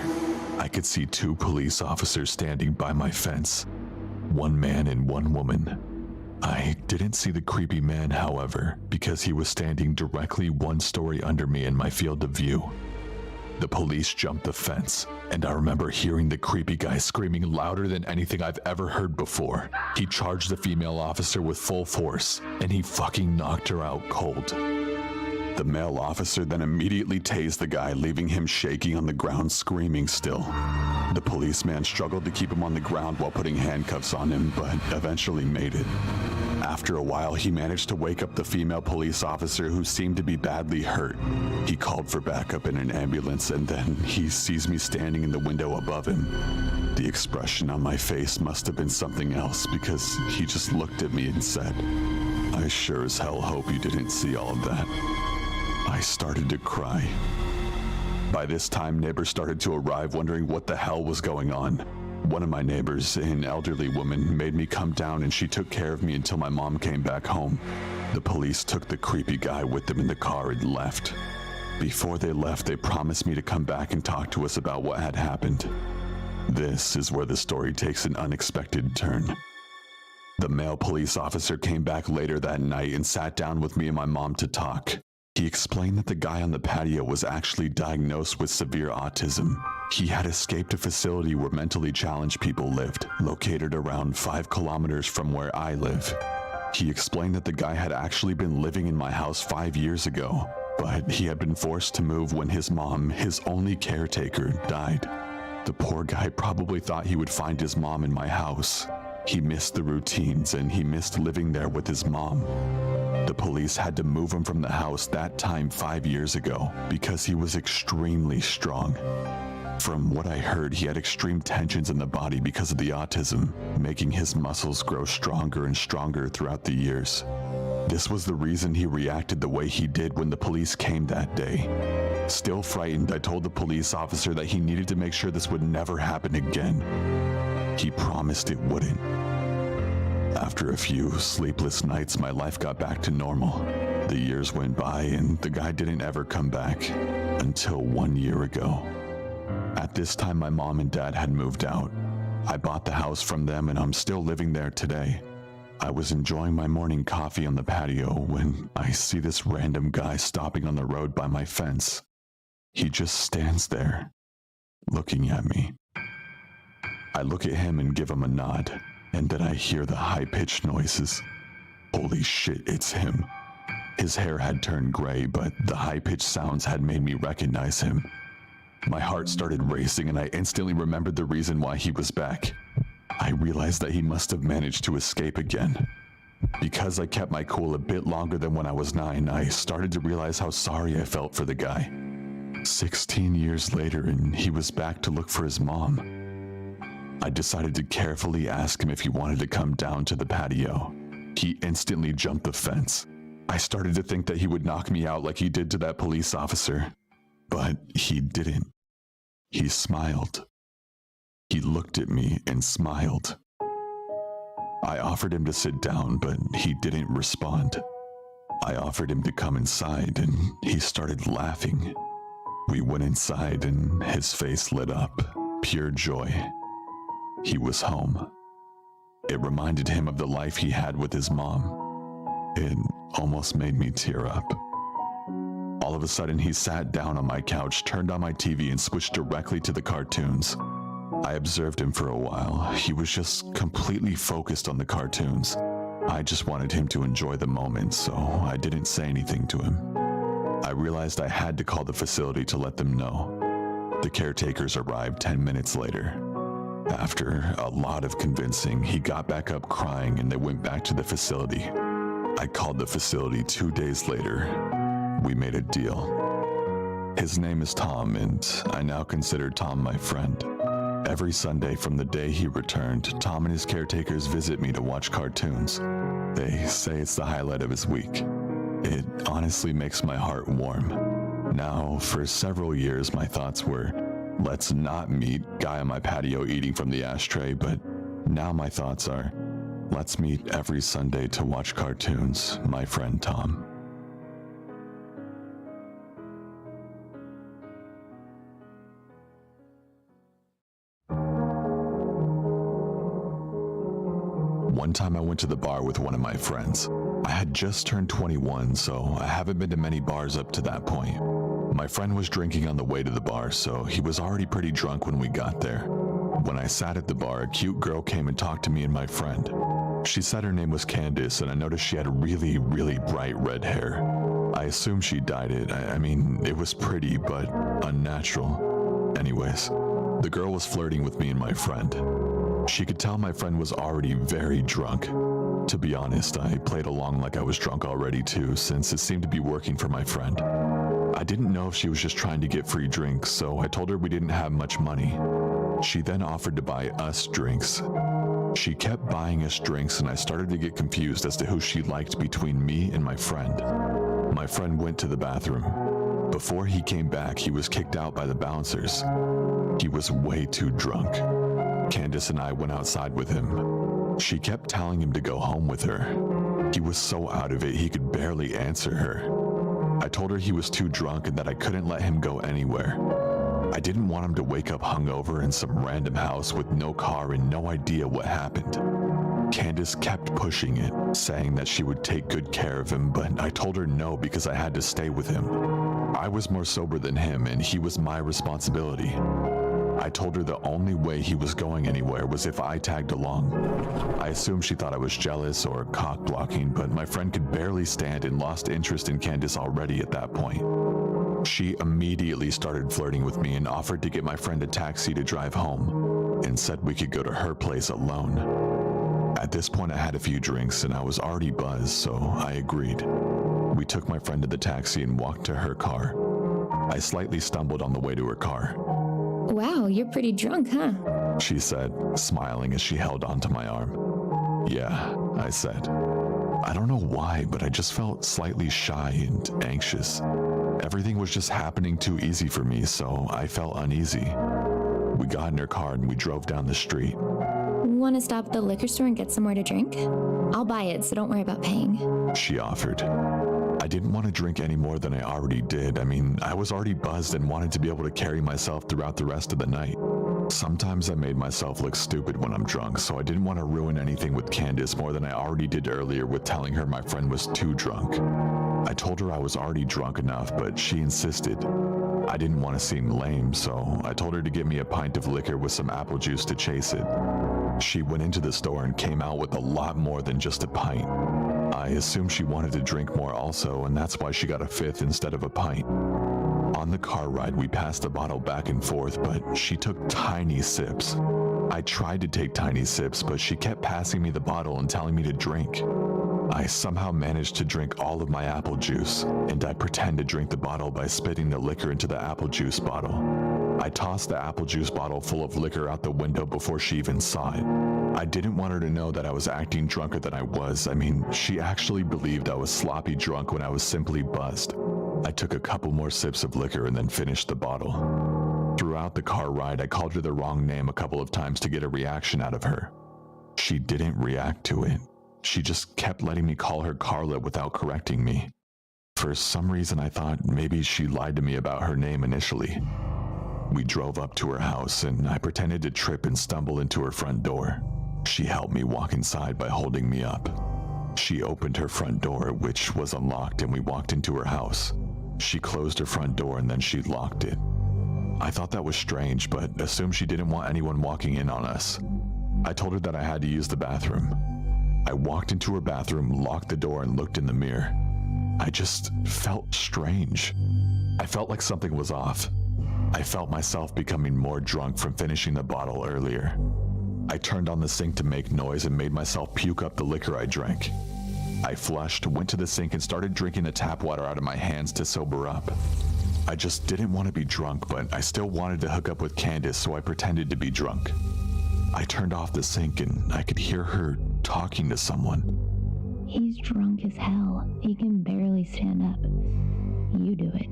[SPEAKER 7] I could see 2 police officers standing by my fence, 1 man and 1 woman. I didn't see the creepy man, however, because he was standing directly 1 story under me in my field of view. The police jumped the fence, and I remember hearing the creepy guy screaming louder than anything I've ever heard before. He charged the female officer with full force, and he fucking knocked her out cold. The male officer then immediately tased the guy, leaving him shaking on the ground, screaming still. The policeman struggled to keep him on the ground while putting handcuffs on him, but eventually made it. After a while, he managed to wake up the female police officer, who seemed to be badly hurt. He called for backup in an ambulance, and then he sees me standing in the window above him. The expression on my face must have been something else, because he just looked at me and said, "I sure as hell hope you didn't see all of that." I started to cry. By this time, neighbors started to arrive, wondering what the hell was going on. One of my neighbors, an elderly woman, made me come down, and she took care of me until my mom came back home. The police took the creepy guy with them in the car and left. Before they left, they promised me to come back and talk to us about what had happened. This is where the story takes an unexpected turn. The male police officer came back later that night and sat down with me and my mom to talk. He explained that the guy on the patio was actually diagnosed with severe autism. He had escaped a facility where mentally challenged people lived, located around 5 kilometers from where I live. He explained that the guy had actually been living in my house 5 years ago, but he had been forced to move when his mom, his only caretaker, died. The poor guy probably thought he would find his mom in my house. He missed the routines, and he missed living there with his mom. The police had to move him from the house that time 5 years ago because he was extremely strong. From what I heard, he had extreme tensions in the body because of the autism, making his muscles grow stronger and stronger throughout the years. This was the reason he reacted the way he did when the police came that day. Still frightened, I told the police officer that he needed to make sure this would never happen again. He promised it wouldn't. After a few sleepless nights, my life got back to normal. The years went by and the guy didn't ever come back until 1 year ago. At this time, my mom and dad had moved out. I bought the house from them and I'm still living there today. I was enjoying my morning coffee on the patio when I see this random guy stopping on the road by my fence. He just stands there, looking at me. I look at him and give him a nod, and then I hear the high-pitched noises. Holy shit, it's him. His hair had turned gray, but the high-pitched sounds had made me recognize him. My heart started racing and I instantly remembered the reason why he was back. I realized that he must have managed to escape again. Because I kept my cool a bit longer than when I was 9, I started to realize how sorry I felt for the guy. 16 years later and he was back to look for his mom. I decided to carefully ask him if he wanted to come down to the patio. He instantly jumped the fence. I started to think that he would knock me out like he did to that police officer. But he didn't. He smiled. He looked at me and smiled. I offered him to sit down, but he didn't respond. I offered him to come inside, and he started laughing. We went inside, and his face lit up, pure joy. He was home. It reminded him of the life he had with his mom. It almost made me tear up. All of a sudden, he sat down on my couch, turned on my TV, and switched directly to the cartoons. I observed him for a while. He was just completely focused on the cartoons. I just wanted him to enjoy the moment, so I didn't say anything to him. I realized I had to call the facility to let them know. The caretakers arrived 10 minutes later. After a lot of convincing, he got back up crying and they went back to the facility. I called the facility 2 days later. We made a deal. His name is Tom, and I now consider Tom my friend. Every Sunday from the day he returned, Tom and his caretakers visit me to watch cartoons. They say it's the highlight of his week. It honestly makes my heart warm. Now, for several years, my thoughts were, let's not meet guy on my patio eating from the ashtray, but now my thoughts are, let's meet every Sunday to watch cartoons, my friend Tom. One time I went to the bar with one of my friends. I had just turned 21, so I haven't been to many bars up to that point. My friend was drinking on the way to the bar, so he was already pretty drunk when we got there. When I sat at the bar, a cute girl came and talked to me and my friend. She said her name was Candace, and I noticed she had really, really bright red hair. I assumed she dyed it. I mean, it was pretty, but unnatural. Anyways, the girl was flirting with me and my friend. She could tell my friend was already very drunk. To be honest, I played along like I was drunk already too, since it seemed to be working for my friend. I didn't know if she was just trying to get free drinks, so I told her we didn't have much money. She then offered to buy us drinks. She kept buying us drinks, and I started to get confused as to who she liked between me and my friend. My friend went to the bathroom. Before he came back, he was kicked out by the bouncers. He was way too drunk. Candace and I went outside with him. She kept telling him to go home with her. He was so out of it, he could barely answer her. I told her he was too drunk and that I couldn't let him go anywhere. I didn't want him to wake up hungover in some random house with no car and no idea what happened. Candace kept pushing it, saying that she would take good care of him, but I told her no because I had to stay with him. I was more sober than him and he was my responsibility. I told her the only way he was going anywhere was if I tagged along. I assumed she thought I was jealous or cock-blocking, but my friend could barely stand and lost interest in Candace already at that point. She immediately started flirting with me and offered to get my friend a taxi to drive home, and said we could go to her place alone. At this point I had a few drinks and I was already buzzed, so I agreed. We took my friend to the taxi and walked to her car. I slightly stumbled on the way to her car.
[SPEAKER 8] Wow, you're pretty drunk, huh?
[SPEAKER 7] She said, smiling as she held onto my arm. Yeah, I said. I don't know why, but I just felt slightly shy and anxious. Everything was just happening too easy for me, so I felt uneasy. We got in her car and we drove down the street.
[SPEAKER 8] Want to stop at the liquor store and get somewhere to drink? I'll buy it, so don't worry about paying.
[SPEAKER 7] She offered. I didn't want to drink any more than I already did. I mean, I was already buzzed and wanted to be able to carry myself throughout the rest of the night. Sometimes I made myself look stupid when I'm drunk, so I didn't want to ruin anything with Candace more than I already did earlier with telling her my friend was too drunk. I told her I was already drunk enough, but she insisted. I didn't want to seem lame, so I told her to get me a pint of liquor with some apple juice to chase it. She went into the store and came out with a lot more than just a pint. I assumed she wanted to drink more also, and that's why she got a fifth instead of a pint. On the car ride, we passed the bottle back and forth, but she took tiny sips. I tried to take tiny sips, but she kept passing me the bottle and telling me to drink. I somehow managed to drink all of my apple juice, and I pretend to drink the bottle by spitting the liquor into the apple juice bottle. I tossed the apple juice bottle full of liquor out the window before she even saw it. I didn't want her to know that I was acting drunker than I was. I mean, she actually believed I was sloppy drunk when I was simply buzzed. I took a couple more sips of liquor and then finished the bottle. Throughout the car ride, I called her the wrong name a couple of times to get a reaction out of her. She didn't react to it. She just kept letting me call her Carla without correcting me. For some reason, I thought maybe she lied to me about her name initially. We drove up to her house, and I pretended to trip and stumble into her front door. She helped me walk inside by holding me up. She opened her front door, which was unlocked, and we walked into her house. She closed her front door and then she locked it. I thought that was strange, but assumed she didn't want anyone walking in on us. I told her that I had to use the bathroom. I walked into her bathroom, locked the door, and looked in the mirror. I just felt strange. I felt like something was off. I felt myself becoming more drunk from finishing the bottle earlier. I turned on the sink to make noise and made myself puke up the liquor I drank. I flushed, went to the sink, and started drinking the tap water out of my hands to sober up. I just didn't want to be drunk, but I still wanted to hook up with Candace, so I pretended to be drunk. I turned off the sink and I could hear her talking to someone.
[SPEAKER 8] He's drunk as hell. He can barely stand up. You do it.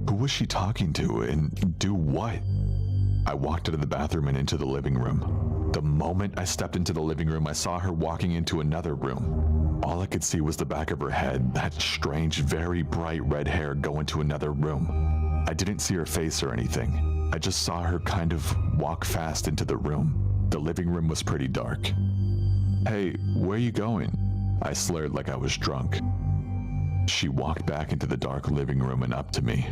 [SPEAKER 7] Who was she talking to, and do what? I walked out of the bathroom and into the living room. The moment I stepped into the living room, I saw her walking into another room. All I could see was the back of her head, that strange, very bright red hair go into another room. I didn't see her face or anything. I just saw her kind of walk fast into the room. The living room was pretty dark. Hey, where are you going? I slurred like I was drunk. She walked back into the dark living room and up to me.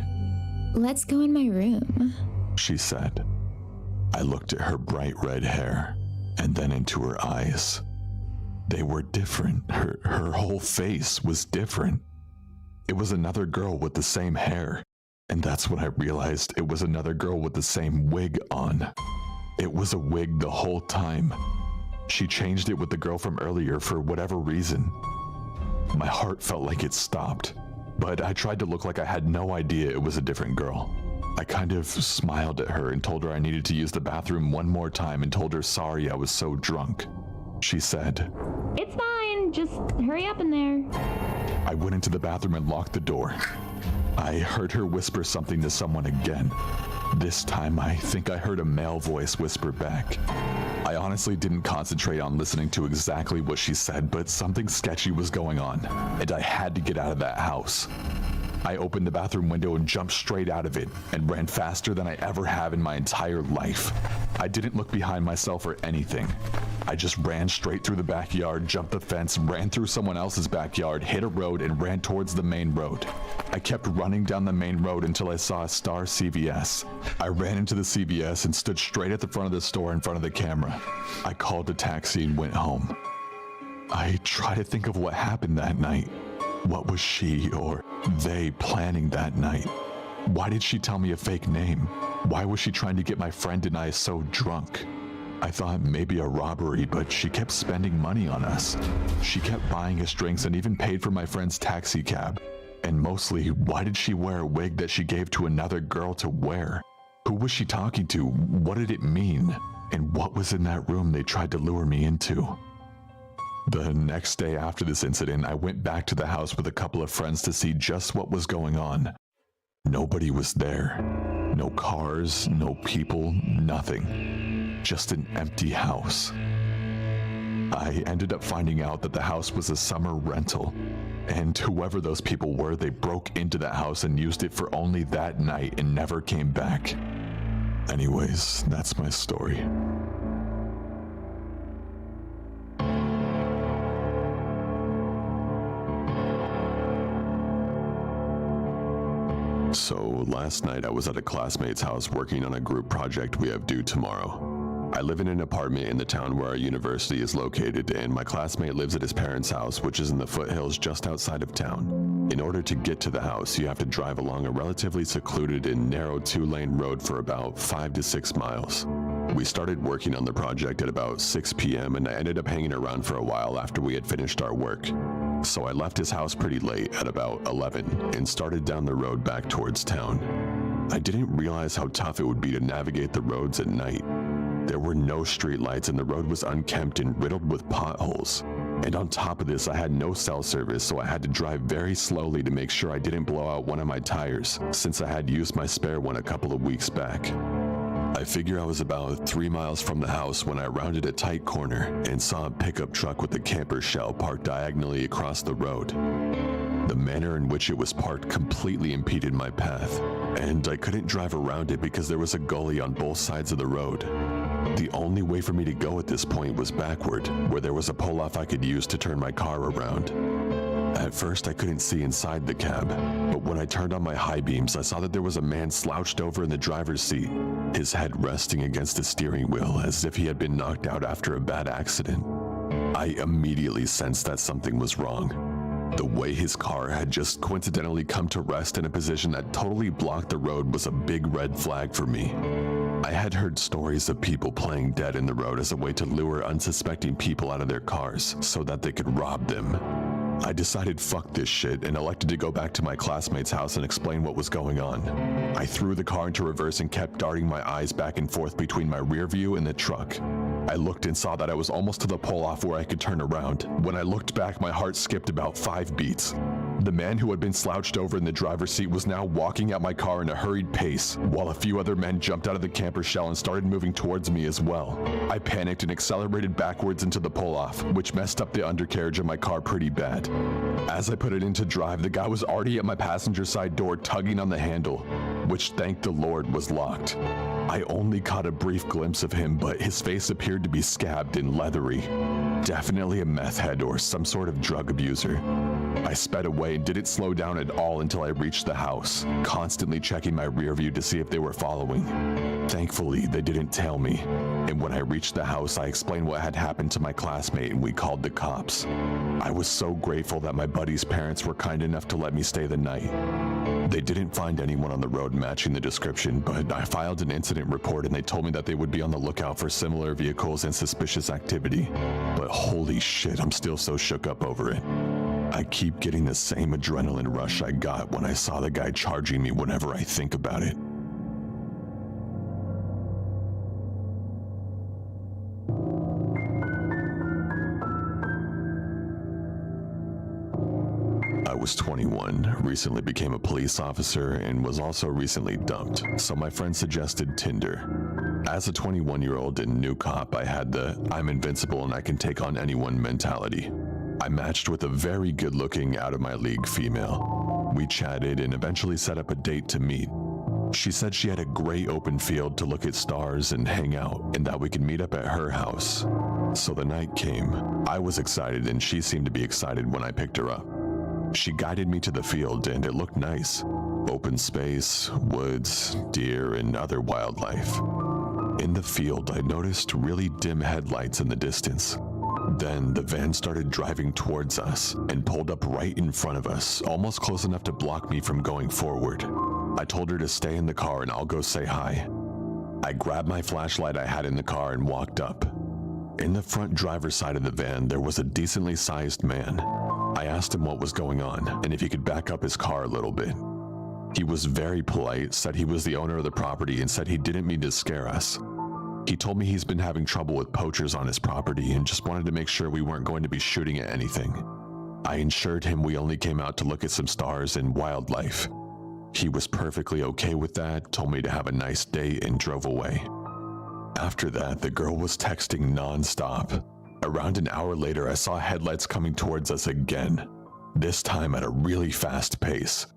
[SPEAKER 8] Let's go in my room,
[SPEAKER 7] she said. I looked at her bright red hair and then into her eyes. They were different. Her whole face was different. It was another girl with the same hair. And that's when I realized it was another girl with the same wig on. It was a wig the whole time. She changed it with the girl from earlier for whatever reason. My heart felt like it stopped, but I tried to look like I had no idea it was a different girl. I kind of smiled at her and told her I needed to use the bathroom one more time and told her sorry I was so drunk. She said,
[SPEAKER 8] It's fine. Just hurry up in there.
[SPEAKER 7] I went into the bathroom and locked the door. I heard her whisper something to someone again. This time, I think I heard a male voice whisper back. I honestly didn't concentrate on listening to exactly what she said, but something sketchy was going on, and I had to get out of that house. I opened the bathroom window and jumped straight out of it and ran faster than I ever have in my entire life. I didn't look behind myself or anything. I just ran straight through the backyard, jumped the fence, ran through someone else's backyard, hit a road, and ran towards the main road. I kept running down the main road until I saw a Star CVS. I ran into the CVS and stood straight at the front of the store in front of the camera. I called a taxi and went home. I tried to think of what happened that night. What was she or they planning that night? Why did she tell me a fake name? Why was she trying to get my friend and I so drunk? I thought maybe a robbery, but she kept spending money on us. She kept buying us drinks and even paid for my friend's taxi cab. And mostly, why did she wear a wig that she gave to another girl to wear? Who was she talking to? What did it mean? And what was in that room they tried to lure me into? The next day after this incident, I went back to the house with a couple of friends to see just what was going on. Nobody was there. No cars, no people, nothing. Just an empty house. I ended up finding out that the house was a summer rental, and whoever those people were, they broke into the house and used it for only that night and never came back. Anyways, that's my story. So last night I was at a classmate's house working on a group project we have due tomorrow. I live in an apartment in the town where our university is located, and my classmate lives at his parents' house, which is in the foothills just outside of town. In order to get to the house, you have to drive along a relatively secluded and narrow 2-lane road for about 5 to 6 miles. We started working on the project at about 6 p.m. and I ended up hanging around for a while after we had finished our work. So I left his house pretty late at about 11 and started down the road back towards town. I didn't realize how tough it would be to navigate the roads at night. There were no streetlights and the road was unkempt and riddled with potholes. And on top of this, I had no cell service, so I had to drive very slowly to make sure I didn't blow out one of my tires, since I had used my spare one a couple of weeks back. I figure I was about 3 miles from the house when I rounded a tight corner and saw a pickup truck with a camper shell parked diagonally across the road. The manner in which it was parked completely impeded my path, and I couldn't drive around it because there was a gully on both sides of the road. The only way for me to go at this point was backward, where there was a pull-off I could use to turn my car around. At first, I couldn't see inside the cab, but when I turned on my high beams, I saw that there was a man slouched over in the driver's seat, his head resting against the steering wheel as if he had been knocked out after a bad accident. I immediately sensed that something was wrong. The way his car had just coincidentally come to rest in a position that totally blocked the road was a big red flag for me. I had heard stories of people playing dead in the road as a way to lure unsuspecting people out of their cars so that they could rob them. I decided fuck this shit and elected to go back to my classmate's house and explain what was going on. I threw the car into reverse and kept darting my eyes back and forth between my rear view and the truck. I looked and saw that I was almost to the pull-off where I could turn around. When I looked back, my heart skipped about 5 beats. The man who had been slouched over in the driver's seat was now walking at my car in a hurried pace, while a few other men jumped out of the camper shell and started moving towards me as well. I panicked and accelerated backwards into the pull-off, which messed up the undercarriage of my car pretty bad. As I put it into drive, the guy was already at my passenger side door tugging on the handle, which thank the Lord was locked. I only caught a brief glimpse of him, but his face appeared to be scabbed and leathery. Definitely a meth head or some sort of drug abuser. I sped away and didn't slow down at all until I reached the house, constantly checking my rear view to see if they were following. Thankfully, they didn't tail me, and when I reached the house, I explained what had happened to my classmate and we called the cops. I was so grateful that my buddy's parents were kind enough to let me stay the night. They didn't find anyone on the road matching the description, but I filed an incident report and they told me that they would be on the lookout for similar vehicles and suspicious activity. But holy shit, I'm still so shook up over it. I keep getting the same adrenaline rush I got when I saw the guy charging me whenever I think about it. I was 21, recently became a police officer, and was also recently dumped, so my friend suggested Tinder. As a 21-year-old and new cop, I had the I'm invincible and I can take on anyone mentality. I matched with a very good-looking, out-of-my-league female. We chatted and eventually set up a date to meet. She said she had a great open field to look at stars and hang out, and that we could meet up at her house. So the night came. I was excited and she seemed to be excited when I picked her up. She guided me to the field and it looked nice. Open space, woods, deer, and other wildlife. In the field, I noticed really dim headlights in the distance. Then the van started driving towards us and pulled up right in front of us, almost close enough to block me from going forward. I told her to stay in the car and I'll go say hi. I grabbed my flashlight I had in the car and walked up. In the front driver's side of the van, there was a decently sized man. I asked him what was going on and if he could back up his car a little bit. He was very polite, said he was the owner of the property, and said he didn't mean to scare us. He told me he's been having trouble with poachers on his property and just wanted to make sure we weren't going to be shooting at anything. I assured him we only came out to look at some stars and wildlife. He was perfectly okay with that, told me to have a nice day, and drove away. After that, the girl was texting non-stop. Around an hour later, I saw headlights coming towards us again, this time at a really fast pace.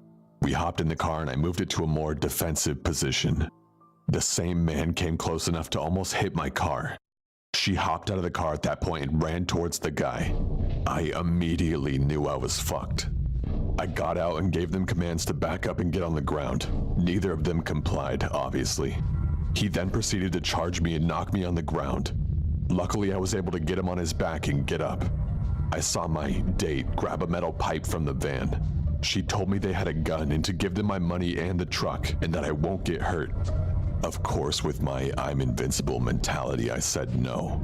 [SPEAKER 7] We hopped in the car and I moved it to a more defensive position. The same man came close enough to almost hit my car. She hopped out of the car at that point and ran towards the guy. I immediately knew I was fucked. I got out and gave them commands to back up and get on the ground. Neither of them complied, obviously. He then proceeded to charge me and knock me on the ground. Luckily, I was able to get him on his back and get up. I saw my date grab a metal pipe from the van. She told me they had a gun and to give them my money and the truck and that I won't get hurt. Of course, with my I'm invincible mentality, I said no.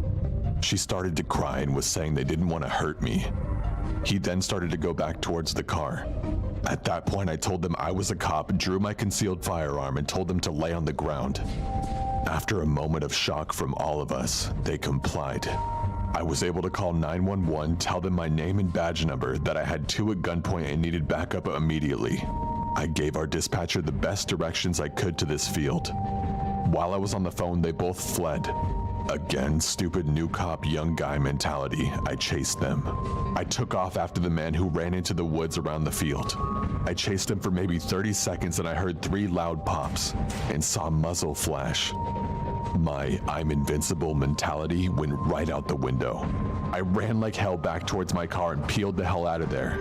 [SPEAKER 7] She started to cry and was saying they didn't want to hurt me. He then started to go back towards the car. At that point, I told them I was a cop, drew my concealed firearm, and told them to lay on the ground. After a moment of shock from all of us, they complied. I was able to call 911, tell them my name and badge number, that I had two at gunpoint and needed backup immediately. I gave our dispatcher the best directions I could to this field. While I was on the phone, they both fled. Again, stupid new cop, young guy mentality. I chased them. I took off after the man who ran into the woods around the field. I chased him for maybe 30 seconds and I heard 3 loud pops and saw muzzle flash. My I'm invincible mentality went right out the window. I ran like hell back towards my car and peeled the hell out of there.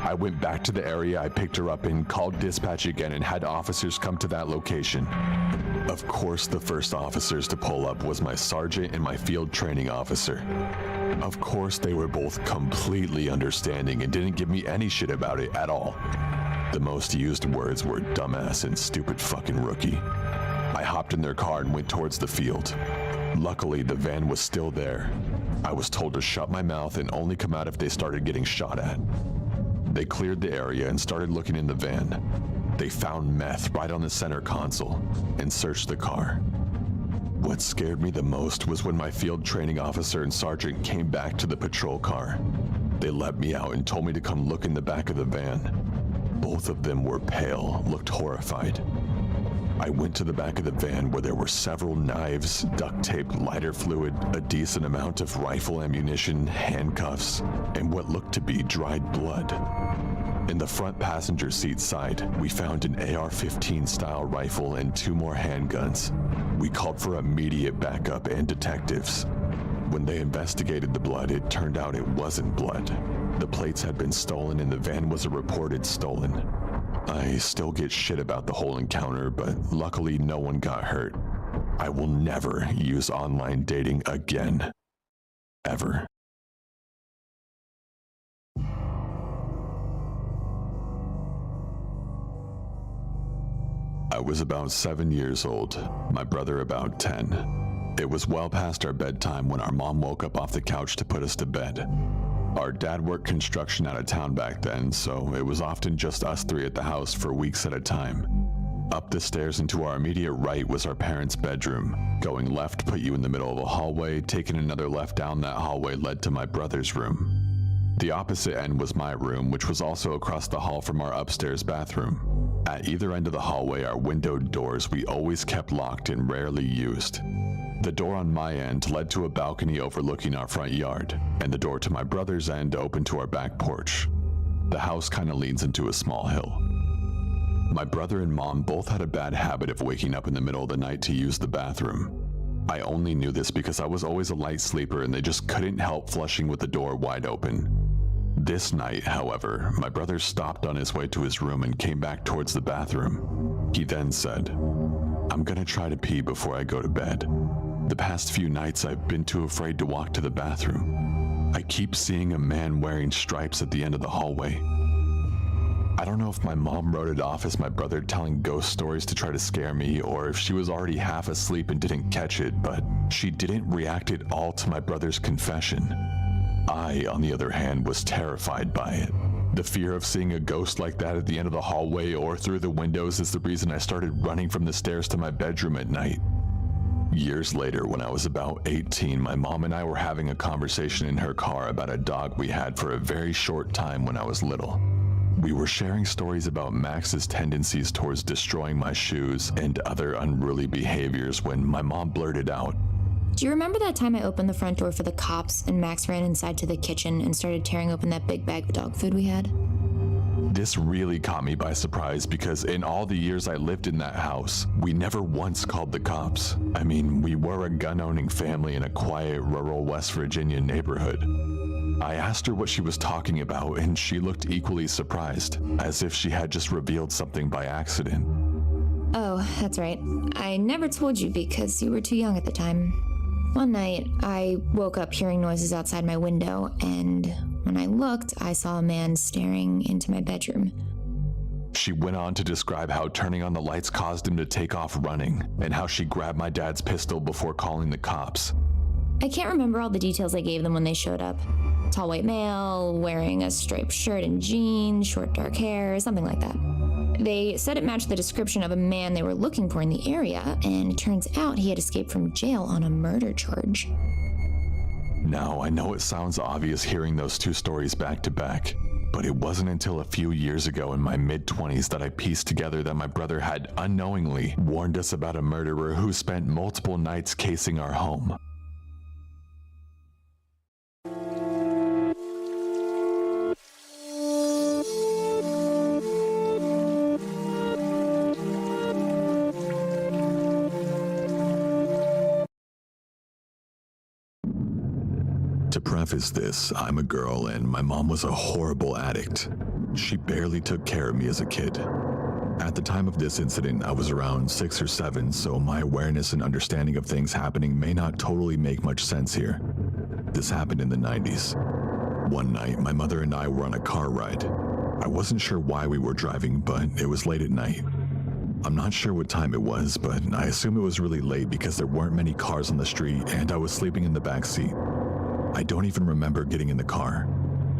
[SPEAKER 7] I went back to the area I picked her up in, called dispatch again, and had officers come to that location. Of course, the first officers to pull up was my sergeant and my field training officer. Of course, they were both completely understanding and didn't give me any shit about it at all. The most used words were dumbass and stupid fucking rookie. I hopped in their car and went towards the field. Luckily, the van was still there. I was told to shut my mouth and only come out if they started getting shot at. They cleared the area and started looking in the van. They found meth right on the center console and searched the car. What scared me the most was when my field training officer and sergeant came back to the patrol car. They let me out and told me to come look in the back of the van. Both of them were pale, looked horrified. I went to the back of the van where there were several knives, duct tape, lighter fluid, a decent amount of rifle ammunition, handcuffs, and what looked to be dried blood. In the front passenger seat side, we found an AR-15 style rifle and 2 more handguns. We called for immediate backup and detectives. When they investigated the blood, it turned out it wasn't blood. The plates had been stolen and the van was a reported stolen. I still get shit about the whole encounter, but luckily no one got hurt. I will never use online dating again. Ever. I was about 7 years old, my brother about 10. It was well past our bedtime when our mom woke up off the couch to put us to bed. Our dad worked construction out of town back then, so it was often just us 3 at the house for weeks at a time. Up the stairs and to our immediate right was our parents' bedroom. Going left put you in the middle of a hallway, taking another left down that hallway led to my brother's room. The opposite end was my room, which was also across the hall from our upstairs bathroom. At either end of the hallway are windowed doors we always kept locked and rarely used. The door on my end led to a balcony overlooking our front yard, and the door to my brother's end opened to our back porch. The house kind of leans into a small hill. My brother and mom both had a bad habit of waking up in the middle of the night to use the bathroom. I only knew this because I was always a light sleeper and they just couldn't help flushing with the door wide open. This night, however, my brother stopped on his way to his room and came back towards the bathroom. He then said, "I'm gonna try to pee before I go to bed. The past few nights I've been too afraid to walk to the bathroom. I keep seeing a man wearing stripes at the end of the hallway." I don't know if my mom wrote it off as my brother telling ghost stories to try to scare me, or if she was already half asleep and didn't catch it, but she didn't react at all to my brother's confession. I, on the other hand, was terrified by it. The fear of seeing a ghost like that at the end of the hallway or through the windows is the reason I started running from the stairs to my bedroom at night. Years later, when I was about 18, my mom and I were having a conversation in her car about a dog we had for a very short time when I was little. We were sharing stories about Max's tendencies towards destroying my shoes and other unruly behaviors when my mom blurted out,
[SPEAKER 8] Do you remember that time I opened the front door for the cops and Max ran inside to the kitchen and started tearing open that big bag of dog food we had?
[SPEAKER 7] This really caught me by surprise because in all the years I lived in that house, we never once called the cops. I mean, we were a gun-owning family in a quiet rural West Virginia neighborhood. I asked her what she was talking about and she looked equally surprised, as if she had just revealed something by accident.
[SPEAKER 8] Oh, that's right. I never told you because you were too young at the time. One night, I woke up hearing noises outside my window, and when I looked, I saw a man staring into my bedroom.
[SPEAKER 7] She went on to describe how turning on the lights caused him to take off running, and how she grabbed my dad's pistol before calling the cops.
[SPEAKER 8] I can't remember all the details I gave them when they showed up. Tall white male, wearing a striped shirt and jeans, short dark hair, something like that. They said it matched the description of a man they were looking for in the area, and it turns out he had escaped from jail on a murder charge.
[SPEAKER 7] Now, I know it sounds obvious hearing those two stories back to back, but it wasn't until a few years ago in my mid-20s that I pieced together that my brother had unknowingly warned us about a murderer who spent multiple nights casing our home. To preface this, I'm a girl and my mom was a horrible addict. She barely took care of me as a kid. At the time of this incident, I was around 6 or 7, so my awareness and understanding of things happening may not totally make much sense here. This happened in the 90s. One night, my mother and I were on a car ride. I wasn't sure why we were driving, but it was late at night. I'm not sure what time it was, but I assume it was really late because there weren't many cars on the street and I was sleeping in the back seat. I don't even remember getting in the car.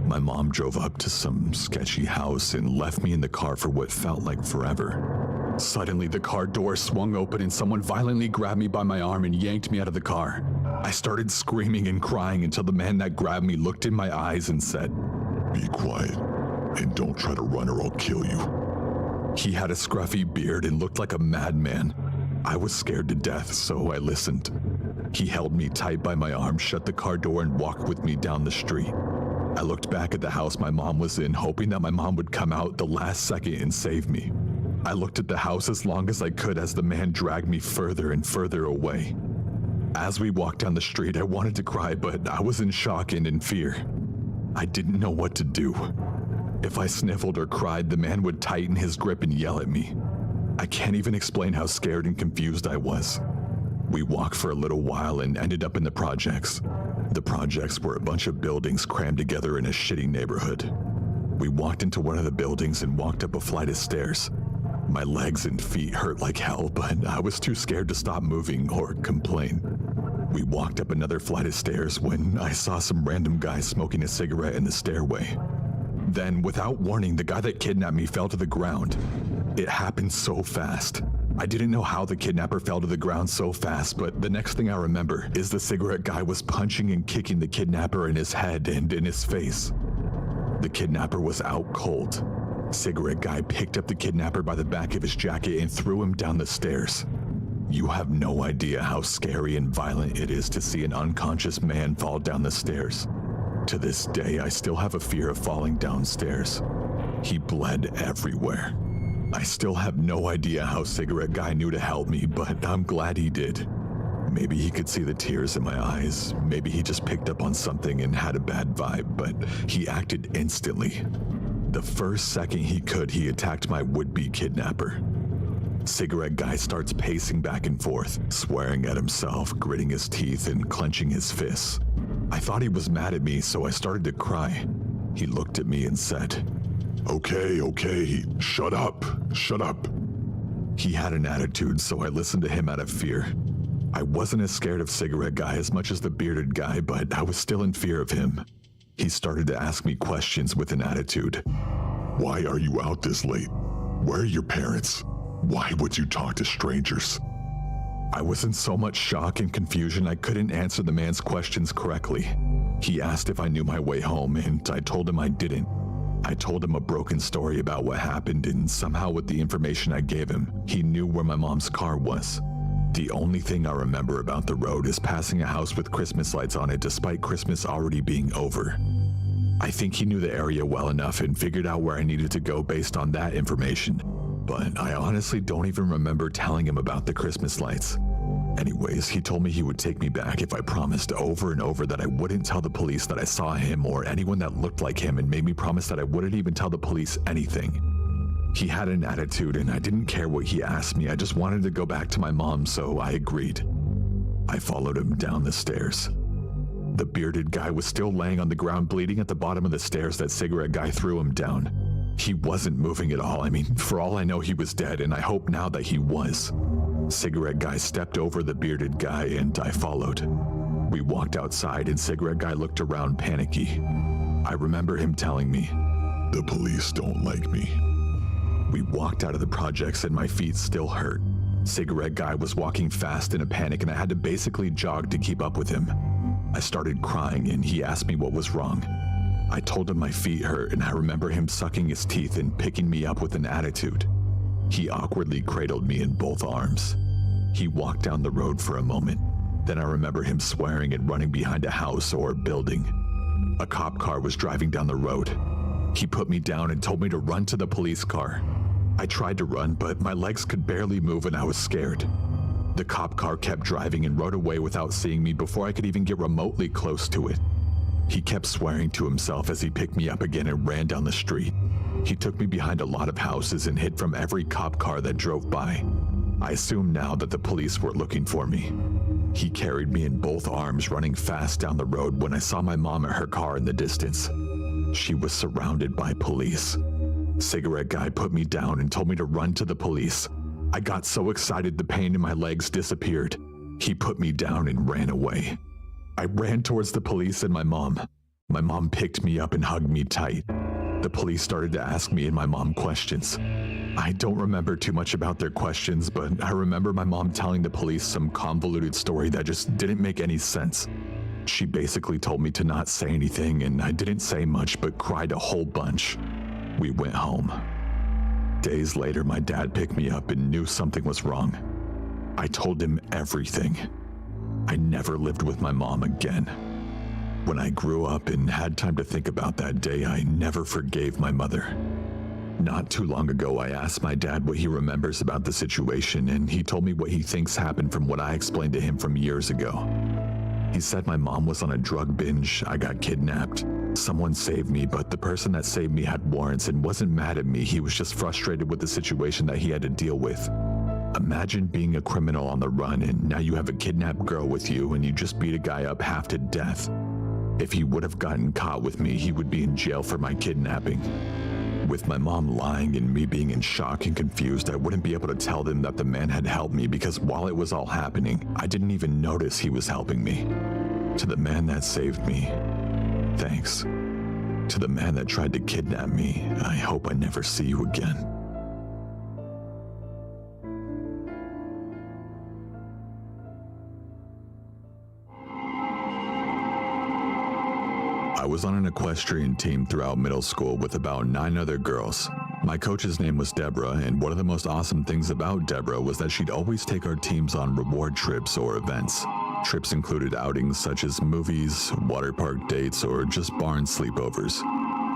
[SPEAKER 7] My mom drove up to some sketchy house and left me in the car for what felt like forever. Suddenly, the car door swung open and someone violently grabbed me by my arm and yanked me out of the car. I started screaming and crying until the man that grabbed me looked in my eyes and said, "Be quiet and don't try to run or I'll kill you." He had a scruffy beard and looked like a madman. I was scared to death, so I listened. He held me tight by my arm, shut the car door, and walked with me down the street. I looked back at the house my mom was in, hoping that my mom would come out the last second and save me. I looked at the house as long as I could as the man dragged me further and further away. As we walked down the street, I wanted to cry, but I was in shock and in fear. I didn't know what to do. If I sniffled or cried, the man would tighten his grip and yell at me. I can't even explain how scared and confused I was. We walked for a little while and ended up in the projects. The projects were a bunch of buildings crammed together in a shitty neighborhood. We walked into one of the buildings and walked up a flight of stairs. My legs and feet hurt like hell, but I was too scared to stop moving or complain. We walked up another flight of stairs when I saw some random guy smoking a cigarette in the stairway. Then, without warning, the guy that kidnapped me fell to the ground. It happened so fast. I didn't know how the kidnapper fell to the ground so fast, but the next thing I remember is the cigarette guy was punching and kicking the kidnapper in his head and in his face. The kidnapper was out cold. Cigarette guy picked up the kidnapper by the back of his jacket and threw him down the stairs. You have no idea how scary and violent it is to see an unconscious man fall down the stairs. To this day, I still have a fear of falling downstairs. He bled everywhere. I still have no idea how Cigarette Guy knew to help me, but I'm glad he did. Maybe he could see the tears in my eyes. Maybe he just picked up on something and had a bad vibe, but he acted instantly. The first second he could, he attacked my would-be kidnapper. Cigarette Guy starts pacing back and forth, swearing at himself, gritting his teeth and clenching his fists. I thought he was mad at me, so I started to cry. He looked at me and said, Okay, shut up. He had an attitude, so I listened to him out of fear. I wasn't as scared of Cigarette Guy as much as the bearded guy, but I was still in fear of him. He started to ask me questions with an attitude. Why are you out this late? Where are your parents? Why would you talk to strangers? I was in so much shock and confusion I couldn't answer the man's questions correctly. He asked if I knew my way home, and I told him I didn't. I told him a broken story about what happened, and somehow with the information I gave him, he knew where my mom's car was. The only thing I remember about the road is passing a house with Christmas lights on it despite Christmas already being over. I think he knew the area well enough and figured out where I needed to go based on that information, but I honestly don't even remember telling him about the Christmas lights. Anyways, he told me he would take me back if I promised over and over that I wouldn't tell the police that I saw him or anyone that looked like him, and made me promise that I wouldn't even tell the police anything. He had an attitude and I didn't care what he asked me. I just wanted to go back to my mom, so I agreed. I followed him down the stairs. The bearded guy was still laying on the ground bleeding at the bottom of the stairs that cigarette guy threw him down. He wasn't moving at all. I mean, for all I know, he was dead, and I hope now that he was. Cigarette guy stepped over the bearded guy and I followed. We walked outside and cigarette guy looked around panicky. I remember him telling me, "The police don't like me." We walked out of the projects and my feet still hurt. Cigarette guy was walking fast in a panic and I had to basically jog to keep up with him. I started crying and he asked me what was wrong. I told him my feet hurt, and I remember him sucking his teeth and picking me up with an attitude. He awkwardly cradled me in both arms. He walked down the road for a moment. Then I remember him swearing and running behind a house or building. A cop car was driving down the road. He put me down and told me to run to the police car. I tried to run, but my legs could barely move and I was scared. The cop car kept driving and rode away without seeing me before I could even get remotely close to it. He kept swearing to himself as he picked me up again and ran down the street. He took me behind a lot of houses and hid from every cop car that drove by. I assume now that the police were looking for me. He carried me in both arms, running fast down the road when I saw my mom at her car in the distance. She was surrounded by police. Cigarette guy put me down and told me to run to the police. I got so excited the pain in my legs disappeared. He put me down and ran away. I ran towards the police and my mom. My mom picked me up and hugged me tight. The police started to ask me and my mom questions. I don't remember too much about their questions, but I remember my mom telling the police some convoluted story that just didn't make any sense. She basically told me to not say anything, and I didn't say much but cried a whole bunch. We went home. Days later, my dad picked me up and knew something was wrong. I told him everything. I never lived with my mom again. When I grew up and had time to think about that day, I never forgave my mother. Not too long ago, I asked my dad what he remembers about the situation, and he told me what he thinks happened from what I explained to him from years ago. He said my mom was on a drug binge, I got kidnapped. Someone saved me, but the person that saved me had warrants and wasn't mad at me. He was just frustrated with the situation that he had to deal with. Imagine being a criminal on the run and now you have a kidnapped girl with you and you just beat a guy up half to death. If he would have gotten caught with me, he would be in jail for my kidnapping. With my mom lying and me being in shock and confused, I wouldn't be able to tell them that the man had helped me because while it was all happening, I didn't even notice he was helping me. To the man that saved me, thanks. To the man that tried to kidnap me, I hope I never see you again. I was on an equestrian team throughout middle school with about 9 other girls. My coach's name was Deborah, and one of the most awesome things about Deborah was that she'd always take our teams on reward trips or events. Trips included outings such as movies, water park dates, or just barn sleepovers.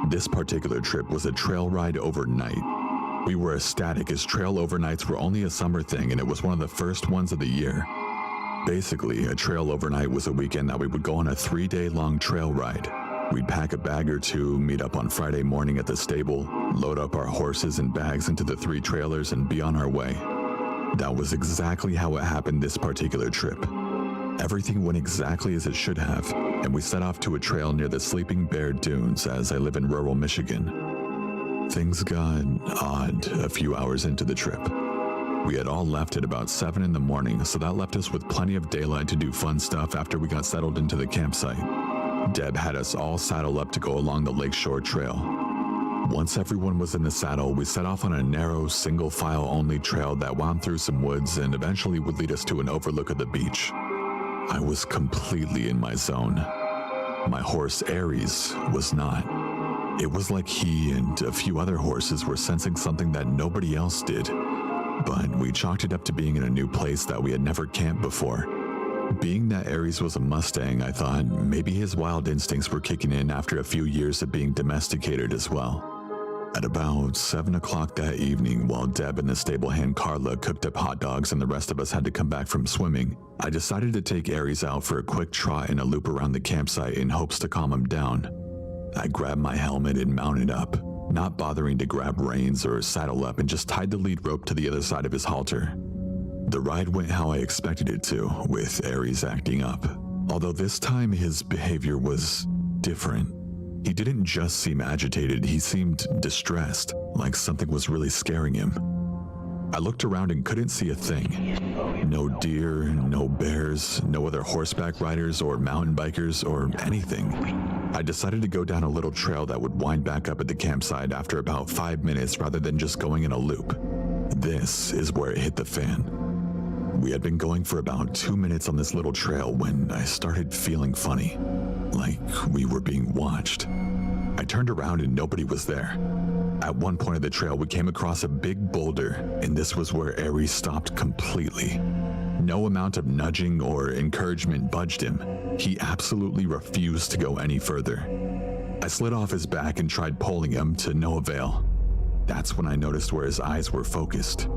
[SPEAKER 7] This particular trip was a trail ride overnight. We were ecstatic as trail overnights were only a summer thing, and it was one of the first ones of the year. Basically, a trail overnight was a weekend that we would go on a 3-day-long trail ride. We'd pack a bag or two, meet up on Friday morning at the stable, load up our horses and bags into the 3 trailers, and be on our way. That was exactly how it happened this particular trip. Everything went exactly as it should have, and we set off to a trail near the Sleeping Bear Dunes as I live in rural Michigan. Things got odd a few hours into the trip. We had all left at about 7 in the morning, so that left us with plenty of daylight to do fun stuff after we got settled into the campsite. Deb had us all saddle up to go along the lakeshore trail. Once everyone was in the saddle, we set off on a narrow, single-file only trail that wound through some woods and eventually would lead us to an overlook of the beach. I was completely in my zone. My horse, Aries, was not. It was like he and a few other horses were sensing something that nobody else did. But we chalked it up to being in a new place that we had never camped before. Being that Aries was a Mustang, I thought maybe his wild instincts were kicking in after a few years of being domesticated as well. At about 7 o'clock that evening, while Deb and the stable hand Carla cooked up hot dogs and the rest of us had to come back from swimming, I decided to take Aries out for a quick trot and a loop around the campsite in hopes to calm him down. I grabbed my helmet and mounted up, not bothering to grab reins or saddle up, and just tied the lead rope to the other side of his halter. The ride went how I expected it to, with Aries acting up, although this time his behavior was different. He didn't just seem agitated, he seemed distressed, like something was really scaring him. I looked around and couldn't see a thing. No deer, no bears, no other horseback riders or mountain bikers or anything. I decided to go down a little trail that would wind back up at the campsite after about 5 minutes rather than just going in a loop. This is where it hit the fan. We had been going for about 2 minutes on this little trail when I started feeling funny, like we were being watched. I turned around and nobody was there. At one point of the trail, we came across a big boulder, and this was where Aries stopped completely. No amount of nudging or encouragement budged him. He absolutely refused to go any further. I slid off his back and tried pulling him to no avail. That's when I noticed where his eyes were focused.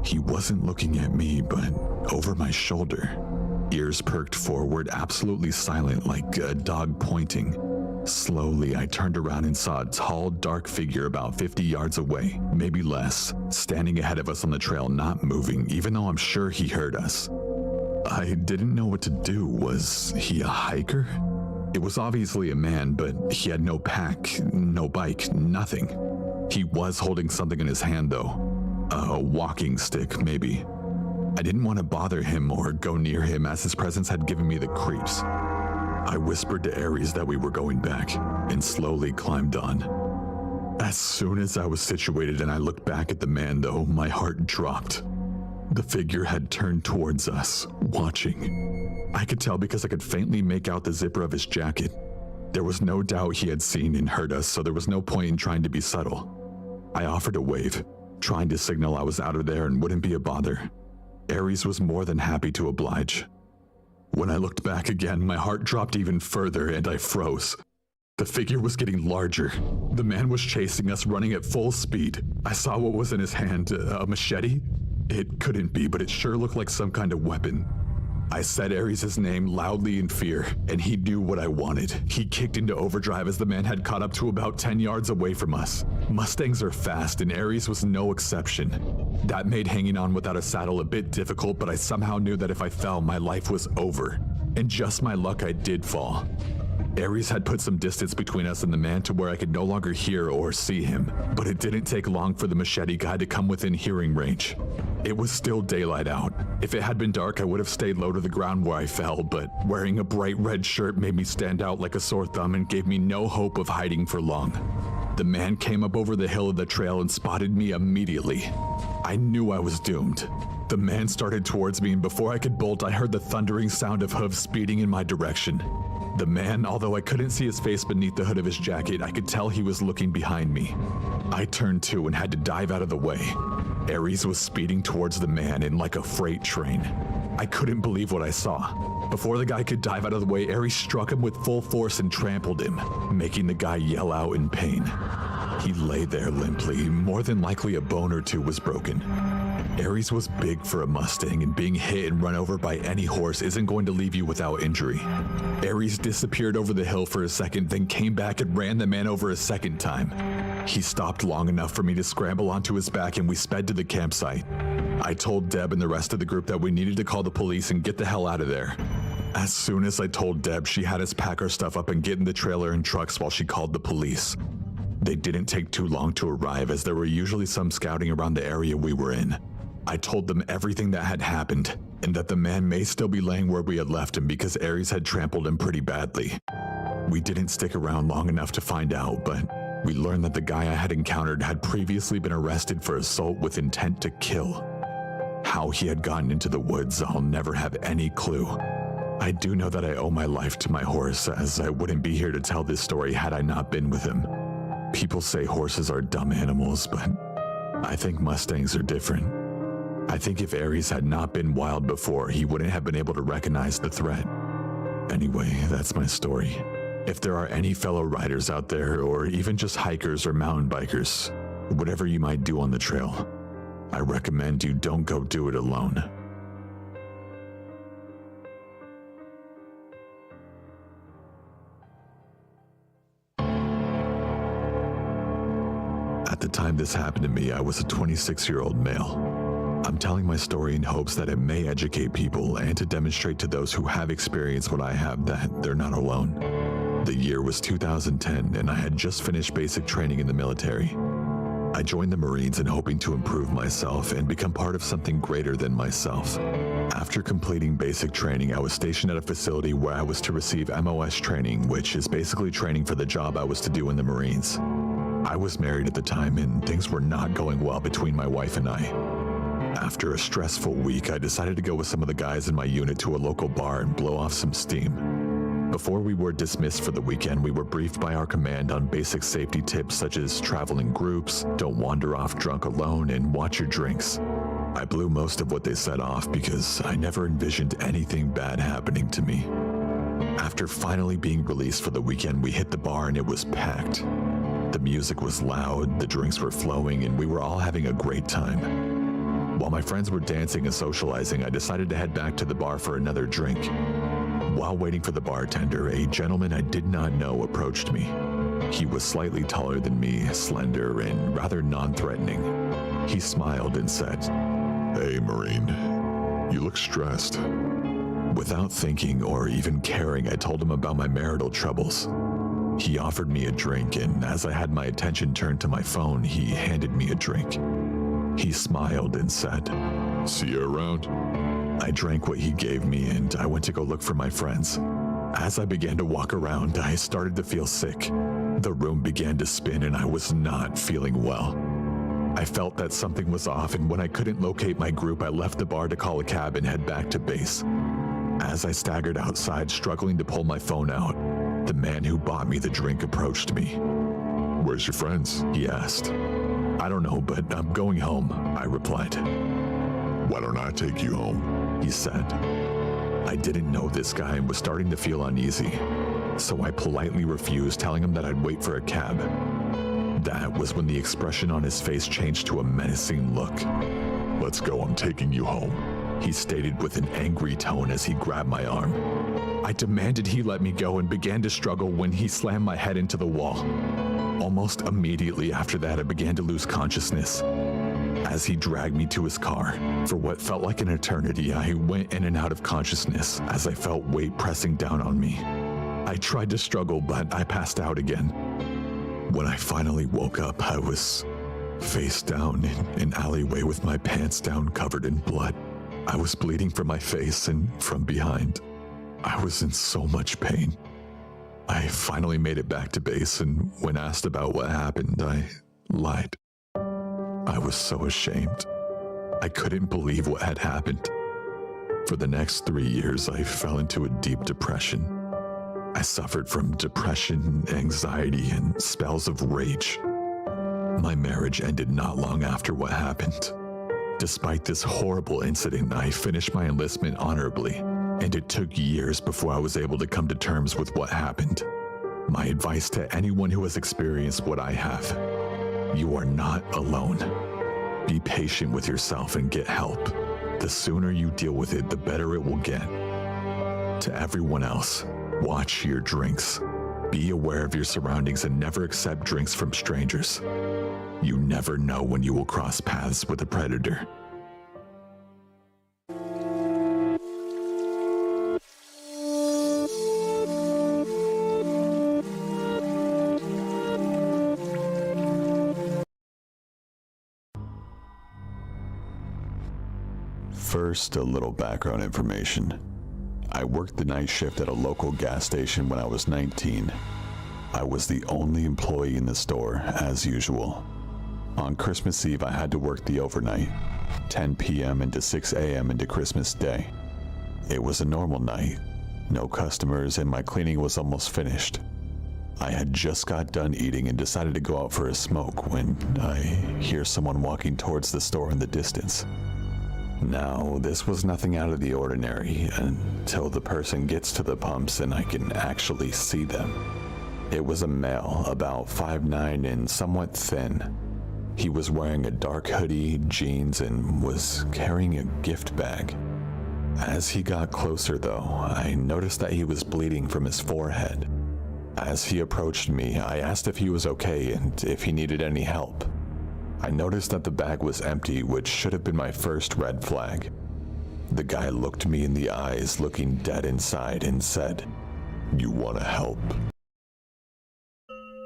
[SPEAKER 7] He wasn't looking at me, but over my shoulder. Ears perked forward, absolutely silent, like a dog pointing. Slowly, I turned around and saw a tall, dark figure about 50 yards away, maybe less, standing ahead of us on the trail, not moving, even though I'm sure he heard us. I didn't know what to do. Was he a hiker? It was obviously a man, but he had no pack, no bike, nothing. He was holding something in his hand, though. A walking stick, maybe. I didn't want to bother him or go near him as his presence had given me the creeps. I whispered to Aries that we were going back and slowly climbed on. As soon as I was situated and I looked back at the man, though, my heart dropped. The figure had turned towards us, watching. I could tell because I could faintly make out the zipper of his jacket. There was no doubt he had seen and heard us, so there was no point in trying to be subtle. I offered a wave, trying to signal I was out of there and wouldn't be a bother. Aries was more than happy to oblige. When I looked back again, my heart dropped even further and I froze. The figure was getting larger. The man was chasing us, running at full speed. I saw what was in his hand, a machete? It couldn't be, but it sure looked like some kind of weapon. I said Aries' name loudly in fear, and he knew what I wanted. He kicked into overdrive as the man had caught up to about 10 yards away from us. Mustangs are fast, and Aries was no exception. That made hanging on without a saddle a bit difficult, but I somehow knew that if I fell, my life was over. And just my luck, I did fall. Aries had put some distance between us and the man to where I could no longer hear or see him, but it didn't take long for the machete guy to come within hearing range. It was still daylight out. If it had been dark, I would have stayed low to the ground where I fell, but wearing a bright red shirt made me stand out like a sore thumb and gave me no hope of hiding for long. The man came up over the hill of the trail and spotted me immediately. I knew I was doomed. The man started towards me, and before I could bolt, I heard the thundering sound of hooves speeding in my direction. The man, although I couldn't see his face beneath the hood of his jacket, I could tell he was looking behind me. I turned too and had to dive out of the way. Aries was speeding towards the man in like a freight train. I couldn't believe what I saw. Before the guy could dive out of the way, Aries struck him with full force and trampled him, making the guy yell out in pain. He lay there limply. More than likely a bone or two was broken. Aries was big for a Mustang, and being hit and run over by any horse isn't going to leave you without injury. Aries disappeared over the hill for a second, then came back and ran the man over a second time. He stopped long enough for me to scramble onto his back, and we sped to the campsite. I told Deb and the rest of the group that we needed to call the police and get the hell out of there. As soon as I told Deb, she had us pack our stuff up and get in the trailer and trucks while she called the police. They didn't take too long to arrive, as there were usually some scouting around the area we were in. I told them everything that had happened, and that the man may still be laying where we had left him because Ares had trampled him pretty badly. We didn't stick around long enough to find out, but we learned that the guy I had encountered had previously been arrested for assault with intent to kill. How he had gotten into the woods, I'll never have any clue. I do know that I owe my life to my horse, as I wouldn't be here to tell this story had I not been with him. People say horses are dumb animals, but I think Mustangs are different. I think if Ares had not been wild before, he wouldn't have been able to recognize the threat. Anyway, that's my story. If there are any fellow riders out there, or even just hikers or mountain bikers, whatever you might do on the trail, I recommend you don't go do it alone. At the time this happened to me, I was a 26-year-old male. I'm telling my story in hopes that it may educate people and to demonstrate to those who have experienced what I have that they're not alone. The year was 2010, and I had just finished basic training in the military. I joined the Marines in hoping to improve myself and become part of something greater than myself. After completing basic training, I was stationed at a facility where I was to receive MOS training, which is basically training for the job I was to do in the Marines. I was married at the time, and things were not going well between my wife and I. After a stressful week, I decided to go with some of the guys in my unit to a local bar and blow off some steam. Before we were dismissed for the weekend, we were briefed by our command on basic safety tips such as travel in groups, don't wander off drunk alone, and watch your drinks. I blew most of what they said off because I never envisioned anything bad happening to me. After finally being released for the weekend, we hit the bar and it was packed. The music was loud, the drinks were flowing, and we were all having a great time. While my friends were dancing and socializing, I decided to head back to the bar for another drink. While waiting for the bartender, a gentleman I did not know approached me. He was slightly taller than me, slender, and rather non-threatening. He smiled and said, "Hey, Marine, you look stressed." Without thinking or even caring, I told him about my marital troubles. He offered me a drink, and as I had my attention turned to my phone, he handed me a drink. He smiled and said, "See you around." I drank what he gave me, and I went to go look for my friends. As I began to walk around, I started to feel sick. The room began to spin, and I was not feeling well. I felt that something was off, and when I couldn't locate my group, I left the bar to call a cab and head back to base. As I staggered outside, struggling to pull my phone out, the man who bought me the drink approached me. "Where's your friends?" he asked. "I don't know, but I'm going home," I replied. "Why don't I take you home?" he said. I didn't know this guy and was starting to feel uneasy, so I politely refused, telling him that I'd wait for a cab. That was when the expression on his face changed to a menacing look. "Let's go, I'm taking you home," he stated with an angry tone as he grabbed my arm. I demanded he let me go and began to struggle when he slammed my head into the wall. Almost immediately after that, I began to lose consciousness. As he dragged me to his car, for what felt like an eternity, I went in and out of consciousness as I felt weight pressing down on me. I tried to struggle, but I passed out again. When I finally woke up, I was face down in an alleyway with my pants down covered in blood. I was bleeding from my face and from behind. I was in so much pain. I finally made it back to base, and when asked about what happened, I lied. I was so ashamed. I couldn't believe what had happened. For the next 3 years, I fell into a deep depression. I suffered from depression, anxiety, and spells of rage. My marriage ended not long after what happened. Despite this horrible incident, I finished my enlistment honorably, and it took years before I was able to come to terms with what happened. My advice to anyone who has experienced what I have: you are not alone. Be patient with yourself and get help. The sooner you deal with it, the better it will get. To everyone else, watch your drinks. Be aware of your surroundings and never accept drinks from strangers. You never know when you will cross paths with a predator. First, a little background information. I worked the night shift at a local gas station when I was 19. I was the only employee in the store, as usual. On Christmas Eve, I had to work the overnight, 10 p.m. into 6 a.m. into Christmas Day. It was a normal night, no customers, and my cleaning was almost finished. I had just got done eating and decided to go out for a smoke when I hear someone walking towards the store in the distance. Now, this was nothing out of the ordinary until the person gets to the pumps and I can actually see them. It was a male, about 5'9" and somewhat thin. He was wearing a dark hoodie, jeans, and was carrying a gift bag. As he got closer though, I noticed that he was bleeding from his forehead. As he approached me, I asked if he was okay and if he needed any help. I noticed that the bag was empty, which should have been my first red flag. The guy looked me in the eyes, looking dead inside, and said, "You want to help?"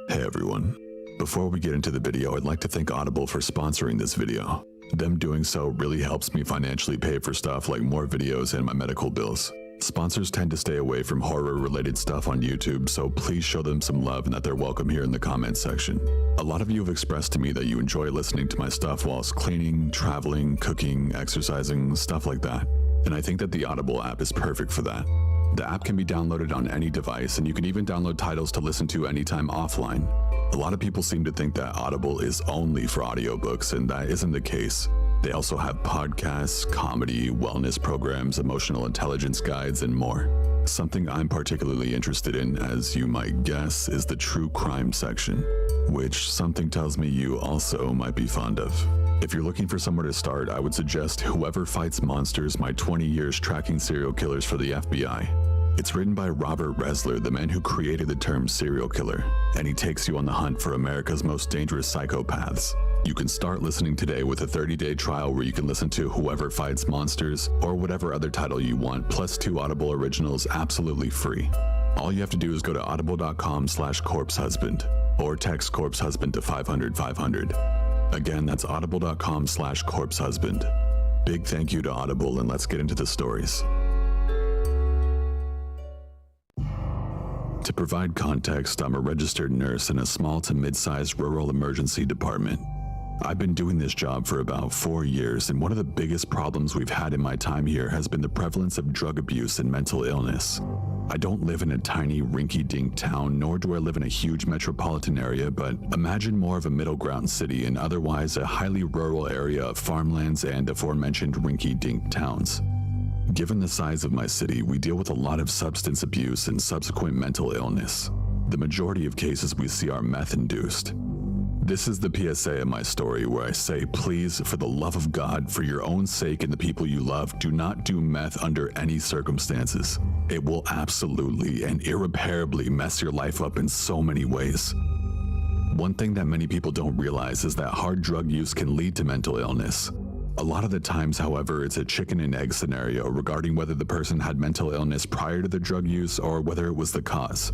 [SPEAKER 7] Hey everyone. Before we get into the video, I'd like to thank Audible for sponsoring this video. Them doing so really helps me financially pay for stuff like more videos and my medical bills. Sponsors tend to stay away from horror-related stuff on YouTube, so please show them some love and that they're welcome here in the comments section. A lot of you have expressed to me that you enjoy listening to my stuff whilst cleaning, traveling, cooking, exercising, stuff like that. And I think that the Audible app is perfect for that. The app can be downloaded on any device, and you can even download titles to listen to anytime offline. A lot of people seem to think that Audible is only for audiobooks, and that isn't the case. They also have podcasts, comedy, wellness programs, emotional intelligence guides, and more. Something I'm particularly interested in, as you might guess, is the true crime section, which something tells me you also might be fond of. If you're looking for somewhere to start, I would suggest Whoever Fights Monsters: My 20 Years Tracking Serial Killers for the FBI. It's written by Robert Resler, the man who created the term serial killer, and he takes you on the hunt for America's most dangerous psychopaths. You can start listening today with a 30-day trial where you can listen to Whoever Fights Monsters or whatever other title you want, plus 2 Audible originals absolutely free. All you have to do is go to audible.com/corpsehusband or text corpsehusband to 500-500. Again, that's audible.com/corpsehusband. Big thank you to Audible, and let's get into the stories. To provide context, I'm a registered nurse in a small to mid-sized rural emergency department. I've been doing this job for about 4 years, and one of the biggest problems we've had in my time here has been the prevalence of drug abuse and mental illness. I don't live in a tiny rinky-dink town, nor do I live in a huge metropolitan area, but imagine more of a middle ground city and otherwise a highly rural area of farmlands and aforementioned rinky-dink towns. Given the size of my city, we deal with a lot of substance abuse and subsequent mental illness. The majority of cases we see are meth-induced. This is the PSA of my story where I say, please, for the love of God, for your own sake and the people you love, do not do meth under any circumstances. It will absolutely and irreparably mess your life up in so many ways. One thing that many people don't realize is that hard drug use can lead to mental illness. A lot of the times, however, it's a chicken and egg scenario regarding whether the person had mental illness prior to the drug use or whether it was the cause.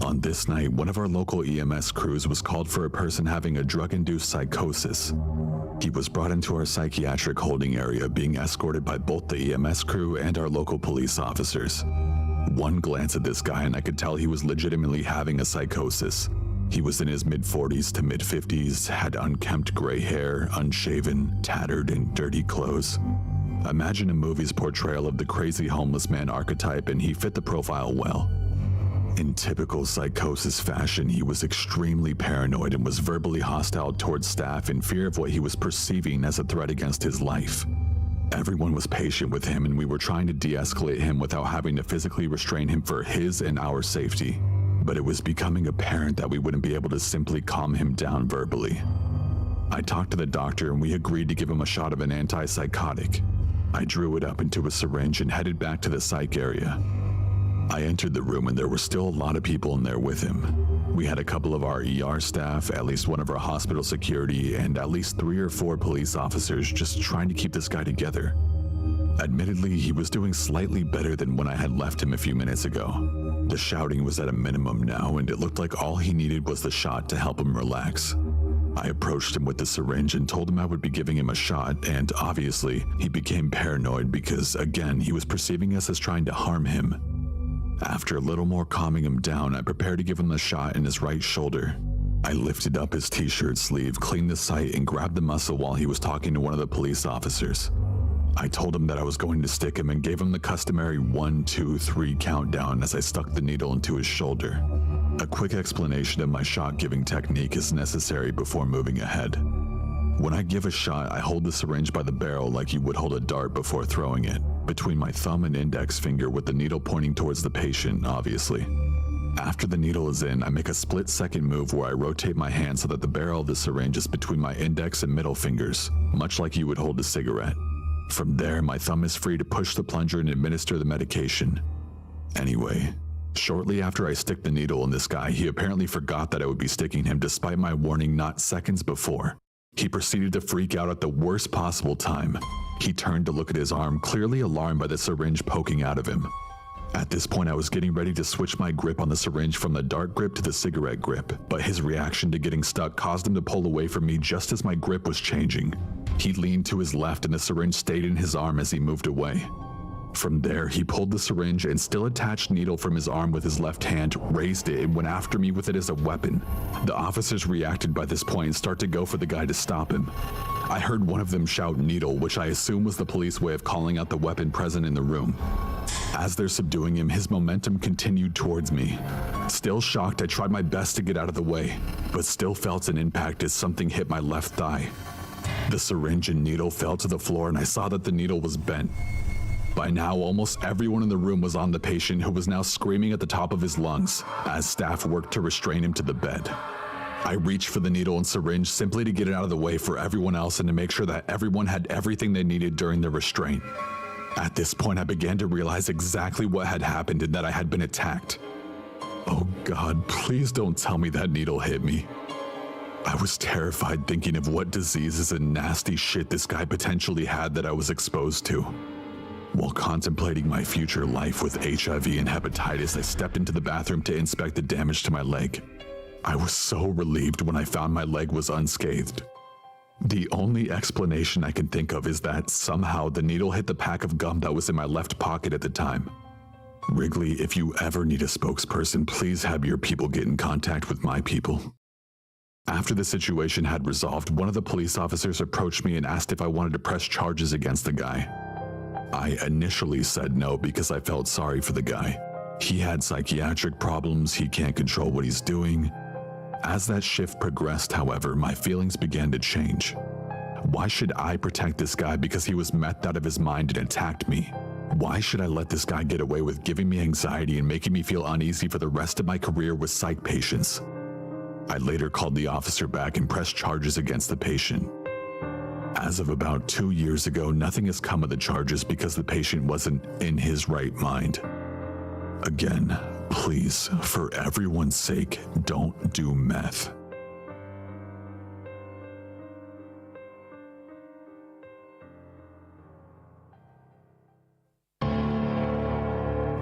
[SPEAKER 7] On this night, one of our local EMS crews was called for a person having a drug-induced psychosis. He was brought into our psychiatric holding area, being escorted by both the EMS crew and our local police officers. One glance at this guy and I could tell he was legitimately having a psychosis. He was in his mid-40s to mid-50s, had unkempt gray hair, unshaven, tattered, and dirty clothes. Imagine a movie's portrayal of the crazy homeless man archetype, and he fit the profile well. In typical psychosis fashion, he was extremely paranoid and was verbally hostile towards staff in fear of what he was perceiving as a threat against his life. Everyone was patient with him, and we were trying to de-escalate him without having to physically restrain him for his and our safety. But it was becoming apparent that we wouldn't be able to simply calm him down verbally. I talked to the doctor and we agreed to give him a shot of an antipsychotic. I drew it up into a syringe and headed back to the psych area. I entered the room and there were still a lot of people in there with him. We had a couple of our ER staff, at least one of our hospital security, and at least 3 or 4 police officers just trying to keep this guy together. Admittedly, he was doing slightly better than when I had left him a few minutes ago. The shouting was at a minimum now, and it looked like all he needed was the shot to help him relax. I approached him with the syringe and told him I would be giving him a shot, and obviously, he became paranoid because, again, he was perceiving us as trying to harm him. After a little more calming him down, I prepared to give him the shot in his right shoulder. I lifted up his t-shirt sleeve, cleaned the site, and grabbed the muscle while he was talking to one of the police officers. I told him that I was going to stick him and gave him the customary 1, 2, 3 countdown as I stuck the needle into his shoulder. A quick explanation of my shot-giving technique is necessary before moving ahead. When I give a shot, I hold the syringe by the barrel like you would hold a dart before throwing it, between my thumb and index finger with the needle pointing towards the patient, obviously. After the needle is in, I make a split-second move where I rotate my hand so that the barrel of the syringe is between my index and middle fingers, much like you would hold a cigarette. From there, my thumb is free to push the plunger and administer the medication. Anyway, shortly after I stick the needle in this guy, he apparently forgot that I would be sticking him despite my warning not seconds before. He proceeded to freak out at the worst possible time. He turned to look at his arm, clearly alarmed by the syringe poking out of him. At this point, I was getting ready to switch my grip on the syringe from the dart grip to the cigarette grip, but his reaction to getting stuck caused him to pull away from me just as my grip was changing. He leaned to his left and the syringe stayed in his arm as he moved away. From there, he pulled the syringe and still attached needle from his arm with his left hand, raised it, and went after me with it as a weapon. The officers reacted by this point and start to go for the guy to stop him. I heard one of them shout needle, which I assume was the police way of calling out the weapon present in the room. As they're subduing him, his momentum continued towards me. Still shocked, I tried my best to get out of the way, but still felt an impact as something hit my left thigh. The syringe and needle fell to the floor and I saw that the needle was bent. By now, almost everyone in the room was on the patient, who was now screaming at the top of his lungs as staff worked to restrain him to the bed. I reached for the needle and syringe simply to get it out of the way for everyone else and to make sure that everyone had everything they needed during the restraint. At this point, I began to realize exactly what had happened and that I had been attacked. Oh God, please don't tell me that needle hit me. I was terrified thinking of what diseases and nasty shit this guy potentially had that I was exposed to. While contemplating my future life with HIV and hepatitis, I stepped into the bathroom to inspect the damage to my leg. I was so relieved when I found my leg was unscathed. The only explanation I can think of is that somehow the needle hit the pack of gum that was in my left pocket at the time. Wrigley, if you ever need a spokesperson, please have your people get in contact with my people. After the situation had resolved, one of the police officers approached me and asked if I wanted to press charges against the guy. I initially said no because I felt sorry for the guy. He had psychiatric problems, he can't control what he's doing. As that shift progressed, however, my feelings began to change. Why should I protect this guy because he was methed out of his mind and attacked me? Why should I let this guy get away with giving me anxiety and making me feel uneasy for the rest of my career with psych patients? I later called the officer back and pressed charges against the patient. As of about 2 years ago, nothing has come of the charges because the patient wasn't in his right mind. Again, please, for everyone's sake, don't do meth.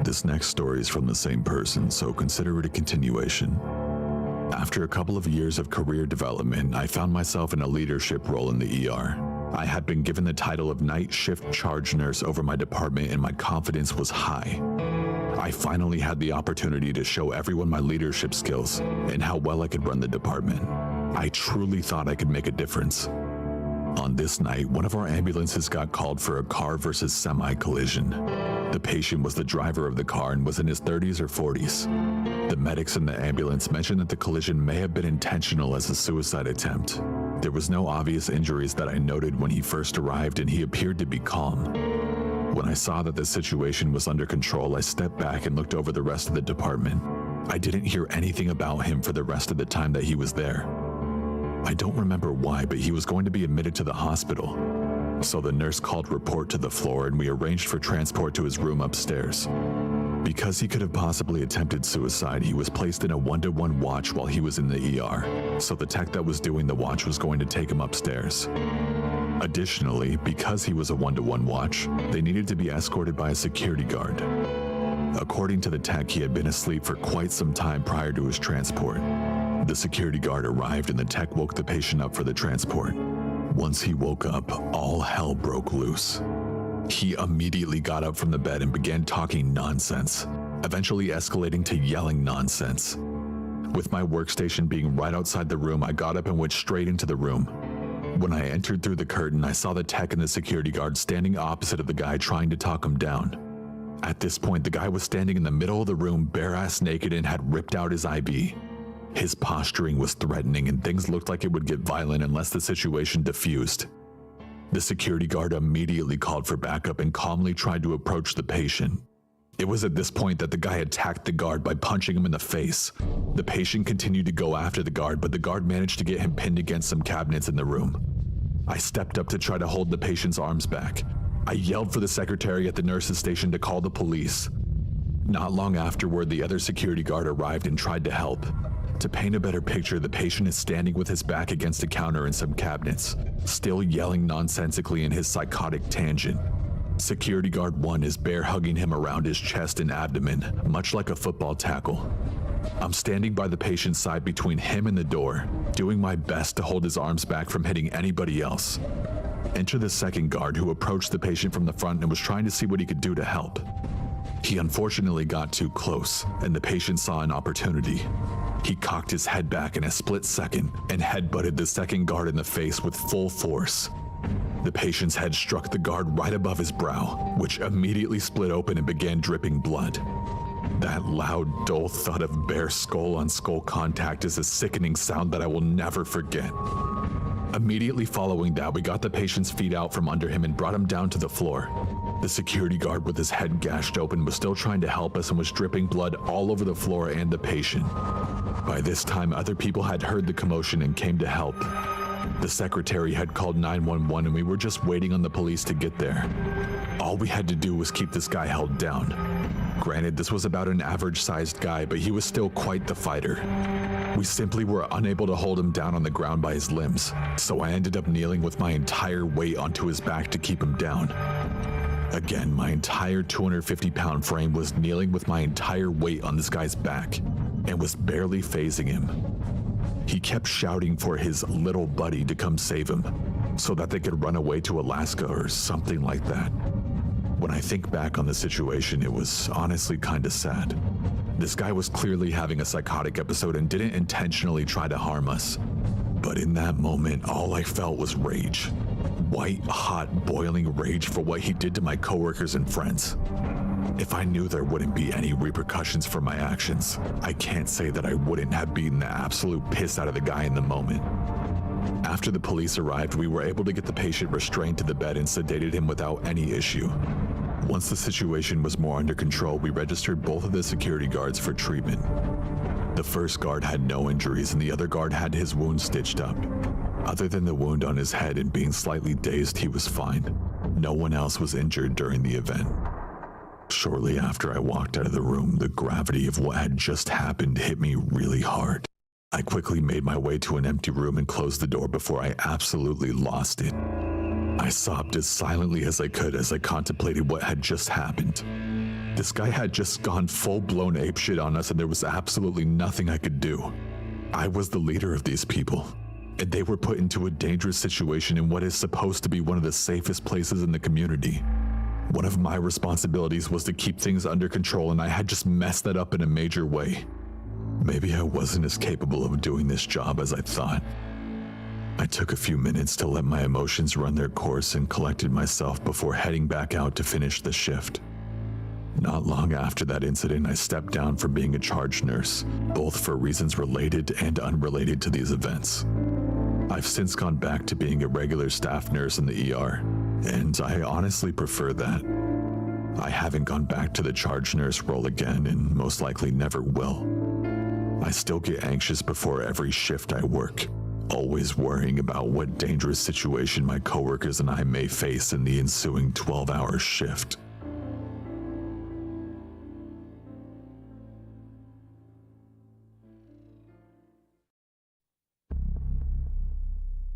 [SPEAKER 7] This next story is from the same person, so consider it a continuation. After a couple of years of career development, I found myself in a leadership role in the ER. I had been given the title of night shift charge nurse over my department and my confidence was high. I finally had the opportunity to show everyone my leadership skills and how well I could run the department. I truly thought I could make a difference. On this night, one of our ambulances got called for a car versus semi collision. The patient was the driver of the car and was in his 30s or 40s. The medics in the ambulance mentioned that the collision may have been intentional as a suicide attempt. There was no obvious injuries that I noted when he first arrived and he appeared to be calm. When I saw that the situation was under control, I stepped back and looked over the rest of the department. I didn't hear anything about him for the rest of the time that he was there. I don't remember why, but he was going to be admitted to the hospital. So the nurse called report to the floor and we arranged for transport to his room upstairs. Because he could have possibly attempted suicide, he was placed in a 1-to-1 watch while he was in the ER, so the tech that was doing the watch was going to take him upstairs. Additionally, because he was a 1-to-1 watch, they needed to be escorted by a security guard. According to the tech, he had been asleep for quite some time prior to his transport. The security guard arrived and the tech woke the patient up for the transport. Once he woke up, all hell broke loose. He immediately got up from the bed and began talking nonsense, eventually escalating to yelling nonsense. With my workstation being right outside the room, I got up and went straight into the room. When I entered through the curtain, I saw the tech and the security guard standing opposite of the guy trying to talk him down. At this point, the guy was standing in the middle of the room, bare-ass naked, and had ripped out his IB. His posturing was threatening and things looked like it would get violent unless the situation diffused. The security guard immediately called for backup and calmly tried to approach the patient. It was at this point that the guy attacked the guard by punching him in the face. The patient continued to go after the guard, but the guard managed to get him pinned against some cabinets in the room. I stepped up to try to hold the patient's arms back. I yelled for the secretary at the nurse's station to call the police. Not long afterward, the other security guard arrived and tried to help. To paint a better picture, the patient is standing with his back against a counter in some cabinets, still yelling nonsensically in his psychotic tangent. Security guard 1 is bear hugging him around his chest and abdomen, much like a football tackle. I'm standing by the patient's side between him and the door, doing my best to hold his arms back from hitting anybody else. Enter the second guard, who approached the patient from the front and was trying to see what he could do to help. He unfortunately got too close, and the patient saw an opportunity. He cocked his head back in a split second and headbutted the second guard in the face with full force. The patient's head struck the guard right above his brow, which immediately split open and began dripping blood. That loud, dull thud of bare skull-on-skull contact is a sickening sound that I will never forget. Immediately following that, we got the patient's feet out from under him and brought him down to the floor. The security guard with his head gashed open was still trying to help us and was dripping blood all over the floor and the patient. By this time, other people had heard the commotion and came to help. The secretary had called 911 and we were just waiting on the police to get there. All we had to do was keep this guy held down. Granted, this was about an average-sized guy, but he was still quite the fighter. We simply were unable to hold him down on the ground by his limbs, so I ended up kneeling with my entire weight onto his back to keep him down. Again, my entire 250-pound frame was kneeling with my entire weight on this guy's back and was barely phasing him. He kept shouting for his little buddy to come save him so that they could run away to Alaska or something like that. When I think back on the situation, it was honestly kinda sad. This guy was clearly having a psychotic episode and didn't intentionally try to harm us. But in that moment, all I felt was rage. White, hot, boiling rage for what he did to my coworkers and friends. If I knew there wouldn't be any repercussions for my actions, I can't say that I wouldn't have beaten the absolute piss out of the guy in the moment. After the police arrived, we were able to get the patient restrained to the bed and sedated him without any issue. Once the situation was more under control, we registered both of the security guards for treatment. The first guard had no injuries and the other guard had his wound stitched up. Other than the wound on his head and being slightly dazed, he was fine. No one else was injured during the event. Shortly after I walked out of the room, the gravity of what had just happened hit me really hard. I quickly made my way to an empty room and closed the door before I absolutely lost it. I sobbed as silently as I could as I contemplated what had just happened. This guy had just gone full-blown apeshit on us and there was absolutely nothing I could do. I was the leader of these people, and they were put into a dangerous situation in what is supposed to be one of the safest places in the community. One of my responsibilities was to keep things under control, and I had just messed that up in a major way. Maybe I wasn't as capable of doing this job as I thought. I took a few minutes to let my emotions run their course and collected myself before heading back out to finish the shift. Not long after that incident, I stepped down from being a charge nurse, both for reasons related and unrelated to these events. I've since gone back to being a regular staff nurse in the ER, and I honestly prefer that. I haven't gone back to the charge nurse role again and most likely never will. I still get anxious before every shift I work, always worrying about what dangerous situation my coworkers and I may face in the ensuing 12-hour shift.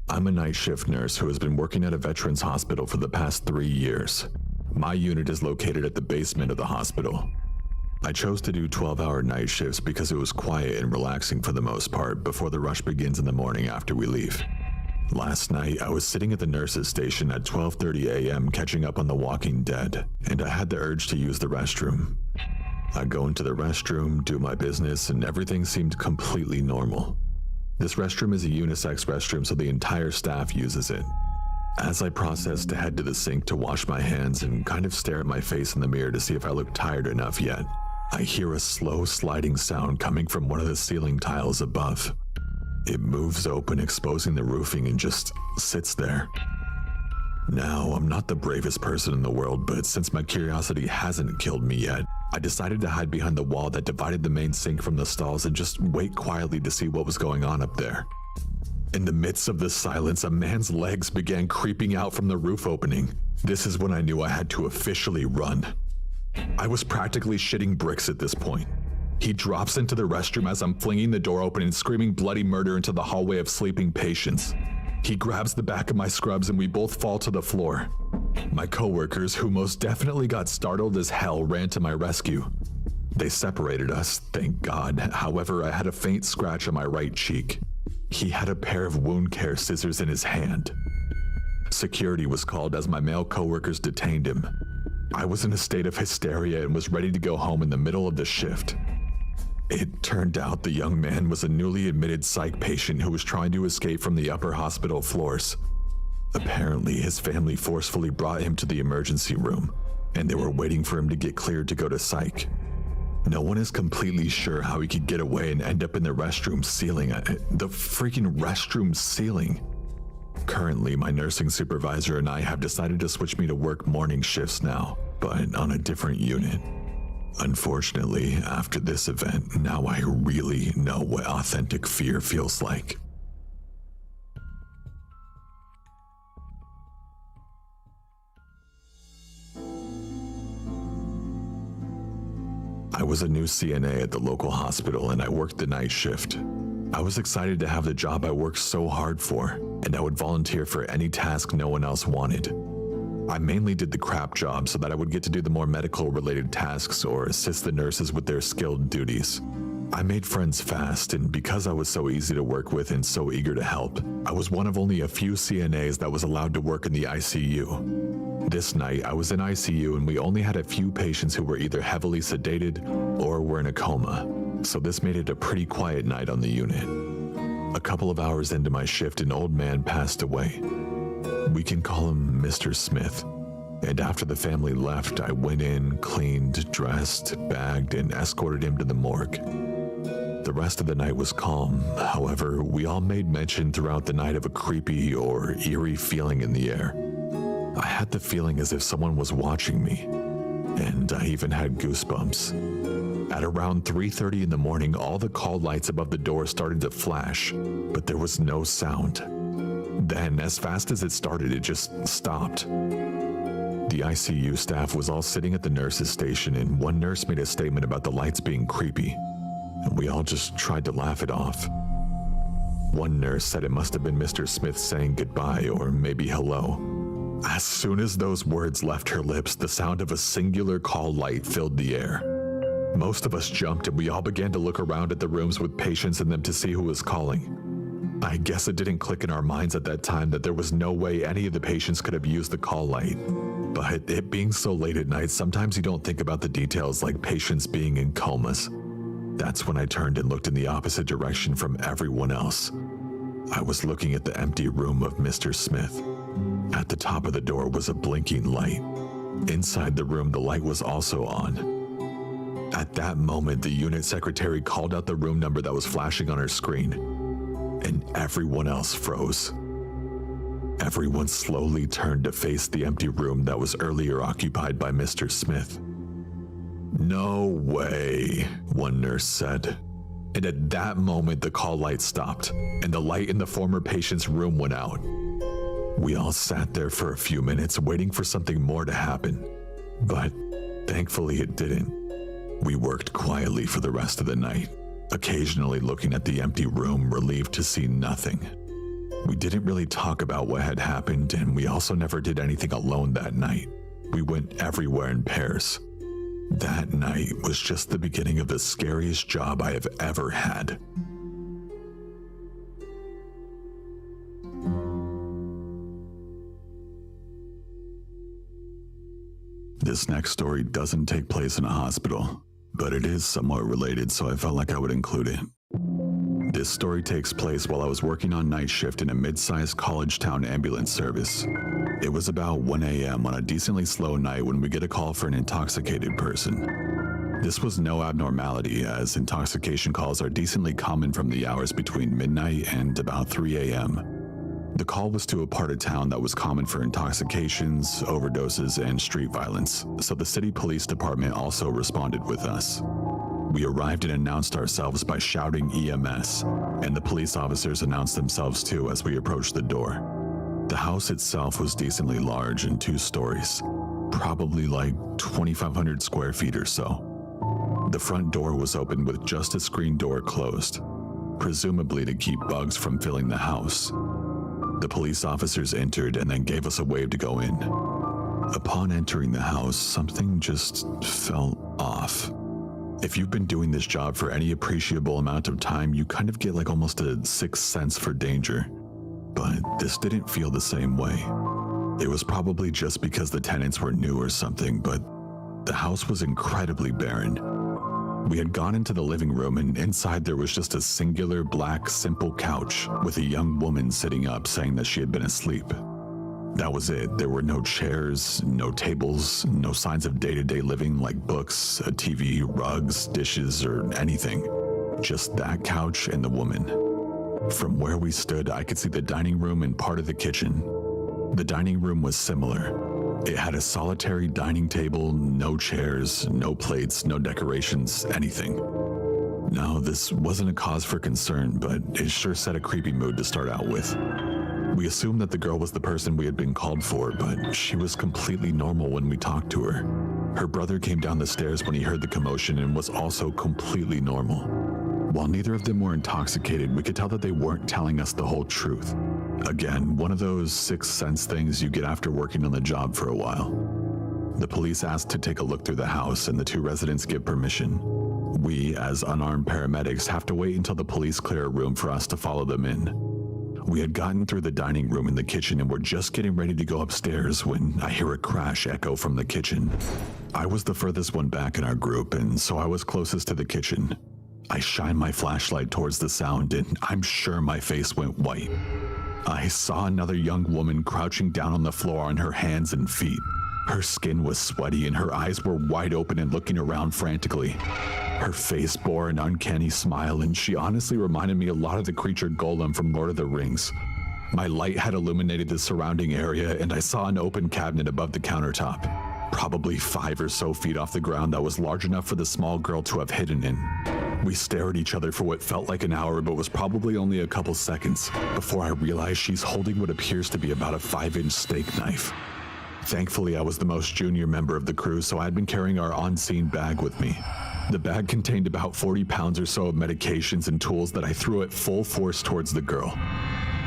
[SPEAKER 7] I'm a night shift nurse who has been working at a veterans hospital for the past 3 years. My unit is located at the basement of the hospital. I chose to do 12-hour night shifts because it was quiet and relaxing for the most part before the rush begins in the morning after we leave. Last night, I was sitting at the nurse's station at 12:30 a.m. catching up on The Walking Dead, and I had the urge to use the restroom. I go into the restroom, do my business, and everything seemed completely normal. This restroom is a unisex restroom, so the entire staff uses it. As I process to head to the sink to wash my hands and kind of stare at my face in the mirror to see if I look tired enough yet, I hear a slow sliding sound coming from one of the ceiling tiles above. It moves open, exposing the roofing, and just sits there. Now, I'm not the bravest person in the world, but since my curiosity hasn't killed me yet, I decided to hide behind the wall that divided the main sink from the stalls and just wait quietly to see what was going on up there. In the midst of the silence, a man's legs began creeping out from the roof opening. This is when I knew I had to officially run. I was practically shitting bricks at this point. He drops into the restroom as I'm flinging the door open and screaming bloody murder into the hallway of sleeping patients. He grabs the back of my scrubs and we both fall to the floor. My coworkers, who most definitely got startled as hell, ran to my rescue. They separated us, thank God. However, I had a faint scratch on my right cheek. He had a pair of wound care scissors in his hand. Security was called as my male coworkers detained him. I was in a state of hysteria and was ready to go home in the middle of the shift. It turned out the young man was a newly admitted psych patient who was trying to escape from the upper hospital floors. Apparently, his family forcefully brought him to the emergency room, and they were waiting for him to get cleared to go to psych. No one is completely sure how he could get away and end up in the restroom ceiling. The freaking restroom ceiling. Currently, my nursing supervisor and I have decided to switch me to work morning shifts now, but on a different unit. Unfortunately, after this event, now I really know what authentic fear feels like. I was a new CNA at the local hospital and I worked the night shift. I was excited to have the job I worked so hard for, and I would volunteer for any task no one else wanted. I mainly did the crap job so that I would get to do the more medical-related tasks or assist the nurses with their skilled duties. I made friends fast, and because I was so easy to work with and so eager to help, I was one of only a few CNAs that was allowed to work in the ICU. This night, I was in ICU and we only had a few patients who were either heavily sedated or were in a coma, so this made it a pretty quiet night on the unit. A couple of hours into my shift, an old man passed away. We can call him Mr. Smith. And after the family left, I went in, cleaned, dressed, bagged, and escorted him to the morgue. The rest of the night was calm. However, we all made mention throughout the night of a creepy or eerie feeling in the air. I had the feeling as if someone was watching me, and I even had goosebumps. At around 3:30 in the morning, all the call lights above the door started to flash, but there was no sound. Then, as fast as it started, it just stopped. The ICU staff was all sitting at the nurse's station, and one nurse made a statement about the lights being creepy, and we all just tried to laugh it off. One nurse said it must have been Mr. Smith saying goodbye or maybe hello. As soon as those words left her lips, the sound of a singular call light filled the air. Most of us jumped and we all began to look around at the rooms with patients in them to see who was calling. I guess it didn't click in our minds at that time that there was no way any of the patients could have used the call light. But it being so late at night, sometimes you don't think about the details like patients being in comas. That's when I turned and looked in the opposite direction from everyone else. I was looking at the empty room of Mr. Smith. At the top of the door was a blinking light. Inside the room, the light was also on. At that moment, the unit secretary called out the room number that was flashing on her screen, and everyone else froze. Everyone slowly turned to face the empty room that was earlier occupied by Mr. Smith. "No way," one nurse said. And at that moment, the call light stopped, and the light in the former patient's room went out. We all sat there for a few minutes, waiting for something more to happen. But thankfully it didn't. We worked quietly for the rest of the night, occasionally looking at the empty room, relieved to see nothing. We didn't really talk about what had happened, and we also never did anything alone that night. We went everywhere in pairs. That night was just the beginning of the scariest job I have ever had. This next story doesn't take place in a hospital, but it is somewhat related, so I felt like I would include it. This story takes place while I was working on night shift in a mid-sized college town ambulance service. It was about 1 a.m. on a decently slow night when we get a call for an intoxicated person. This was no abnormality, as intoxication calls are decently common from the hours between midnight and about 3 a.m. The call was to a part of town that was common for intoxications, overdoses, and street violence, so the city police department also responded with us. We arrived and announced ourselves by shouting EMS, and the police officers announced themselves too as we approached the door. The house itself was decently large and 2 stories, probably like 2,500 square feet or so. The front door was open with just a screen door closed, presumably to keep bugs from filling the house. The police officers entered and then gave us a wave to go in. Upon entering the house, something just felt off. If you've been doing this job for any appreciable amount of time, you kind of get like almost a sixth sense for danger. But this didn't feel the same way. It was probably just because the tenants were new or something, but the house was incredibly barren. We had gone into the living room, and inside there was just a singular black, simple couch with a young woman sitting up saying that she had been asleep. That was it. There were no chairs, no tables, no signs of day-to-day living like books, a TV, rugs, dishes, or anything. Just that couch and the woman. From where we stood, I could see the dining room and part of the kitchen. The dining room was similar. It had a solitary dining table, no chairs, no plates, no decorations, anything. No, this wasn't a cause for concern, but it sure set a creepy mood to start out with. We assumed that the girl was the person we had been called for, but she was completely normal when we talked to her. Her brother came down the stairs when he heard the commotion and was also completely normal. While neither of them were intoxicated, we could tell that they weren't telling us the whole truth. Again, one of those sixth sense things you get after working on the job for a while. The police asked to take a look through the house, and the 2 residents give permission. We, as unarmed paramedics, have to wait until the police clear a room for us to follow them in. We had gotten through the dining room and the kitchen and were just getting ready to go upstairs when I hear a crash echo from the kitchen. I was the furthest one back in our group, and so I was closest to the kitchen. I shine my flashlight towards the sound, and I'm sure my face went white. I saw another young woman crouching down on the floor on her hands and feet. Her skin was sweaty and her eyes were wide open and looking around frantically. Her face bore an uncanny smile, and she honestly reminded me a lot of the creature Golem from Lord of the Rings. My light had illuminated the surrounding area, and I saw an open cabinet above the countertop, probably 5 or so feet off the ground, that was large enough for the small girl to have hidden in. We stared at each other for what felt like an hour, but was probably only a couple seconds before I realized she's holding what appears to be about a 5-inch steak knife. Thankfully, I was the most junior member of the crew, so I'd been carrying our on-scene bag with me. The bag contained about 40 pounds or so of medications and tools that I threw at full force towards the girl.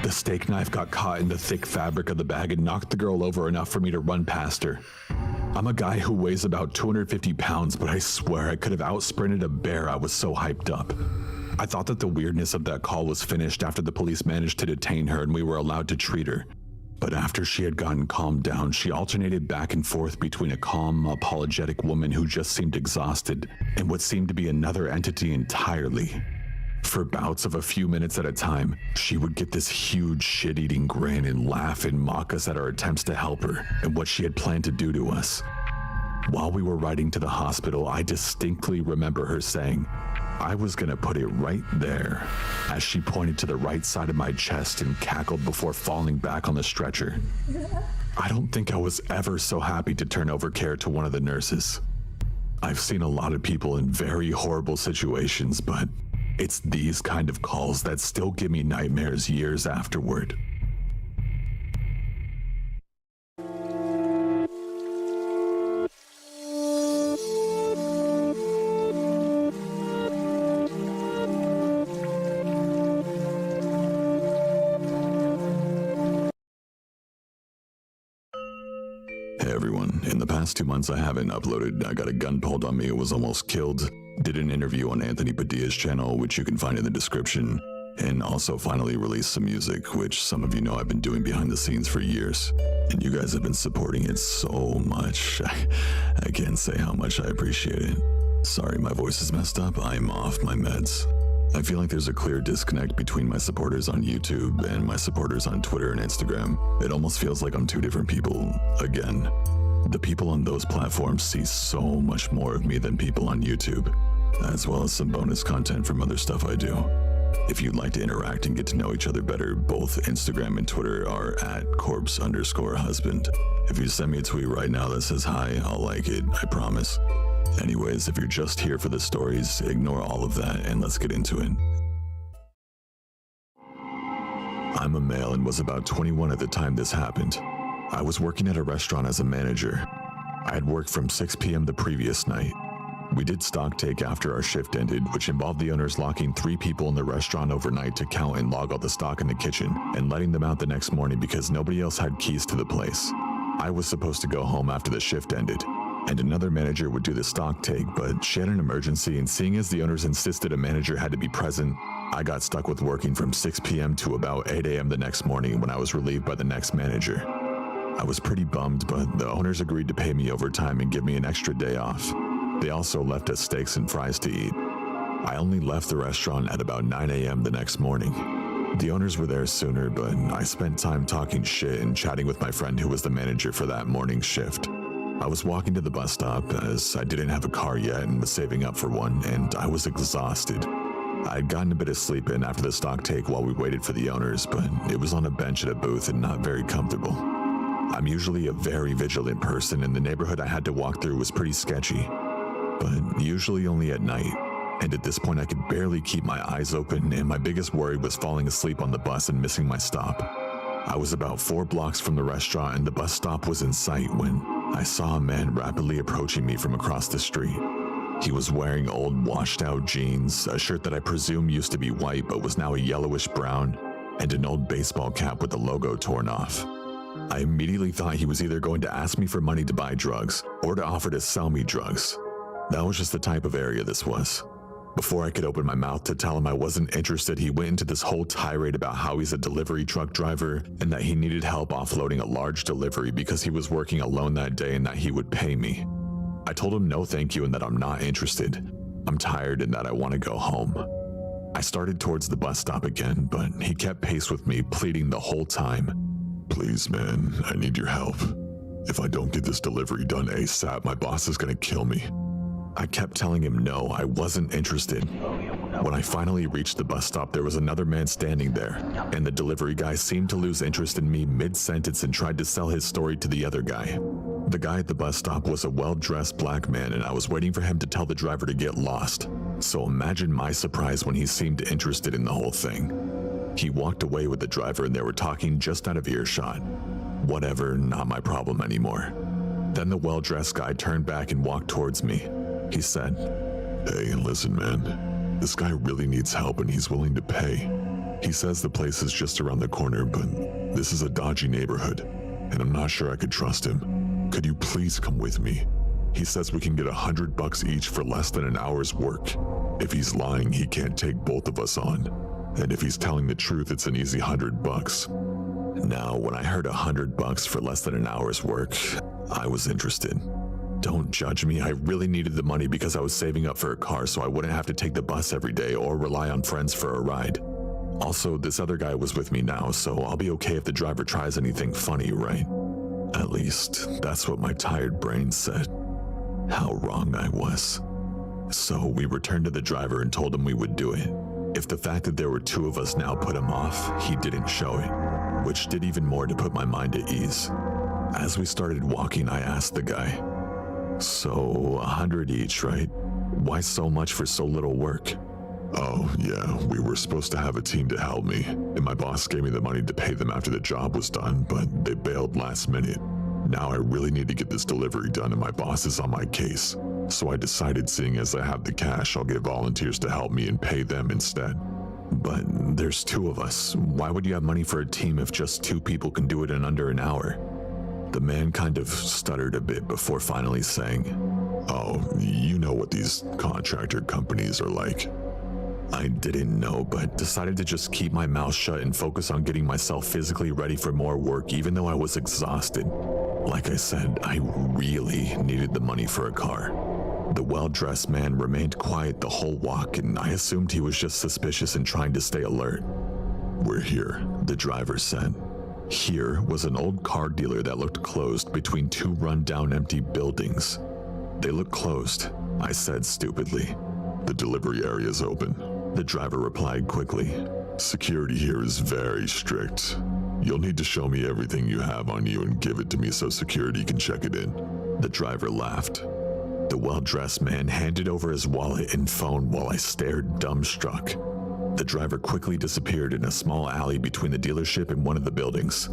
[SPEAKER 7] The steak knife got caught in the thick fabric of the bag and knocked the girl over enough for me to run past her. I'm a guy who weighs about 250 pounds, but I swear I could have outsprinted a bear. I was so hyped up. I thought that the weirdness of that call was finished after the police managed to detain her and we were allowed to treat her. But after she had gotten calmed down, she alternated back and forth between a calm, apologetic woman who just seemed exhausted and what seemed to be another entity entirely. For bouts of a few minutes at a time, she would get this huge shit-eating grin and laugh and mock us at our attempts to help her and what she had planned to do to us. While we were riding to the hospital, I distinctly remember her saying, "I was gonna put it right there," as she pointed to the right side of my chest and cackled before falling back on the stretcher. I don't think I was ever so happy to turn over care to one of the nurses. I've seen a lot of people in very horrible situations, but it's these kind of calls that still give me nightmares years afterward. everyone. In the past 2 months, I haven't uploaded. I got a gun pulled on me, I was almost killed. Did an interview on Anthony Padilla's channel, which you can find in the description. And also finally released some music, which some of you know I've been doing behind the scenes for years. And you guys have been supporting it so much. I can't say how much I appreciate it. Sorry, my voice is messed up. I'm off my meds. I feel like there's a clear disconnect between my supporters on YouTube and my supporters on Twitter and Instagram. It almost feels like I'm two different people again. The people on those platforms see so much more of me than people on YouTube, as well as some bonus content from other stuff I do. If you'd like to interact and get to know each other better, both Instagram and Twitter are at corpse_husband. If you send me a tweet right now that says hi, I'll like it, I promise. Anyways, if you're just here for the stories, ignore all of that and let's get into it. I'm a male and was about 21 at the time this happened. I was working at a restaurant as a manager. I had worked from 6 p.m. the previous night. We did stock take after our shift ended, which involved the owners locking 3 people in the restaurant overnight to count and log all the stock in the kitchen, and letting them out the next morning because nobody else had keys to the place. I was supposed to go home after the shift ended, and another manager would do the stock take, but she had an emergency, and seeing as the owners insisted a manager had to be present, I got stuck with working from 6 p.m. to about 8 a.m. the next morning when I was relieved by the next manager. I was pretty bummed, but the owners agreed to pay me overtime and give me an extra day off. They also left us steaks and fries to eat. I only left the restaurant at about 9 a.m. the next morning. The owners were there sooner, but I spent time talking shit and chatting with my friend who was the manager for that morning shift. I was walking to the bus stop as I didn't have a car yet and was saving up for one, and I was exhausted. I had gotten a bit of sleep in after the stock take while we waited for the owners, but it was on a bench at a booth and not very comfortable. I'm usually a very vigilant person, and the neighborhood I had to walk through was pretty sketchy, but usually only at night, and at this point I could barely keep my eyes open, and my biggest worry was falling asleep on the bus and missing my stop. I was about 4 blocks from the restaurant and the bus stop was in sight when I saw a man rapidly approaching me from across the street. He was wearing old washed out jeans, a shirt that I presume used to be white but was now a yellowish brown, and an old baseball cap with the logo torn off. I immediately thought he was either going to ask me for money to buy drugs or to offer to sell me drugs. That was just the type of area this was. Before I could open my mouth to tell him I wasn't interested, he went into this whole tirade about how he's a delivery truck driver and that he needed help offloading a large delivery because he was working alone that day and that he would pay me. I told him no thank you and that I'm not interested. I'm tired and that I want to go home. I started towards the bus stop again, but he kept pace with me, pleading the whole time. Please, man, I need your help. If I don't get this delivery done ASAP, my boss is gonna kill me. I kept telling him no, I wasn't interested. When I finally reached the bus stop, there was another man standing there, and the delivery guy seemed to lose interest in me mid-sentence and tried to sell his story to the other guy. The guy at the bus stop was a well-dressed black man, and I was waiting for him to tell the driver to get lost. So imagine my surprise when he seemed interested in the whole thing. He walked away with the driver and they were talking just out of earshot. Whatever, not my problem anymore. Then the well-dressed guy turned back and walked towards me. He said, "Hey, listen, man. This guy really needs help and he's willing to pay. He says the place is just around the corner, but this is a dodgy neighborhood, and I'm not sure I could trust him. Could you please come with me? He says we can get $100 each for less than an hour's work. If he's lying, he can't take both of us on. And if he's telling the truth, it's an easy $100. Now, when I heard $100 for less than an hour's work, I was interested. Don't judge me, I really needed the money because I was saving up for a car so I wouldn't have to take the bus every day or rely on friends for a ride. Also, this other guy was with me now, so I'll be okay if the driver tries anything funny, right? At least, that's what my tired brain said. How wrong I was. So we returned to the driver and told him we would do it. If the fact that there were 2 of us now put him off, he didn't show it, which did even more to put my mind at ease. As we started walking, I asked the guy, "So, 100 each, right? Why so much for so little work?" "Oh, yeah, we were supposed to have a team to help me, and my boss gave me the money to pay them after the job was done, but they bailed last minute. Now I really need to get this delivery done and my boss is on my case. So I decided, seeing as I have the cash, I'll get volunteers to help me and pay them instead." "But there's 2 of us. Why would you have money for a team if just 2 people can do it in under an hour?" The man kind of stuttered a bit before finally saying, "Oh, you know what these contractor companies are like." I didn't know, but decided to just keep my mouth shut and focus on getting myself physically ready for more work, even though I was exhausted. Like I said, I really needed the money for a car. The well-dressed man remained quiet the whole walk, and I assumed he was just suspicious and trying to stay alert. "We're here," the driver said. Here was an old car dealer that looked closed between two run-down empty buildings. "They look closed," I said stupidly. "The delivery area is open," the driver replied quickly. "Security here is very strict. You'll need to show me everything you have on you and give it to me so security can check it in." The driver laughed. The well-dressed man handed over his wallet and phone while I stared dumbstruck. The driver quickly disappeared in a small alley between the dealership and one of the buildings.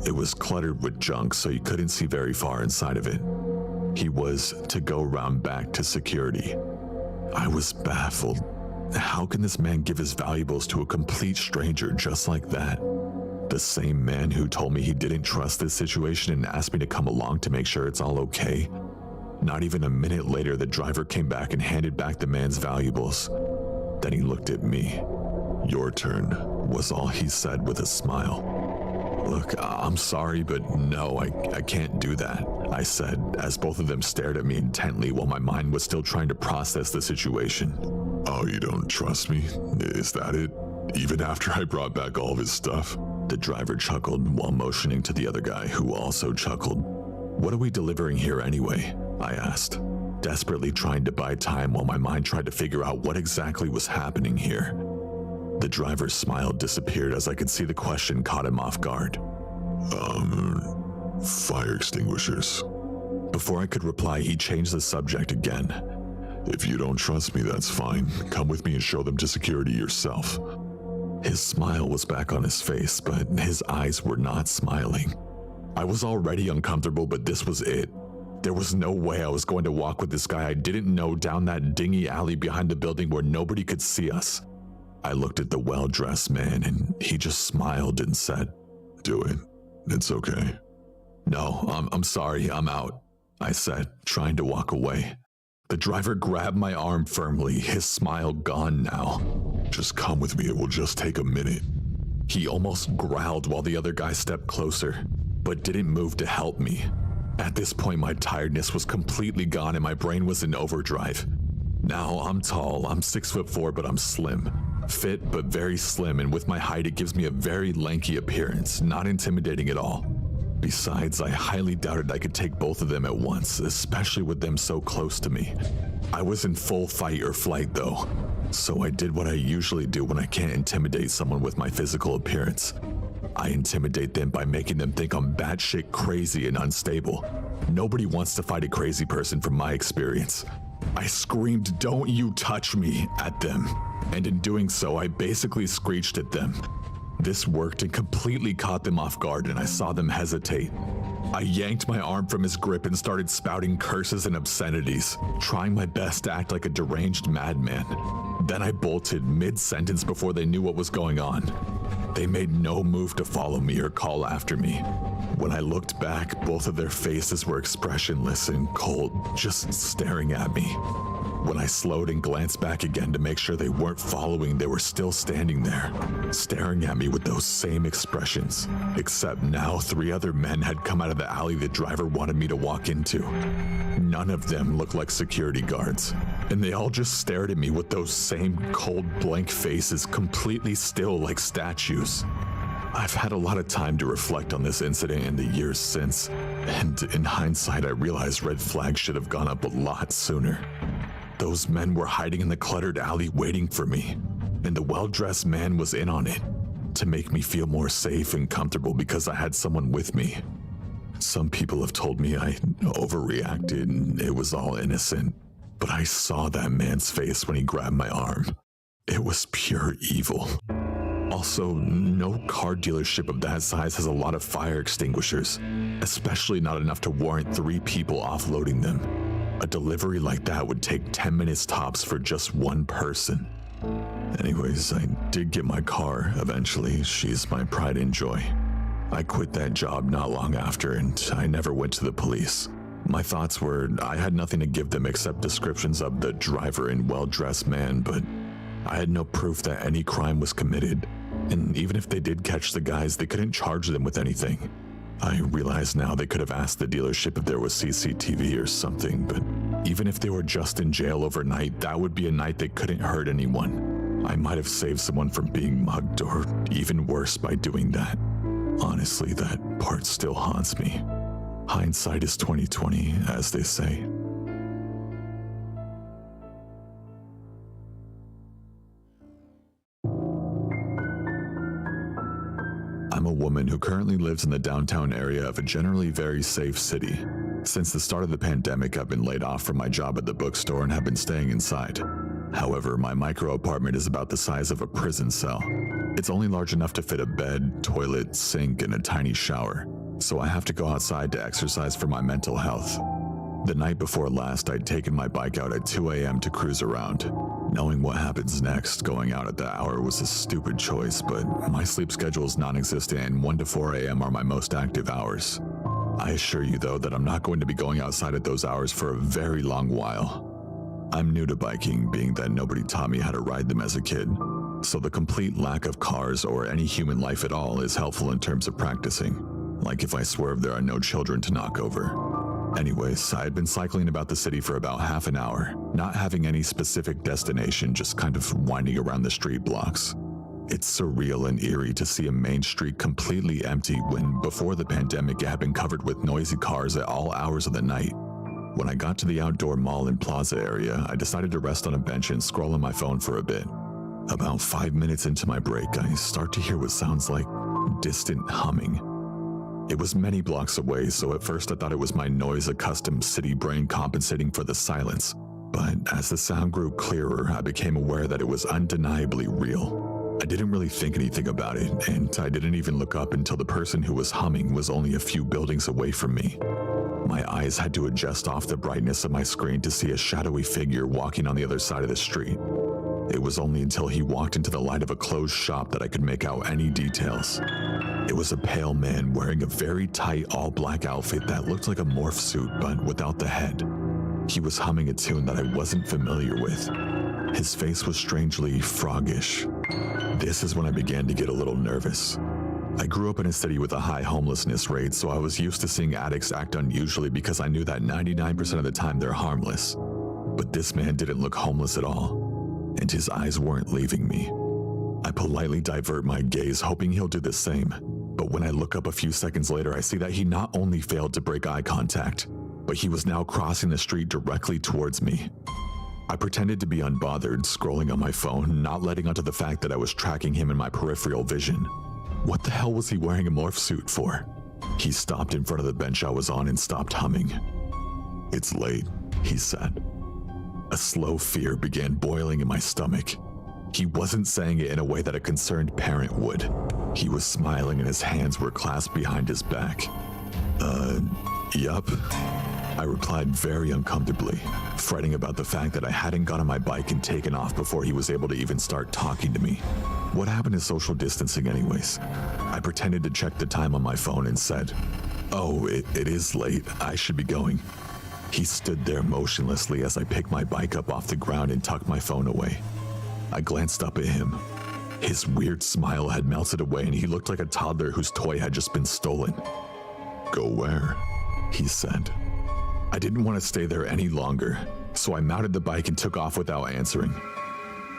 [SPEAKER 7] It was cluttered with junk, so you couldn't see very far inside of it. He was to go round back to security. I was baffled. How can this man give his valuables to a complete stranger just like that? The same man who told me he didn't trust this situation and asked me to come along to make sure it's all okay. Not even a minute later, the driver came back and handed back the man's valuables. Then he looked at me. "Your turn," was all he said with a smile. "Look, I'm sorry, but no, I can't do that," I said, as both of them stared at me intently while my mind was still trying to process the situation. "Oh, you don't trust me? Is that it? Even after I brought back all of his stuff?" The driver chuckled while motioning to the other guy, who also chuckled. "What are we delivering here anyway?" I asked, desperately trying to buy time while my mind tried to figure out what exactly was happening here. The driver's smile disappeared as I could see the question caught him off guard. Fire extinguishers." Before I could reply, he changed the subject again. "If you don't trust me, that's fine. Come with me and show them to security yourself." His smile was back on his face, but his eyes were not smiling. I was already uncomfortable, but this was it. There was no way I was going to walk with this guy I didn't know down that dingy alley behind the building where nobody could see us. I looked at the well-dressed man and he just smiled and said, "Do it. It's okay." "No, I'm sorry, I'm out," I said, trying to walk away. The driver grabbed my arm firmly, his smile gone now. "Just come with me, it will just take a minute." He almost growled while the other guy stepped closer, but didn't move to help me. At this point, my tiredness was completely gone and my brain was in overdrive. Now I'm tall, I'm 6'4", but I'm slim. Fit, but very slim, and with my height, it gives me a very lanky appearance, not intimidating at all. Besides, I highly doubted I could take both of them at once, especially with them so close to me. I was in full fight or flight though, so I did what I usually do when I can't intimidate someone with my physical appearance. I intimidate them by making them think I'm batshit crazy and unstable. Nobody wants to fight a crazy person from my experience. I screamed, "Don't you touch me," at them, and in doing so, I basically screeched at them. This worked and completely caught them off guard, and I saw them hesitate. I yanked my arm from his grip and started spouting curses and obscenities, trying my best to act like a deranged madman. Then I bolted mid-sentence before they knew what was going on. They made no move to follow me or call after me. When I looked back, both of their faces were expressionless and cold, just staring at me. When I slowed and glanced back again to make sure they weren't following, they were still standing there, staring at me with those same expressions. Except now 3 other men had come out of the alley the driver wanted me to walk into. None of them looked like security guards, and they all just stared at me with those same cold, blank faces, completely still like statues. I've had a lot of time to reflect on this incident in the years since, and in hindsight I realized red flags should have gone up a lot sooner. Those men were hiding in the cluttered alley waiting for me, and the well-dressed man was in on it, to make me feel more safe and comfortable because I had someone with me. Some people have told me I overreacted and it was all innocent, but I saw that man's face when he grabbed my arm. It was pure evil. Also, no car dealership of that size has a lot of fire extinguishers, especially not enough to warrant 3 people offloading them. A delivery like that would take 10 minutes tops for just one person. Anyways, I did get my car eventually. She's my pride and joy. I quit that job not long after, and I never went to the police. My thoughts were I had nothing to give them except descriptions of the driver and well-dressed man, but I had no proof that any crime was committed. And even if they did catch the guys, they couldn't charge them with anything. I realize now they could have asked the dealership if there was CCTV or something, but even if they were just in jail overnight, that would be a night they couldn't hurt anyone. I might have saved someone from being mugged, or even worse, by doing that. Honestly, that part still haunts me. Hindsight is 20/20, as they say. I'm a woman who currently lives in the downtown area of a generally very safe city. Since the start of the pandemic, I've been laid off from my job at the bookstore and have been staying inside. However, my micro apartment is about the size of a prison cell. It's only large enough to fit a bed, toilet, sink, and a tiny shower, so I have to go outside to exercise for my mental health. The night before last, I'd taken my bike out at 2 a.m. to cruise around. Knowing what happens next, going out at that hour was a stupid choice, but my sleep schedule is non-existent and 1 to 4 a.m. are my most active hours. I assure you, though, that I'm not going to be going outside at those hours for a very long while. I'm new to biking, being that nobody taught me how to ride them as a kid, so the complete lack of cars or any human life at all is helpful in terms of practicing. Like if I swerve, there are no children to knock over. Anyways, I had been cycling about the city for about half an hour, not having any specific destination, just kind of winding around the street blocks. It's surreal and eerie to see a main street completely empty when, before the pandemic, it had been covered with noisy cars at all hours of the night. When I got to the outdoor mall and plaza area, I decided to rest on a bench and scroll on my phone for a bit. About 5 minutes into my break, I start to hear what sounds like distant humming. It was many blocks away, so at first I thought it was my noise-accustomed city brain compensating for the silence. But as the sound grew clearer, I became aware that it was undeniably real. I didn't really think anything about it, and I didn't even look up until the person who was humming was only a few buildings away from me. My eyes had to adjust off the brightness of my screen to see a shadowy figure walking on the other side of the street. It was only until he walked into the light of a closed shop that I could make out any details. It was a pale man wearing a very tight all-black outfit that looked like a morph suit but without the head. He was humming a tune that I wasn't familiar with. His face was strangely froggish. This is when I began to get a little nervous. I grew up in a city with a high homelessness rate, so I was used to seeing addicts act unusually because I knew that 99% of the time they're harmless. But this man didn't look homeless at all, and his eyes weren't leaving me. I politely divert my gaze, hoping he'll do the same, but when I look up a few seconds later, I see that he not only failed to break eye contact, but he was now crossing the street directly towards me. I pretended to be unbothered, scrolling on my phone, not letting onto the fact that I was tracking him in my peripheral vision. What the hell was he wearing a morph suit for? He stopped in front of the bench I was on and stopped humming. "It's late," he said. A slow fear began boiling in my stomach. He wasn't saying it in a way that a concerned parent would. He was smiling and his hands were clasped behind his back. Yup. I replied very uncomfortably, fretting about the fact that I hadn't got on my bike and taken off before he was able to even start talking to me. What happened to social distancing anyways? I pretended to check the time on my phone and said, "Oh, it is late. I should be going." He stood there motionlessly as I picked my bike up off the ground and tucked my phone away. I glanced up at him. His weird smile had melted away and he looked like a toddler whose toy had just been stolen. "Go where?" he said. I didn't want to stay there any longer, so I mounted the bike and took off without answering.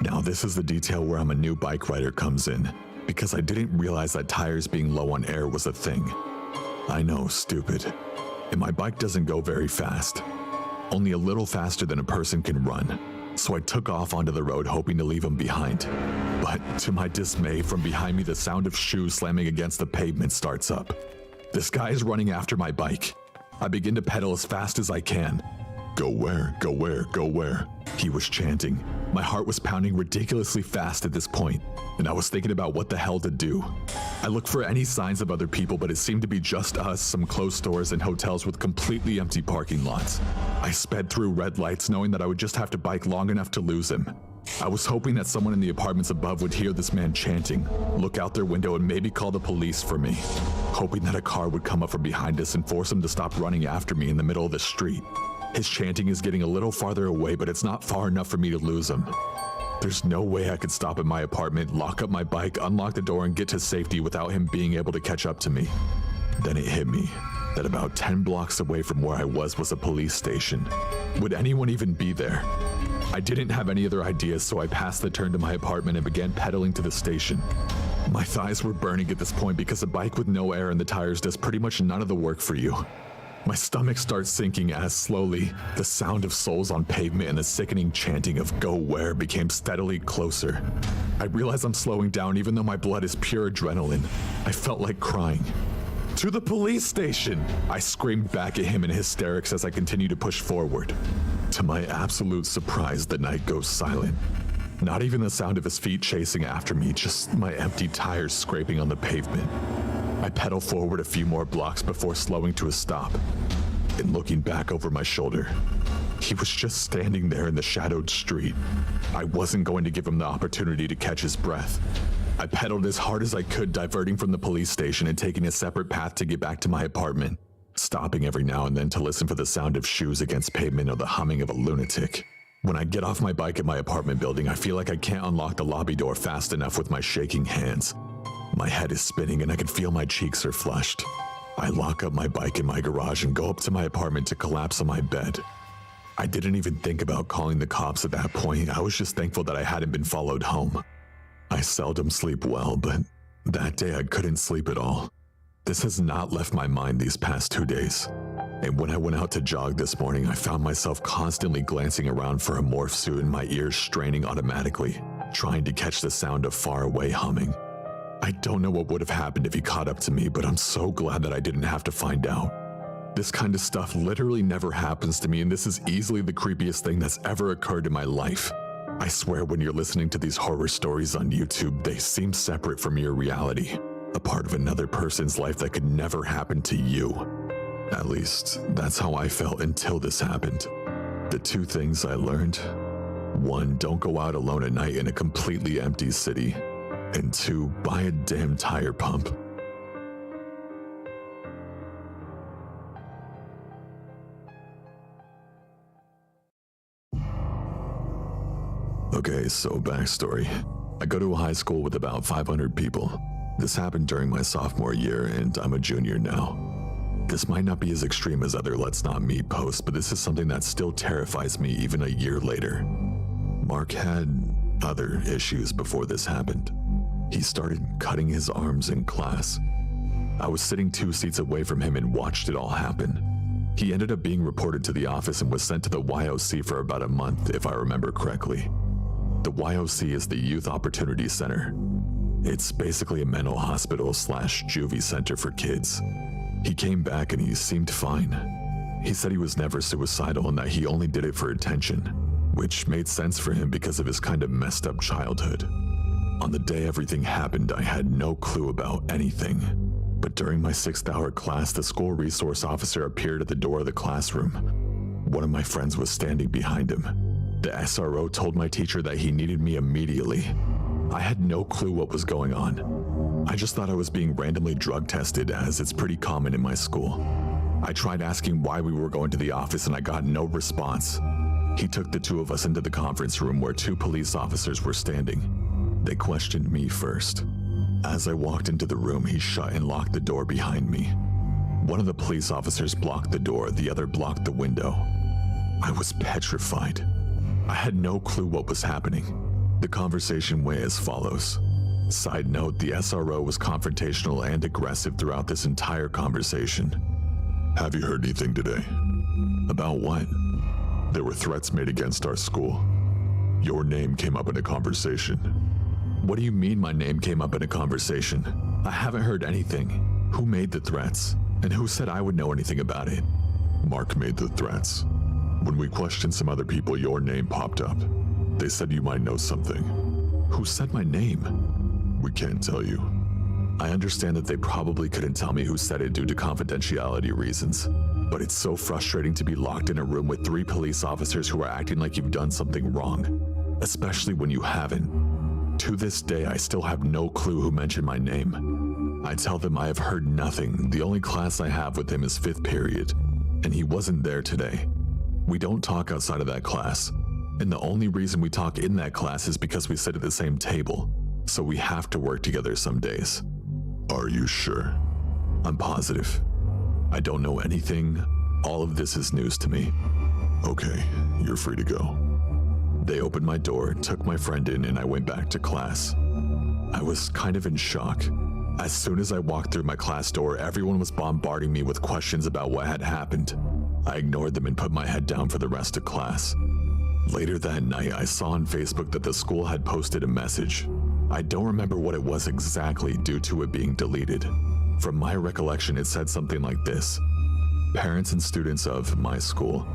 [SPEAKER 7] Now this is the detail where I'm a new bike rider comes in, because I didn't realize that tires being low on air was a thing. I know, stupid. And my bike doesn't go very fast, only a little faster than a person can run. So I took off onto the road hoping to leave him behind. But to my dismay, from behind me the sound of shoes slamming against the pavement starts up. This guy is running after my bike. I begin to pedal as fast as I can. "Go where? Go where? Go where?" he was chanting. My heart was pounding ridiculously fast at this point, and I was thinking about what the hell to do. I looked for any signs of other people, but it seemed to be just us, some closed stores and hotels with completely empty parking lots. I sped through red lights, knowing that I would just have to bike long enough to lose him.
[SPEAKER 9] I was hoping that someone in the apartments above would hear this man chanting, look out their window and maybe call the police for me. Hoping that a car would come up from behind us and force him to stop running after me in the middle of the street. His chanting is getting a little farther away, but it's not far enough for me to lose him. There's no way I could stop at my apartment, lock up my bike, unlock the door, and get to safety without him being able to catch up to me. Then it hit me that about 10 blocks away from where I was a police station. Would anyone even be there? I didn't have any other ideas, so I passed the turn to my apartment and began pedaling to the station. My thighs were burning at this point because a bike with no air in the tires does pretty much none of the work for you. My stomach starts sinking as slowly, the sound of soles on pavement and the sickening chanting of "Go where" became steadily closer. I realize I'm slowing down even though my blood is pure adrenaline. I felt like crying. "To the police station!" I screamed back at him in hysterics as I continued to push forward. To my absolute surprise, the night goes silent. Not even the sound of his feet chasing after me, just my empty tires scraping on the pavement. I pedal forward a few more blocks before slowing to a stop and looking back over my shoulder. He was just standing there in the shadowed street. I wasn't going to give him the opportunity to catch his breath. I pedaled as hard as I could, diverting from the police station and taking a separate path to get back to my apartment, stopping every now and then to listen for the sound of shoes against pavement or the humming of a lunatic. When I get off my bike at my apartment building, I feel like I can't unlock the lobby door fast enough with my shaking hands. My head is spinning and I can feel my cheeks are flushed. I lock up my bike in my garage and go up to my apartment to collapse on my bed. I didn't even think about calling the cops at that point. I was just thankful that I hadn't been followed home. I seldom sleep well, but that day I couldn't sleep at all. This has not left my mind these past 2 days. And when I went out to jog this morning, I found myself constantly glancing around for a morph suit and my ears straining automatically, trying to catch the sound of faraway humming. I don't know what would have happened if he caught up to me, but I'm so glad that I didn't have to find out. This kind of stuff literally never happens to me, and this is easily the creepiest thing that's ever occurred in my life. I swear when you're listening to these horror stories on YouTube, they seem separate from your reality, a part of another person's life that could never happen to you. At least, that's how I felt until this happened. The 2 things I learned: 1, don't go out alone at night in a completely empty city. And 2, buy a damn tire pump. Okay, so backstory. I go to a high school with about 500 people. This happened during my sophomore year, and I'm a junior now. This might not be as extreme as other Let's Not Meet posts, but this is something that still terrifies me even a year later. Mark had other issues before this happened. He started cutting his arms in class. I was sitting 2 seats away from him and watched it all happen. He ended up being reported to the office and was sent to the YOC for about a month, if I remember correctly. The YOC is the Youth Opportunity Center. It's basically a mental hospital / juvie center for kids. He came back and he seemed fine. He said he was never suicidal and that he only did it for attention, which made sense for him because of his kind of messed up childhood. On the day everything happened, I had no clue about anything. But during my 6th hour class, the school resource officer appeared at the door of the classroom. One of my friends was standing behind him. The SRO told my teacher that he needed me immediately. I had no clue what was going on. I just thought I was being randomly drug tested, as it's pretty common in my school. I tried asking why we were going to the office and I got no response. He took the 2 of us into the conference room where 2 police officers were standing. They questioned me first. As I walked into the room, he shut and locked the door behind me. One of the police officers blocked the door, the other blocked the window. I was petrified. I had no clue what was happening. The conversation went as follows. Side note, the SRO was confrontational and aggressive throughout this entire conversation. "Have you heard anything today?" "About what?" "There were threats made against our school. Your name came up in a conversation." "What do you mean my name came up in a conversation? I haven't heard anything. Who made the threats? And who said I would know anything about it?" "Mark made the threats. When we questioned some other people, your name popped up. They said you might know something." "Who said my name?" "We can't tell you." I understand that they probably couldn't tell me who said it due to confidentiality reasons, but it's so frustrating to be locked in a room with 3 police officers who are acting like you've done something wrong. especially when you haven't. To this day, I still have no clue who mentioned my name. I tell them I have heard nothing. The only class I have with him is 5th period, and he wasn't there today. We don't talk outside of that class, and the only reason we talk in that class is because we sit at the same table, so we have to work together some days. Are you sure? I'm positive. I don't know anything. All of this is news to me. Okay, you're free to go. They opened my door, took my friend in, and I went back to class. I was kind of in shock. As soon as I walked through my class door, everyone was bombarding me with questions about what had happened. I ignored them and put my head down for the rest of class. Later that night, I saw on Facebook that the school had posted a message. I don't remember what it was exactly due to it being deleted. From my recollection, it said something like this. Parents and students of my school.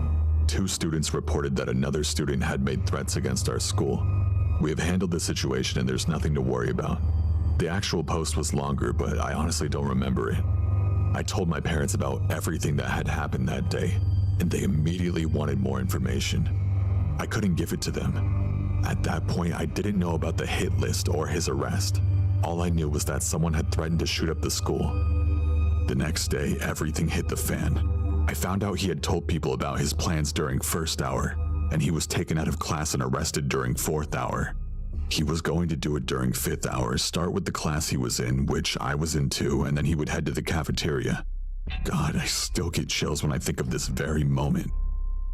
[SPEAKER 9] 2 students reported that another student had made threats against our school. We have handled the situation and there's nothing to worry about. The actual post was longer, but I honestly don't remember it. I told my parents about everything that had happened that day, and they immediately wanted more information. I couldn't give it to them. At that point, I didn't know about the hit list or his arrest. All I knew was that someone had threatened to shoot up the school. The next day, everything hit the fan. I found out he had told people about his plans during 1st hour, and he was taken out of class and arrested during 4th hour. He was going to do it during 5th hour, start with the class he was in, which I was in too, and then he would head to the cafeteria. God, I still get chills when I think of this very moment.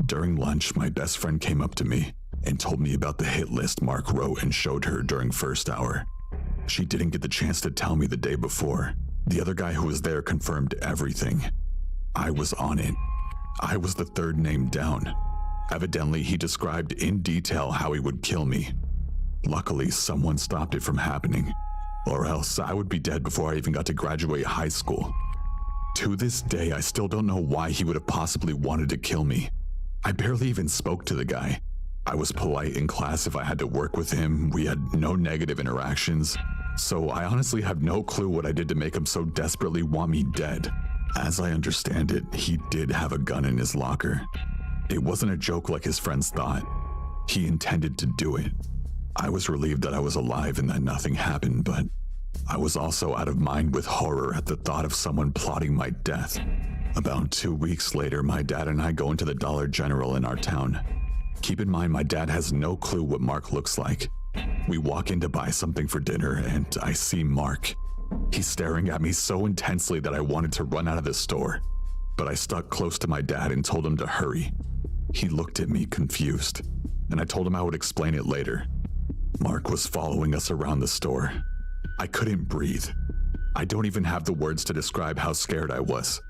[SPEAKER 9] During lunch, my best friend came up to me and told me about the hit list Mark wrote and showed her during 1st hour. She didn't get the chance to tell me the day before. The other guy who was there confirmed everything. I was on it. I was the 3rd name down. Evidently, he described in detail how he would kill me. Luckily, someone stopped it from happening, or else I would be dead before I even got to graduate high school. To this day, I still don't know why he would have possibly wanted to kill me. I barely even spoke to the guy. I was polite in class if I had to work with him. We had no negative interactions, so I honestly have no clue what I did to make him so desperately want me dead. As I understand it, he did have a gun in his locker. It wasn't a joke like his friends thought. He intended to do it. I was relieved that I was alive and that nothing happened, but I was also out of mind with horror at the thought of someone plotting my death. About 2 weeks later, my dad and I go into the Dollar General in our town. Keep in mind, my dad has no clue what Mark looks like. We walk in to buy something for dinner, and I see Mark. He's staring at me so intensely that I wanted to run out of the store, but I stuck close to my dad and told him to hurry. He looked at me confused, and I told him I would explain it later. Mark was following us around the store. I couldn't breathe. I don't even have the words to describe how scared I was.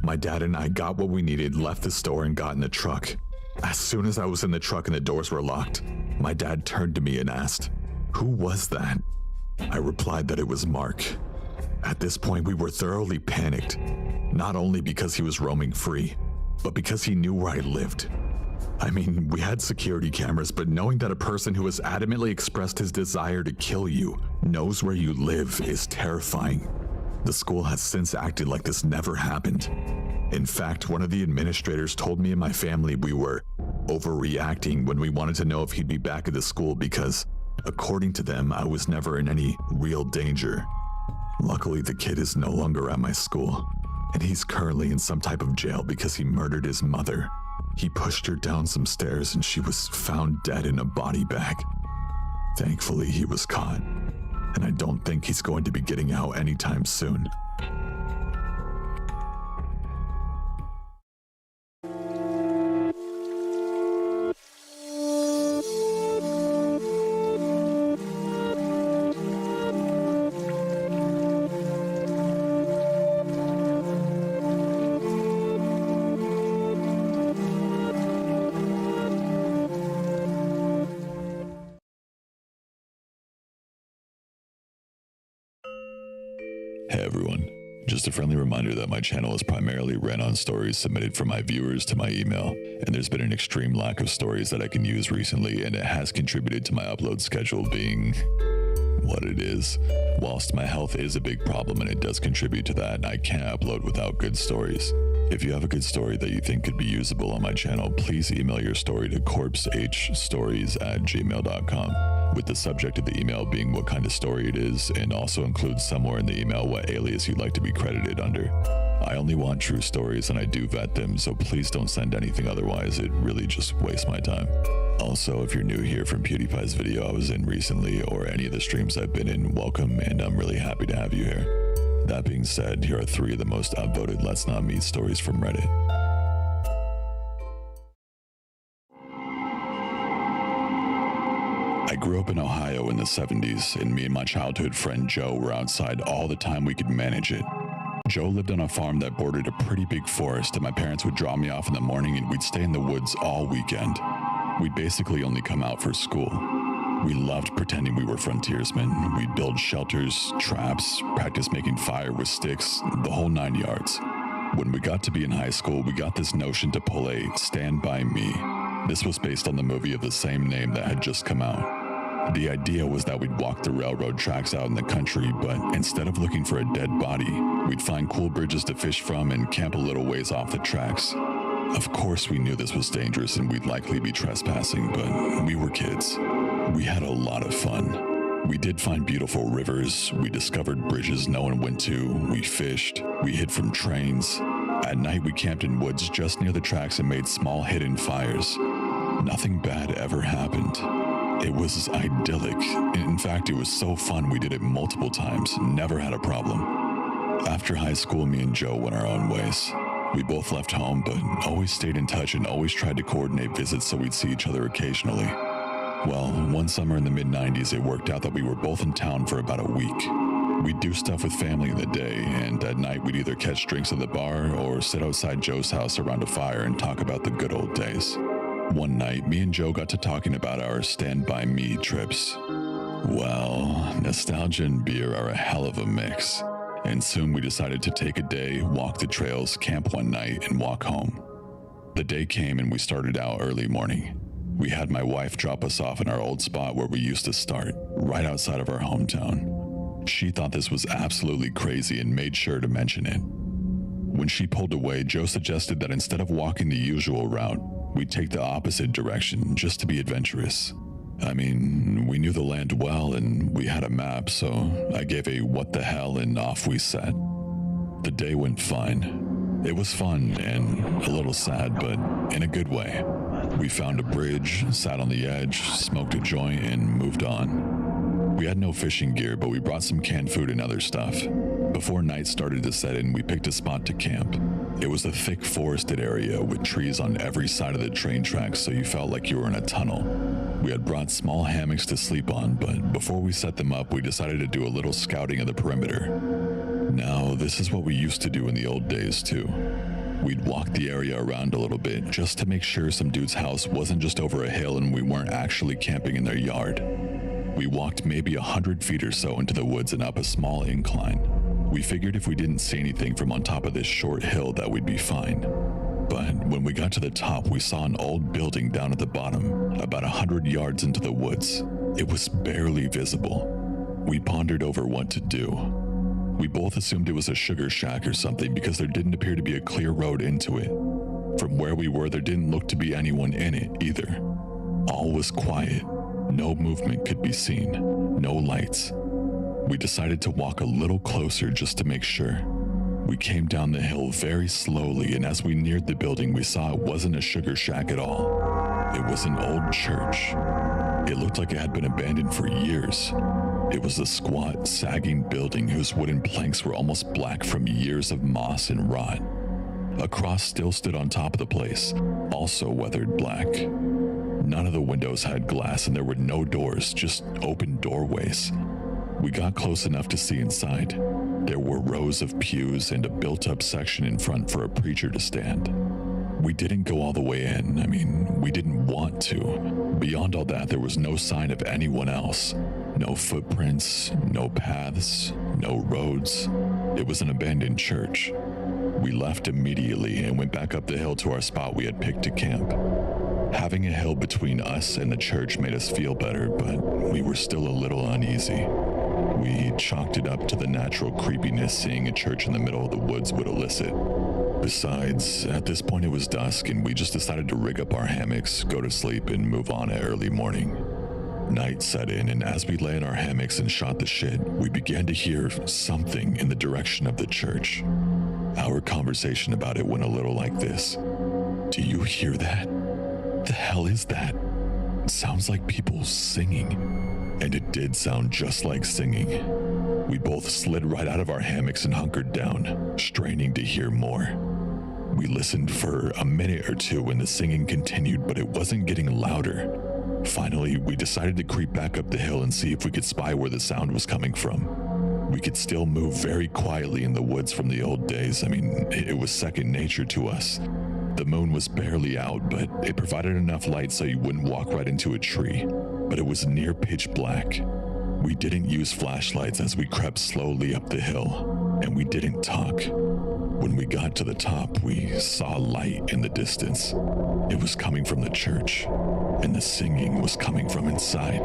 [SPEAKER 9] My dad and I got what we needed, left the store, and got in the truck. As soon as I was in the truck and the doors were locked, my dad turned to me and asked, "Who was that?" I replied that it was Mark. At this point, we were thoroughly panicked, not only because he was roaming free, but because he knew where I lived. I mean, we had security cameras, but knowing that a person who has adamantly expressed his desire to kill you knows where you live is terrifying. The school has since acted like this never happened. In fact, one of the administrators told me and my family we were overreacting when we wanted to know if he'd be back at the school because, according to them, I was never in any real danger. Luckily, the kid is no longer at my school, and he's currently in some type of jail because he murdered his mother. He pushed her down some stairs and she was found dead in a body bag. Thankfully, he was caught, and I don't think he's going to be getting out anytime soon.
[SPEAKER 10] Hey everyone, just a friendly reminder that my channel is primarily ran on stories submitted from my viewers to my email, and there's been an extreme lack of stories that I can use recently, and it has contributed to my upload schedule being what it is. Whilst my health is a big problem and it does contribute to that, I can't upload without good stories. If you have a good story that you think could be usable on my channel, please email your story to corpsehstories@gmail.com, with the subject of the email being what kind of story it is, and also include somewhere in the email what alias you'd like to be credited under. I only want true stories and I do vet them, so please don't send anything otherwise. It really just wastes my time. Also, if you're new here from PewDiePie's video I was in recently, or any of the streams I've been in, welcome, and I'm really happy to have you here. That being said, here are 3 of the most upvoted Let's Not Meet stories from Reddit. I grew up in Ohio in the 70s, and me and my childhood friend Joe were outside all the time we could manage it. Joe lived on a farm that bordered a pretty big forest, and my parents would drop me off in the morning and we'd stay in the woods all weekend. We'd basically only come out for school. We loved pretending we were frontiersmen. We'd build shelters, traps, practice making fire with sticks, the whole 9 yards. When we got to be in high school, we got this notion to pull a Stand By Me. This was based on the movie of the same name that had just come out. The idea was that we'd walk the railroad tracks out in the country, but instead of looking for a dead body, we'd find cool bridges to fish from and camp a little ways off the tracks. Of course we knew this was dangerous and we'd likely be trespassing, but we were kids. We had a lot of fun. We did find beautiful rivers, we discovered bridges no one went to, we fished, we hid from trains. At night we camped in woods just near the tracks and made small hidden fires. Nothing bad ever happened. It was idyllic. In fact, it was so fun we did it multiple times, never had a problem. After high school, me and Joe went our own ways. We both left home, but always stayed in touch and always tried to coordinate visits so we'd see each other occasionally. Well, one summer in the mid-90s, it worked out that we were both in town for about a week. We'd do stuff with family in the day, and at night we'd either catch drinks at the bar or sit outside Joe's house around a fire and talk about the good old days. One night, me and Joe got to talking about our Stand By Me trips. Well, nostalgia and beer are a hell of a mix, and soon we decided to take a day, walk the trails, camp one night, and walk home. The day came and we started out early morning. We had my wife drop us off in our old spot where we used to start, right outside of our hometown. She thought this was absolutely crazy and made sure to mention it. When she pulled away, Joe suggested that instead of walking the usual route, we'd take the opposite direction just to be adventurous. I mean, we knew the land well and we had a map, so I gave a what the hell and off we set. The day went fine. It was fun and a little sad, but in a good way. We found a bridge, sat on the edge, smoked a joint, and moved on. We had no fishing gear, but we brought some canned food and other stuff. Before night started to set in, we picked a spot to camp. It was a thick forested area with trees on every side of the train tracks, so you felt like you were in a tunnel. We had brought small hammocks to sleep on, but before we set them up, we decided to do a little scouting of the perimeter. Now, this is what we used to do in the old days too. We'd walk the area around a little bit just to make sure some dude's house wasn't just over a hill and we weren't actually camping in their yard. We walked maybe 100 feet or so into the woods and up a small incline. We figured if we didn't see anything from on top of this short hill that we'd be fine. But when we got to the top, we saw an old building down at the bottom, about 100 yards into the woods. It was barely visible. We pondered over what to do. We both assumed it was a sugar shack or something because there didn't appear to be a clear road into it. From where we were, there didn't look to be anyone in it either. All was quiet. No movement could be seen. No lights. We decided to walk a little closer just to make sure. We came down the hill very slowly, and as we neared the building, we saw it wasn't a sugar shack at all. It was an old church. It looked like it had been abandoned for years. It was a squat, sagging building whose wooden planks were almost black from years of moss and rot. A cross still stood on top of the place, also weathered black. None of the windows had glass and there were no doors, just open doorways. We got close enough to see inside. There were rows of pews and a built-up section in front for a preacher to stand. We didn't go all the way in. I mean, we didn't want to. Beyond all that, there was no sign of anyone else. No footprints, no paths, no roads. It was an abandoned church. We left immediately and went back up the hill to our spot we had picked to camp. Having a hill between us and the church made us feel better, but we were still a little uneasy. We chalked it up to the natural creepiness seeing a church in the middle of the woods would elicit. Besides, at this point it was dusk and we just decided to rig up our hammocks, go to sleep, and move on at early morning. Night set in, and as we lay in our hammocks and shot the shit, we began to hear something in the direction of the church. Our conversation about it went a little like this. Do you hear that? The hell is that? It sounds like people singing. And it did sound just like singing. We both slid right out of our hammocks and hunkered down, straining to hear more. We listened for a minute or two when the singing continued, but it wasn't getting louder. Finally, we decided to creep back up the hill and see if we could spy where the sound was coming from. We could still move very quietly in the woods from the old days. I mean, it was second nature to us. The moon was barely out, but it provided enough light so you wouldn't walk right into a tree. But it was near pitch black. We didn't use flashlights as we crept slowly up the hill, and we didn't talk. When we got to the top, we saw light in the distance. It was coming from the church, and the singing was coming from inside.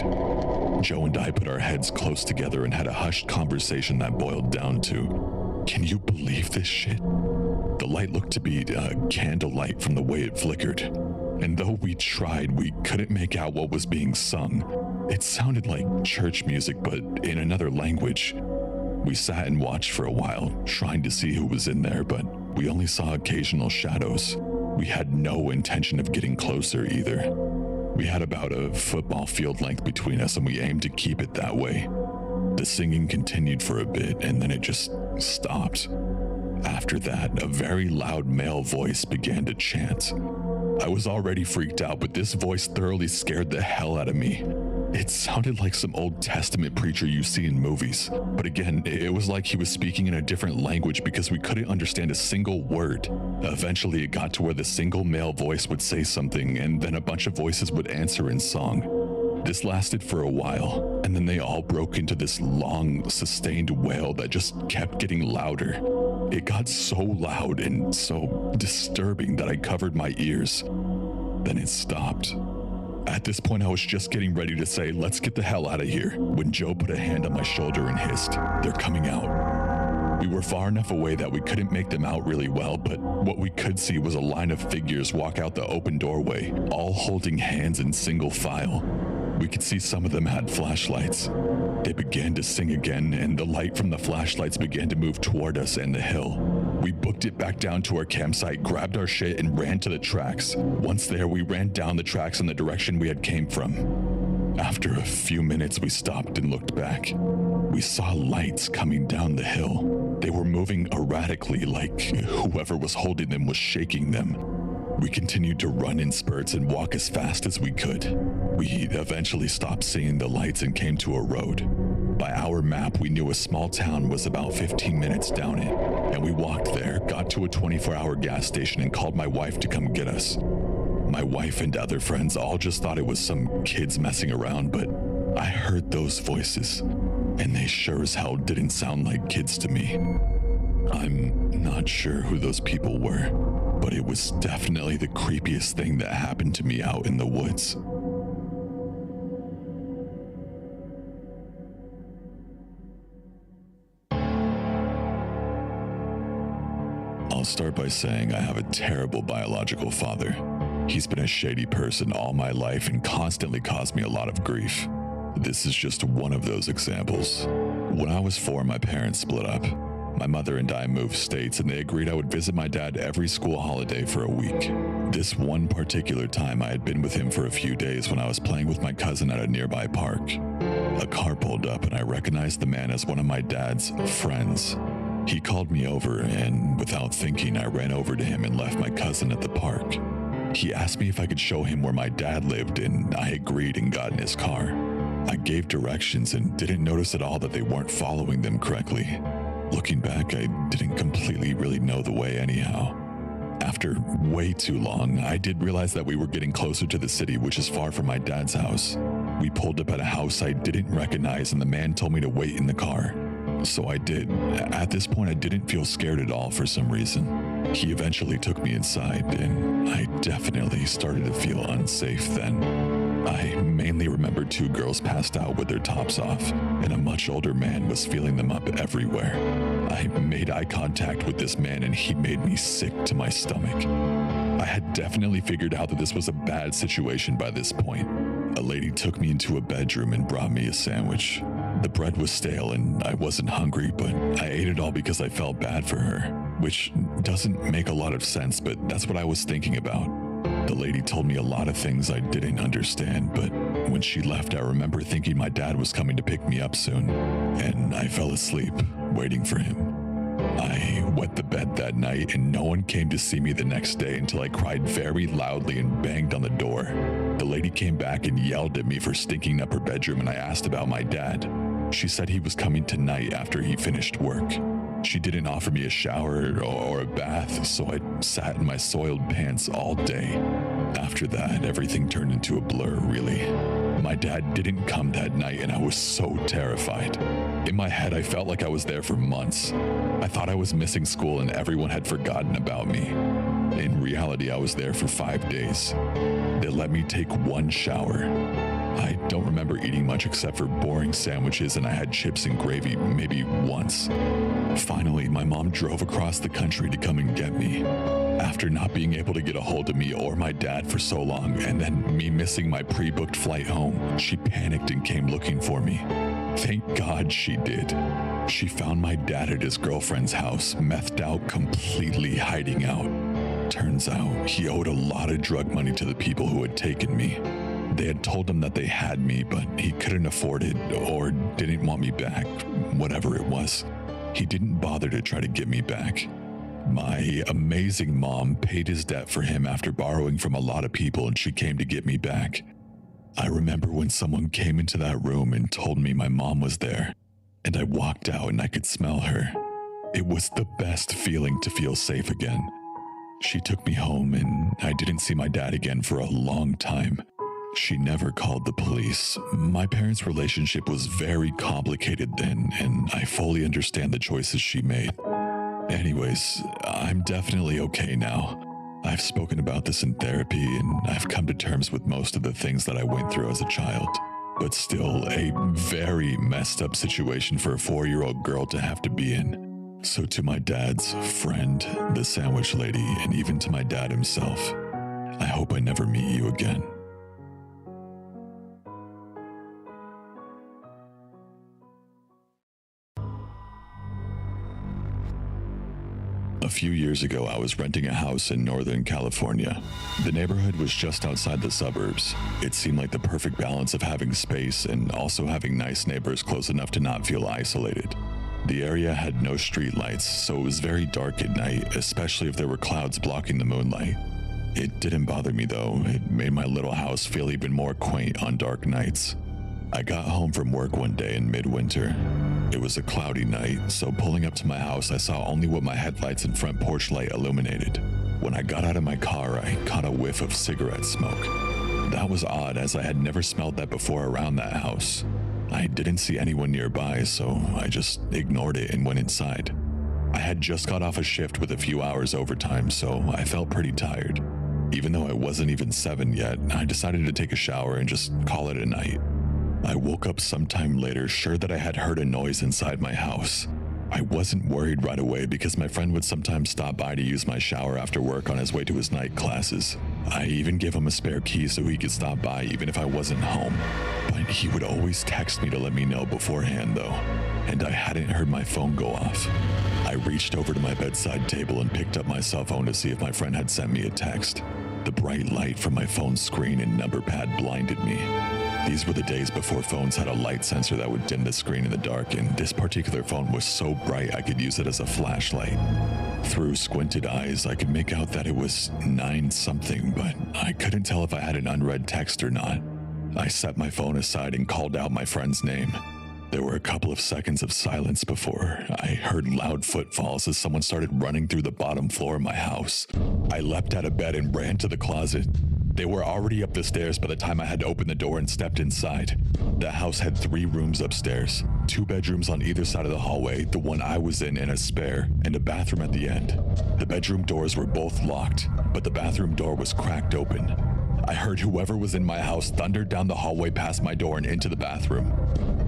[SPEAKER 10] Joe and I put our heads close together and had a hushed conversation that boiled down to, can you believe this shit? The light looked to be candlelight from the way it flickered, and though we tried, we couldn't make out what was being sung. It sounded like church music, but in another language. We sat and watched for a while, trying to see who was in there, but we only saw occasional shadows. We had no intention of getting closer either. We had about a football field length between us, and we aimed to keep it that way. The singing continued for a bit, and then it just stopped. After that, a very loud male voice began to chant. I was already freaked out, but this voice thoroughly scared the hell out of me. It sounded like some Old Testament preacher you see in movies. But again, it was like he was speaking in a different language because we couldn't understand a single word. Eventually, it got to where the single male voice would say something, and then a bunch of voices would answer in song. This lasted for a while, and then they all broke into this long, sustained wail that just kept getting louder. It got so loud and so disturbing that I covered my ears. Then it stopped. At this point, I was just getting ready to say, let's get the hell out of here, when Joe put a hand on my shoulder and hissed, they're coming out. We were far enough away that we couldn't make them out really well, but what we could see was a line of figures walk out the open doorway, all holding hands in single file. We could see some of them had flashlights. They began to sing again, and the light from the flashlights began to move toward us and the hill. We booked it back down to our campsite, grabbed our shit, and ran to the tracks. Once there, we ran down the tracks in the direction we had came from. After a few minutes, we stopped and looked back. We saw lights coming down the hill. They were moving erratically, like whoever was holding them was shaking them. We continued to run in spurts and walk as fast as we could. We eventually stopped seeing the lights and came to a road. By our map, we knew a small town was about 15 minutes down it, and we walked there, got to a 24-hour gas station, and called my wife to come get us. My wife and other friends all just thought it was some kids messing around, but I heard those voices, and they sure as hell didn't sound like kids to me. I'm not sure who those people were, but it was definitely the creepiest thing that happened to me out in the woods. I'll start by saying I have a terrible biological father. He's been a shady person all my life and constantly caused me a lot of grief. This is just one of those examples. When I was 4, my parents split up. My mother and I moved states, and they agreed I would visit my dad every school holiday for a week. This one particular time, I had been with him for a few days when I was playing with my cousin at a nearby park. A car pulled up, and I recognized the man as one of my dad's friends. He called me over, and without thinking, I ran over to him and left my cousin at the park. He asked me if I could show him where my dad lived, and I agreed and got in his car. I gave directions and didn't notice at all that they weren't following them correctly. Looking back, I didn't completely really know the way anyhow. After way too long, I did realize that we were getting closer to the city, which is far from my dad's house. We pulled up at a house I didn't recognize, and the man told me to wait in the car. So I did. At this point, I didn't feel scared at all for some reason. He eventually took me inside, and I definitely started to feel unsafe then. I mainly remember two girls passed out with their tops off, and a much older man was feeling them up everywhere. I made eye contact with this man and he made me sick to my stomach. I had definitely figured out that this was a bad situation by this point. A lady took me into a bedroom and brought me a sandwich. The bread was stale and I wasn't hungry, but I ate it all because I felt bad for her, which doesn't make a lot of sense, but that's what I was thinking about. The lady told me a lot of things I didn't understand, but when she left, I remember thinking my dad was coming to pick me up soon, and I fell asleep, waiting for him. I wet the bed that night, and no one came to see me the next day until I cried very loudly and banged on the door. The lady came back and yelled at me for stinking up her bedroom, and I asked about my dad. She said he was coming tonight after he finished work. She didn't offer me a shower or a bath, so I sat in my soiled pants all day. After that, everything turned into a blur, really. My dad didn't come that night, and I was so terrified. In my head, I felt like I was there for months. I thought I was missing school and everyone had forgotten about me. In reality, I was there for 5 days. They let me take one shower. I don't remember eating much except for boring sandwiches, and I had chips and gravy maybe once. Finally, my mom drove across the country to come and get me. After not being able to get a hold of me or my dad for so long, and then me missing my pre-booked flight home, she panicked and came looking for me. Thank God she did. She found my dad at his girlfriend's house, methed out, completely hiding out. Turns out he owed a lot of drug money to the people who had taken me. They had told him that they had me, but he couldn't afford it or didn't want me back, whatever it was. He didn't bother to try to get me back. My amazing mom paid his debt for him after borrowing from a lot of people, and she came to get me back. I remember when someone came into that room and told me my mom was there, and I walked out and I could smell her. It was the best feeling to feel safe again. She took me home, and I didn't see my dad again for a long time. She never called the police. My parents' relationship was very complicated then, and I fully understand the choices she made. Anyways, I'm definitely okay now. I've spoken about this in therapy, and I've come to terms with most of the things that I went through as a child. But still, a very messed up situation for a 4-year-old girl to have to be in. So to my dad's friend, the sandwich lady, and even to my dad himself, I hope I never meet you again. A few years ago, I was renting a house in Northern California. The neighborhood was just outside the suburbs. It seemed like the perfect balance of having space and also having nice neighbors close enough to not feel isolated. The area had no street lights, so it was very dark at night, especially if there were clouds blocking the moonlight. It didn't bother me though. It made my little house feel even more quaint on dark nights. I got home from work one day in midwinter. It was a cloudy night, so pulling up to my house, I saw only what my headlights and front porch light illuminated. When I got out of my car, I caught a whiff of cigarette smoke. That was odd, as I had never smelled that before around that house. I didn't see anyone nearby, so I just ignored it and went inside. I had just got off a shift with a few hours overtime, so I felt pretty tired. Even though it wasn't even 7 yet, I decided to take a shower and just call it a night. I woke up sometime later, sure that I had heard a noise inside my house. I wasn't worried right away because my friend would sometimes stop by to use my shower after work on his way to his night classes. I even gave him a spare key so he could stop by even if I wasn't home. But he would always text me to let me know beforehand though, and I hadn't heard my phone go off. I reached over to my bedside table and picked up my cell phone to see if my friend had sent me a text. The bright light from my phone's screen and number pad blinded me. These were the days before phones had a light sensor that would dim the screen in the dark, and this particular phone was so bright I could use it as a flashlight. Through squinted eyes, I could make out that it was 9-something, but I couldn't tell if I had an unread text or not. I set my phone aside and called out my friend's name. There were a couple of seconds of silence before I heard loud footfalls as someone started running through the bottom floor of my house. I leapt out of bed and ran to the closet. They were already up the stairs by the time I had opened the door and stepped inside. The house had 3 rooms upstairs, 2 bedrooms on either side of the hallway, the one I was in and a spare, and a bathroom at the end. The bedroom doors were both locked, but the bathroom door was cracked open. I heard whoever was in my house thunder down the hallway past my door and into the bathroom.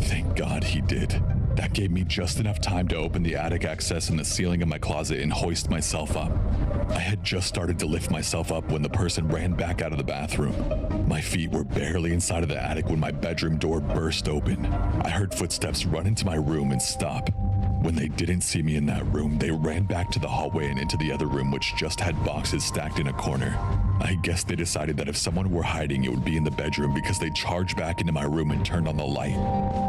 [SPEAKER 10] Thank God he did. That gave me just enough time to open the attic access in the ceiling of my closet and hoist myself up. I had just started to lift myself up when the person ran back out of the bathroom. My feet were barely inside of the attic when my bedroom door burst open. I heard footsteps run into my room and stop. When they didn't see me in that room, they ran back to the hallway and into the other room, which just had boxes stacked in a corner. I guess they decided that if someone were hiding, it would be in the bedroom because they charged back into my room and turned on the light.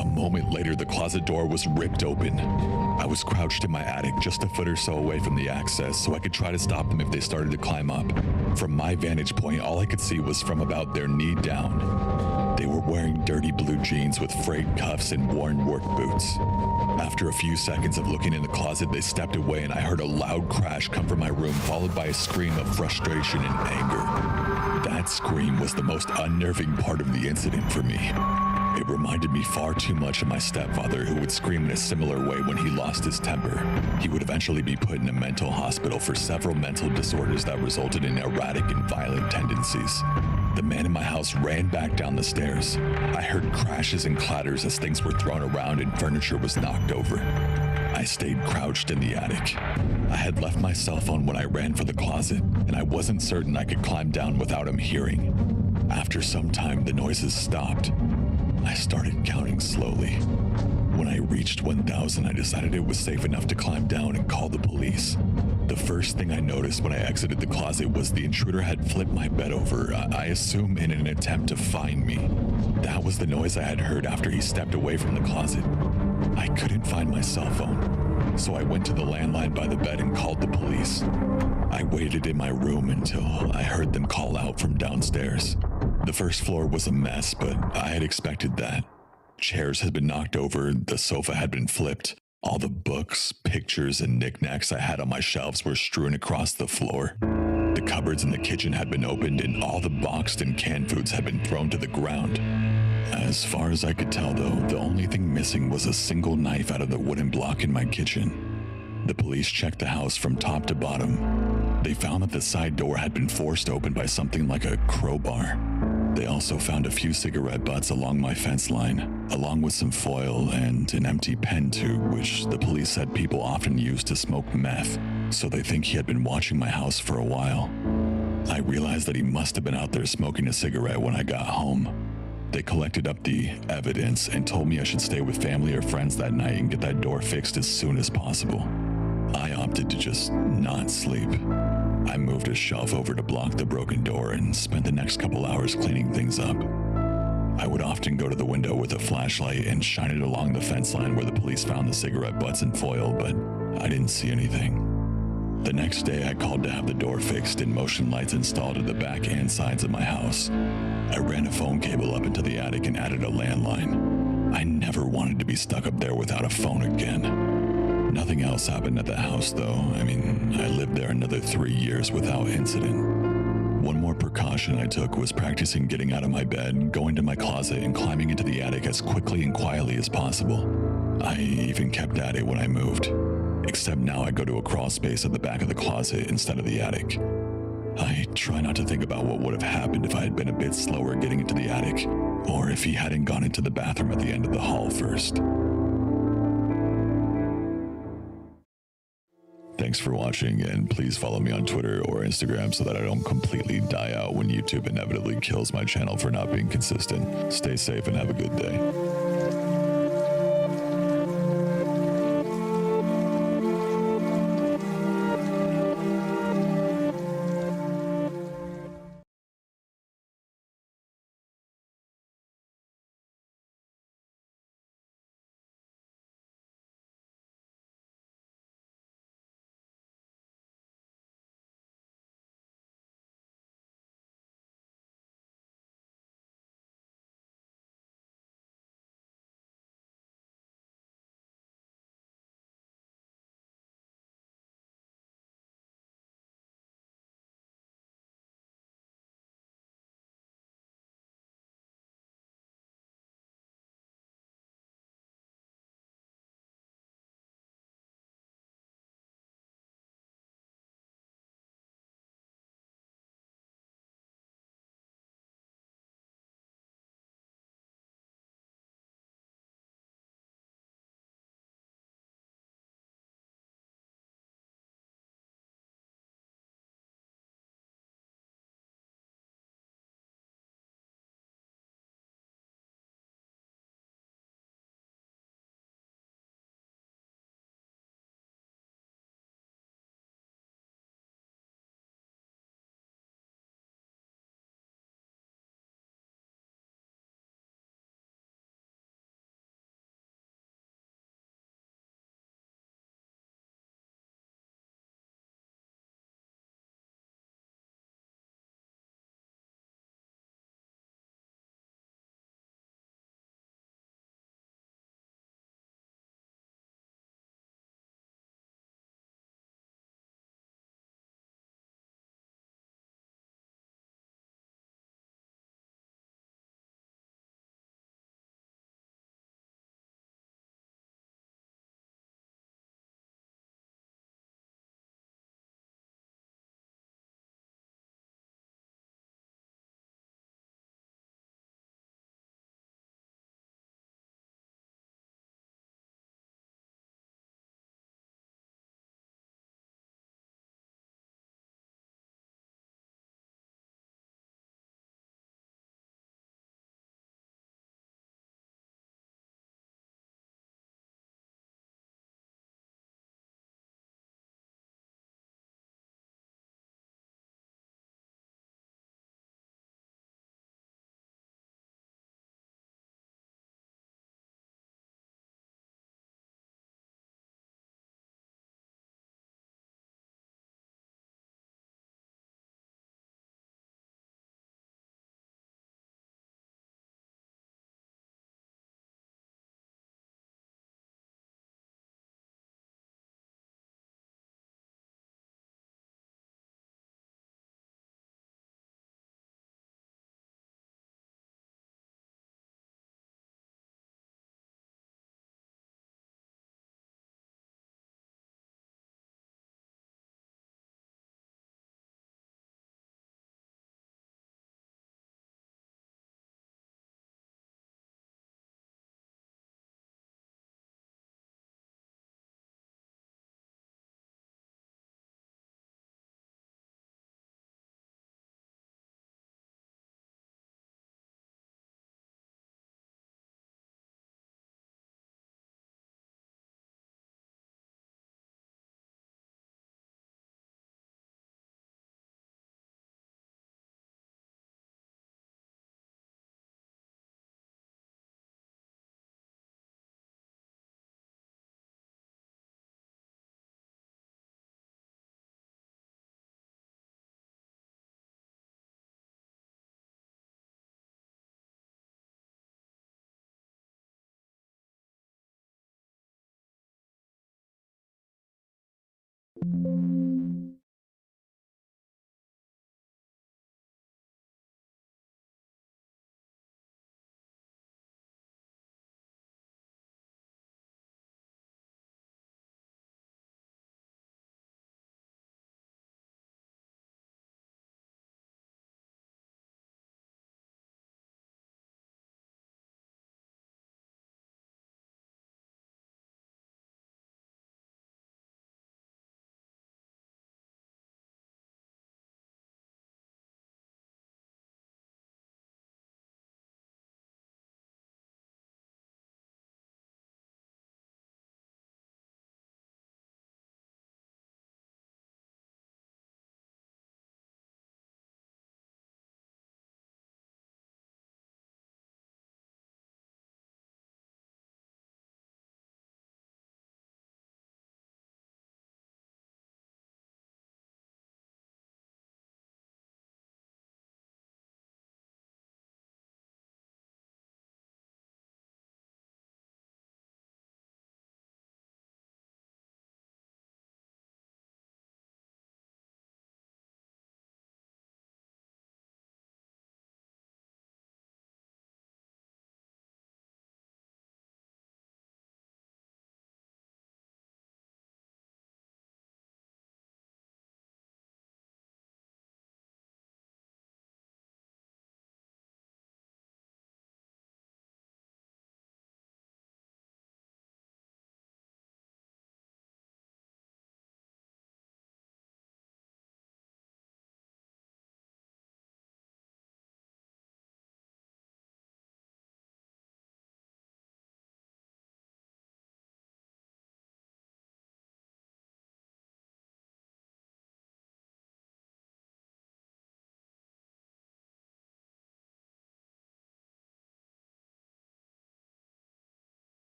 [SPEAKER 10] A moment later, the closet door was ripped open. I was crouched in my attic just a foot or so away from the access so I could try to stop them if they started to climb up. From my vantage point, all I could see was from about their knee down. They were wearing dirty blue jeans with frayed cuffs and worn work boots. After a few seconds of looking in the closet, they stepped away and I heard a loud crash come from my room, followed by a scream of frustration and anger. That scream was the most unnerving part of the incident for me. It reminded me far too much of my stepfather, who would scream in a similar way when he lost his temper. He would eventually be put in a mental hospital for several mental disorders that resulted in erratic and violent tendencies. The man in my house ran back down the stairs. I heard crashes and clatters as things were thrown around and furniture was knocked over. I stayed crouched in the attic. I had left my cell phone when I ran for the closet, and I wasn't certain I could climb down without him hearing. After some time, the noises stopped. I started counting slowly. When I reached 1,000, I decided it was safe enough to climb down and call the police. The first thing I noticed when I exited the closet was the intruder had flipped my bed over, I assume in an attempt to find me. That was the noise I had heard after he stepped away from the closet. I couldn't find my cell phone, so I went to the landline by the bed and called the police. I waited in my room until I heard them call out from downstairs. The first floor was a mess, but I had expected that. Chairs had been knocked over, the sofa had been flipped. All the books, pictures, and knickknacks I had on my shelves were strewn across the floor. The cupboards in the kitchen had been opened and all the boxed and canned foods had been thrown to the ground. As far as I could tell, though, the only thing missing was a single knife out of the wooden block in my kitchen. The police checked the house from top to bottom. They found that the side door had been forced open by something like a crowbar. They also found a few cigarette butts along my fence line, along with some foil and an empty pen tube, which the police said people often use to smoke meth, so they think he had been watching my house for a while. I realized that he must have been out there smoking a cigarette when I got home. They collected up the evidence and told me I should stay with family or friends that night and get that door fixed as soon as possible. I opted to just not sleep. I moved a shelf over to block the broken door and spent the next couple hours cleaning things up. I would often go to the window with a flashlight and shine it along the fence line where the police found the cigarette butts and foil, but I didn't see anything. The next day, I called to have the door fixed and motion lights installed at the back and sides of my house. I ran a phone cable up into the attic and added a landline. I never wanted to be stuck up there without a phone again. Nothing else happened at the house, though. I lived there another 3 years without incident. One more precaution I took was practicing getting out of my bed, going to my closet, and climbing into the attic as quickly and quietly as possible. I even kept at it when I moved, except now I go to a crawl space at the back of the closet instead of the attic. I try not to think about what would have happened if I had been a bit slower getting into the attic, or if he hadn't gone into the bathroom at the end of the hall first. Thanks for watching, and please follow me on Twitter or Instagram so that I don't completely die out when YouTube inevitably kills my channel for not being consistent. Stay safe and have a good day.